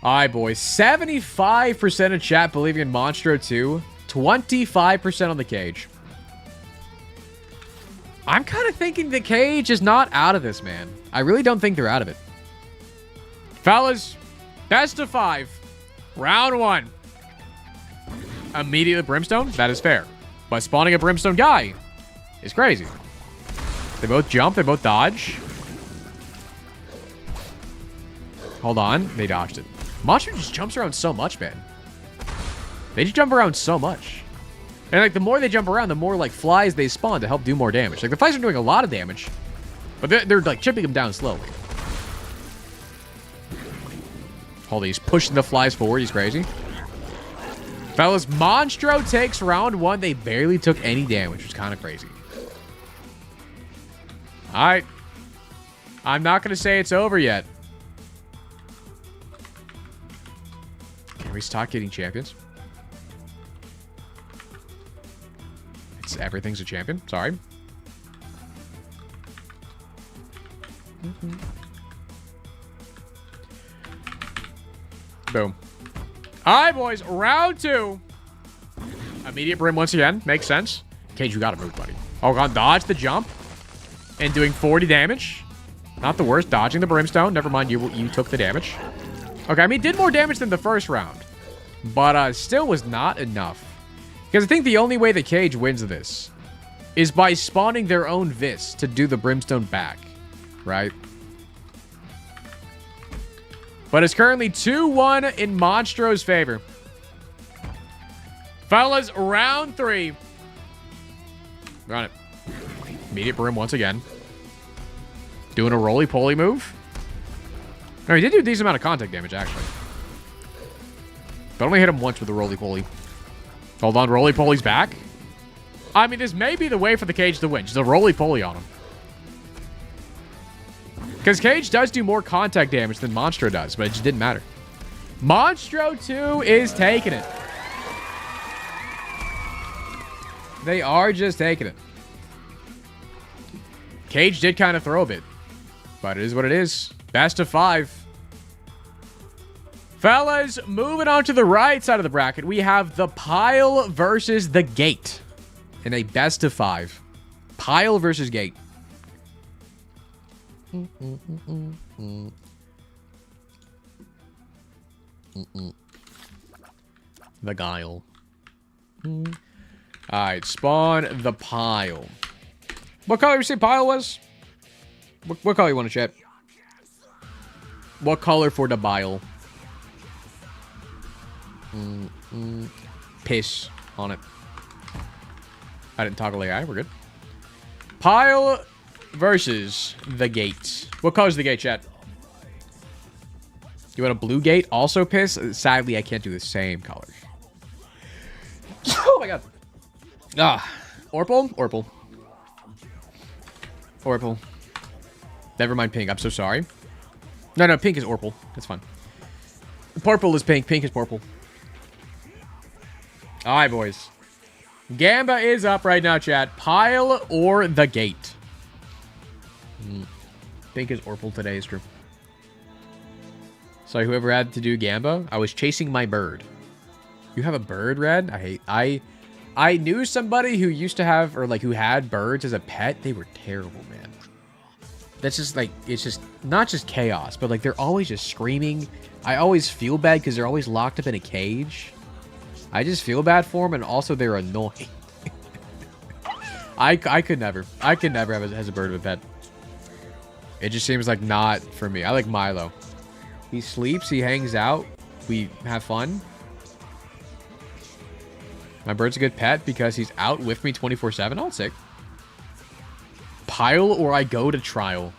Alright, boys. 75% of chat believing in Monstro 2. 25% on The Cage. I'm kind of thinking The Cage is not out of this, man. I really don't think they're out of it. Fellas, best of 5. Round 1. Immediately Brimstone? That is fair. But spawning a Brimstone guy is crazy. They both jump. They both dodge. Hold on. They dodged it. Monstro just jumps around so much, man. They just jump around so much. And, like, the more they jump around, the more, like, flies they spawn to help do more damage. Like, the flies are doing a lot of damage. But they're like, chipping them down slowly. Holy, he's pushing the flies forward. He's crazy. Fellas, Monstro takes round 1. They barely took any damage, which is kind of crazy. Alright. I'm not going to say it's over yet. Can we stop getting champions? Everything's a champion. Sorry. Boom. All right, boys. Round 2. Immediate brim once again. Makes sense. Cage, you gotta move, buddy. Oh, God. Dodge the jump. And doing 40 damage. Not the worst. Dodging the brimstone. Never mind. You took the damage. Okay. I mean, did more damage than the first round. But still was not enough. Because I think the only way the Cage wins this is by spawning their own Vis to do the Brimstone back, right? But it's currently 2-1 in Monstro's favor. Fellas, round 3. We're on it. Immediate Brim once again. Doing a roly-poly move. No, he did do a decent amount of contact damage, actually. But only hit him once with the roly-poly. Hold on, roly-poly's back. I mean, this may be the way for the Cage to win. Just a roly-poly on him. Because Cage does do more contact damage than Monstro does, but it just didn't matter. Monstro 2 is taking it. They are just taking it. Cage did kind of throw a bit. But it is what it is. Best of 5. Fellas, moving on to the right side of the bracket, we have the Pile versus the Gate in a best of 5. Pile versus Gate. The Guile. Alright, spawn the Pile. What color you say Pile was? What color you want to chat? What color for the Bile? Piss on it. I didn't toggle AI. We're good. Pile versus the Gate. What color is the Gate, chat? You want a blue Gate? Also piss? Sadly, I can't do the same color. Oh my god. Ah. Orpal? Orpal. Orpal. Never mind pink. I'm so sorry. No, pink is Orpal. That's fine. Purple is pink. Pink is purple. Alright, boys. Gamba is up right now, chat. Pile or the Gate? Pink is Orpal today, is true. Sorry, whoever had to do Gamba. I was chasing my bird. You have a bird, Red? I knew somebody who used to have, or like who had birds as a pet. They were terrible, man. That's just like, it's just not just chaos, but like they're always just screaming. I always feel bad because they're always locked up in a cage. I just feel bad for them, and also they're annoying. I could never have as a bird of a pet. It just seems like not for me. I like Milo. He sleeps, he hangs out, we have fun. My bird's a good pet because he's out with me 24/7. Oh, sick. Pile or I go to trial.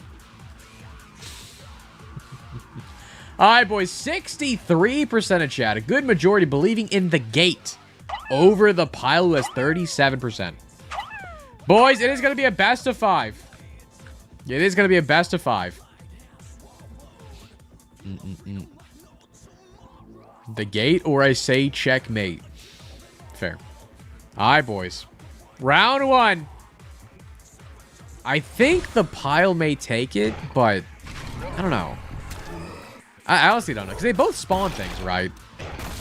Alright, boys. 63% of chat. A good majority believing in the Gate over the Pile, who has 37%. Boys, it is going to be a best of 5. It is going to be a best of 5. The Gate or I say checkmate. Fair. Alright, boys. Round 1. I think the Pile may take it, but I don't know. I honestly don't know, because they both spawn things, right?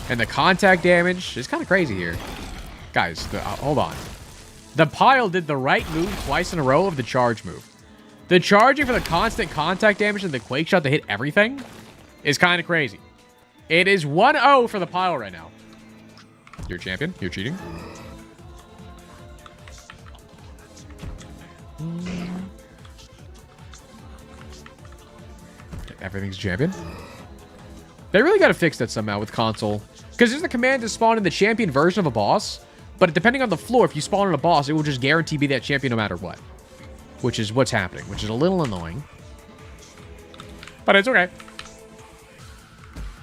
And the contact damage is kind of crazy here. Guys, hold on. The Pile did the right move twice in a row of the charge move. The charging for the constant contact damage and the Quake Shot to hit everything is kind of crazy. It is 1-0 for the Pile right now. You're a champion. You're cheating. Everything's champion. They really got to fix that somehow with console. Because there's a command to spawn in the champion version of a boss. But depending on the floor, if you spawn in a boss, it will just guarantee be that champion no matter what. Which is what's happening. Which is a little annoying. But it's okay.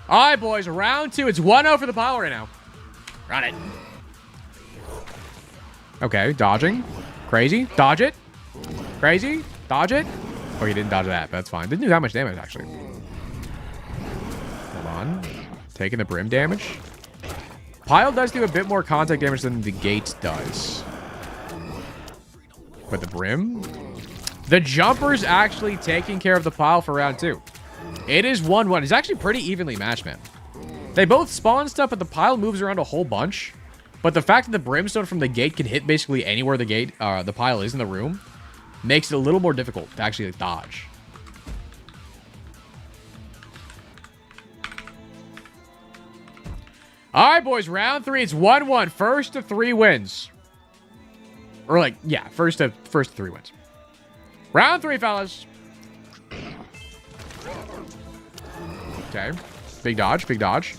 Alright, boys. Round 2. It's 1-0 for the Pile right now. Run it. Okay, dodging. Crazy. Dodge it. Crazy. Dodge it. Oh, you didn't dodge that. But that's fine. Didn't do that much damage, actually. Hold on. Taking the Brim damage. Pile does do a bit more contact damage than the Gate does. But the Brim? The Jumper's actually taking care of the Pile for round 2. It is 1-1. It's actually pretty evenly matched, man. They both spawn stuff, but the Pile moves around a whole bunch. But the fact that the Brimstone from the Gate can hit basically anywhere the Pile is in the room makes it a little more difficult to actually dodge. Alright, boys. Round 3. It's 1-1. First to 3 wins. Or like, yeah, first to 3 wins. Round 3, fellas. Okay. Big dodge. Big dodge.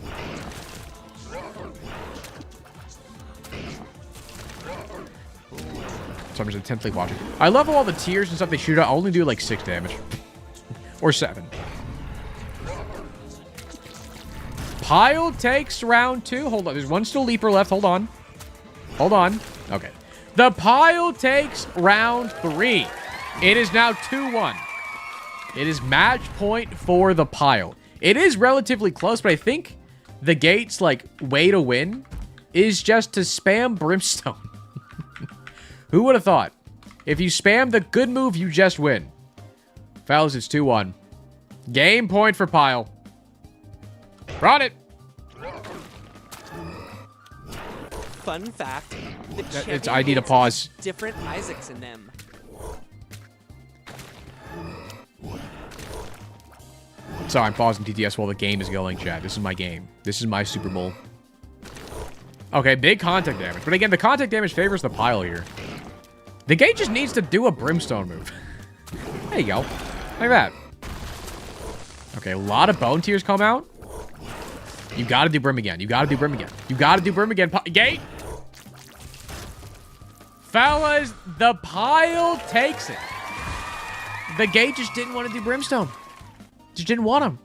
So I'm just intently watching. I love how all the tiers and stuff they shoot out only do like 6 damage. Or 7. Pile takes round 2. Hold on. There's one still leaper left. Hold on. Hold on. Okay. The Pile takes round 3. It is now 2-1. It is match point for the Pile. It is relatively close, but I think the Gate's like way to win is just to spam Brimstone. Who would have thought? If you spam the good move, you just win. Fellas, it's 2-1. Game point for Pile. Brought it. Fun fact, the It's, champion I need a games pause. have different Isaacs in them. Sorry, I'm pausing TTS while the game is going, chat. This is my game. This is my Super Bowl. Okay, big contact damage. But again, the contact damage favors the Pile here. The gate just needs to do a Brimstone move. There you go. Like that. Okay, a lot of Bone Tears come out. You gotta do Brim again. You gotta do Brim again. You gotta do Brim again. Gate! Fellas, the Pile takes it. The gate just didn't want to do Brimstone. Just didn't want him.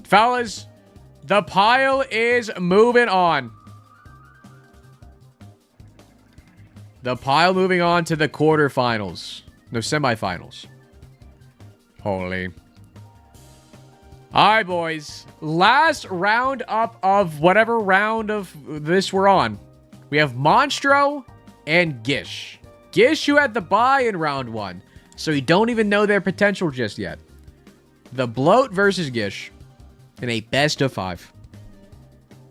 Fellas, the Pile is moving on. The Pile moving on to the quarterfinals. No, semifinals. Holy. Alright, boys. Last round up of whatever round of this we're on. We have Monstro and Gish. Gish, who had the bye in round 1. So you don't even know their potential just yet. The Bloat versus Gish. In a best of 5.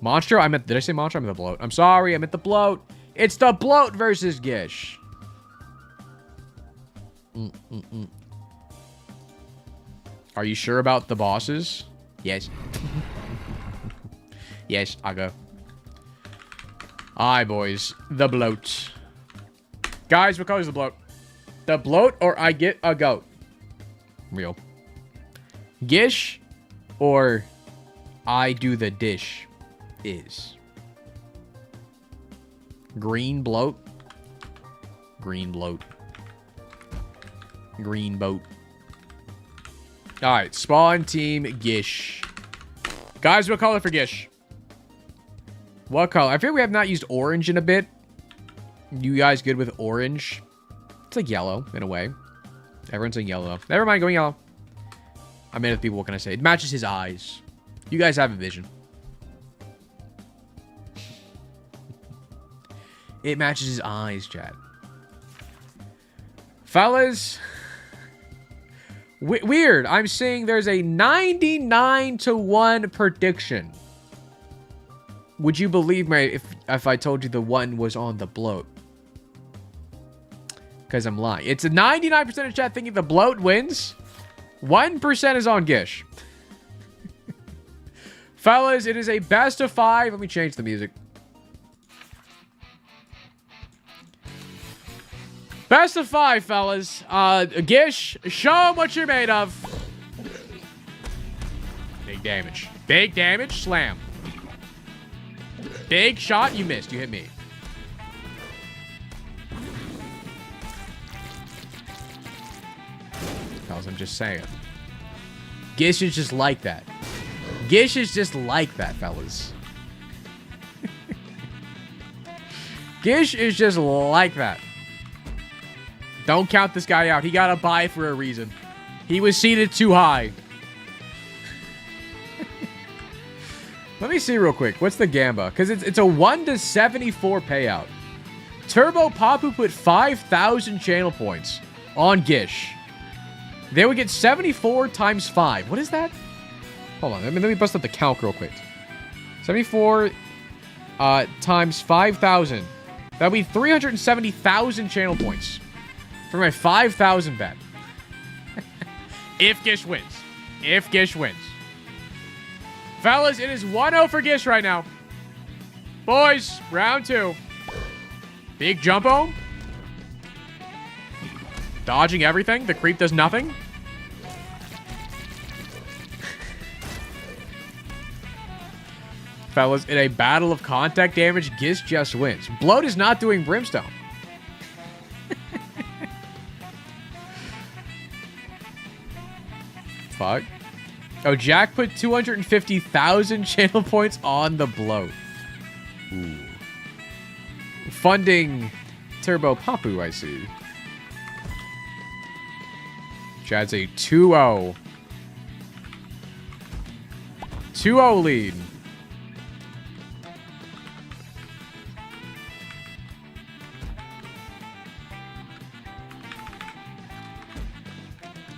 Monstro? Did I say Monstro? I meant the Bloat. I'm sorry, I meant the Bloat. It's the Bloat versus Gish. Are you sure about the bosses? Yes. Yes, I'll go. Aye, boys. The Bloat. Guys, what color is the Bloat? The Bloat or I get a goat? Real. Gish or I do the dish is. Green Bloat. Green Bloat. Green Boat. Alright, spawn team Gish. Guys, what color for Gish? What color? I feel we have not used orange in a bit. You guys good with orange? It's like yellow, in a way. Everyone's saying yellow. Never mind, going yellow. I mean, if people, what can I say? It matches his eyes. You guys have a vision. It matches his eyes, chat. Fellas. Weird. I'm seeing there's a 99-1 prediction. Would you believe me if I told you the 1 was on the Bloat? Because I'm lying. It's a 99% of chat thinking the Bloat wins. 1% is on Gish. Fellas, it is a best of 5. Let me change the music. Best of 5, fellas. Gish, show them what you're made of. Big damage. Big damage. Slam. Big shot. You missed. You hit me. Fellas, I'm just saying. Gish is just like that. Gish is just like that, fellas. Gish is just like that. Don't count this guy out. He got a bye for a reason. He was seated too high. Let me see real quick. What's the Gamba? Because it's a 1-74 payout. Turbo Papu put 5,000 channel points on Gish. They would get 74 times 5. What is that? Hold on. Let me bust up the calc real quick. 74 times 5,000. That would be 370,000 channel points. For my 5,000 bet. If Gish wins. If Gish wins. Fellas, it is 1-0 for Gish right now. Boys, round 2. Big jump home. Dodging everything. The creep does nothing. Fellas, in a battle of contact damage, Gish just wins. Bloat is not doing Brimstone. Fuck. Oh, Jack put 250,000 channel points on the Bloat. Ooh. Funding Turbo Papu, I see. Chad's a 2-0. 2-0 lead.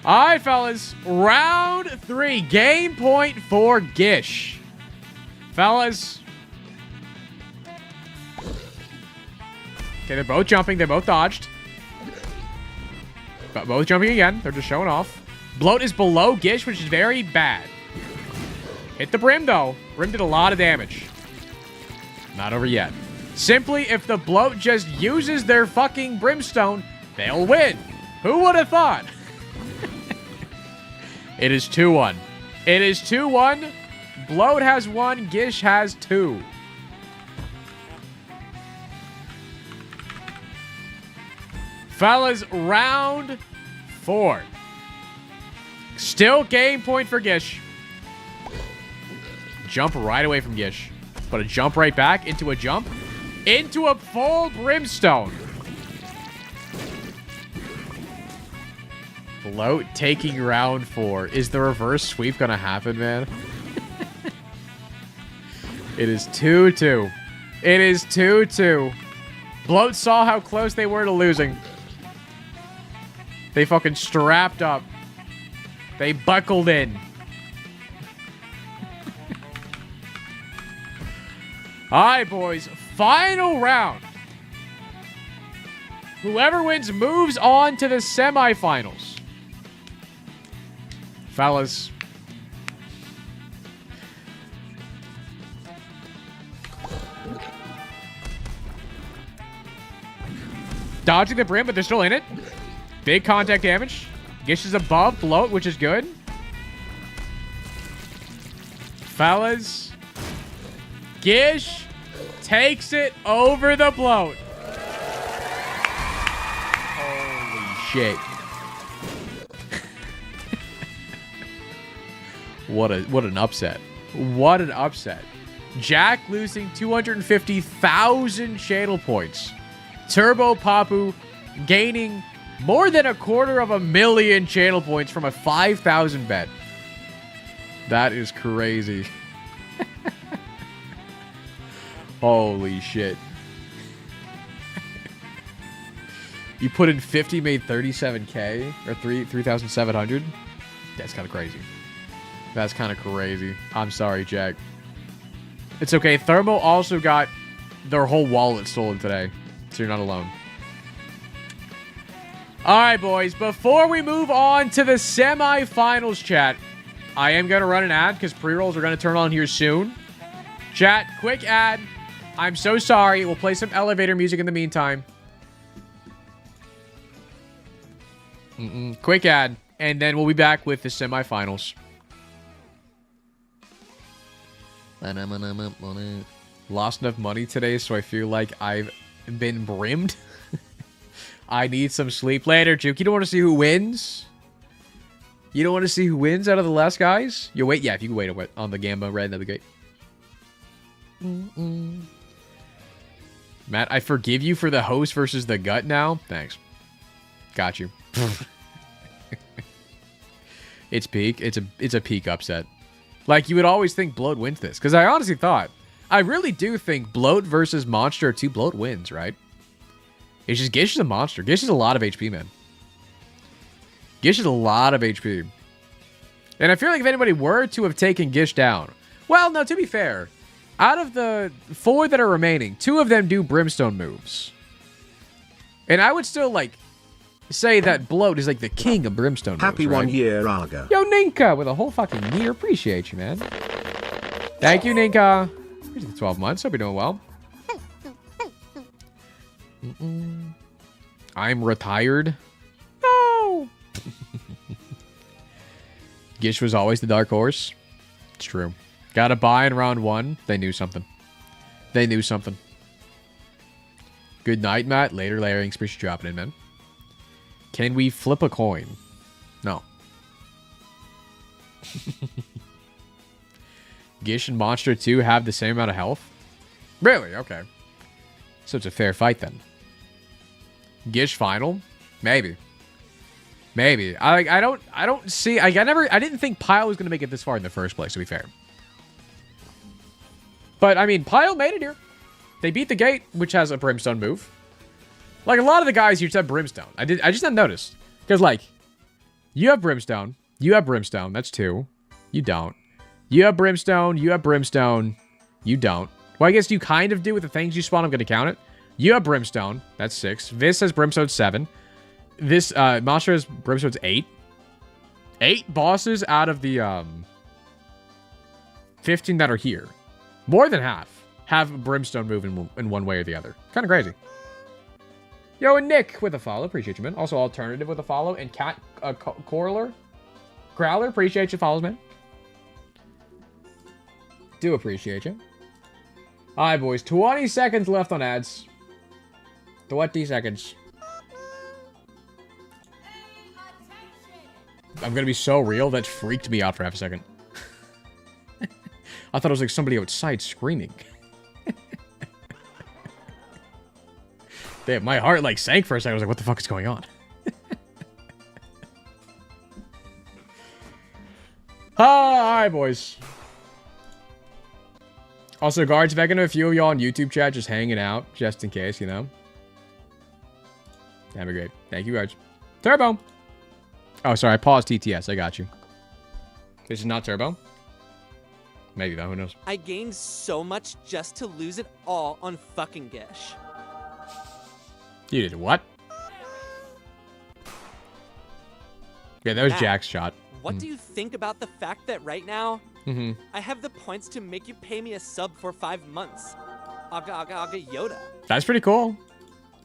All right, fellas. Round 3. Game point for Gish. Fellas. Okay, they're both jumping. They both dodged. But both jumping again. They're just showing off. Bloat is below Gish, which is very bad. Hit the Brim, though. Brim did a lot of damage. Not over yet. Simply, if the Bloat just uses their fucking Brimstone, they'll win. Who would have thought? It is 2-1. It is 2-1. Bloat has 1. Gish has 2. Fellas, round 4. Still game point for Gish. Jump right away from Gish. But a jump right back into a jump. Into a full Brimstone. Bloat taking round 4. Is the reverse sweep gonna happen, man? It is 2-2. It is 2-2. Bloat saw how close they were to losing. They fucking strapped up. They buckled in. All right, boys. Final round. Whoever wins moves on to the semifinals. Fellas. Dodging the Brim, but they're still in it. Big contact damage. Gish is above Bloat, which is good. Fellas. Gish takes it over the Bloat. Holy shit. What an upset. What an upset. Jack losing 250,000 channel points. Turbo Papu gaining more than 250,000 channel points from a 5,000 bet. That is crazy. Holy shit. You put in 50, made 37K or 3,700. That's kind of crazy. That's kind of crazy. I'm sorry, Jack. It's okay. Thermo also got their whole wallet stolen today, so you're not alone. All right, boys. Before we move on to the semifinals, chat, I am going to run an ad because pre-rolls are going to turn on here soon. Chat, quick ad. I'm so sorry. We'll play some elevator music in the meantime. Quick ad. And then we'll be back with the semifinals. Lost enough money today, so I feel like I've been brimmed. I need some sleep later, Juke. You don't want to see who wins? You don't want to see who wins out of the last guys? You wait. Yeah, if you can wait on the Gamba Red, that'd be great. Matt, I forgive you for the host versus the gut now. Thanks. Got you. It's peak. It's a peak upset. Like, you would always think Bloat wins this. Because I honestly thought, I really do think Bloat versus Monster are 2 Bloat wins, right? It's just Gish is a monster. Gish is a lot of HP, man. Gish is a lot of HP. And I feel like if anybody were to have taken Gish down... Well, no, to be fair, out of the 4 that are remaining, 2 of them do Brimstone moves. And I would still, like, say that Bloat is, like, the king of Brimstone moves, Happy right? 1 year, Aga. Yo, Ninka, with a whole fucking year. Appreciate you, man. Thank you, Ninka. Here's the 12 months. Hope you're doing well. I'm retired. No. Gish was always the dark horse. It's true. Got a buy in round 1. They knew something. They knew something. Good night, Matt. Later, layering. Appreciate you dropping in, man. Can we flip a coin? No. Gish and Monster 2 have the same amount of health? Really? Okay. So it's a fair fight then. Gish final? Maybe. Maybe. I don't see... I didn't think Pyle was going to make it this far in the first place, to be fair. But, I mean, Pyle made it here. They beat the gate, which has a Brimstone move. Like, a lot of the guys here said Brimstone. I just hadn't noticed. Because, like, You have brimstone. You have brimstone. That's 2. You don't. You have brimstone. You have brimstone. You don't. Well, I guess you kind of do with the things you spawn. I'm going to count it. You have brimstone. That's 6. This has brimstone 7. This monster has brimstone 8. 8 bosses out of the 15 that are here. More than half have brimstone move in one way or the other. Kind of crazy. Yo, and Nick with a follow. Appreciate you, man. Also, Alternative with a follow. And Cat Corler. Growler. Appreciate you follows, man. Do appreciate you. All right, boys. 20 seconds left on ads. 20 seconds. I'm going to be so real. That freaked me out for half a second. I thought it was like somebody outside screaming. Damn, my heart like sank for a second. I was like, what the fuck is going on? Alright, boys. Also, guards, if I can have a few of y'all on YouTube chat just hanging out, just in case, you know. That'd be great. Thank you, guys. Turbo! Oh, sorry, I paused TTS. I got you. This is not Turbo? Maybe, though. Who knows? I gained so much just to lose it all on fucking Gish. You did what? Yeah, that was Matt, Jack's shot. What do you think about the fact that right now, I have the points to make you pay me a sub for 5 months? I'll get Yoda. That's pretty cool.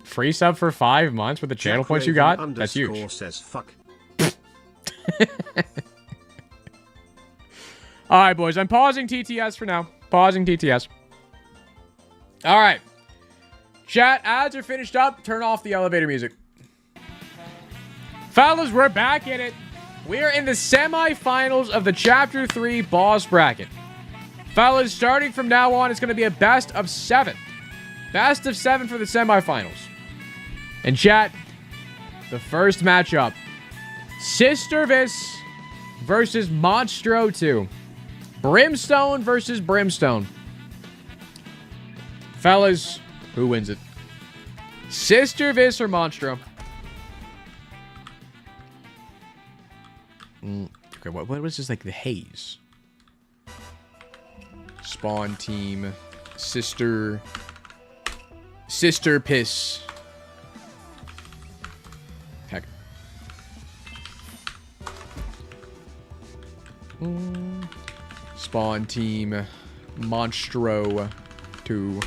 Free sub for 5 months with the channel points you got? That's huge. Says fuck. Alright, boys. I'm pausing TTS for now. Pausing TTS. Alright. Chat, ads are finished up. Turn off the elevator music. Fellas, we're back in it. We're in the semifinals of the Chapter 3 boss bracket. Fellas, starting from now on, it's going to be a best of 7. Best of 7 for the semifinals. And chat, the first matchup. Sister Vis versus Monstro 2. Brimstone versus Brimstone. Fellas, who wins it? Sister Vis or Monstro? Okay, what was this like the haze? Spawn team. Sister Piss. Heck. Spawn team. Monstro 2.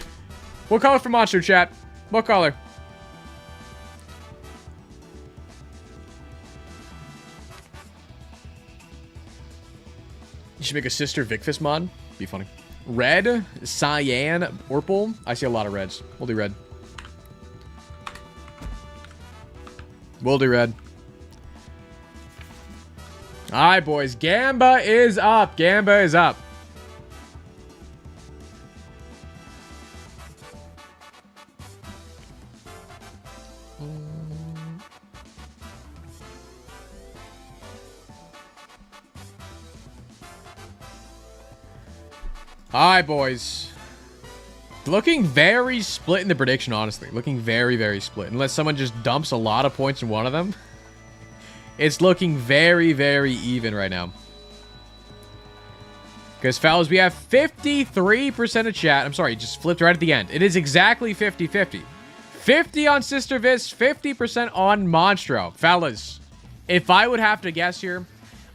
What color for Monstro, chat? What color? You should make a Sister Vicfist mod. Be funny. Red, cyan, purple. I see a lot of reds. We'll do red. We'll do red. Alright, boys. Gamba is up. Gamba is up. Alright, boys. Looking very split in the prediction, honestly. Looking very, very split. Unless someone just dumps a lot of points in one of them. It's looking very, very even right now. Because, fellas, we have 53% of chat. I'm sorry, it just flipped right at the end. It is exactly 50-50. 50 on Sister Vis, 50% on Monstro. Fellas, if I would have to guess here,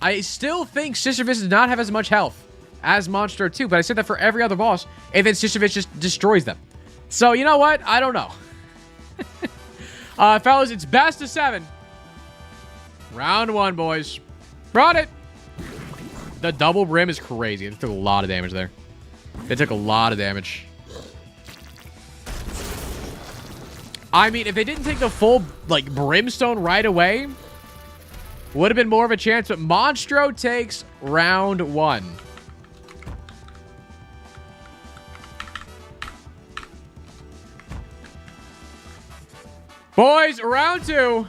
I still think Sister Vis does not have as much health as Monstro 2, but I said that for every other boss, and then Sister Vis just destroys them. So, you know what? I don't know. Fellas, it's best of 7. Round 1, boys. Brought it. The double brim is crazy. It took a lot of damage there. It took a lot of damage. I mean, if they didn't take the full, like, brimstone right away, would have been more of a chance, but Monstro takes round 1. Boys, round 2.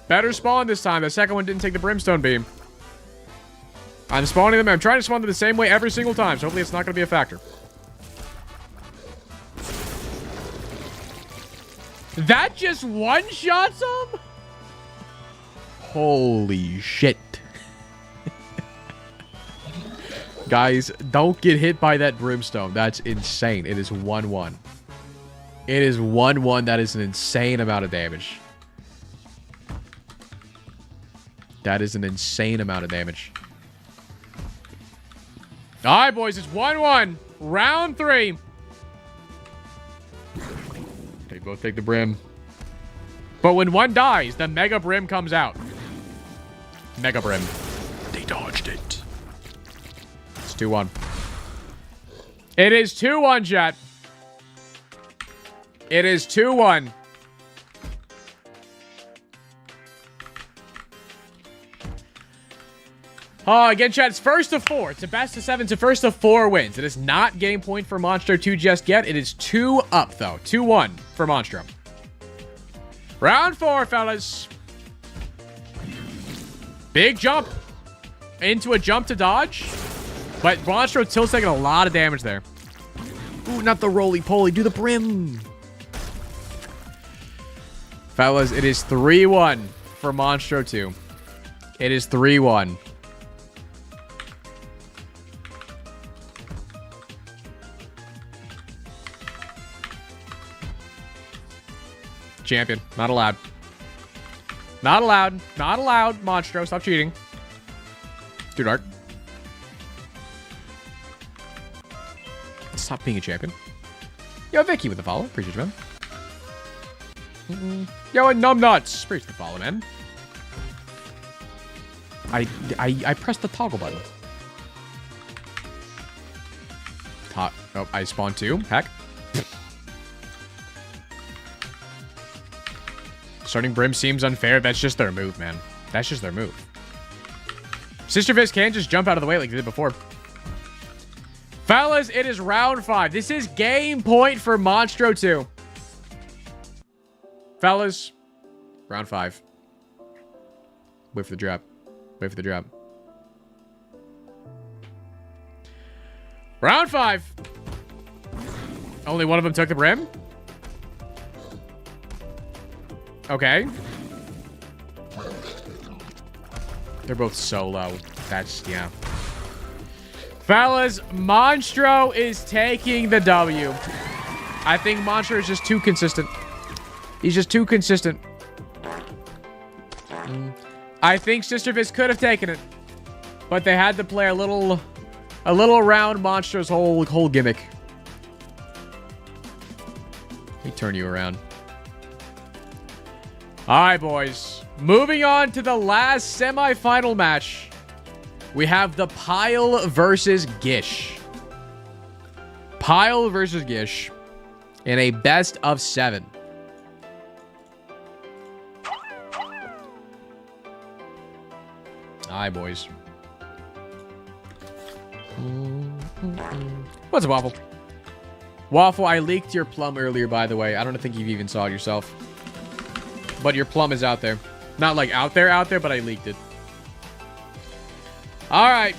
Better spawn this time. The second one didn't take the brimstone beam. I'm spawning them. I'm trying to spawn them the same way every single time, so hopefully it's not going to be a factor. That just one-shots them? Holy shit. Guys, don't get hit by that brimstone. That's insane. It is 1-1. It is 1-1. That is an insane amount of damage. That is an insane amount of damage. All right, boys. It's 1-1. Round 3. They both take the brim. But when one dies, the Mega Brim comes out. Mega Brim. They dodged it. It's 2-1. It is 2-1, chat. It is 2-1. Again, chat, it's first of 4. It's a best of 7. It's a first of 4 wins. It is not game point for Monstro 2 just yet. It is 2 up, though. 2-1 for Monstro. Round 4, fellas. Big jump. Into a jump to dodge. But Monstro still's taking a lot of damage there. Ooh, not the roly-poly. Do the brim. Fellas, it is 3-1 for Monstro 2. It is 3-1. Champion. Not allowed. Not allowed. Not allowed. Monstro, stop cheating. Too dark. Stop being a champion. Yo, Vicky with the follow. Appreciate you, man. Yo, and Numbnuts. Appreciate the follow, man. I pressed the toggle button. Oh, I spawned 2. Heck. Starting Brim seems unfair. That's just their move, man. That's just their move. Sister Fist can't just jump out of the way like they did before. Fellas, it is round 5. This is game point for Monstro 2. Fellas, round 5. Wait for the drop. Wait for the drop. Round 5. Only one of them took the Brim? Okay. They're both so low. That's, yeah. Fellas, Monstro is taking the W. I think Monstro is just too consistent. He's just too consistent. I think Sister Fist could have taken it. But they had to play a little around Monstro's whole gimmick. Let me turn you around. All right, boys. Moving on to the last semi-final match. We have the Pile versus Gish. Pile versus Gish in a best of 7. All right, boys. What's up, Waffle? Waffle, I leaked your plum earlier, by the way. I don't think you've even saw it yourself. But your plum is out there. Not like out there, but I leaked it. All right.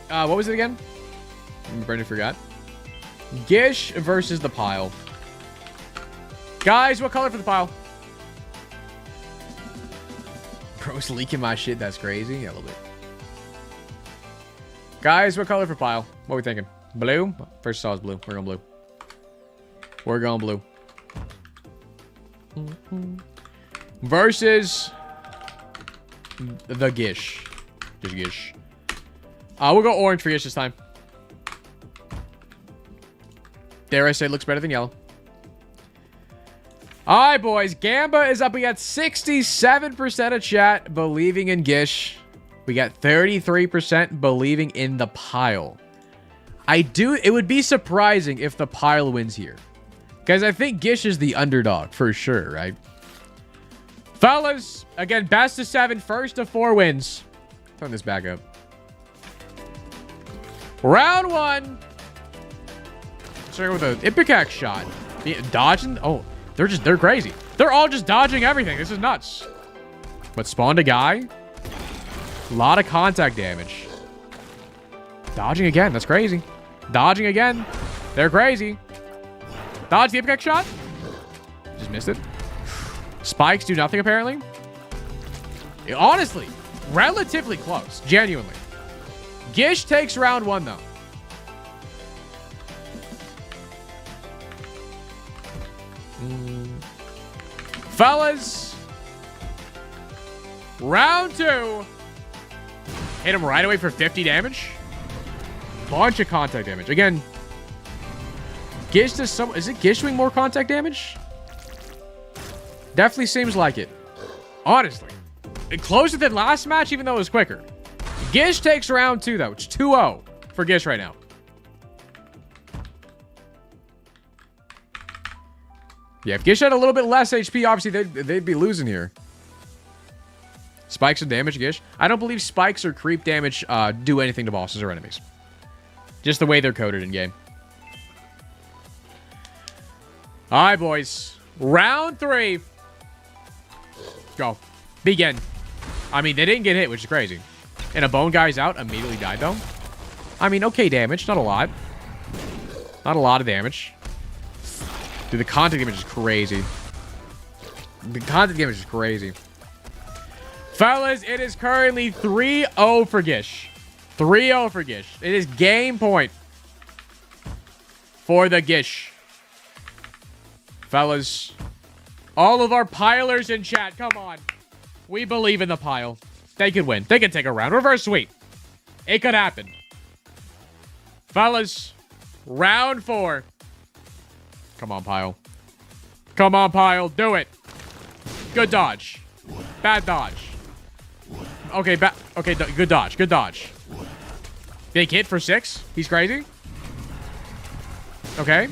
What was it again? Brendan forgot. Gish versus the Pile. Guys, what color for the Pile? Bro's leaking my shit. That's crazy. Yeah, a little bit. Guys, what color for Pile? What are we thinking? Blue? First saw was blue. We're going blue. We're going blue. Versus the Gish. Just Gish. We'll go orange for Gish this time. Dare I say it looks better than yellow. All right, boys. Gamba is up. We got 67% of chat believing in Gish. We got 33% believing in the Pile. It would be surprising if the Pile wins here. Guys, I think Gish is the underdog for sure, right? Fellas, again, best of 7, first of 4 wins. Turn this back up. Round 1. Starting with an Ipecac shot. Dodging. Oh, they're crazy. They're all just dodging everything. This is nuts. But spawned a guy. A lot of contact damage. Dodging again. That's crazy. Dodging again. They're crazy. Dodge the Ipecac shot. Just missed it. Spikes do nothing, apparently. Honestly, relatively close. Genuinely. Gish takes round 1, though. Fellas. Round 2. Hit him right away for 50 damage. Bunch of contact damage. Again, Gish does some... Is it Gish doing more contact damage? Definitely seems like it. Honestly. Closer than last match, even though it was quicker. Gish takes round 2, though. It's 2-0 for Gish right now. Yeah, if Gish had a little bit less HP, obviously they'd be losing here. Spikes and damage, Gish. I don't believe spikes or creep damage do anything to bosses or enemies. Just the way they're coded in game. All right, boys. Round 3. Go. Begin. I mean, they didn't get hit, which is crazy. And a bone guy's out. Immediately died, though. I mean, okay damage. Not a lot. Not a lot of damage. Dude, the contact damage is crazy. The contact damage is crazy. Fellas, it is currently 3-0 for Gish. 3-0 for Gish. It is game point for the Gish. Fellas, all of our pilers in chat, come on. We believe in the pile. They could win. They could take a round. Reverse sweep. It could happen. Fellas, round 4. Come on, pile. Come on, pile. Do it. Good dodge. Bad dodge. Okay, okay, good dodge. Good dodge. Big hit for 6. He's crazy. Okay.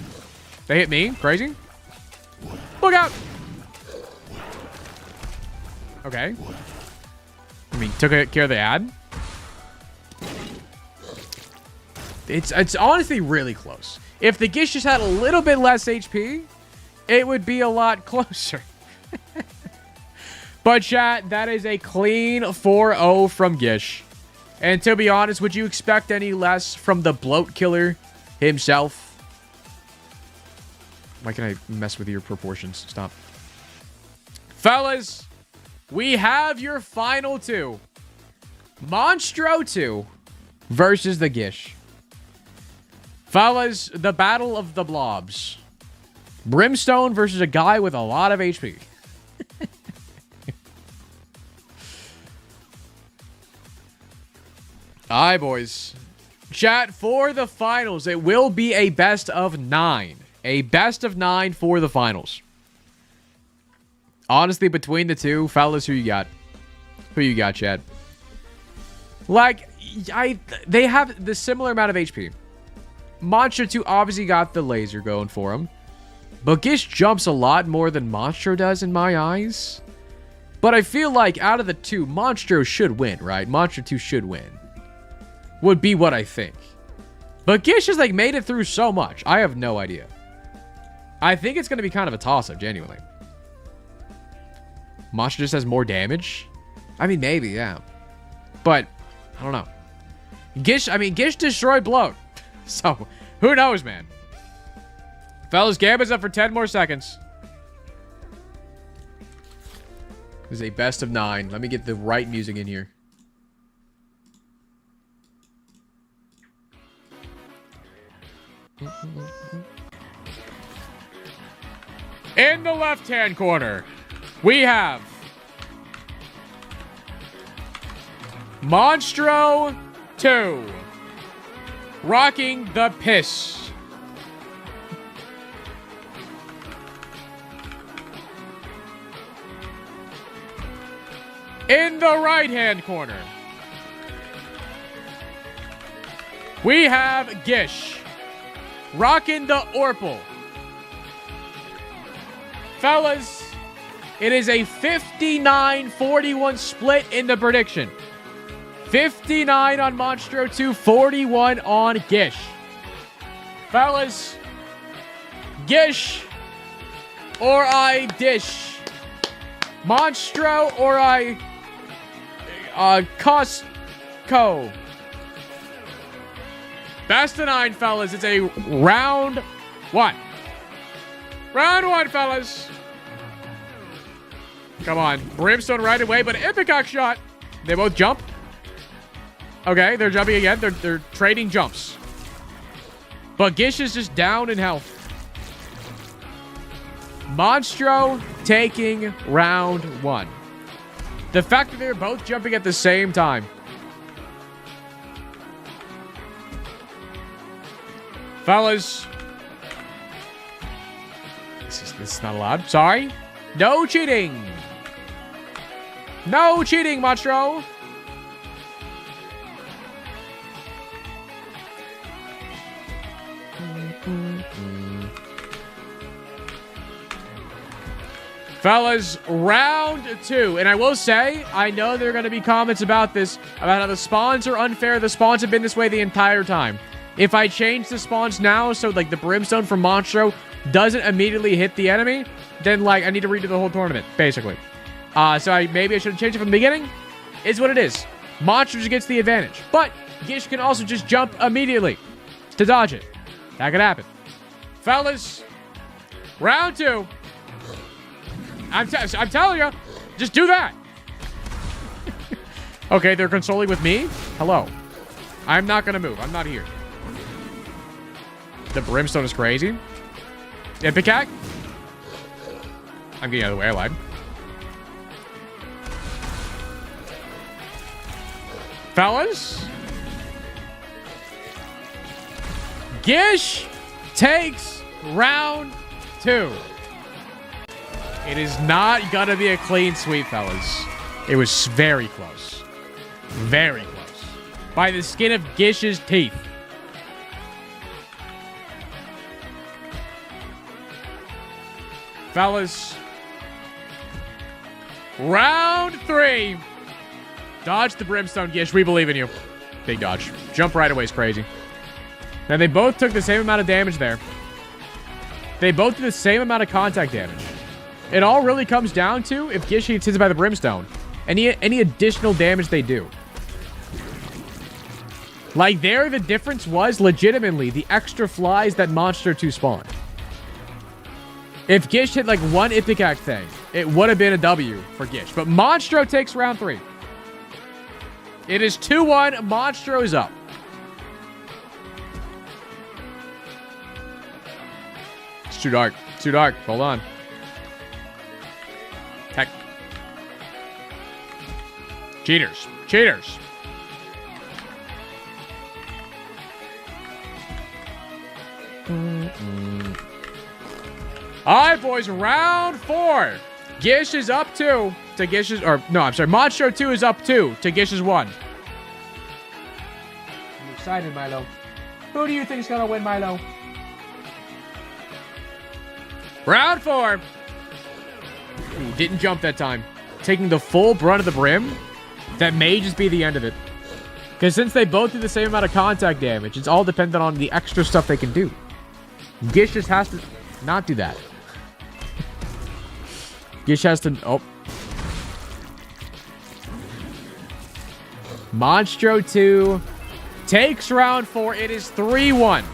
They hit me. Crazy. Look out. Okay. I mean, took care of the ad. It's honestly really close. If the Gish just had a little bit less HP, it would be a lot closer. But chat, that is a clean 4-0 from Gish. And to be honest, would you expect any less from the bloat killer himself? Why can I mess with your proportions? Stop. Fellas, we have your final 2. Monstro 2 versus the Gish. Fellas, the battle of the blobs. Brimstone versus a guy with a lot of HP. Alright, boys. Chat, for the finals, it will be a best of 9. A best of 9 for the finals. Honestly, between the two, fellas, who you got? Who you got, chat? Like, they have the similar amount of HP. Monstro 2 obviously got the laser going for him. But Gish jumps a lot more than Monstro does in my eyes. But I feel like out of the two, Monstro should win, right? Monstro 2 should win. Would be what I think. But Gish has like made it through so much. I have no idea. I think it's going to be kind of a toss-up, genuinely. Monstro just has more damage? I mean, maybe, yeah. But, I don't know. Gish destroyed bloat. So, who knows, man? Fellas, Gambit's up for 10 more seconds. This is a best of 9. Let me get the right music in here. In the left-hand corner, we have Monstro 2 rocking the piss. In the right-hand corner, we have Gish rocking the Orpal. Fellas, it is a 59-41 split in the prediction. 59 on Monstro 2, 41 on Gish. Fellas, Gish or I dish. Monstro or I Costco. Best of 9, fellas. It's a round 1. Round 1, fellas. Come on. Brimstone right away, but Ipecac shot. They both jump. Okay, they're jumping again. They're trading jumps. But Gish is just down in health. Monstro taking round 1. The fact that they're both jumping at the same time. Fellas. This is not allowed. Sorry. No cheating. No cheating, Monstro. Fellas, round 2. And I will say, I know there are going to be comments about this, about how the spawns are unfair. The spawns have been this way the entire time. If I change the spawns now, so like the Brimstone from Monstro doesn't immediately hit the enemy, then like I need to redo the whole tournament, basically. So maybe I should have changed it from the beginning. Is what it is. Monstro just gets the advantage. But Gish can also just jump immediately to dodge it. That could happen. Fellas, round 2. I'm telling you, just do that. Okay, they're consoling with me. Hello. I'm not going to move. I'm not here. The Brimstone is crazy. Ipecac. I'm getting out of the way. I lied. Fellas. Gish takes round 2. It is not gonna be a clean sweep, fellas. It was very close. Very close. By the skin of Gish's teeth. Fellas. Round 3. Dodge the Brimstone, Gish. We believe in you. Big dodge. Jump right away is crazy. Now, they both took the same amount of damage there. They both did the same amount of contact damage. It all really comes down to if Gish gets hit by the Brimstone. Any additional damage they do. Like there, the difference was legitimately the extra flies that Monster 2 spawned. If Gish hit like one Ipecac thing, it would have been a W for Gish. But Monstro takes round 3. It is 2-1. Monstro's up. It's too dark. Too dark. Hold on. Heck. Cheaters. Cheaters. All right, boys. Round 4. Gish is up 2 to Gish's... Or, no, I'm sorry. Monstro 2 is up 2 to Gish's 1. I'm excited, Milo. Who do you think is going to win, Milo? Round 4. Ooh, didn't jump that time. Taking the full brunt of the Brim. That may just be the end of it. Because since they both do the same amount of contact damage, it's all dependent on the extra stuff they can do. Gish just has to not do that. Gish has to... Oh. Monstro 2 takes round 4. It is 3-1.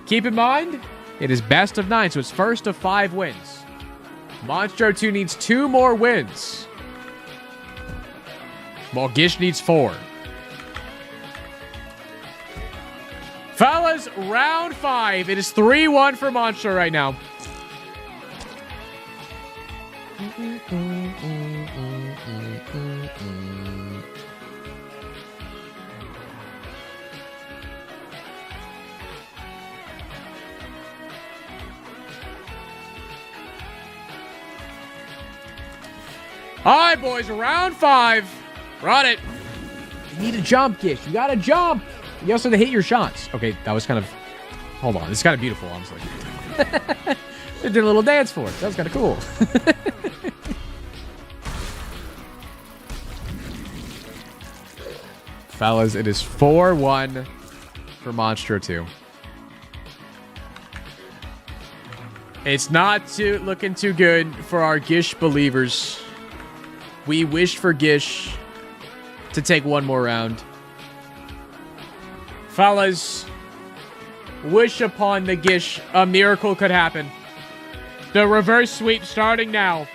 Keep in mind, it is best of 9, so it's first of 5 wins. Monstro 2 needs 2 more wins. While Gish needs 4. Fellas, round 5. It is 3-1 for Monstro right now. All right, boys, round 5. Run it. You need to jump, Gish. You got to jump. You also have to hit your shots. Okay, that was kind of... Hold on. This is kind of beautiful, honestly. They did a little dance for it. That was kind of cool. Fellas, it is 4-1 for Monstro 2. It's not looking too good for our Gish believers. We wish for Gish to take one more round. Fellas, wish upon the Gish a miracle could happen. The reverse sweep starting now.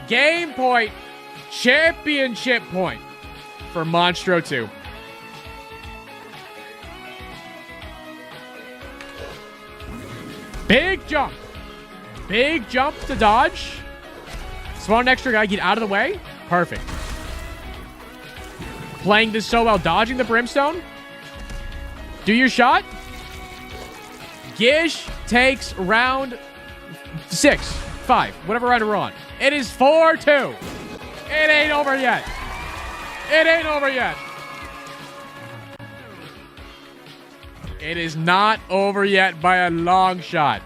Game point. Championship point for Monstro 2. Big jump. Big jump to dodge. Spawn an extra guy, get out of the way. Perfect. Playing this so well. Dodging the brimstone. Do your shot. Gish takes round 6, 5, whatever round we're on. It is 4-2. It ain't over yet. It ain't over yet. It is not over yet by a long shot.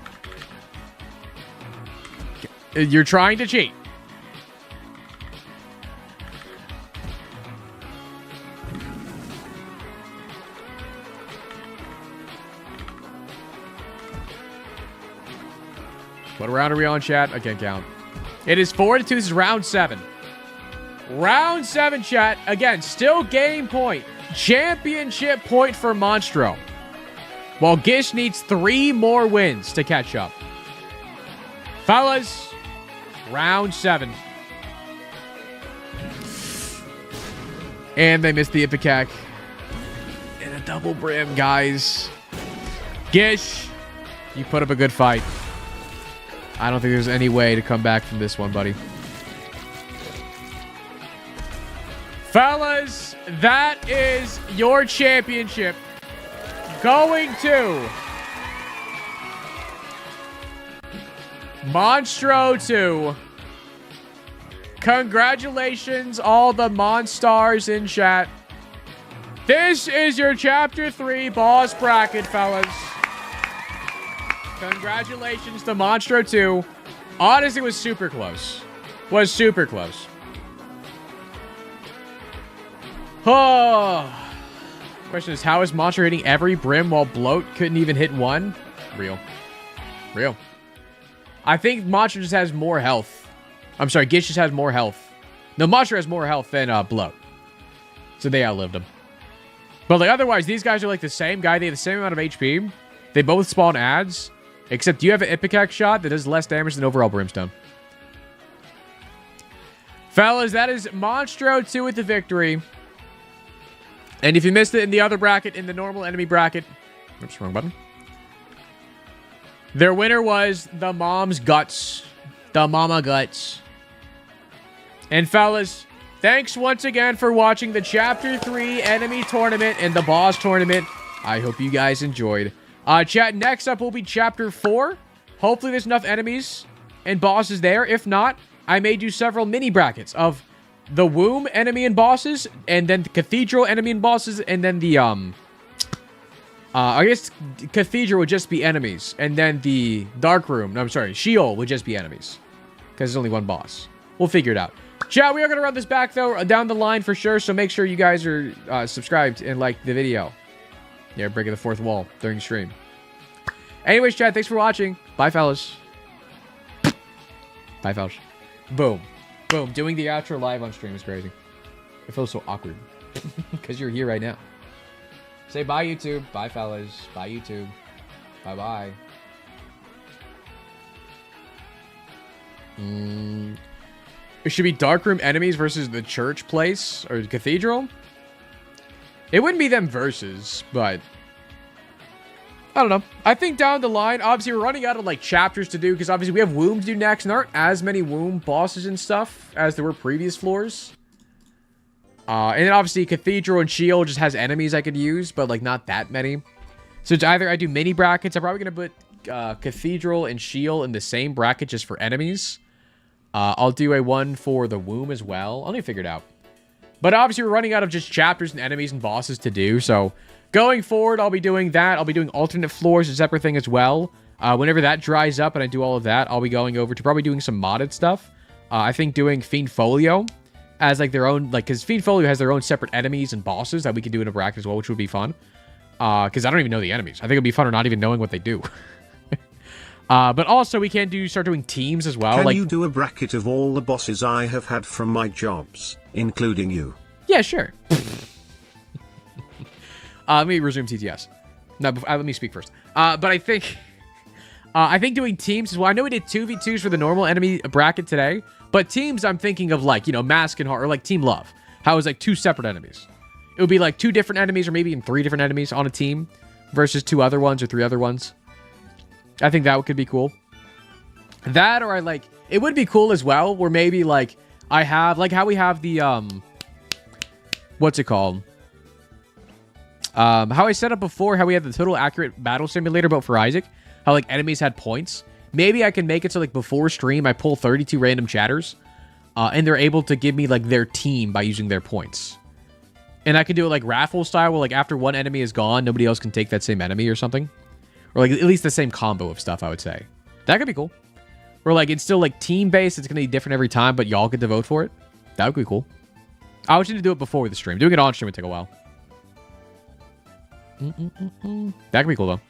You're trying to cheat. What round are we on, chat? I can't count. It is 4-2. This is round 7. Round 7, chat. Again, still game point. Championship point for Monstro. While Gish needs 3 more wins to catch up. Fellas, round 7. And they missed the Ipecac. And a double brim, guys. Gish, you put up a good fight. I don't think there's any way to come back from this one, buddy. Fellas, that is your championship. Going to Monstro 2. Congratulations, all the Monstars in chat. This is your Chapter 3 boss bracket, fellas. Congratulations to Monstro 2. Honestly, it was super close. Was super close. Oh. Question is, how is Monstro hitting every brim while Bloat couldn't even hit one? Real. Real. I think Monstro just has more health. I'm sorry, Gish just has more health. No, Monstro has more health than Bloat. So they outlived him. But like otherwise, these guys are like the same guy. They have the same amount of HP. They both spawn ads. Except you have an Ipecac shot that does less damage than overall Brimstone. Fellas, that is Monstro 2 with the victory. And if you missed it in the other bracket, in the normal enemy bracket... Oops, wrong button. Their winner was the Mom's Guts. The Mama Guts. And fellas, thanks once again for watching the Chapter 3 enemy tournament and the boss tournament. I hope you guys enjoyed. Chat, next up will be Chapter 4. Hopefully there's enough enemies and bosses there. If not, I may do several mini brackets of the Womb enemy and bosses, and then the Cathedral enemy and bosses, and then the, I guess Cathedral would just be enemies, and then the Dark Room, no, I'm sorry, Sheol would just be enemies, because there's only one boss. We'll figure it out. Chat, we are going to run this back, though, down the line for sure, so make sure you guys are subscribed and like the video. Yeah, breaking the fourth wall during stream. Anyways, chat, thanks for watching. Bye, fellas. Bye, fellas. Boom. Boom. Doing the outro live on stream is crazy. It feels so awkward. Because you're here right now. Say bye, YouTube. Bye, fellas. Bye, YouTube. Bye-bye. It should be Darkroom enemies versus the church place or cathedral. It wouldn't be them versus, but I don't know. I think down the line, obviously we're running out of like chapters to do because obviously we have Womb to do next, and there aren't as many Womb bosses and stuff as there were previous floors. And then obviously Cathedral and Shield just has enemies I could use, but like not that many. So it's either I do mini brackets. I'm probably gonna put Cathedral and Shield in the same bracket just for enemies. I'll do a one for the Womb as well. I'll need to figure it out. But obviously, we're running out of just chapters and enemies and bosses to do. So, going forward, I'll be doing that. I'll be doing alternate floors, a separate thing as well. Whenever that dries up and I do all of that, I'll be going over to probably doing some modded stuff. I think doing Fiend Folio as like their own, like, because Fiend Folio has their own separate enemies and bosses that we can do in a bracket as well, which would be fun. Because I don't even know the enemies. I think it'd be fun or not even knowing what they do. But also, we can start doing teams as well. Can like, you do a bracket of all the bosses I have had from my jobs, including you? Yeah, sure. Let me resume TTS. No, let me speak first. But I think I think doing teams as well. I know we did 2v2s for the normal enemy bracket today, but teams I'm thinking of like, you know, Mask and Heart or like Team Love. How it was like 2 separate enemies. It would be like 2 different enemies or maybe even 3 different enemies on a team versus 2 other ones or 3 other ones. I think that could be cool. That or I like, it would be cool as well where maybe like I have, like how we have the, what's it called? How I set up before, how we had the total accurate battle simulator but for Isaac. How, like, enemies had points. Maybe I can make it so, like, before stream, I pull 32 random chatters. And they're able to give me, like, their team by using their points. And I could do it, like, raffle style, where, like, after one enemy is gone, nobody else can take that same enemy or something. Or, like, at least the same combo of stuff, I would say. That could be cool. Or, like, it's still, like, team-based. It's going to be different every time, but y'all get to vote for it. That would be cool. I was going to do it before the stream. Doing it on stream would take a while. That could be cool, though.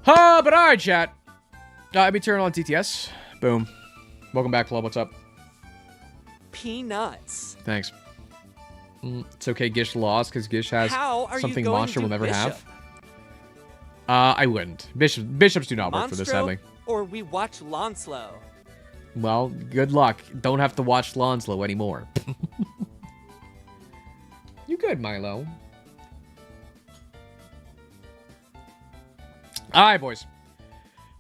But alright, chat. Let me turn on TTS. Boom. Welcome back, Plum. What's up? Peanuts. Thanks. It's okay, Gish lost because Gish has something Monster will never have. I wouldn't. Bishops do not work for this, sadly. Or we watch Lanslow. Well, good luck. Don't have to watch Lanslow anymore. You good, Milo? Alright, boys.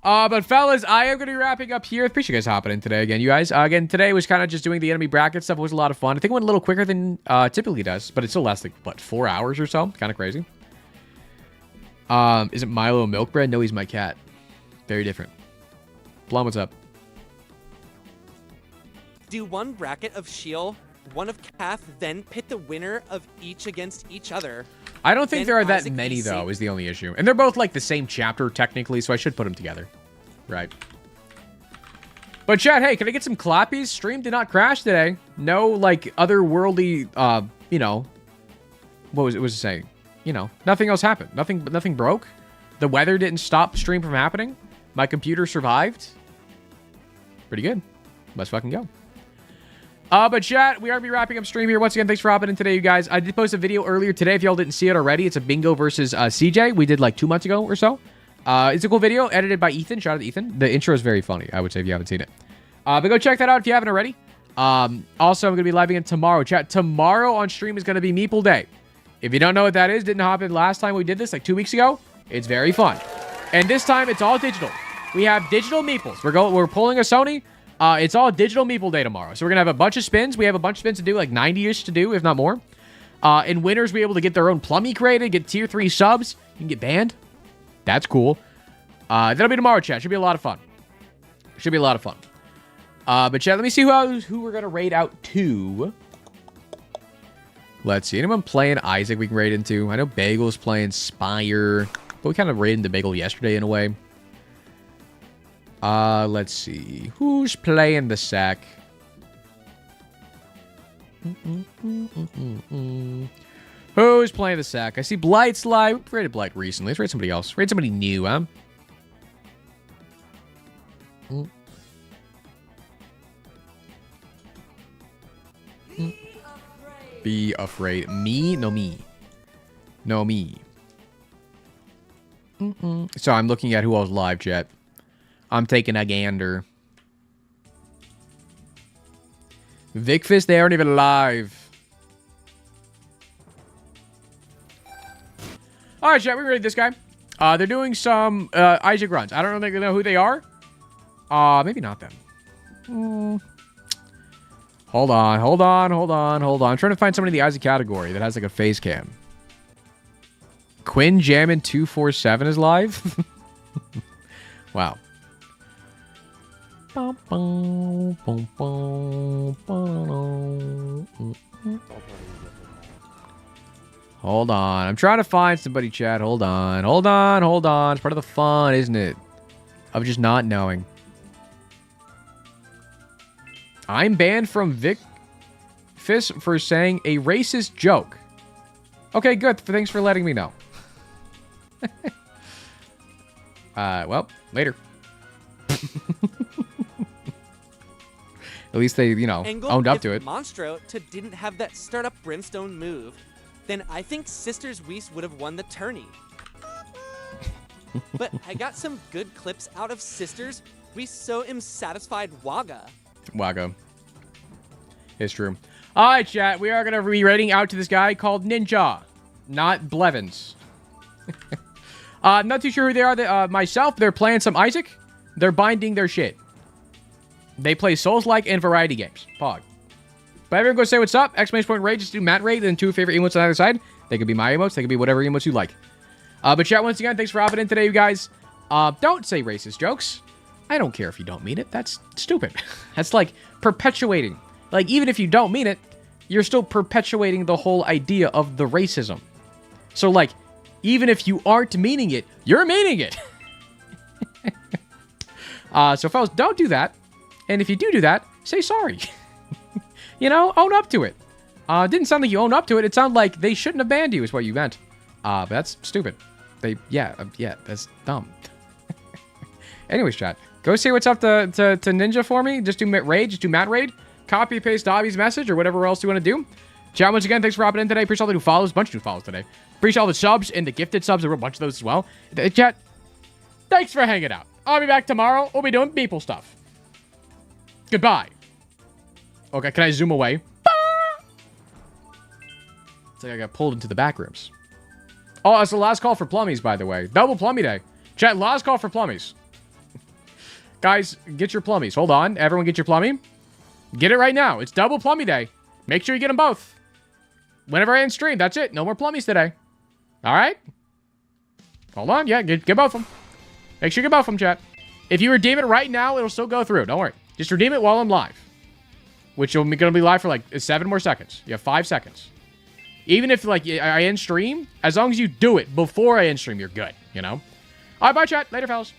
But fellas, I am going to be wrapping up here. Appreciate you guys hopping in today again, you guys. Again, today was kind of just doing the enemy bracket stuff. It was a lot of fun. I think it went a little quicker than typically does, but it still lasts like, what, 4 hours or so? Kind of crazy. Isn't Milo a milk bread? No, he's my cat. Very different. Plum, what's up? Do one bracket of Shield, one of Calf, then pit the winner of each against each other. I don't think Then there are that Isaac many, VC. though, is the only issue. And they're both, like, the same chapter, technically, so I should put them together. Right. But, chat, hey, can I get some clappies? Stream did not crash today. No, like, otherworldly, you know... What was it saying? You know, nothing else happened. Nothing broke. The weather didn't stop stream from happening. My computer survived. Pretty good. Let's fucking go. But chat, we are going to be wrapping up stream here. Once again, thanks for hopping in today, you guys. I did post a video earlier today. If y'all didn't see it already, it's a bingo versus CJ. We did like 2 months ago or so. It's a cool video, edited by Ethan. Shout out to Ethan. The intro is very funny, I would say, if you haven't seen it. But go check that out if you haven't already. Also, I'm going to be living in tomorrow. Chat, tomorrow on stream is going to be Meeple Day. If you don't know what that is, didn't hop in last time we did this, like 2 weeks ago. It's very fun. And this time, it's all digital. We have digital Meeples. We're pulling a Sony. It's all digital Meeple Day tomorrow. So we're going to have a bunch of spins. We have a bunch of spins to do, like 90-ish to do, if not more. And winners will be able to get their own PLUMME created, get tier 3 subs. You can get banned. That's cool. That'll be tomorrow, chat. Should be a lot of fun. Should be a lot of fun. But chat, let me see who we're going to raid out to. Let's see. Anyone playing Isaac we can raid into? I know Bagel's playing Spire. But we kind of raided into Bagel yesterday in a way. Let's see. Who's playing the sack? Who's playing the sack? I see Blight's live. We raided Blight recently. Let's raid somebody else. Raid somebody new, huh? Be afraid. Me? No, me. No, me. So I'm looking at who else live, chat. I'm taking a gander. Vicfist, they aren't even live. Alright, chat, we raid this guy. They're doing some Isaac runs. I don't know who they are. Maybe not them. Hold on. I'm trying to find somebody in the Isaac category that has like a face cam. Quinn Jammin 247 is live. Wow. Hold on. I'm trying to find somebody, chat. Hold on. It's part of the fun, isn't it? Of just not knowing. I'm banned from Vic Fist for saying a racist joke. Okay, good. Thanks for letting me know. Well, later. At least they, you know, Angle, owned up to it. If Monstro didn't have that startup Brimstone move, then I think Sisters Weiss would have won the tourney. But I got some good clips out of sisters. We so am satisfied Waga. Wago. It's true. All right, chat. We are going to be rating out to this guy called Ninja, not Blevins. I'm not too sure who they are. Myself, they're playing some Isaac. They're binding their shit. They play Souls-like and variety games. Pog. But everyone go say what's up. Exclamation point raid. Just do Matt raid and 2 favorite emotes on either side. They could be my emotes. They could be whatever emotes you like. But chat, once again, thanks for hopping in today, you guys. Don't say racist jokes. I don't care if you don't mean it. That's stupid. That's like perpetuating. Like, even if you don't mean it, you're still perpetuating the whole idea of the racism. So, like, even if you aren't meaning it, you're meaning it. So, fellas, don't do that. And if you do that, say sorry. You know, own up to it. Didn't sound like you owned up to it. It sounded like they shouldn't have banned you is what you meant. But that's stupid. Yeah, that's dumb. Anyways, chat. Go say what's up to Ninja for me. Just do raid. Just do Matt raid. Copy paste Dobby's message or whatever else you want to do. Chat, once again, thanks for hopping in today. Appreciate all the new follows. Bunch of new follows today. Appreciate all the subs and the gifted subs. There were a bunch of those as well. Chat, thanks for hanging out. I'll be back tomorrow. We'll be doing people stuff. Goodbye. Okay, can I zoom away? It's like I got pulled into the back rooms. Oh, it's the last call for plummies, by the way. Double plumbie day. Chat, last call for plummies. Guys, get your plummies. Hold on. Everyone get your plumbie. Get it right now. It's double plumbie day. Make sure you get them both. Whenever I end stream, that's it. No more plummies today. All right? Hold on. Yeah, get both of them. Make sure you get both of them, chat. If you redeem it right now, it'll still go through. Don't worry. Just redeem it while I'm live. Which will be going to be live for like 7 more seconds. You have 5 seconds. Even if like I end stream, as long as you do it before I end stream, you're good, you know? All right, bye, chat. Later, fellas.